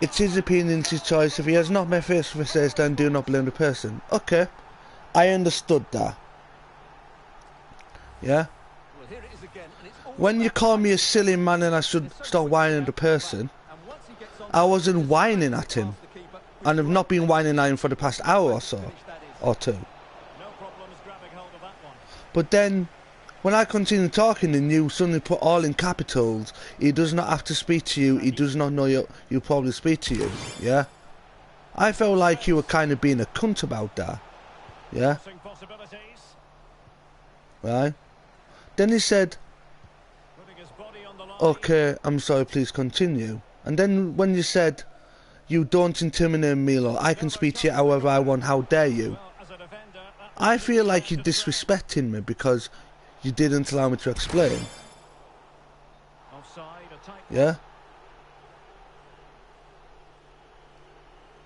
It's his opinion, it's his choice. If he has not met face to face, then do not blame the person. Okay, I understood that. Yeah? When you call me a silly man and I should stop whining at the person, I wasn't whining at him. And I've not been whining at him for the past hour or so, or two. But then, when I continue talking and you suddenly put all in capitals, he does not have to speak to you, he does not know you probably speak to you, yeah? I felt like you were kind of being a cunt about that, yeah? Right? Then he said, okay, I'm sorry, please continue. And then when you said, you don't intimidate me, or I can speak to you however I want, how dare you? I feel like you're disrespecting me because you didn't allow me to explain. Yeah?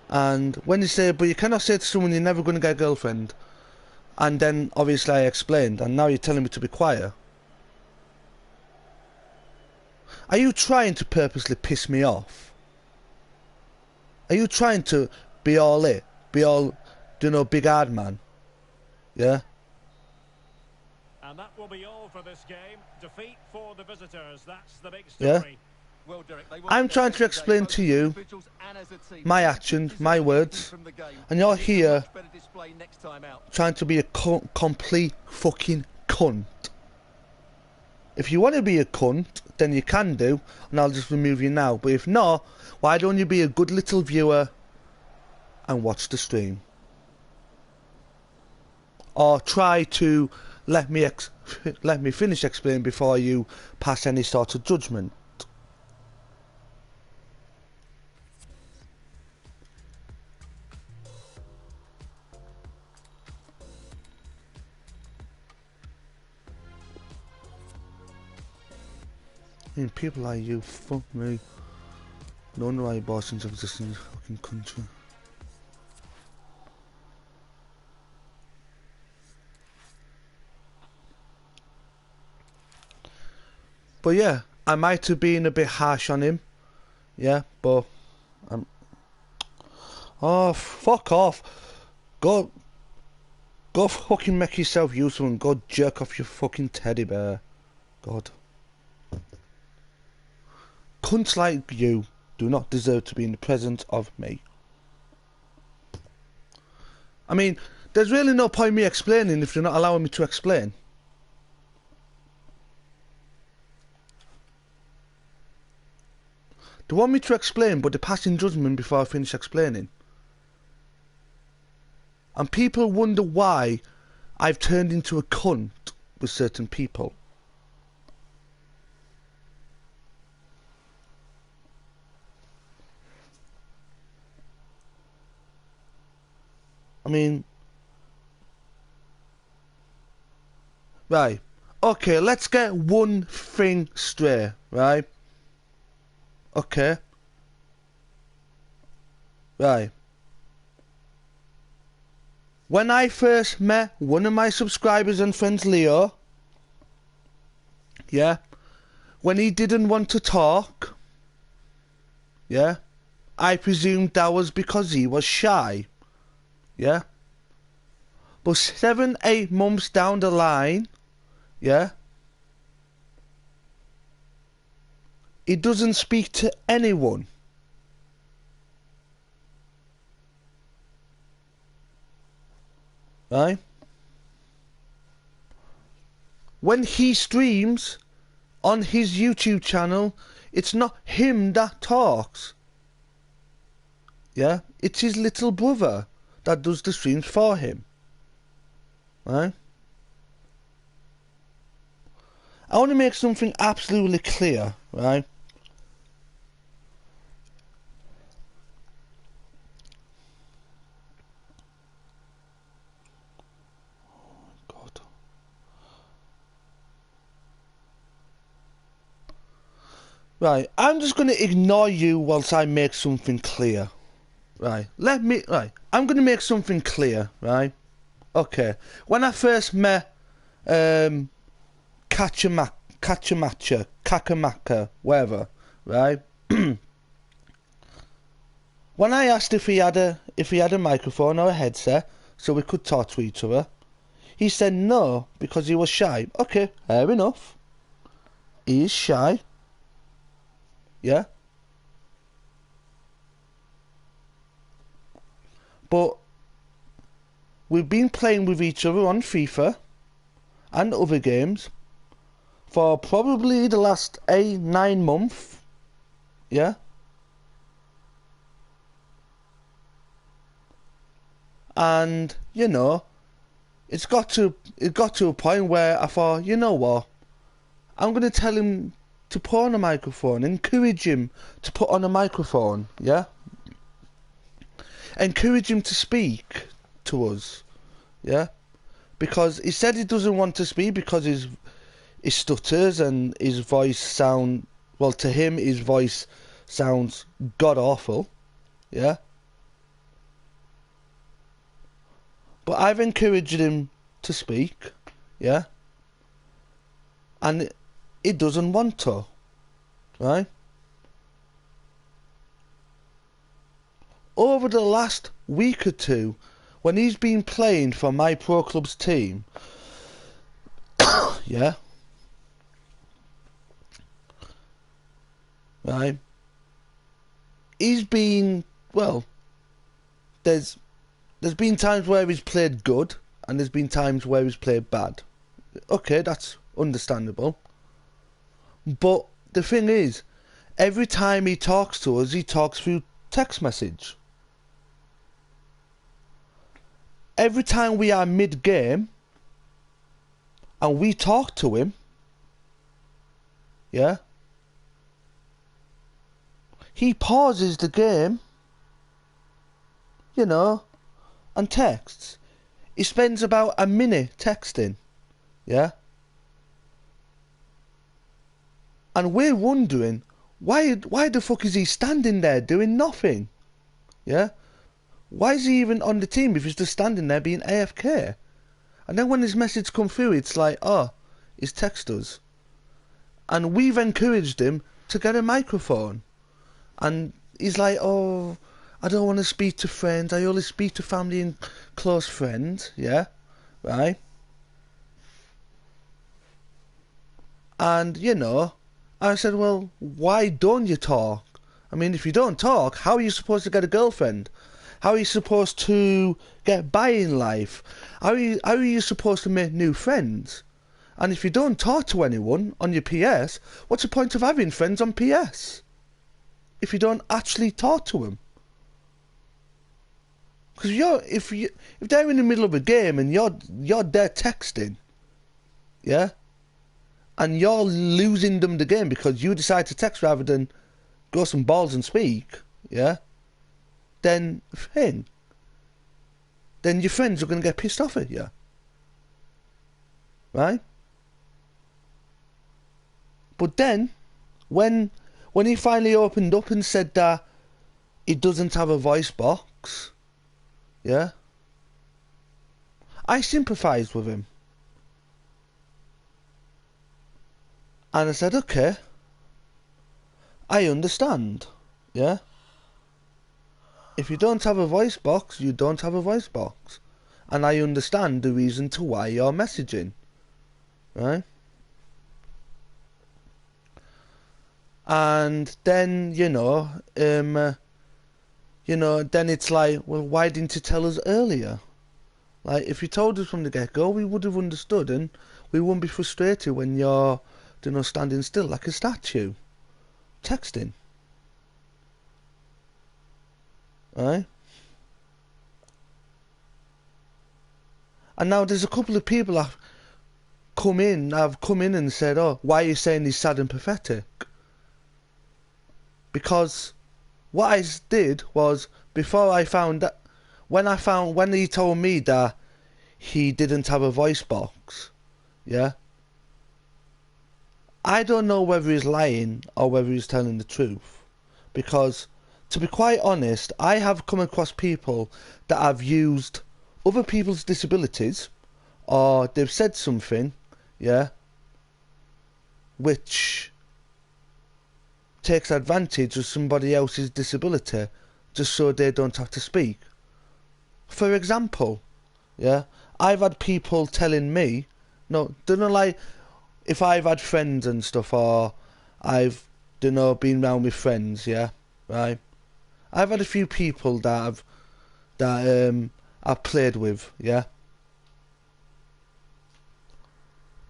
And when you say, but you cannot say to someone you're never going to get a girlfriend, and then obviously I explained, and now you're telling me to be quiet. Are you trying to purposely piss me off? Are you trying to be all it? Be all, you know, big hard man? Yeah? And that will be all for this game. Defeat for the visitors. That's the big Yeah. story. Well, Derek, they I'm trying to explain to you my actions, my words, and you're here trying to be a complete fucking cunt. If you want to be a cunt, then you can do, and I'll just remove you now. But if not, why don't you be a good little viewer and watch the stream? Or try to let me finish explaining before you pass any sort of judgment. And people like you, fuck me. No wonder why abortions exist in this fucking country. But yeah, I might have been a bit harsh on him. Yeah, but oh, fuck off. Go fucking make yourself useful and go jerk off your fucking teddy bear. God. Cunts like you do not deserve to be in the presence of me. I mean, there's really no point me explaining if you're not allowing me to explain. They want me to explain, but they're passing judgment before I finish explaining. And people wonder why I've turned into a cunt with certain people. I mean, right, okay, let's get one thing straight, right? Okay. Right. When I first met one of my subscribers and friends, Leo, yeah, when he didn't want to talk, yeah, I presumed that was because he was shy, yeah. But 7-8 months down the line, yeah, he doesn't speak to anyone. Right? When he streams on his YouTube channel, it's not him that talks. Yeah? It's his little brother that does the streams for him. Right? I want to make something absolutely clear, right? God. Right, I'm just going to ignore you whilst I make something clear. Right, I'm going to make something clear, right? Okay, when I first met Kakamaka, whatever, right? When I asked if he had a microphone or a headset so we could talk to each other, he said no because he was shy. Okay, fair enough. He is shy. Yeah. But we've been playing with each other on FIFA and other games for probably the last 8-9 months. Yeah. And you know, it got to a point where I thought, you know what, I'm gonna tell him to put on a microphone, encourage him to put on a microphone, yeah? Encourage him to speak to us, yeah? Because he said he doesn't want to speak because he stutters and his voice sound, well, to him his voice sounds god awful, yeah? But I've encouraged him to speak, yeah? And he doesn't want to, right? Over the last week or two, when he's been playing for my pro club's team, yeah? Right? He's been, well, there's been times where he's played good, and there's been times where he's played bad. Okay, that's understandable. But the thing is, every time he talks to us, he talks through text message. Every time we are mid-game, and we talk to him, yeah, he pauses the game, you know, and texts. He spends about a minute texting, yeah? And we're wondering, why the fuck is he standing there doing nothing? Yeah? Why is he even on the team if he's just standing there being AFK? And then when his message come through, it's like, oh, he's texted us. And we've encouraged him to get a microphone. And he's like, oh, I don't want to speak to friends. I only speak to family and close friends. Yeah? Right? And, you know, I said, well, why don't you talk? I mean, if you don't talk, how are you supposed to get a girlfriend? How are you supposed to get by in life? How are you supposed to make new friends? And if you don't talk to anyone on your PS, what's the point of having friends on PS? If you don't actually talk to them. Because if they're in the middle of a game and you're there texting, yeah, and you're losing them the game because you decide to text rather than go some balls and speak, yeah, then your friends are going to get pissed off at you, right? But then, when he finally opened up and said that he doesn't have a voice box, yeah, I sympathised with him. And I said, okay, I understand, yeah? If you don't have a voice box, you don't have a voice box. And I understand the reason to why you're messaging, right? And then, then it's like, well, why didn't you tell us earlier? Like, if you told us from the get-go, we would have understood, and we wouldn't be frustrated when you're, standing still like a statue, texting. Right? And now there's a couple of people have come in and said, oh, why are you saying he's sad and pathetic? Because what I did was, before I found that, when he told me that he didn't have a voice box, yeah, I don't know whether he's lying or whether he's telling the truth. Because, to be quite honest, I have come across people that have used other people's disabilities, or they've said something, yeah, which takes advantage of somebody else's disability just so they don't have to speak. For example, yeah, I've had people telling me, like, if I've had friends and stuff, or I've, been round with friends, yeah, right, I've had a few people that I've played with, yeah,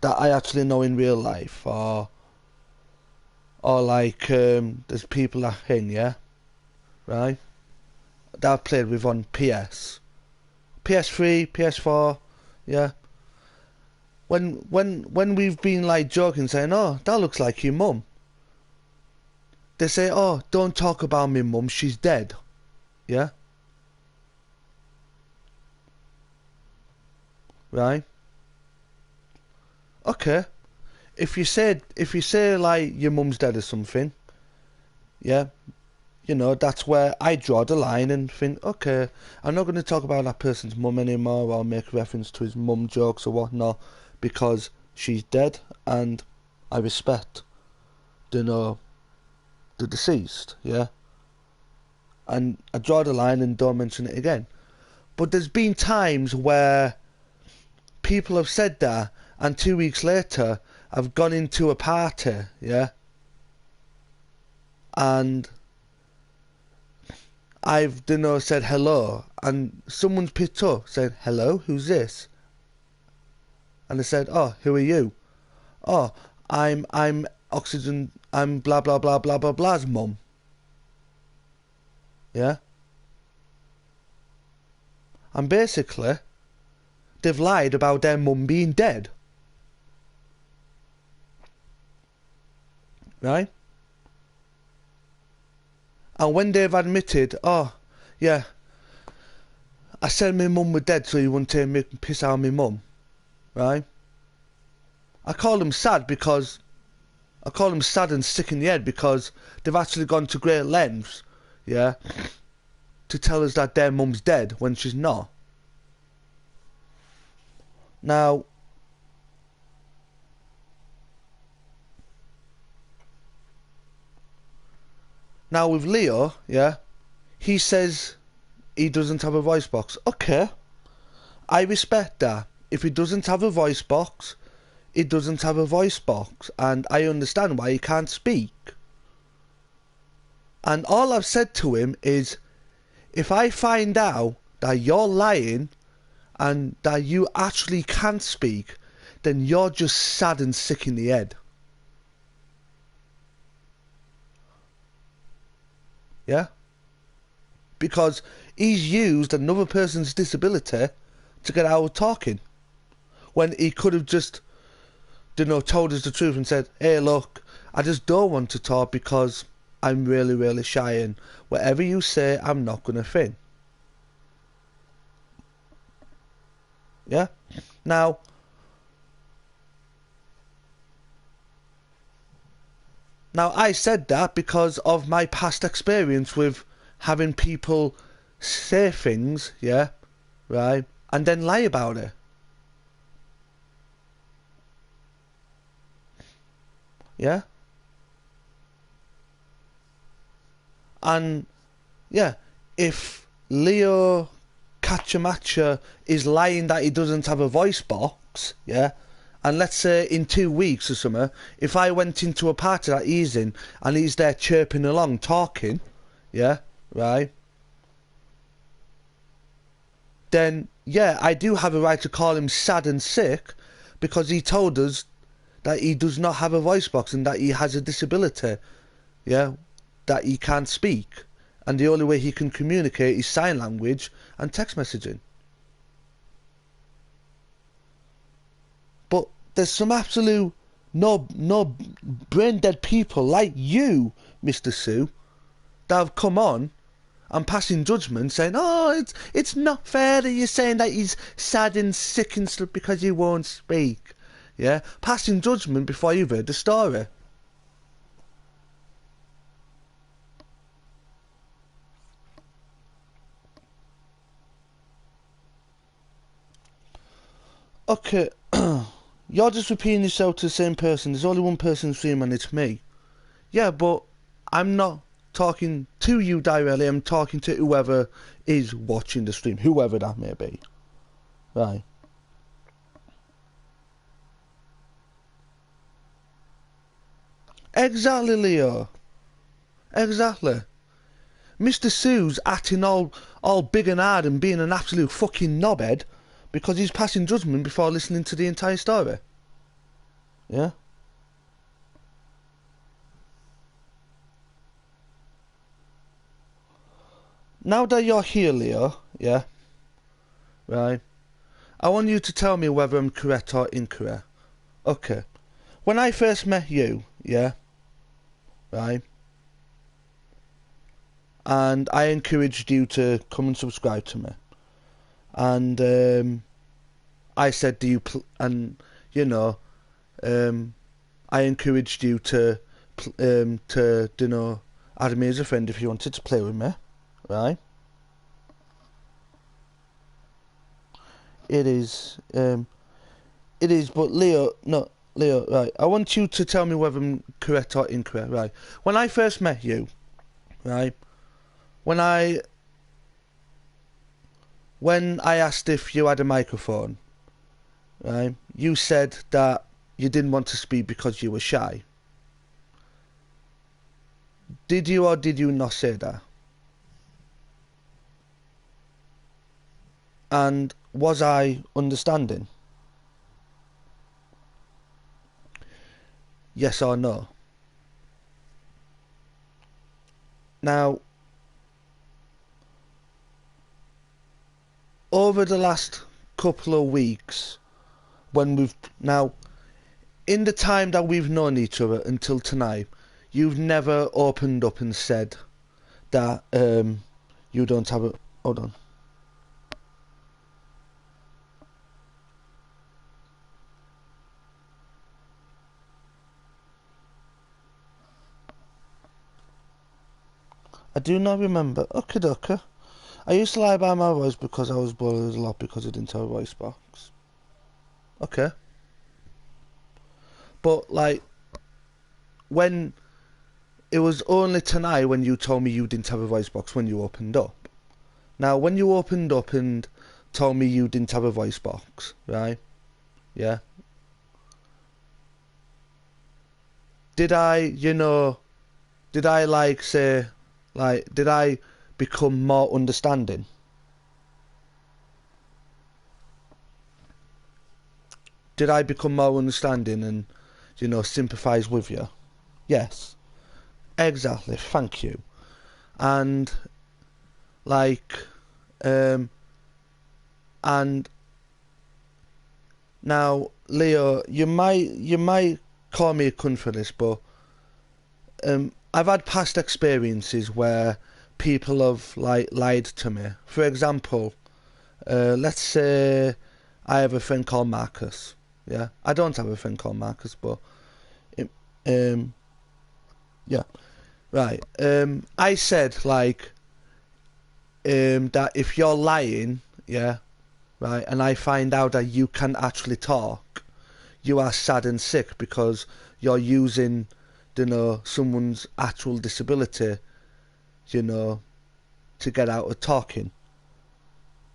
that I actually know in real life, or like, there's people that hang, yeah, right, that I've played with on PS3, PS4, yeah. When we've been like joking, saying, oh, that looks like your mum, they say, oh, don't talk about my mum, she's dead, yeah, right, okay, if you say like your mum's dead or something, yeah, that's where I draw the line and think, okay, I'm not going to talk about that person's mum anymore or make reference to his mum jokes or whatnot, because she's dead and I respect, the deceased, yeah? And I draw the line and don't mention it again. But there's been times where people have said that and 2 weeks later I've gone into a party, yeah, and I've, you know, said hello, and someone's picked up, said, hello, who's this? And I said, oh, who are you? Oh, I'm Oxygen, I'm blah blah blah blah blah blah's mum. Yeah? And basically, they've lied about their mum being dead. Right? And when they've admitted, oh, yeah, I said my mum was dead so you wouldn't take me piss out of my mum. Right? I call them sad and sick in the head because they've actually gone to great lengths, yeah, to tell us that their mum's dead when she's not. Now with Leo, yeah, he says he doesn't have a voice box. Okay, I respect that. If he doesn't have a voice box, he doesn't have a voice box, and I understand why he can't speak. And all I've said to him is, if I find out that you're lying and that you actually can't speak, then you're just sad and sick in the head. Yeah? Because he's used another person's disability to get out of talking, when he could have just, you know, told us the truth and said, hey look, I just don't want to talk because I'm really, really shy, and whatever you say, I'm not going to fin. Yeah? Now I said that because of my past experience with having people say things, yeah, right, and then lie about it. Yeah? And, yeah, if Leo Cachamacha is lying that he doesn't have a voice box, yeah, and let's say in 2 weeks or something, if I went into a party that he's in and he's there chirping along, talking, yeah, right, then, yeah, I do have a right to call him sad and sick because he told us that he does not have a voice box and that he has a disability, yeah, that he can't speak. And the only way he can communicate is sign language and text messaging. But there's some absolute no brain dead people like you, Mr. Sue, that have come on and passing judgment saying, oh, it's not fair that you're saying that he's sad and sick and stuff because he won't speak. Yeah? Passing judgment before you've heard the story. Okay, you're just repeating yourself to the same person. There's only one person streaming and it's me. Yeah, but I'm not talking to you directly, I'm talking to whoever is watching the stream, whoever that may be. Right. Exactly, Leo. Exactly. Mr. Sue's acting all big and hard and being an absolute fucking knobhead because he's passing judgment before listening to the entire story. Yeah? Now that you're here, Leo, yeah? Right? I want you to tell me whether I'm correct or incorrect. Okay. When I first met you, yeah? Right? And I encouraged you to come and subscribe to me. And I said, do you I encouraged you to you know, add me as a friend if you wanted to play with me, right? It is, but Leo, right, I want you to tell me whether I'm correct or incorrect, right? When I first met you, right, when I asked if you had a microphone, right, you said that you didn't want to speak because you were shy. Did you or did you not say that? And was I understanding? Yes or no? Now, over the last couple of weeks, when we've now, in the time that we've known each other until tonight, you've never opened up and said that you don't have a... Hold on. I do not remember. Okay. I used to lie by my voice because I was bullied a lot because I didn't have a voice box. Okay. But, like, when... It was only tonight when you told me you didn't have a voice box when you opened up. Now, when you opened up and told me you didn't have a voice box, right? Yeah. Did I like say, like, did I become more understanding? Did I become more understanding and, sympathise with you? Yes. Exactly, thank you. And, like, and now, Leo, you might call me a cunt for this, but I've had past experiences where people have like lied to me. For example, let's say I have a friend called Marcus. Yeah, I don't have a friend called Marcus, but yeah, right. I said like that if you're lying, yeah, right, and I find out that you can actually talk, you are sad and sick because you're using, someone's actual disability, to get out of talking.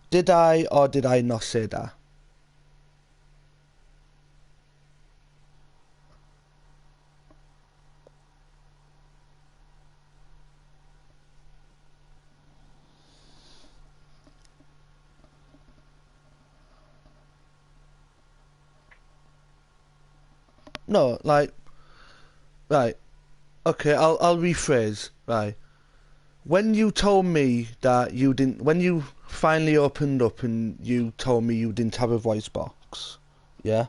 Did I or did I not say that? No, like, right, okay, I'll rephrase, right. When you told me that you didn't, when you finally opened up and you told me you didn't have a voice box, yeah?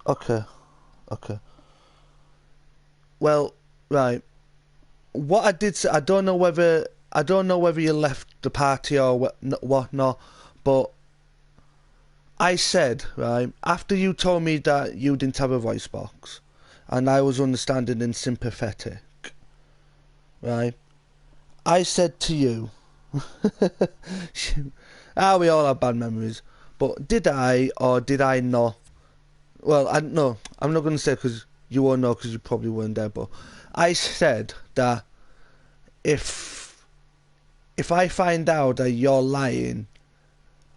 Okay. Well, right, what I did say, I don't know whether you left the party or what not, but I said, right, after you told me that you didn't have a voice box, and I was understanding and sympathetic, right, I said to you, we all have bad memories, but did I or did I not? Well, no, I'm not going to say because you won't know because you probably weren't there, but I said that if I find out that you're lying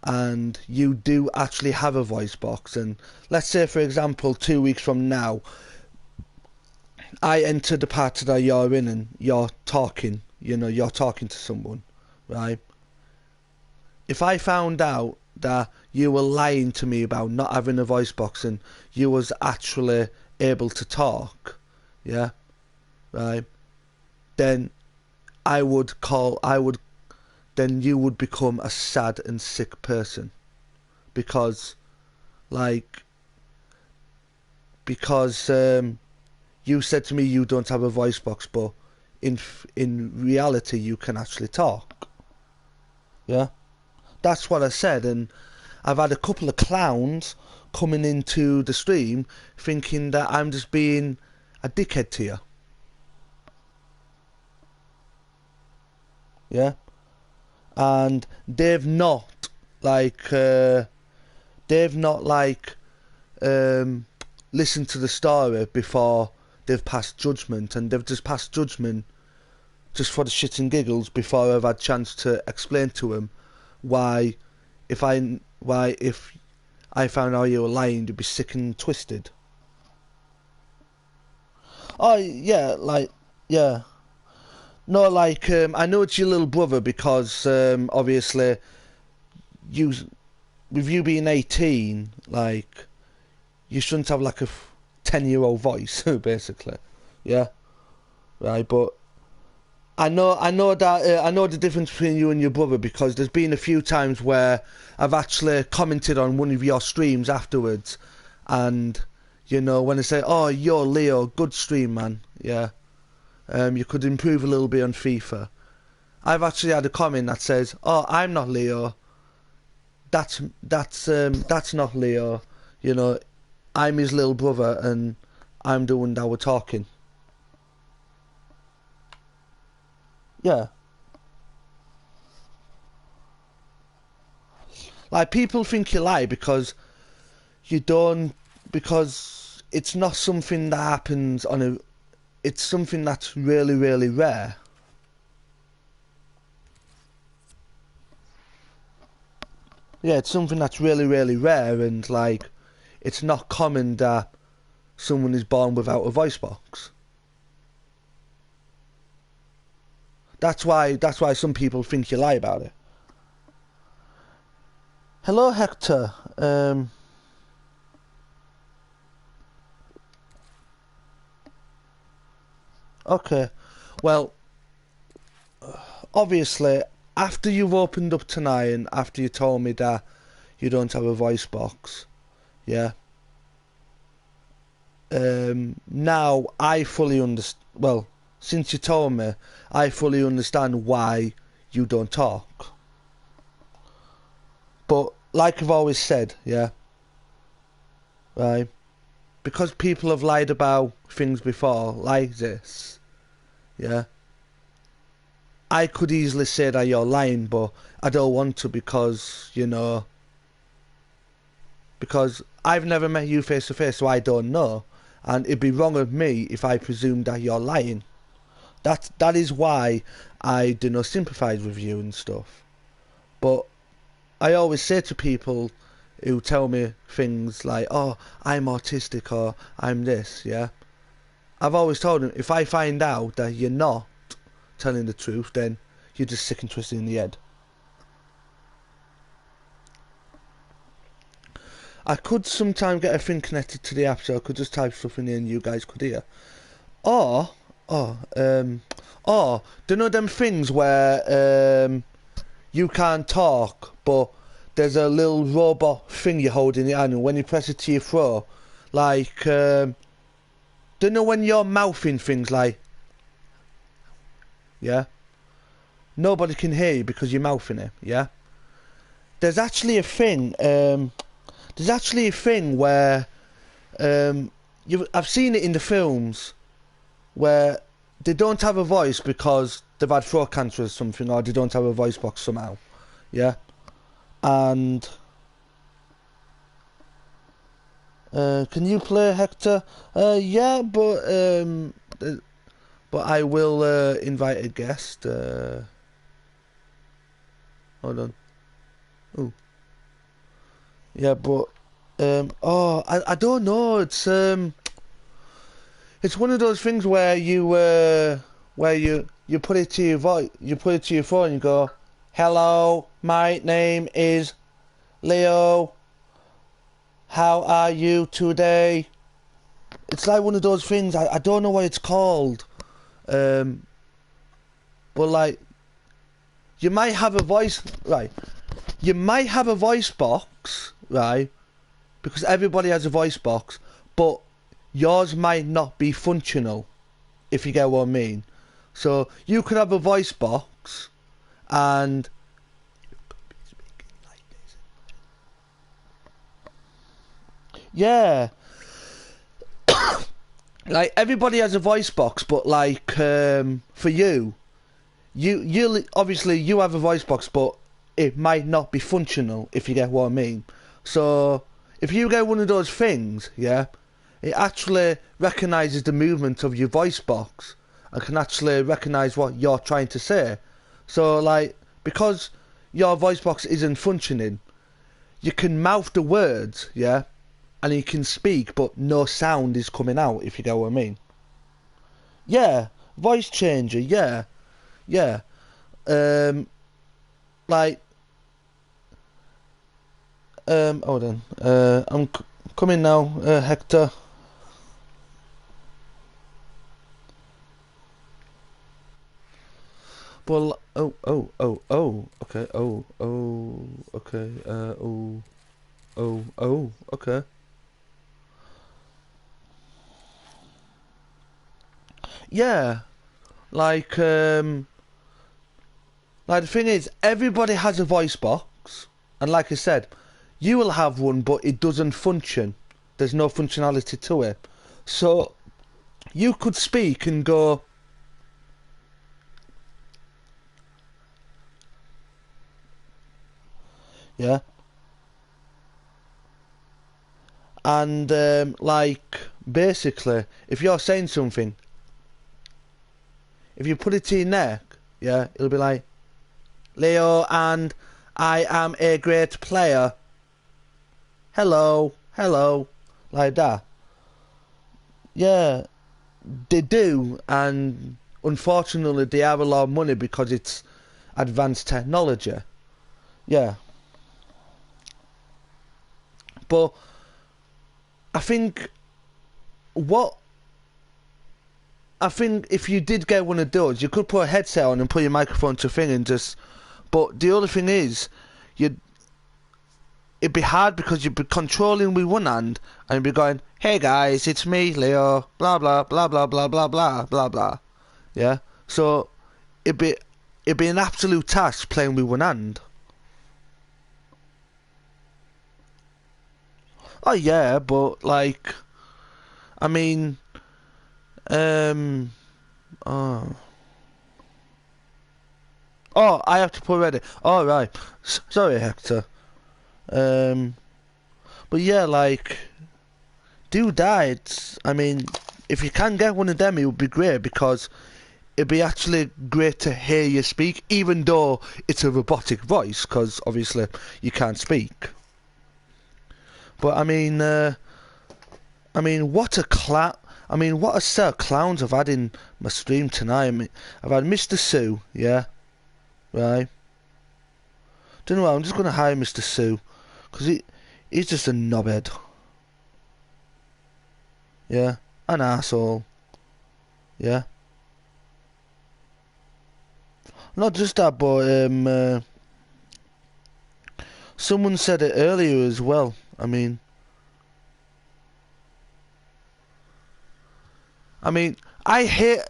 and you do actually have a voice box, and let's say for example 2 weeks from now I enter the party that you're in and you're talking, you're talking to someone, right? If I found out that you were lying to me about not having a voice box and you was actually able to talk, yeah, right, then then you would become a sad and sick person because you said to me you don't have a voice box, but in reality you can actually talk. Yeah, that's what I said, and I've had a couple of clowns coming into the stream thinking that I'm just being a dickhead to you. Yeah, and they've not listened to the story before they've passed judgment, and they've just passed judgment just for the shits and giggles before I've had chance to explain to them why if I found out you were lying, you'd be sick and twisted. Oh yeah, like yeah. No, like I know it's your little brother because obviously you, with you being 18, like you shouldn't have like a 10-year-old voice, basically. Yeah, right. But I know that I know the difference between you and your brother because there's been a few times where I've actually commented on one of your streams afterwards, and you know when I say, "Oh, you're Leo, good stream, man." Yeah, you could improve a little bit on FIFA. I've actually had a comment that says, "Oh, I'm not Leo. That's not Leo. You know, I'm his little brother, and I'm the one that we're talking." Yeah. Like, people think you lie because you don't, because it's not something that happens on a, it's something that's really, really rare. Yeah, it's something that's really, really rare, and like, it's not common that someone is born without a voice box. That's why some people think you lie about it. Hello, Hector. Okay. Well, obviously, after you've opened up tonight and after you told me that you don't have a voice box, yeah. Now I fully understand. Well, since you told me, I fully understand why you don't talk. But like I've always said, yeah, right, because people have lied about things before, like this, yeah, I could easily say that you're lying, but I don't want to because, you know, because I've never met you face to face, so I don't know, and it'd be wrong of me if I presume that you're lying. That is why I do not sympathise with you and stuff. But I always say to people who tell me things like, "Oh, I'm autistic," or "I'm this," yeah, I've always told them, if I find out that you're not telling the truth, then you're just sick and twisted in the head. I could sometimes get a thing connected to the app, so I could just type stuff in there and you guys could hear. Or, do you know them things where you can't talk, but there's a little robot thing you hold in your hand, and when you press it to your throat, like, do you know when you're mouthing things like, yeah? Nobody can hear you because you're mouthing it, yeah? There's actually a thing, where, I've seen it in the films, where they don't have a voice because they've had throat cancer or something, or they don't have a voice box somehow, yeah? And can you play, Hector? Yeah, but I will invite a guest. Hold on. Oh, yeah, but I don't know. It's one of those things where you put it to your voice, you put it to your phone, and you go, "Hello, my name is Leo. How are you today?" It's like one of those things. I don't know what it's called. But like, you might have a voice, right? You might have a voice box, right? Because everybody has a voice box, but yours might not be functional, if you get what I mean. So you could have a voice box, and yeah, like everybody has a voice box, but like for you obviously you have a voice box, but it might not be functional, if you get what I mean. So if you get one of those things, yeah, it actually recognises the movement of your voice box and can actually recognise what you're trying to say. So like, because your voice box isn't functioning, you can mouth the words, yeah, and you can speak, but no sound is coming out, if you get what I mean. Yeah, voice changer, yeah, yeah. Like, hold on, I'm coming now, Hector. Well, okay, okay, okay. Yeah, like the thing is, everybody has a voice box, and like I said, you will have one, but it doesn't function. There's no functionality to it. So, you could speak and go, yeah, and like, basically, if you're saying something, if you put it to your neck, yeah, it'll be like, Leo, and I am a great player. Hello, hello, like that. Yeah, they do, and unfortunately they have a lot of money because it's advanced technology. Yeah. But I think if you did get one of those, you could put a headset on and put your microphone to a thing and just... But the other thing is, it'd be hard because you'd be controlling with one hand and you'd be going, hey guys, it's me, Leo, blah blah blah blah blah blah blah blah blah. Yeah? So it'd be an absolute task playing with one hand. Oh yeah, but like, I mean, oh, I have to put ready. Oh right, sorry Hector. But yeah, like, do that. I mean, if you can get one of them, it would be great because it'd be actually great to hear you speak, even though it's a robotic voice, because obviously you can't speak. But I mean, what a what a set of clowns I've had in my stream tonight. I mean, I've had Mr. Sue, yeah, right. Don't know what, I'm just gonna hire Mr. Sue, because he's just a knobhead. Yeah, an arsehole. Yeah. Not just that, but someone said it earlier as well. I mean, I hate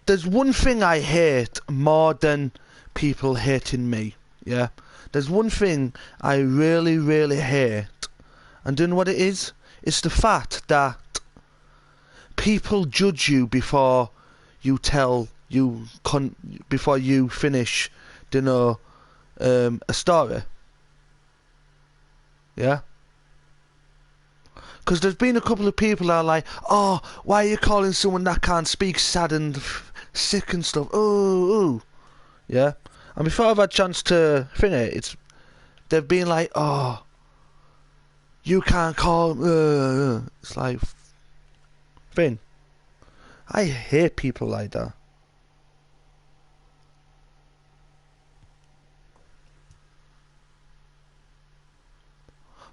there's one thing I hate more than people hating me. Yeah, there's one thing I really, really hate, and do you know what it is? It's the fact that people judge you before you before you finish, a story. Yeah. Because there's been a couple of people that are like, oh, why are you calling someone that can't speak sad and sick and stuff? Oh. Yeah. And before I've had a chance to finish, they've been like, oh, you can't call... It's like... Finn. I hate people like that.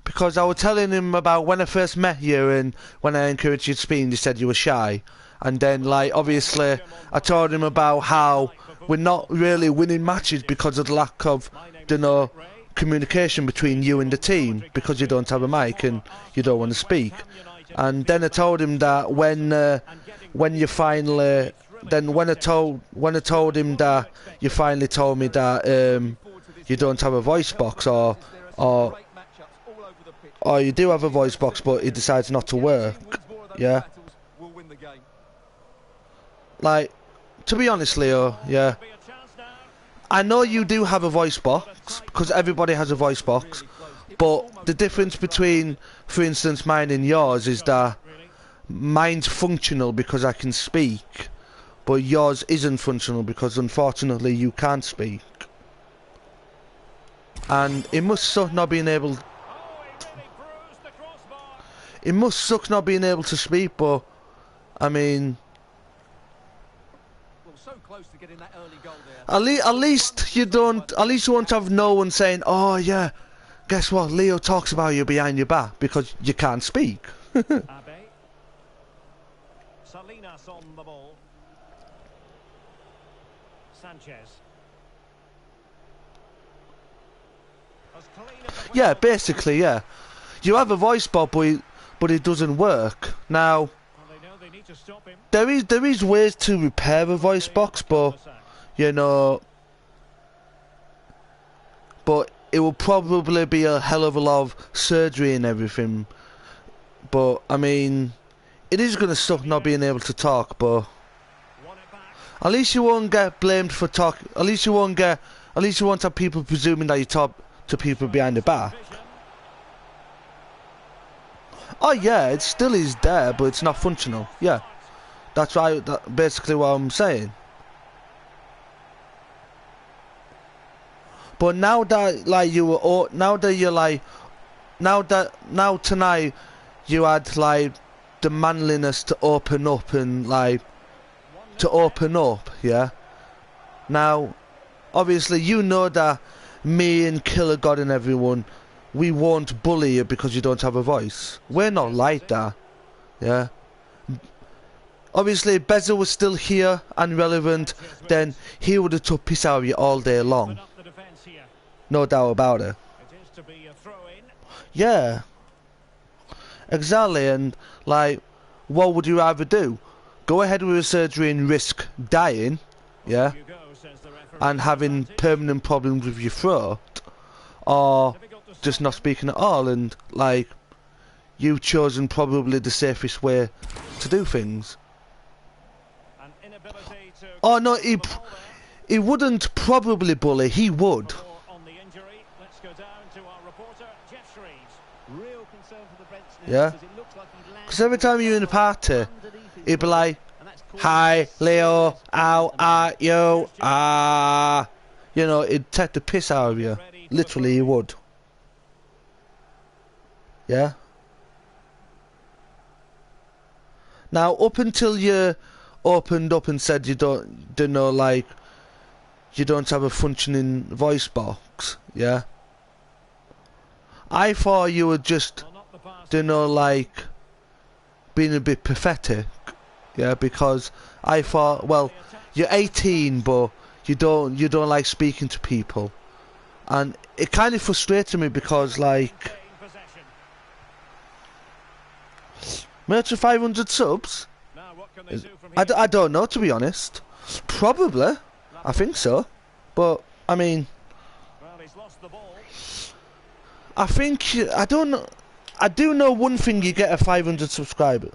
Because I was telling him about when I first met you and when I encouraged you to speak and you said you were shy. And then, like, obviously, I told him about how we're not really winning matches because of the lack of, communication between you and the team, because you don't have a mic and you don't want to speak. And then I told him that when you finally... Then when I told him that you finally told me that you don't have a voice box or you do have a voice box but it decides not to work, yeah? Like, to be honest, Leo, yeah, I know you do have a voice box, because everybody has a voice box, but the difference between, for instance, mine and yours is that mine's functional because I can speak, but yours isn't functional because, unfortunately, you can't speak. and it must suck not being able. Oh, he really bruised the crossbar. It must suck not being able to speak, but I mean, Well, so close to getting that early goal there. at least you don't. At least you won't have no one saying, "Oh yeah, guess what? Leo talks about you behind your back," because you can't speak. Abe. Salinas on the ball. Sanchez. As clean as a Yeah, whistle. basically, yeah. You have a voice box, but it doesn't work. Now, Well, they know they need to stop him. there is ways to repair a voice box, but you know, but it will probably be a hell of a lot of surgery and everything. But I mean, it is gonna suck not being able to talk, but Won it back. at least you won't get blamed for talk. At least you won't have people presuming that you talk to people behind the back. Vision. Oh yeah, it still is there, but it's not functional. Yeah, that's right. That basically what I'm saying. But now that like you were, now that you're like, now tonight, you had like the manliness to open up and like to open up. Yeah. Now, obviously, you know that me and Killer God and everyone, we won't bully you because you don't have a voice. We're not like that. Yeah. Obviously, if Bezza was still here and relevant, then he would have took piss out of you all day long. Open up the defence here. No doubt about it. It is to be a throw-in. Yeah. Exactly, and like, what would you rather do? Go ahead with a surgery and risk dying, yeah, You go, says the referee. and having permanent problems with your throat, or Difficult to just stop not him. speaking at all, and like, you've chosen probably the safest way to do things. An inability to Oh no, control the ball there. he wouldn't probably bully, he would. For more on the injury, let's go down to our reporter, Jeff Shreves. Real concern for the Brents now, Yeah. because it looks like he's landed Because every time you're in a party, underneath his he'd be body, like, and that's caused "Hi, Leo, serious how are you? damage. You know, it'd take the piss out of you. Literally, he would. Yeah? Now, up until you opened up and said you don't know, like, you don't have a functioning voice box, yeah? I thought you were just, Well, not the pass. like, being a bit pathetic, yeah? Because I thought, well, you're 18, but you don't like speaking to people, and it kind of frustrated me because, like, Gain possession. merch of 500 subs. Now what can they do from here? I don't know, to be honest. Probably, I think so, but I mean, Well, he's lost the ball. I think I don't know. I do know one thing: you get a 500 subscriber.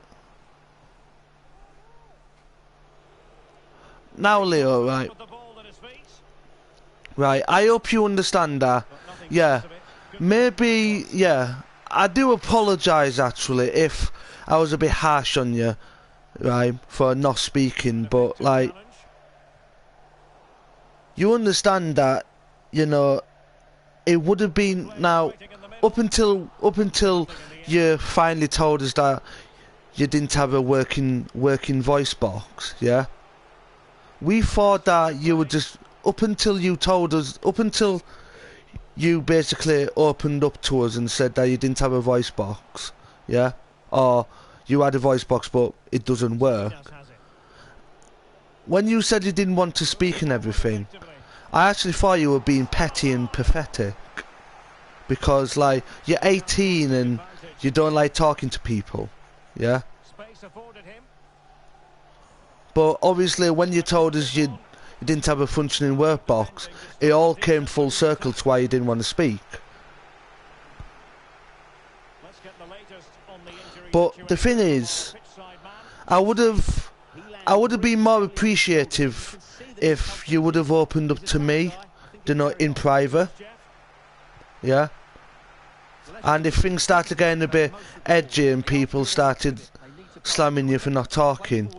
Now, Leo, right? With the ball at his feet, Right, I hope you understand that. but nothing Yeah, comes of it. Good maybe, yeah. I do apologise actually if I was a bit harsh on you, right, for not speaking. But like, challenge. you understand that, you know, it would have been now Waiting in the middle. up until you finally told us that you didn't have a working voice box. Yeah, we thought that you would just up until you told us, up until you basically opened up to us and said that you didn't have a voice box, yeah, or you had a voice box but it doesn't work. Does has it. When you said you didn't want to speak and everything, Effectively. I actually thought you were being petty and pathetic, because like, you're 18 and you don't like talking to people, yeah. Space afforded him. But obviously when you told us you didn't have a functioning work box, it all came full circle to why you didn't want to speak. Let's get the latest on the injury But the situation. thing is, Pitch side man. I would have been more appreciative if you would have opened up to me, you know, in private, Jeff. yeah. And if things started getting a bit edgy and people started slamming you for not talking,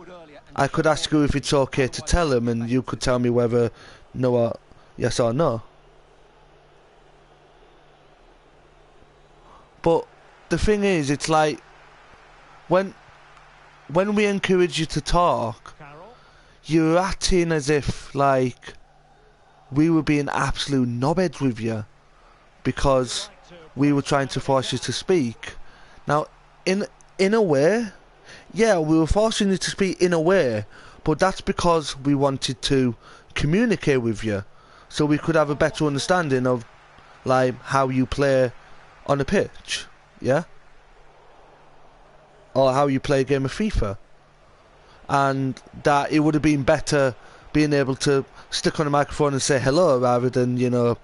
I could ask you if it's okay to tell them, and you could tell me whether no or yes or no. But the thing is, it's like when we encourage you to talk, you're acting as if like we were being absolute knobheads with you because we were trying to force you to speak. Now, in a way, yeah, we were forcing you to speak in a way, but that's because we wanted to communicate with you, so we could have a better understanding of like how you play on a pitch, yeah, or how you play a game of FIFA, and that it would have been better being able to stick on a microphone and say hello rather than, you know,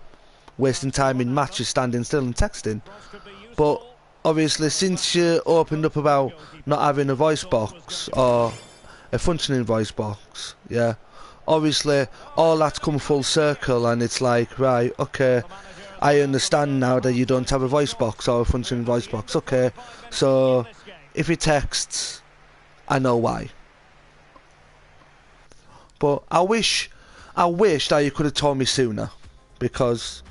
wasting time in matches standing still and texting. But obviously, since you opened up about not having a voice box or a functioning voice box, yeah, obviously all that's come full circle, and it's like, right, okay, I understand now that you don't have a voice box or a functioning voice box. Okay, so if he texts, I know why. But I wish that you could have told me sooner, because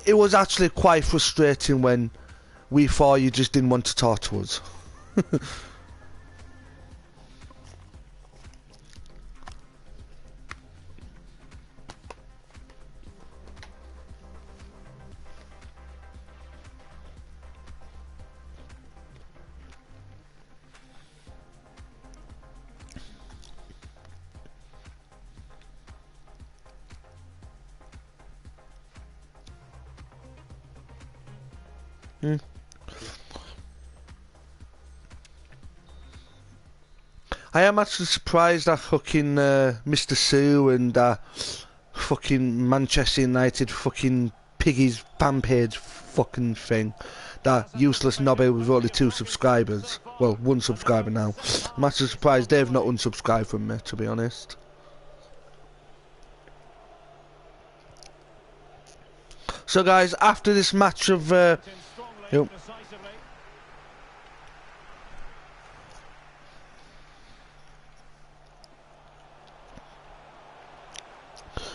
it was actually quite frustrating when we thought you just didn't want to talk to us. I am actually surprised that fucking Mr. Sue and fucking Manchester United fucking piggies fan page fucking thing, that useless knobby with only 2 subscribers, well, 1 subscriber now. I'm actually surprised they've not unsubscribed from me, to be honest. So guys, after this match of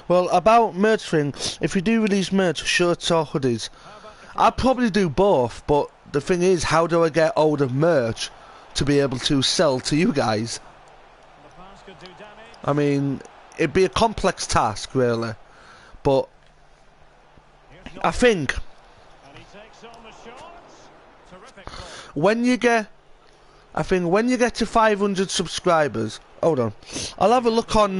well, about merch thing, if you do release merch, shirts or hoodies, I'd probably do both, but the thing is, how do I get hold of merch to be able to sell to you guys? I mean, it'd be a complex task, really, but I think when you get to 500 subscribers, hold on, I'll have a look on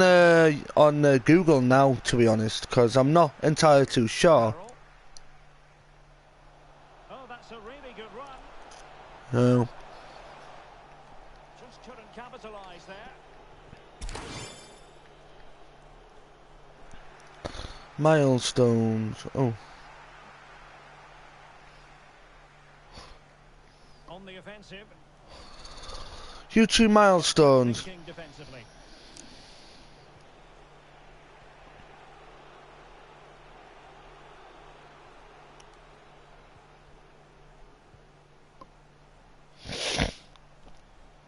Google now, to be honest, because I'm not entirely too sure. Oh, that's a really good run. No. Just couldn't capitalise there. Milestones. Oh. On the offensive. YouTube milestones. Defensively.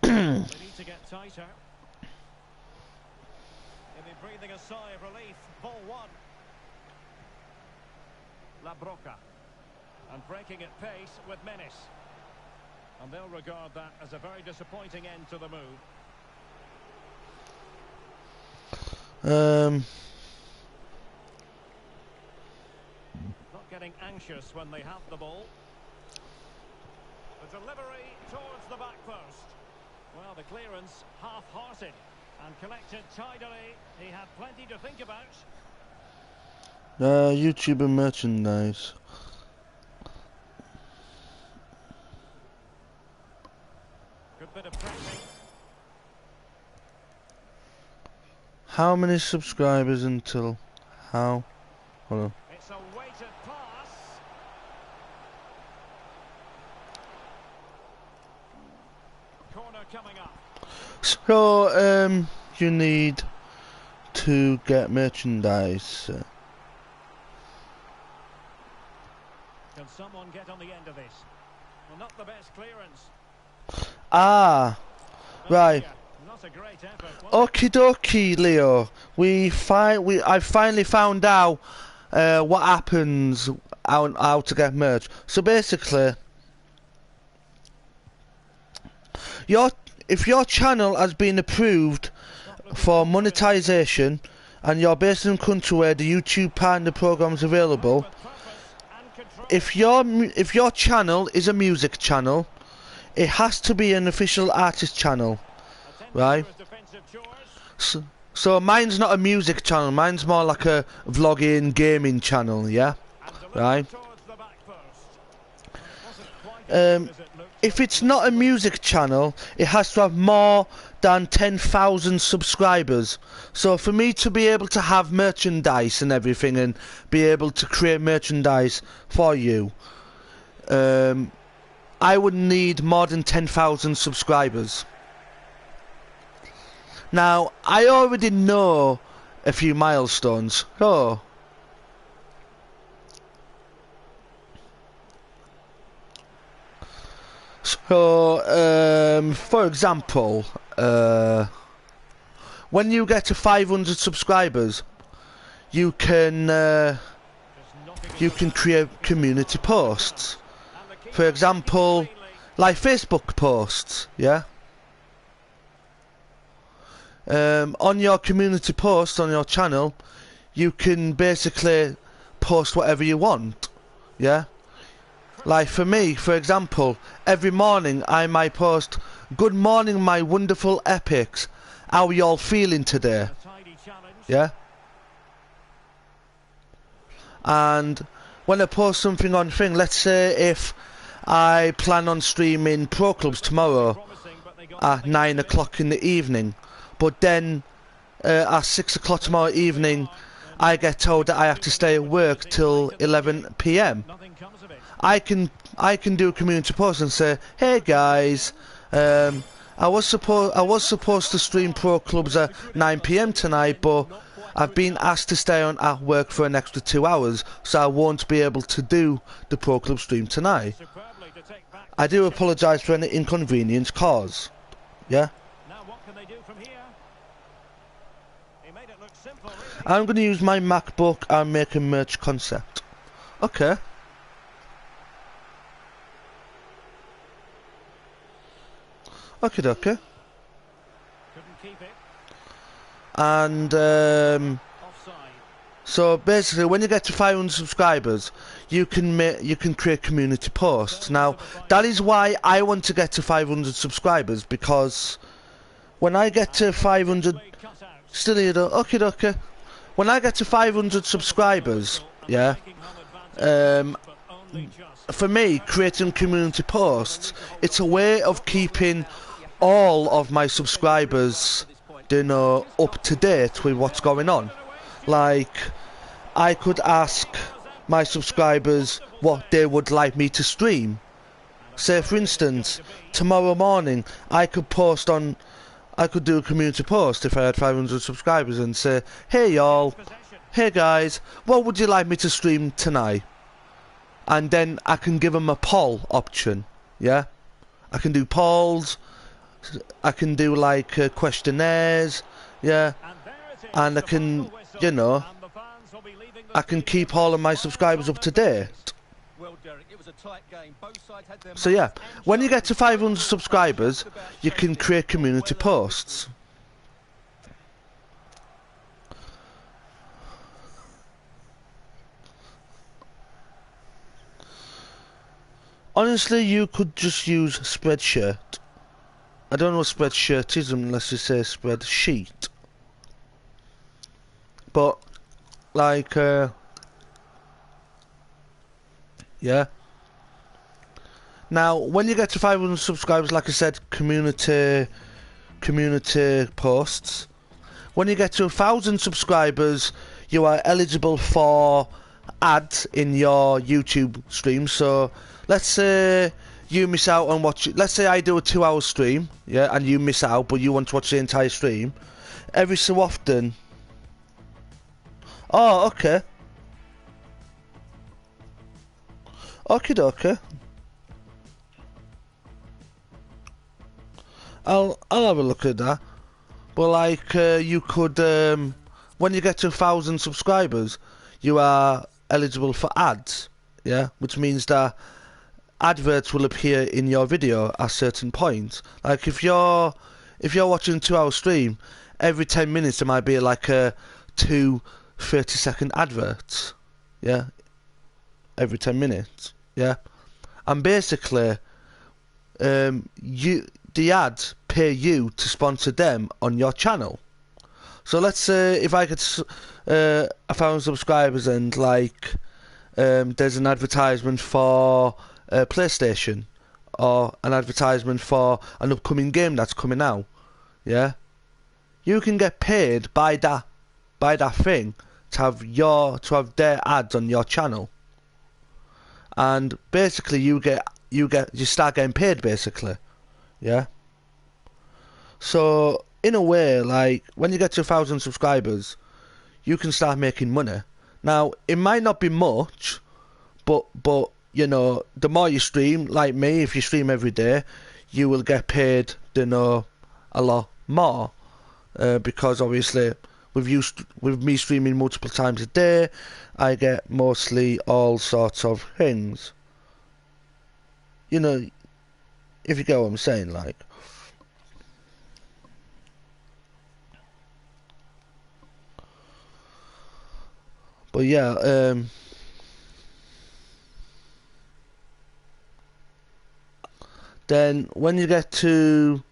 They need to get tighter. He'll be breathing a sigh of relief. Ball 1. La Broca. And breaking at pace with menace. And they'll regard that as a very disappointing end to the move. Not getting anxious when they have the ball. The delivery towards the back post. Well, the clearance half-hearted and collected tidily. He had plenty to think about. YouTuber merchandise. Good bit of pressing. How many subscribers until how? Hold on. It's a weighted pass. Corner coming up. So, you need to get merchandise. Can someone get on the end of this? Well, not the best clearance. Ah, right. Not a great effort. Okie dokie, Leo. I finally found out what happens how to get merch. So basically, if your channel has been approved for monetization and you're based in a country where the YouTube partner program is available, if your channel is a music channel, it has to be an official artist channel, right? So mine's not a music channel, mine's more like a vlogging, gaming channel, yeah? Right? If it's not a music channel, it has to have more than 10,000 subscribers. So for me to be able to have merchandise and everything and be able to create merchandise for you, I would need more than 10,000 subscribers. Now, I already know a few milestones. Oh. So, for example, when you get to 500 subscribers, you can create community posts. For example, like Facebook posts, yeah? On your community post on your channel, you can basically post whatever you want, yeah? Like for me, for example, every morning I might post, "Good morning, my wonderful epics. How are y'all feeling today?" Yeah? And when I post something on thing, let's say if I plan on streaming Pro Clubs tomorrow at 9 o'clock in the evening, but then at 6 o'clock tomorrow evening I get told that I have to stay at work till 11 PM. I can do a community post and say, "Hey guys, I was supposed to stream Pro Clubs at 9 PM tonight, but I've been asked to stay on at work for an extra 2 hours, so I won't be able to do the Pro Club stream tonight. I do apologise for any inconvenience caused." Yeah? I'm going to use my MacBook and make a merch concept. Okay. Okay. And so basically, when you get to 500 subscribers, you can create community posts. Now that is why I want to get to 500 subscribers, because when I get to 500, still here though. Okay. When I get to 500 subscribers, yeah. For me, creating community posts, it's a way of keeping all of my subscribers, you know, up to date with what's going on. Like, I could ask my subscribers what they would like me to stream. Say, for instance, tomorrow morning, I could do a community post if I had 500 subscribers and say, "Hey y'all, hey guys, what would you like me to stream tonight?" And then I can give them a poll option, yeah? I can do polls, I can do like questionnaires, yeah? And I can, you know, I can keep all of my subscribers up to date. So yeah, when you get to 500 subscribers, you can create community posts. Honestly, you could just use Spreadshirt. I don't know what Spreadshirt is unless you say Spreadsheet. But, like, yeah. Now, when you get to 500 subscribers, like I said, community posts. When you get to 1,000 subscribers, you are eligible for ads in your YouTube stream. So, let's say you miss out on watching. Let's say I do a 2-hour stream, yeah, and you miss out, but you want to watch the entire stream. Every so often. Oh, okay. Okay. I'll have a look at that. But like, you could, when you get to 1,000 subscribers, you are eligible for ads yeah, which means that adverts will appear in your video at certain points. Like if you're watching a 2-hour stream, every 10 minutes there might be like a 2 30-second adverts, yeah, every 10 minutes, yeah, and basically, the ads pay you to sponsor them on your channel. So let's say if I get 1,000 subscribers and like there's an advertisement for PlayStation or an advertisement for an upcoming game that's coming out, yeah, you can get paid by that thing to have their ads on your channel, and basically you start getting paid basically, yeah. So in a way, like when you get to 1,000 subscribers, you can start making money. Now it might not be much, but you know, the more you stream, like me, if you stream every day, you will get paid, you know, a lot more, because obviously with me streaming multiple times a day, I get mostly all sorts of things. You know, if you get what I'm saying, like. But yeah, then when you get to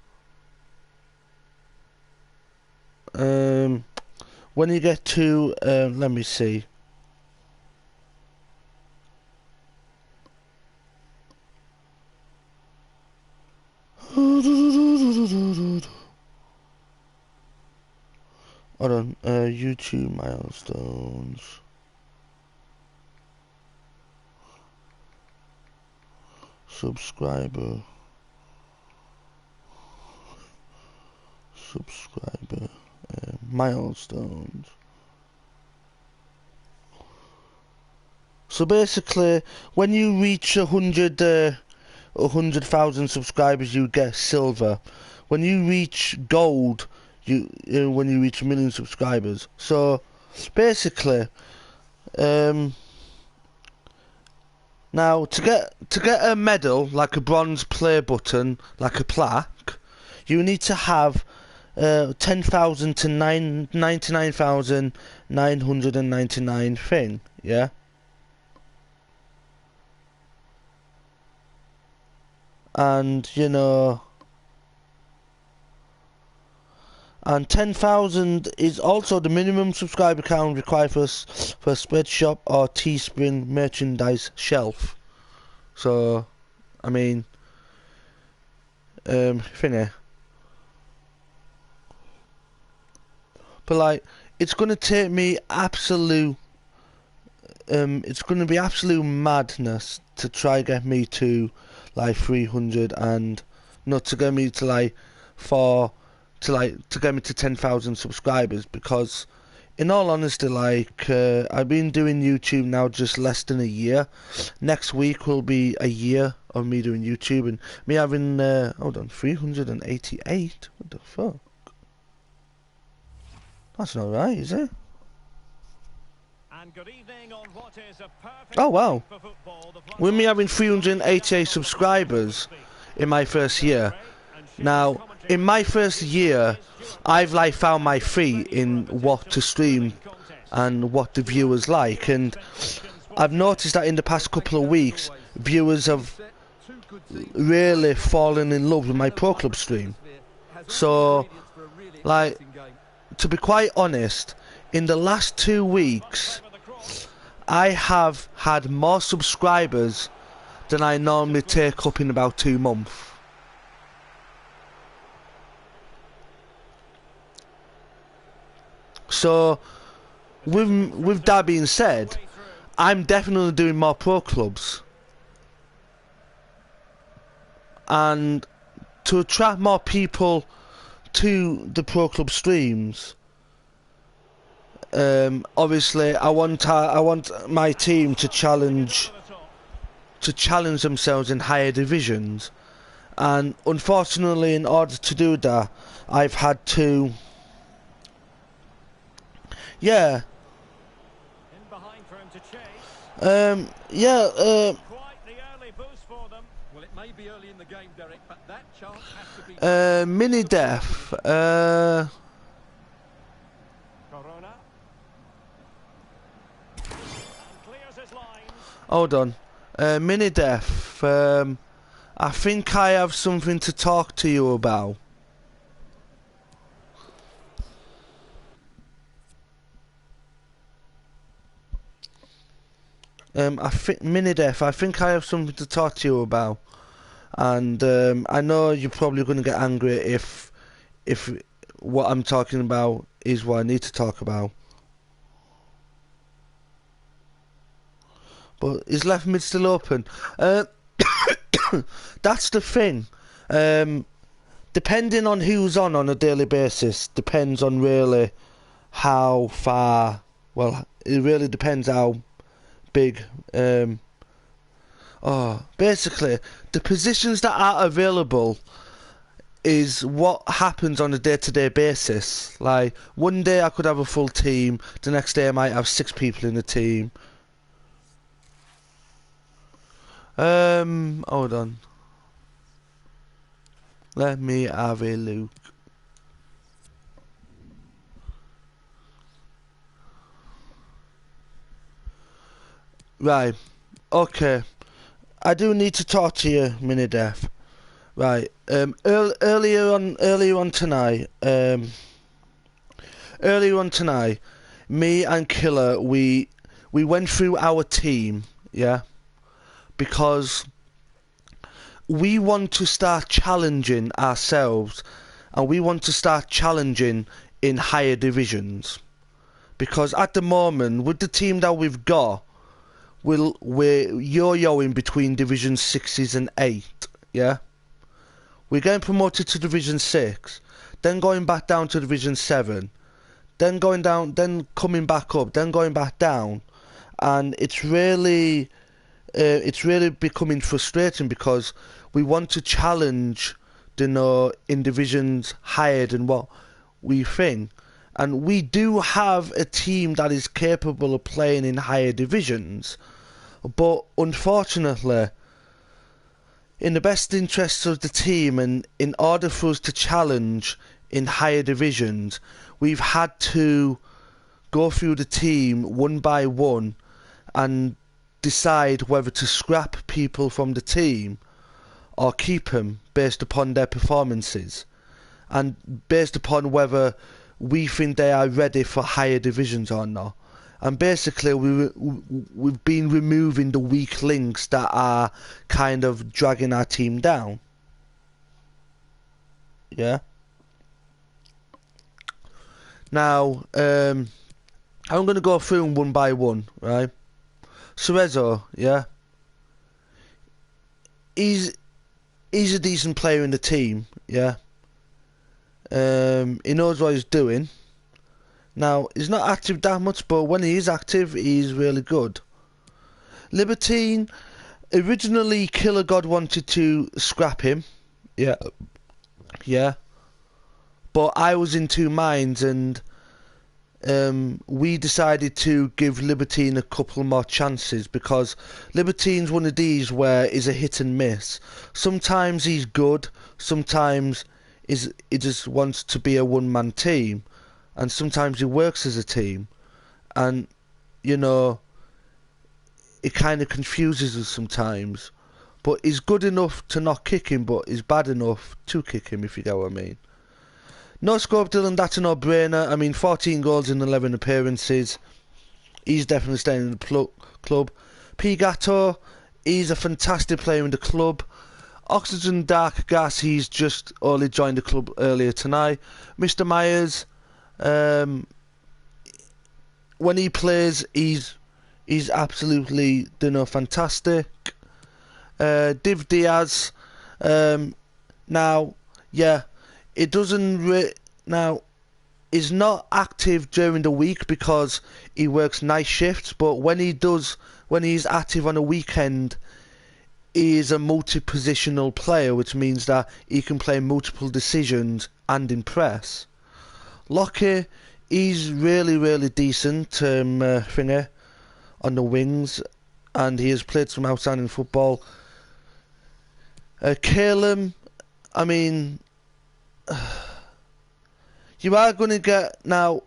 let me see. Hold on, YouTube milestones. Subscriber milestones. So basically, when you reach 100,000 subscribers, you get silver. When you reach gold, when you reach 1 million subscribers. So basically, now to get a medal, like a bronze play button, like a plaque, you need to have 10,000 to 99,999 thing, yeah. And you know, and 10,000 is also the minimum subscriber count required for a spread shop or Teespring merchandise shelf. So, I mean, thingy. But like, it's gonna take me absolute. It's gonna be absolute madness to try get me to like 300 and not to get me to like to get me to 10,000 subscribers, because in all honesty, like I've been doing YouTube now just less than a year. Next week will be a year of me doing YouTube and me having 388. What the fuck? That's not right, is it? Oh wow. With me having 388 subscribers in my first year. Now, in my first year, I've like found my feet in what to stream and what the viewers like, and I've noticed that in the past couple of weeks, viewers have really fallen in love with my Pro Club stream. So, like, to be quite honest, in the last 2 weeks, I have had more subscribers than I normally take up in about 2 months. So, with that being said, I'm definitely doing more Pro Clubs. And to attract more people to the Pro Club streams, obviously I want my team to challenge themselves in higher divisions, and unfortunately in order to do that I've had to Yeah, Quite the early boost for them. Well, it may be early in the game, Derek, but that chance has to be... mini def. Corona. And clears his lines. Hold on. Mini def. I think I have something to talk to you about. I think Minidef, I think I have something to talk to you about, and I know you're probably going to get angry if what I'm talking about is what I need to talk about. But is left mid still open? That's the thing. Depending on who's on a daily basis, depends on really how far. Well, it really depends how big. Basically, the positions that are available is what happens on a day-to-day basis. Like, one day I could have a full team, the next day I might have 6 people in the team. Hold on. Let me have a look. Right. Okay. I do need to talk to you, Minidef. Right. Earlier on tonight, me and Killer, we went through our team, yeah, because we want to start challenging ourselves, and we want to start challenging in higher divisions, because at the moment, with the team that we've got, we're yo-yoing between Division 6s and 8, yeah? We're getting promoted to Division 6, then going back down to Division 7, then going down, then coming back up, then going back down, and it's really becoming frustrating because we want to challenge, in divisions higher than what we think. And we do have a team that is capable of playing in higher divisions, but unfortunately, in the best interests of the team and in order for us to challenge in higher divisions, we've had to go through the team one by one and decide whether to scrap people from the team or keep them based upon their performances and based upon whether we think they are ready for higher divisions or not. And basically we've been removing the weak links that are kind of dragging our team down. Yeah. Now, I'm going to go through them one by one, right? Cerezo, yeah? He's a decent player in the team, yeah? He knows what he's doing. Now, he's not active that much, but when he is active, he's really good. Libertine, originally Killer God wanted to scrap him, yeah, but I was in two minds, and we decided to give Libertine a couple more chances, because Libertine's one of these where he's a hit and miss. Sometimes he's good, sometimes he just wants to be a one-man team, and sometimes he works as a team, and it kind of confuses us sometimes. But he's good enough to not kick him, but he's bad enough to kick him, if you get what I mean. No scope, Dylan, that's a no-brainer. I mean, 14 goals in 11 appearances. He's definitely staying in the club. P. Gatto, he's a fantastic player in the club. Oxygen Dark Gas, he's just only joined the club earlier tonight. Mr. Myers, when he plays, he's absolutely fantastic. Div Diaz, now, yeah, it doesn't now, he's not active during the week because he works night shifts, but when he's active on a weekend, he is a multi-positional player, which means that he can play multiple decisions and impress. Lockie, he's really, really decent, on the wings. and he has played some outstanding football. Calum, I mean, you are going to get now.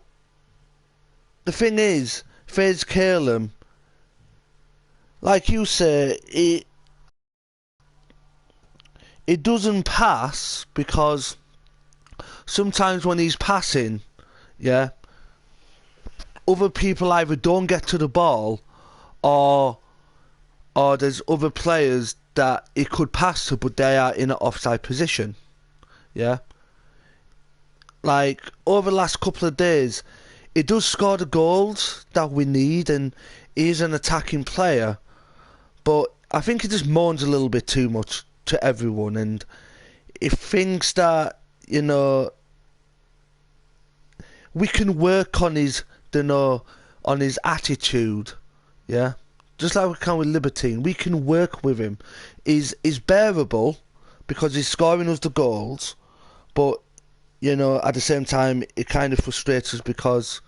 The thing is, Faze Calum, like you say, it doesn't pass because sometimes when he's passing, yeah, other people either don't get to the ball or there's other players that it could pass to, but they are in an offside position. Yeah. Like, over the last couple of days, he does score the goals that we need, and he's an attacking player. But I think he just moans a little bit too much to everyone, and he thinks that, you know, we can work on his, you know, on his attitude, yeah? Just like we can with Libertine, we can work with him. He's bearable because he's scoring us the goals, but, you know, at the same time, it kind of frustrates us because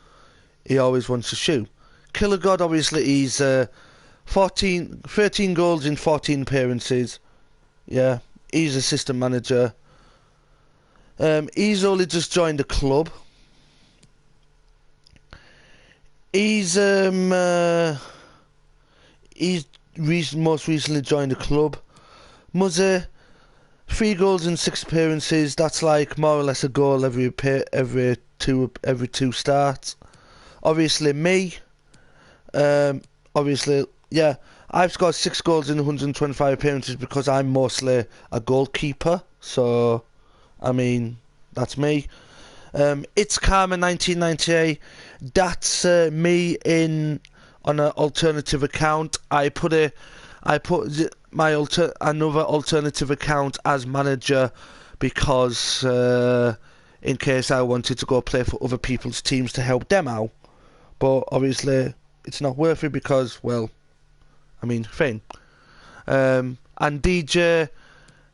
he always wants to shoot. Killer God, obviously, he's 13 goals in 14 appearances. Yeah, he's assistant manager. He's only just joined the club. He's most recently joined the club. Muzzy, 3 goals in 6 appearances. That's like more or less a goal every two starts. Obviously me. Obviously, yeah, I've scored 6 goals in 125 appearances because I'm mostly a goalkeeper. So, I mean, that's me. It's Karma 1998. That's me in on an alternative account. I put my another alternative account as manager because in case I wanted to go play for other people's teams to help them out. But obviously it's not worth it because, well, I mean, fine. And DJ,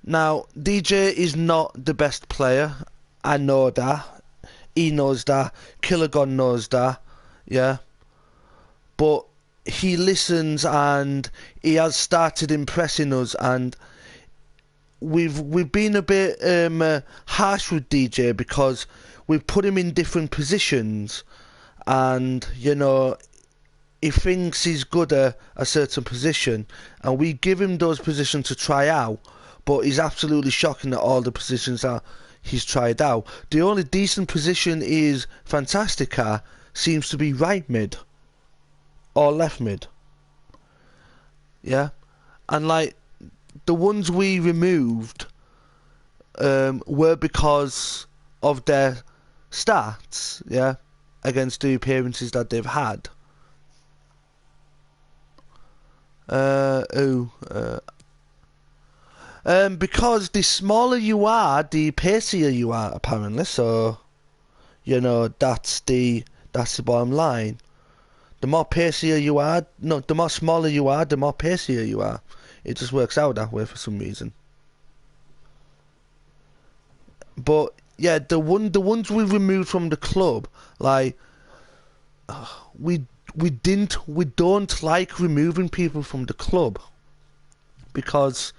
now DJ is not the best player. I know that. He knows that. Killagon knows that. Yeah. But he listens and he has started impressing us, and we've been a bit harsh with DJ because we've put him in different positions, and you know, he thinks he's good at a certain position, and we give him those positions to try out, but he's absolutely shocking at all the positions that he's tried out. The only decent position is Fantastica seems to be right mid or left mid. Yeah, and like the ones we removed were because of their stats, yeah, against the appearances that they've had. Because the smaller you are, the pacier you are, apparently. So, you know, that's the bottom line. The more pacier you are, no, the more smaller you are, the more pacier you are. It just works out that way for some reason. But yeah, the ones we removed from the club, like we don't like removing people from the club because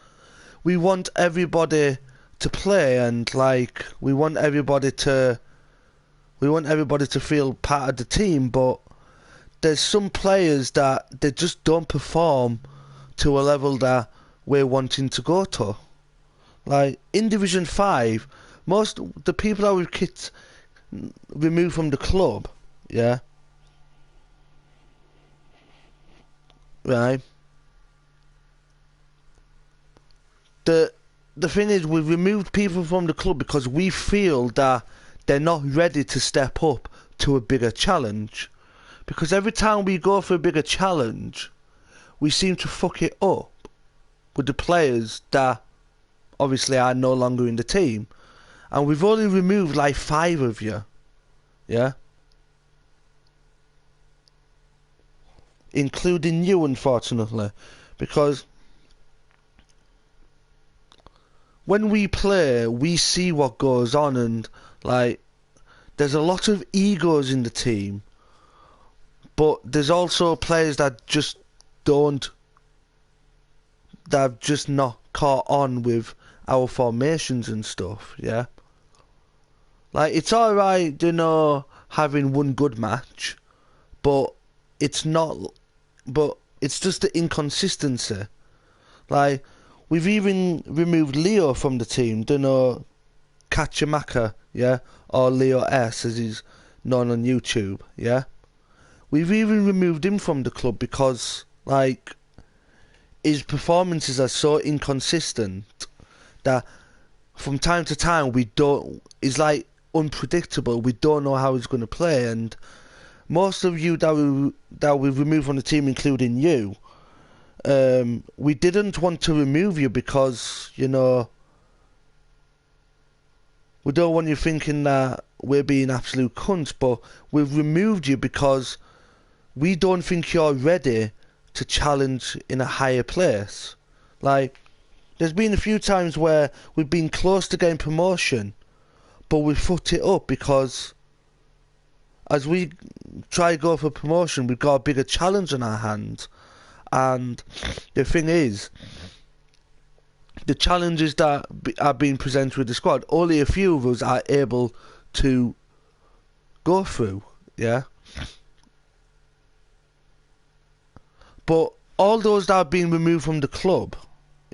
we want everybody to play, and like we want everybody to feel part of the team. But there's some players that they just don't perform to a level that we're wanting to go to. Like in Division 5, most the people that we've removed from the club, yeah, right. The thing is, we've removed people from the club because we feel that they're not ready to step up to a bigger challenge. Because every time we go for a bigger challenge, we seem to fuck it up with the players that obviously are no longer in the team. And we've only removed like 5 of you. Yeah? Including you, unfortunately. Because when we play, we see what goes on, and like there's a lot of egos in the team. But there's also players that just don't that have just not caught on with our formations and stuff, yeah? Like, it's alright, you know, having one good match, but it's not, but it's just the inconsistency. Like, we've even removed Leo from the team, you know, Kachamaka, yeah? Or Leo S, as he's known on YouTube, yeah? We've even removed him from the club because, like, his performances are so inconsistent that from time to time he's like unpredictable. We don't know how he's going to play, and most of you that we've removed from the team, including you, we didn't want to remove you because, you know, we don't want you thinking that we're being absolute cunts, but we've removed you because we don't think you're ready to challenge in a higher place. Like, there's been a few times where we've been close to getting promotion, but we fucked it up because as we try to go for promotion, we've got a bigger challenge on our hands. And the thing is, the challenges that are being presented with the squad, only a few of us are able to go through, yeah? But all those that have been removed from the club,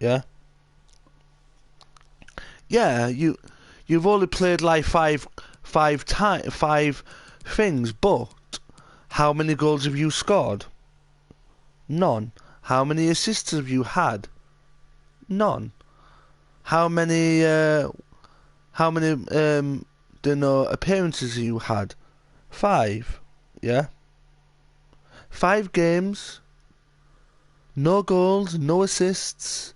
yeah? Yeah, you've only played like five things, but how many goals have you scored? None. How many assists have you had? None. How many appearances have you had? 5. Yeah. 5 games. No goals, no assists.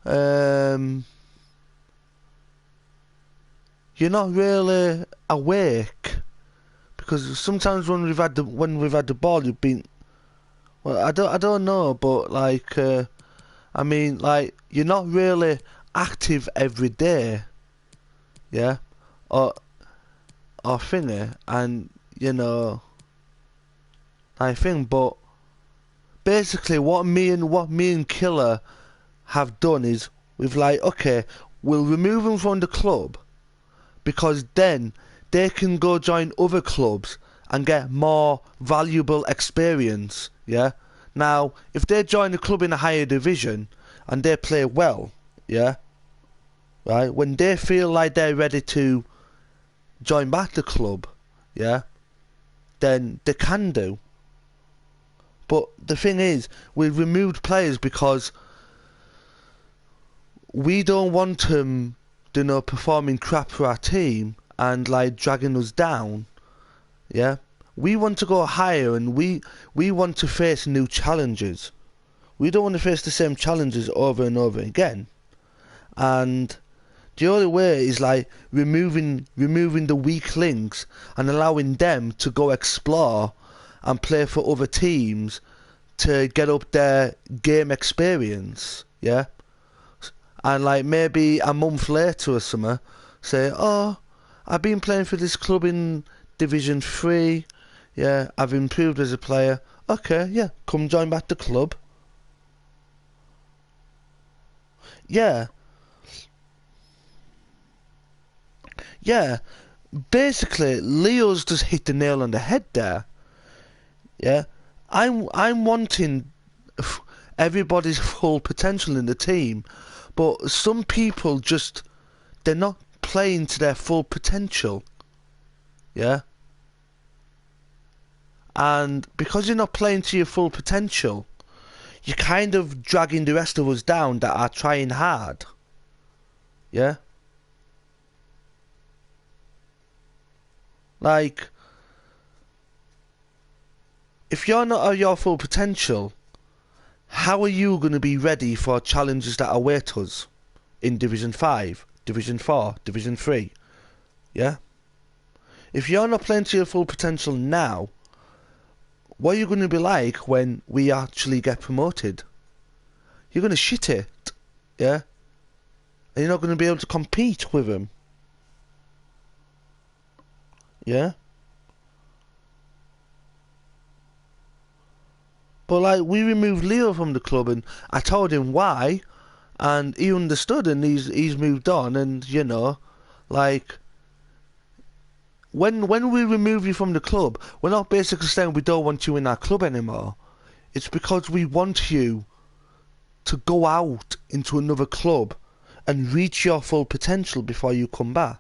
You're not really awake, because sometimes when we've had the ball, you've been, well, I don't know, but like I mean, like, you're not really active every day, yeah, or thingy, and you know, I think, but basically what me and Killer have done is we've like, okay, we'll remove them from the club because then they can go join other clubs and get more valuable experience, yeah? Now, if they join a club in a higher division and they play well, yeah, right, when they feel like they're ready to join back the club, yeah, then they can do. But the thing is, we've removed players because we don't want them, you know, performing crap for our team and like dragging us down, yeah? We want to go higher, and we want to face new challenges. We don't want to face the same challenges over and over again. And the only way is like removing the weak links and allowing them to go explore and play for other teams to get up their game experience, yeah? And like maybe a month later or something, say, oh, I've been playing for this club in Division 3, yeah, I've improved as a player. Okay, yeah, come join back the club. Yeah. Yeah. Basically, Leo's just hit the nail on the head there. Yeah. I'm wanting everybody's full potential in the team, but some people just, they're not playing to their full potential. Yeah. And because you're not playing to your full potential, you're kind of dragging the rest of us down that are trying hard. Yeah? Like, if you're not at your full potential, how are you going to be ready for challenges that await us in Division 5, Division 4, Division 3? Yeah? If you're not playing to your full potential now, what are you going to be like when we actually get promoted? You're going to shit it, yeah? And you're not going to be able to compete with them. Yeah? But like, we removed Leo from the club, and I told him why, and he understood, and he's moved on, and you know, like, when we remove you from the club, we're not basically saying we don't want you in our club anymore. It's because we want you to go out into another club and reach your full potential before you come back.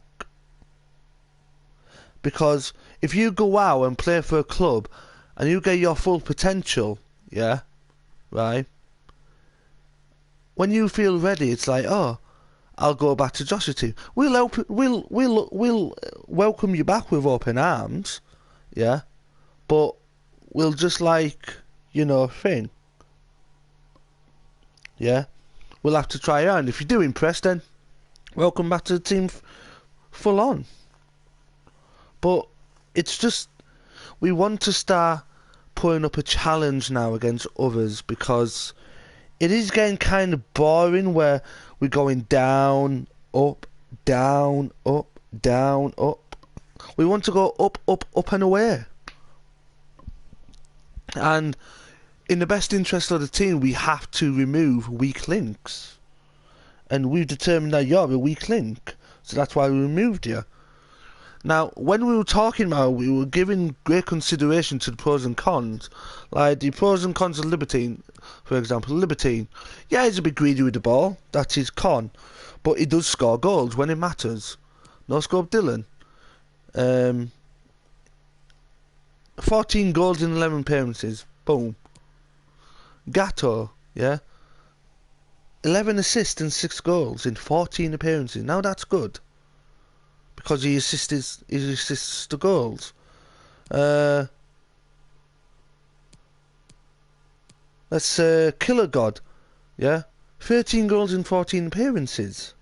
Because if you go out and play for a club and you get your full potential, yeah, right, when you feel ready, it's like, oh, I'll go back to Josh's team. We'll welcome you back with open arms, yeah, but we'll just like, you know, thing, yeah. We'll have to try out, and if you do impress, then welcome back to the team full on. But it's just, we want to start putting up a challenge now against others, because it is getting kind of boring where we're going down, up, down, up, down, up. We want to go up, up, up and away. And in the best interest of the team, we have to remove weak links. And we've determined that you're a weak link, so that's why we removed you. Now, when we were talking about, we were giving great consideration to the pros and cons. Like the pros and cons of Libertine, for example. Libertine, yeah, he's a bit greedy with the ball, that's his con. But he does score goals when it matters. No scope Dylan. 14 goals in 11 appearances. Boom. Gatto, yeah. 11 assists and 6 goals in 14 appearances. Now that's good, because he assists the goals. That's Killer God, yeah. 13 goals in 14 appearances.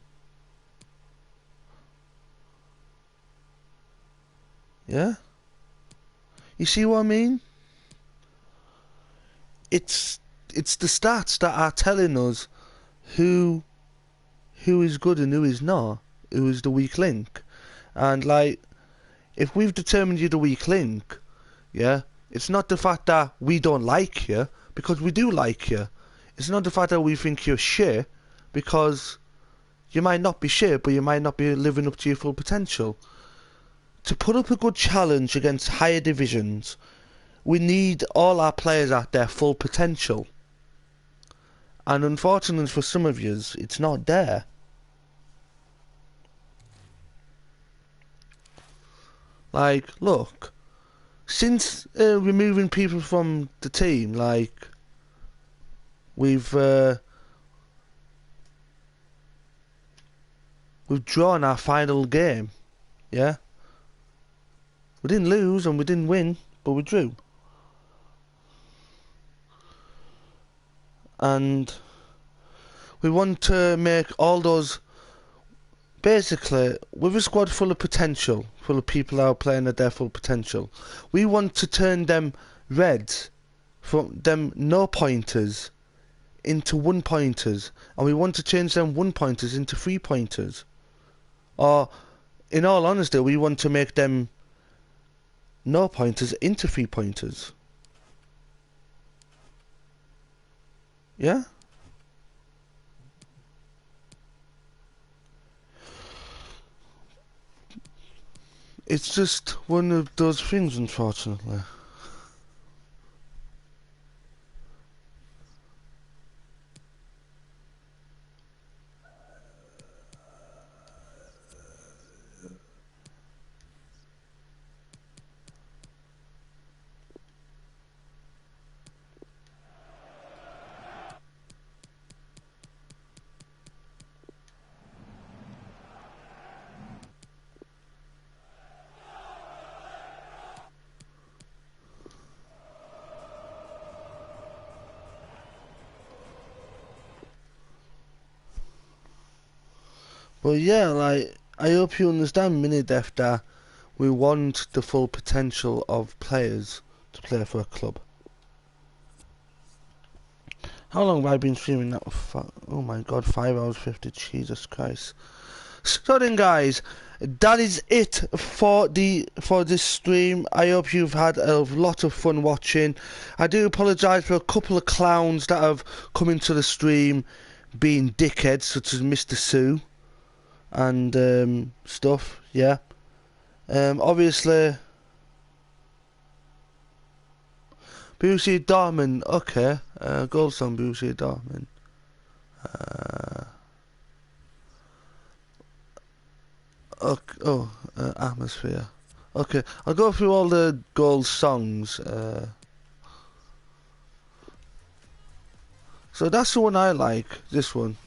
Yeah. You see what I mean? It's the stats that are telling us who is good and who is not, who is the weak link. And like, if we've determined you're the weak link, yeah, it's not the fact that we don't like you, because we do like you. It's not the fact that we think you're shit, because you might not be shit, but you might not be living up to your full potential. To put up a good challenge against higher divisions, we need all our players at their full potential. And unfortunately for some of yous, it's not there. Like, look, since removing people from the team, like, we've drawn our final game, yeah? We didn't lose and we didn't win, but we drew. And we want to make all those, basically, with a squad full of potential, full of people that are playing at their full potential, we want to turn them reds, from them no pointers, into 1 pointers, and we want to change them 1 pointers into 3 pointers. Or, in all honesty, we want to make them no pointers into 3 pointers. Yeah? It's just one of those things, unfortunately. But yeah, like, I hope you understand, Minidef, that we want the full potential of players to play for a club. How long have I been streaming that? Oh my god, 5 hours 50, Jesus Christ. So then, guys, that is it for this stream. I hope you've had a lot of fun watching. I do apologise for a couple of clowns that have come into the stream being dickheads, such as Mr. Sue and stuff. Yeah. Obviously, Borussia Dortmund. Okay. Goals on Borussia Dortmund. Atmosphere. Okay, I'll go through all the goal songs. So that's the one I like, this one.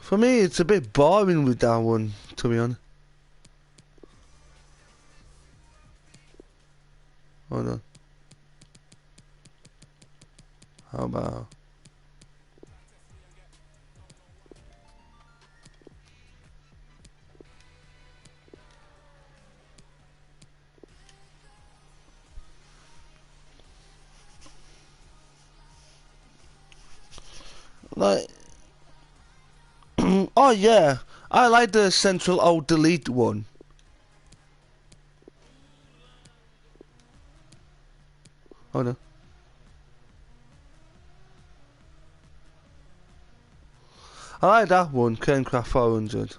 For me, it's a bit boring with that one, to be honest. Hold on. How about... like... oh yeah, I like the central alt delete one. Hold on. I like that one, Kenecraft 400.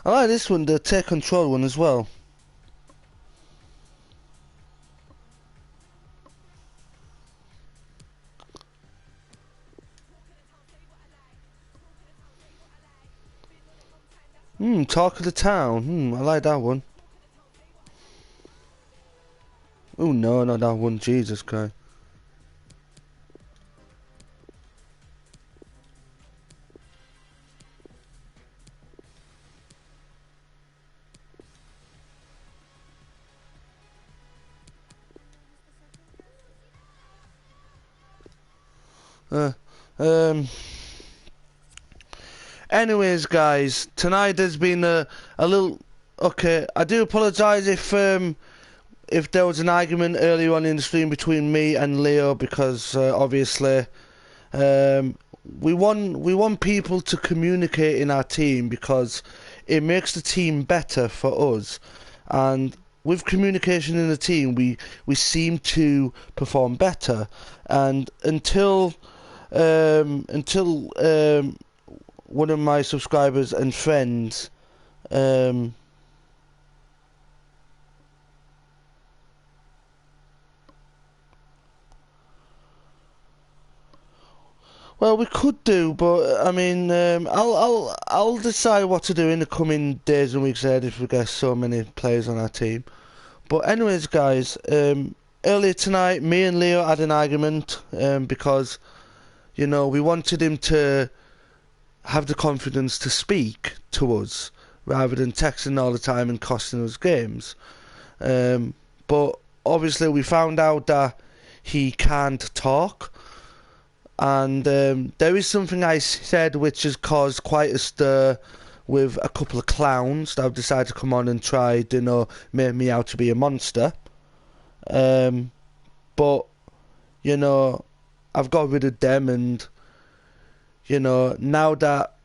I like this one, the Take Control one as well. Talk of the Town. I like that one. Oh no, not that one. Jesus Christ. Anyways, guys, tonight has been a little... Okay, I do apologise if there was an argument earlier on in the stream between me and Leo, because obviously we want people to communicate in our team, because it makes the team better for us, and with communication in the team we seem to perform better. And until one of my subscribers and friends well, we could do, but I mean, I'll decide what to do in the coming days and weeks ahead if we get so many players on our team. But anyways, guys, earlier tonight, me and Leo had an argument because, you know, we wanted him to have the confidence to speak to us rather than texting all the time and costing us games. But obviously, we found out that he can't talk. And there is something I said which has caused quite a stir with a couple of clowns that have decided to come on and try to, you know, make me out to be a monster. But, you know, I've got rid of them, and, you know, now that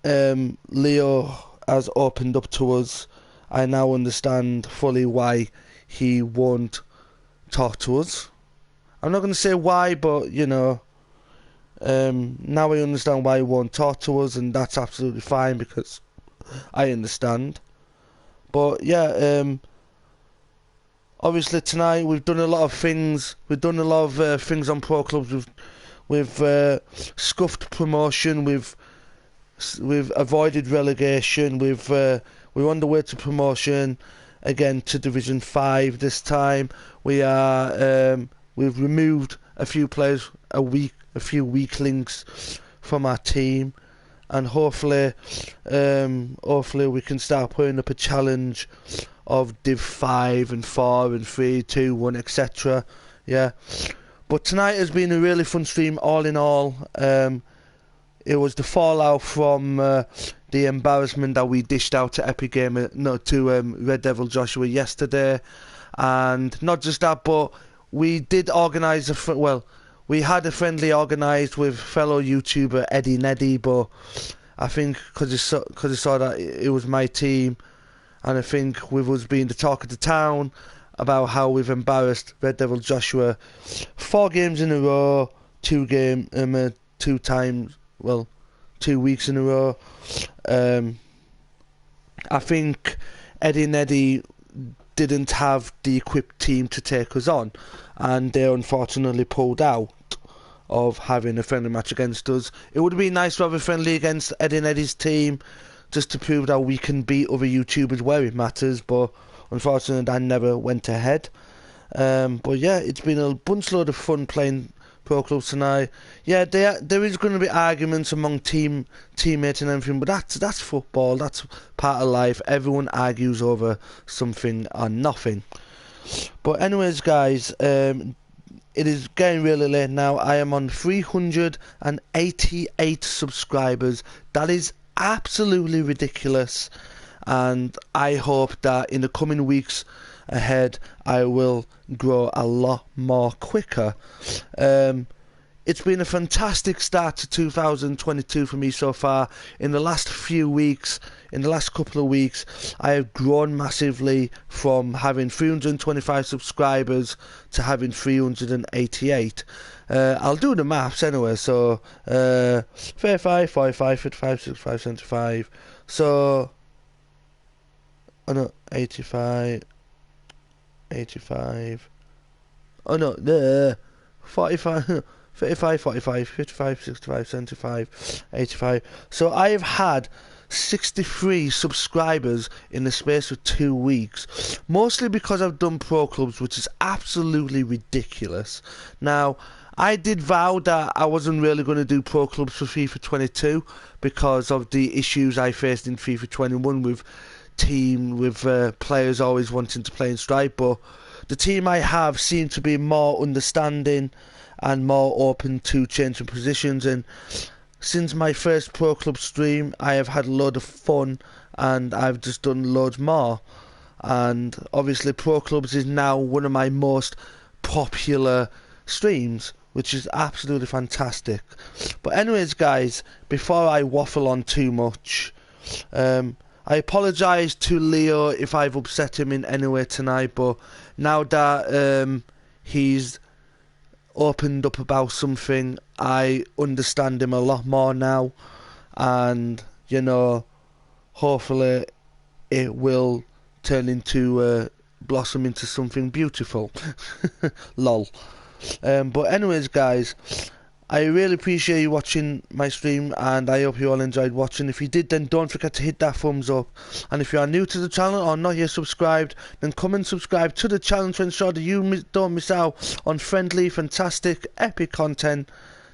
Leo has opened up to us, I now understand fully why he won't talk to us. I'm not going to say why, but, you know... now I understand why he won't talk to us, and that's absolutely fine because I understand. But yeah, obviously tonight we've done a lot of things. We've done a lot of things on pro clubs. We've scuffed promotion. We've avoided relegation. We're on the way to promotion again to Division 5 this time. We've removed a few players a few weaklings from our team, and hopefully we can start putting up a challenge of Div 5 and 4 and 3, 2, 1, etc. Yeah. But tonight has been a really fun stream, all in all. It was the fallout from the embarrassment that we dished out to Epic Gamer, to Red Devil Joshua yesterday. And not just that, but we did organise we had a friendly organised with fellow YouTuber Eddie Neddy, but I think because he saw that it was my team, and I think with us being the talk of the town about how we've embarrassed Red Devil Joshua 4 games in a row, 2 weeks in a row. I think Eddie Neddy didn't have the equipped team to take us on, and they unfortunately pulled out of having a friendly match against us. It would have been nice to have a friendly against Eddie and Eddie's team, just to prove that we can beat other YouTubers where it matters, but unfortunately that never went ahead. But yeah, it's been a bunch load of fun playing Pro Clubs tonight. Yeah, there is going to be arguments among teammates and everything, but that's football, that's part of life. Everyone argues over something or nothing. But anyways, guys, it is getting really late now. I am on 388 subscribers. That is absolutely ridiculous, and I hope that in the coming weeks ahead I will grow a lot more quicker. It's been a fantastic start to 2022 for me so far. In the last couple of weeks, I have grown massively from having 325 subscribers to having 388. I'll do the maths anyway, so 35, 45, 55, 65, 75, so 85, 45, 35, 45, 55, 65, 75, 85. So I have had 63 subscribers in the space of 2 weeks, mostly because I've done Pro Clubs, which is absolutely ridiculous. Now, I did vow that I wasn't really going to do Pro Clubs for FIFA 22 because of the issues I faced in FIFA 21 with players always wanting to play in Stripe, but the team I have seemed to be more understanding and more open to changing positions, and since my first Pro Club stream I have had a load of fun and I've just done loads more, and obviously Pro Clubs is now one of my most popular streams, which is absolutely fantastic. But anyways, guys, before I waffle on too much, I apologise to Leo if I've upset him in any way tonight, but now that he's opened up about something, I understand him a lot more now, and hopefully it will blossom into something beautiful. Lol. But anyways, guys, I really appreciate you watching my stream, and I hope you all enjoyed watching. If you did, then don't forget to hit that thumbs up, and if you are new to the channel or not yet subscribed, then come and subscribe to the channel to ensure that you don't miss out on friendly, fantastic, epic content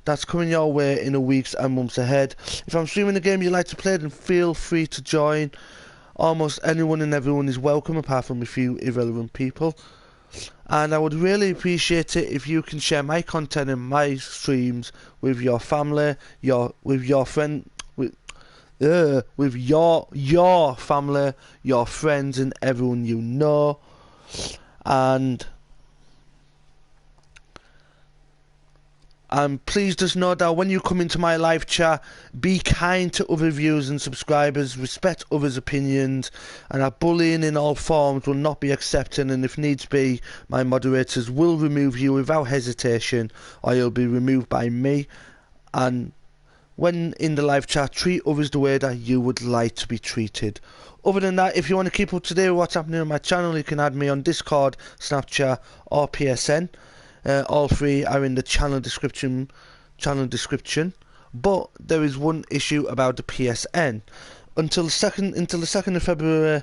that's coming your way in the weeks and months ahead. If I'm streaming a game you like to play, then feel free to join. Almost anyone and everyone is welcome, apart from a few irrelevant people. And I would really appreciate it if you can share my content and my streams with your family, with your family, your friends, and everyone you know. And please just know that when you come into my live chat, be kind to other viewers and subscribers, respect others' opinions, and that bullying in all forms will not be accepted, and if needs be, my moderators will remove you without hesitation, or you'll be removed by me. And when in the live chat, treat others the way that you would like to be treated. Other than that, if you want to keep up to date with what's happening on my channel, you can add me on Discord, Snapchat, or PSN. All three are in the channel description. But there is one issue about the PSN. Until the 2nd of February,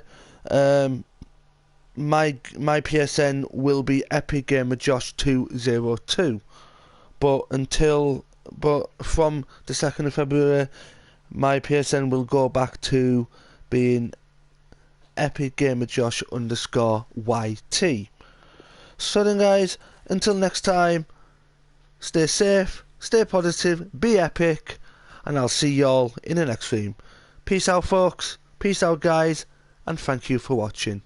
my PSN will be Epic Gamer Josh 202. But from the 2nd of February, my PSN will go back to being epicgamerjosh_YT. So then guys, until next time, stay safe, stay positive, be epic, and I'll see y'all in the next stream. Peace out folks, peace out guys, and thank you for watching.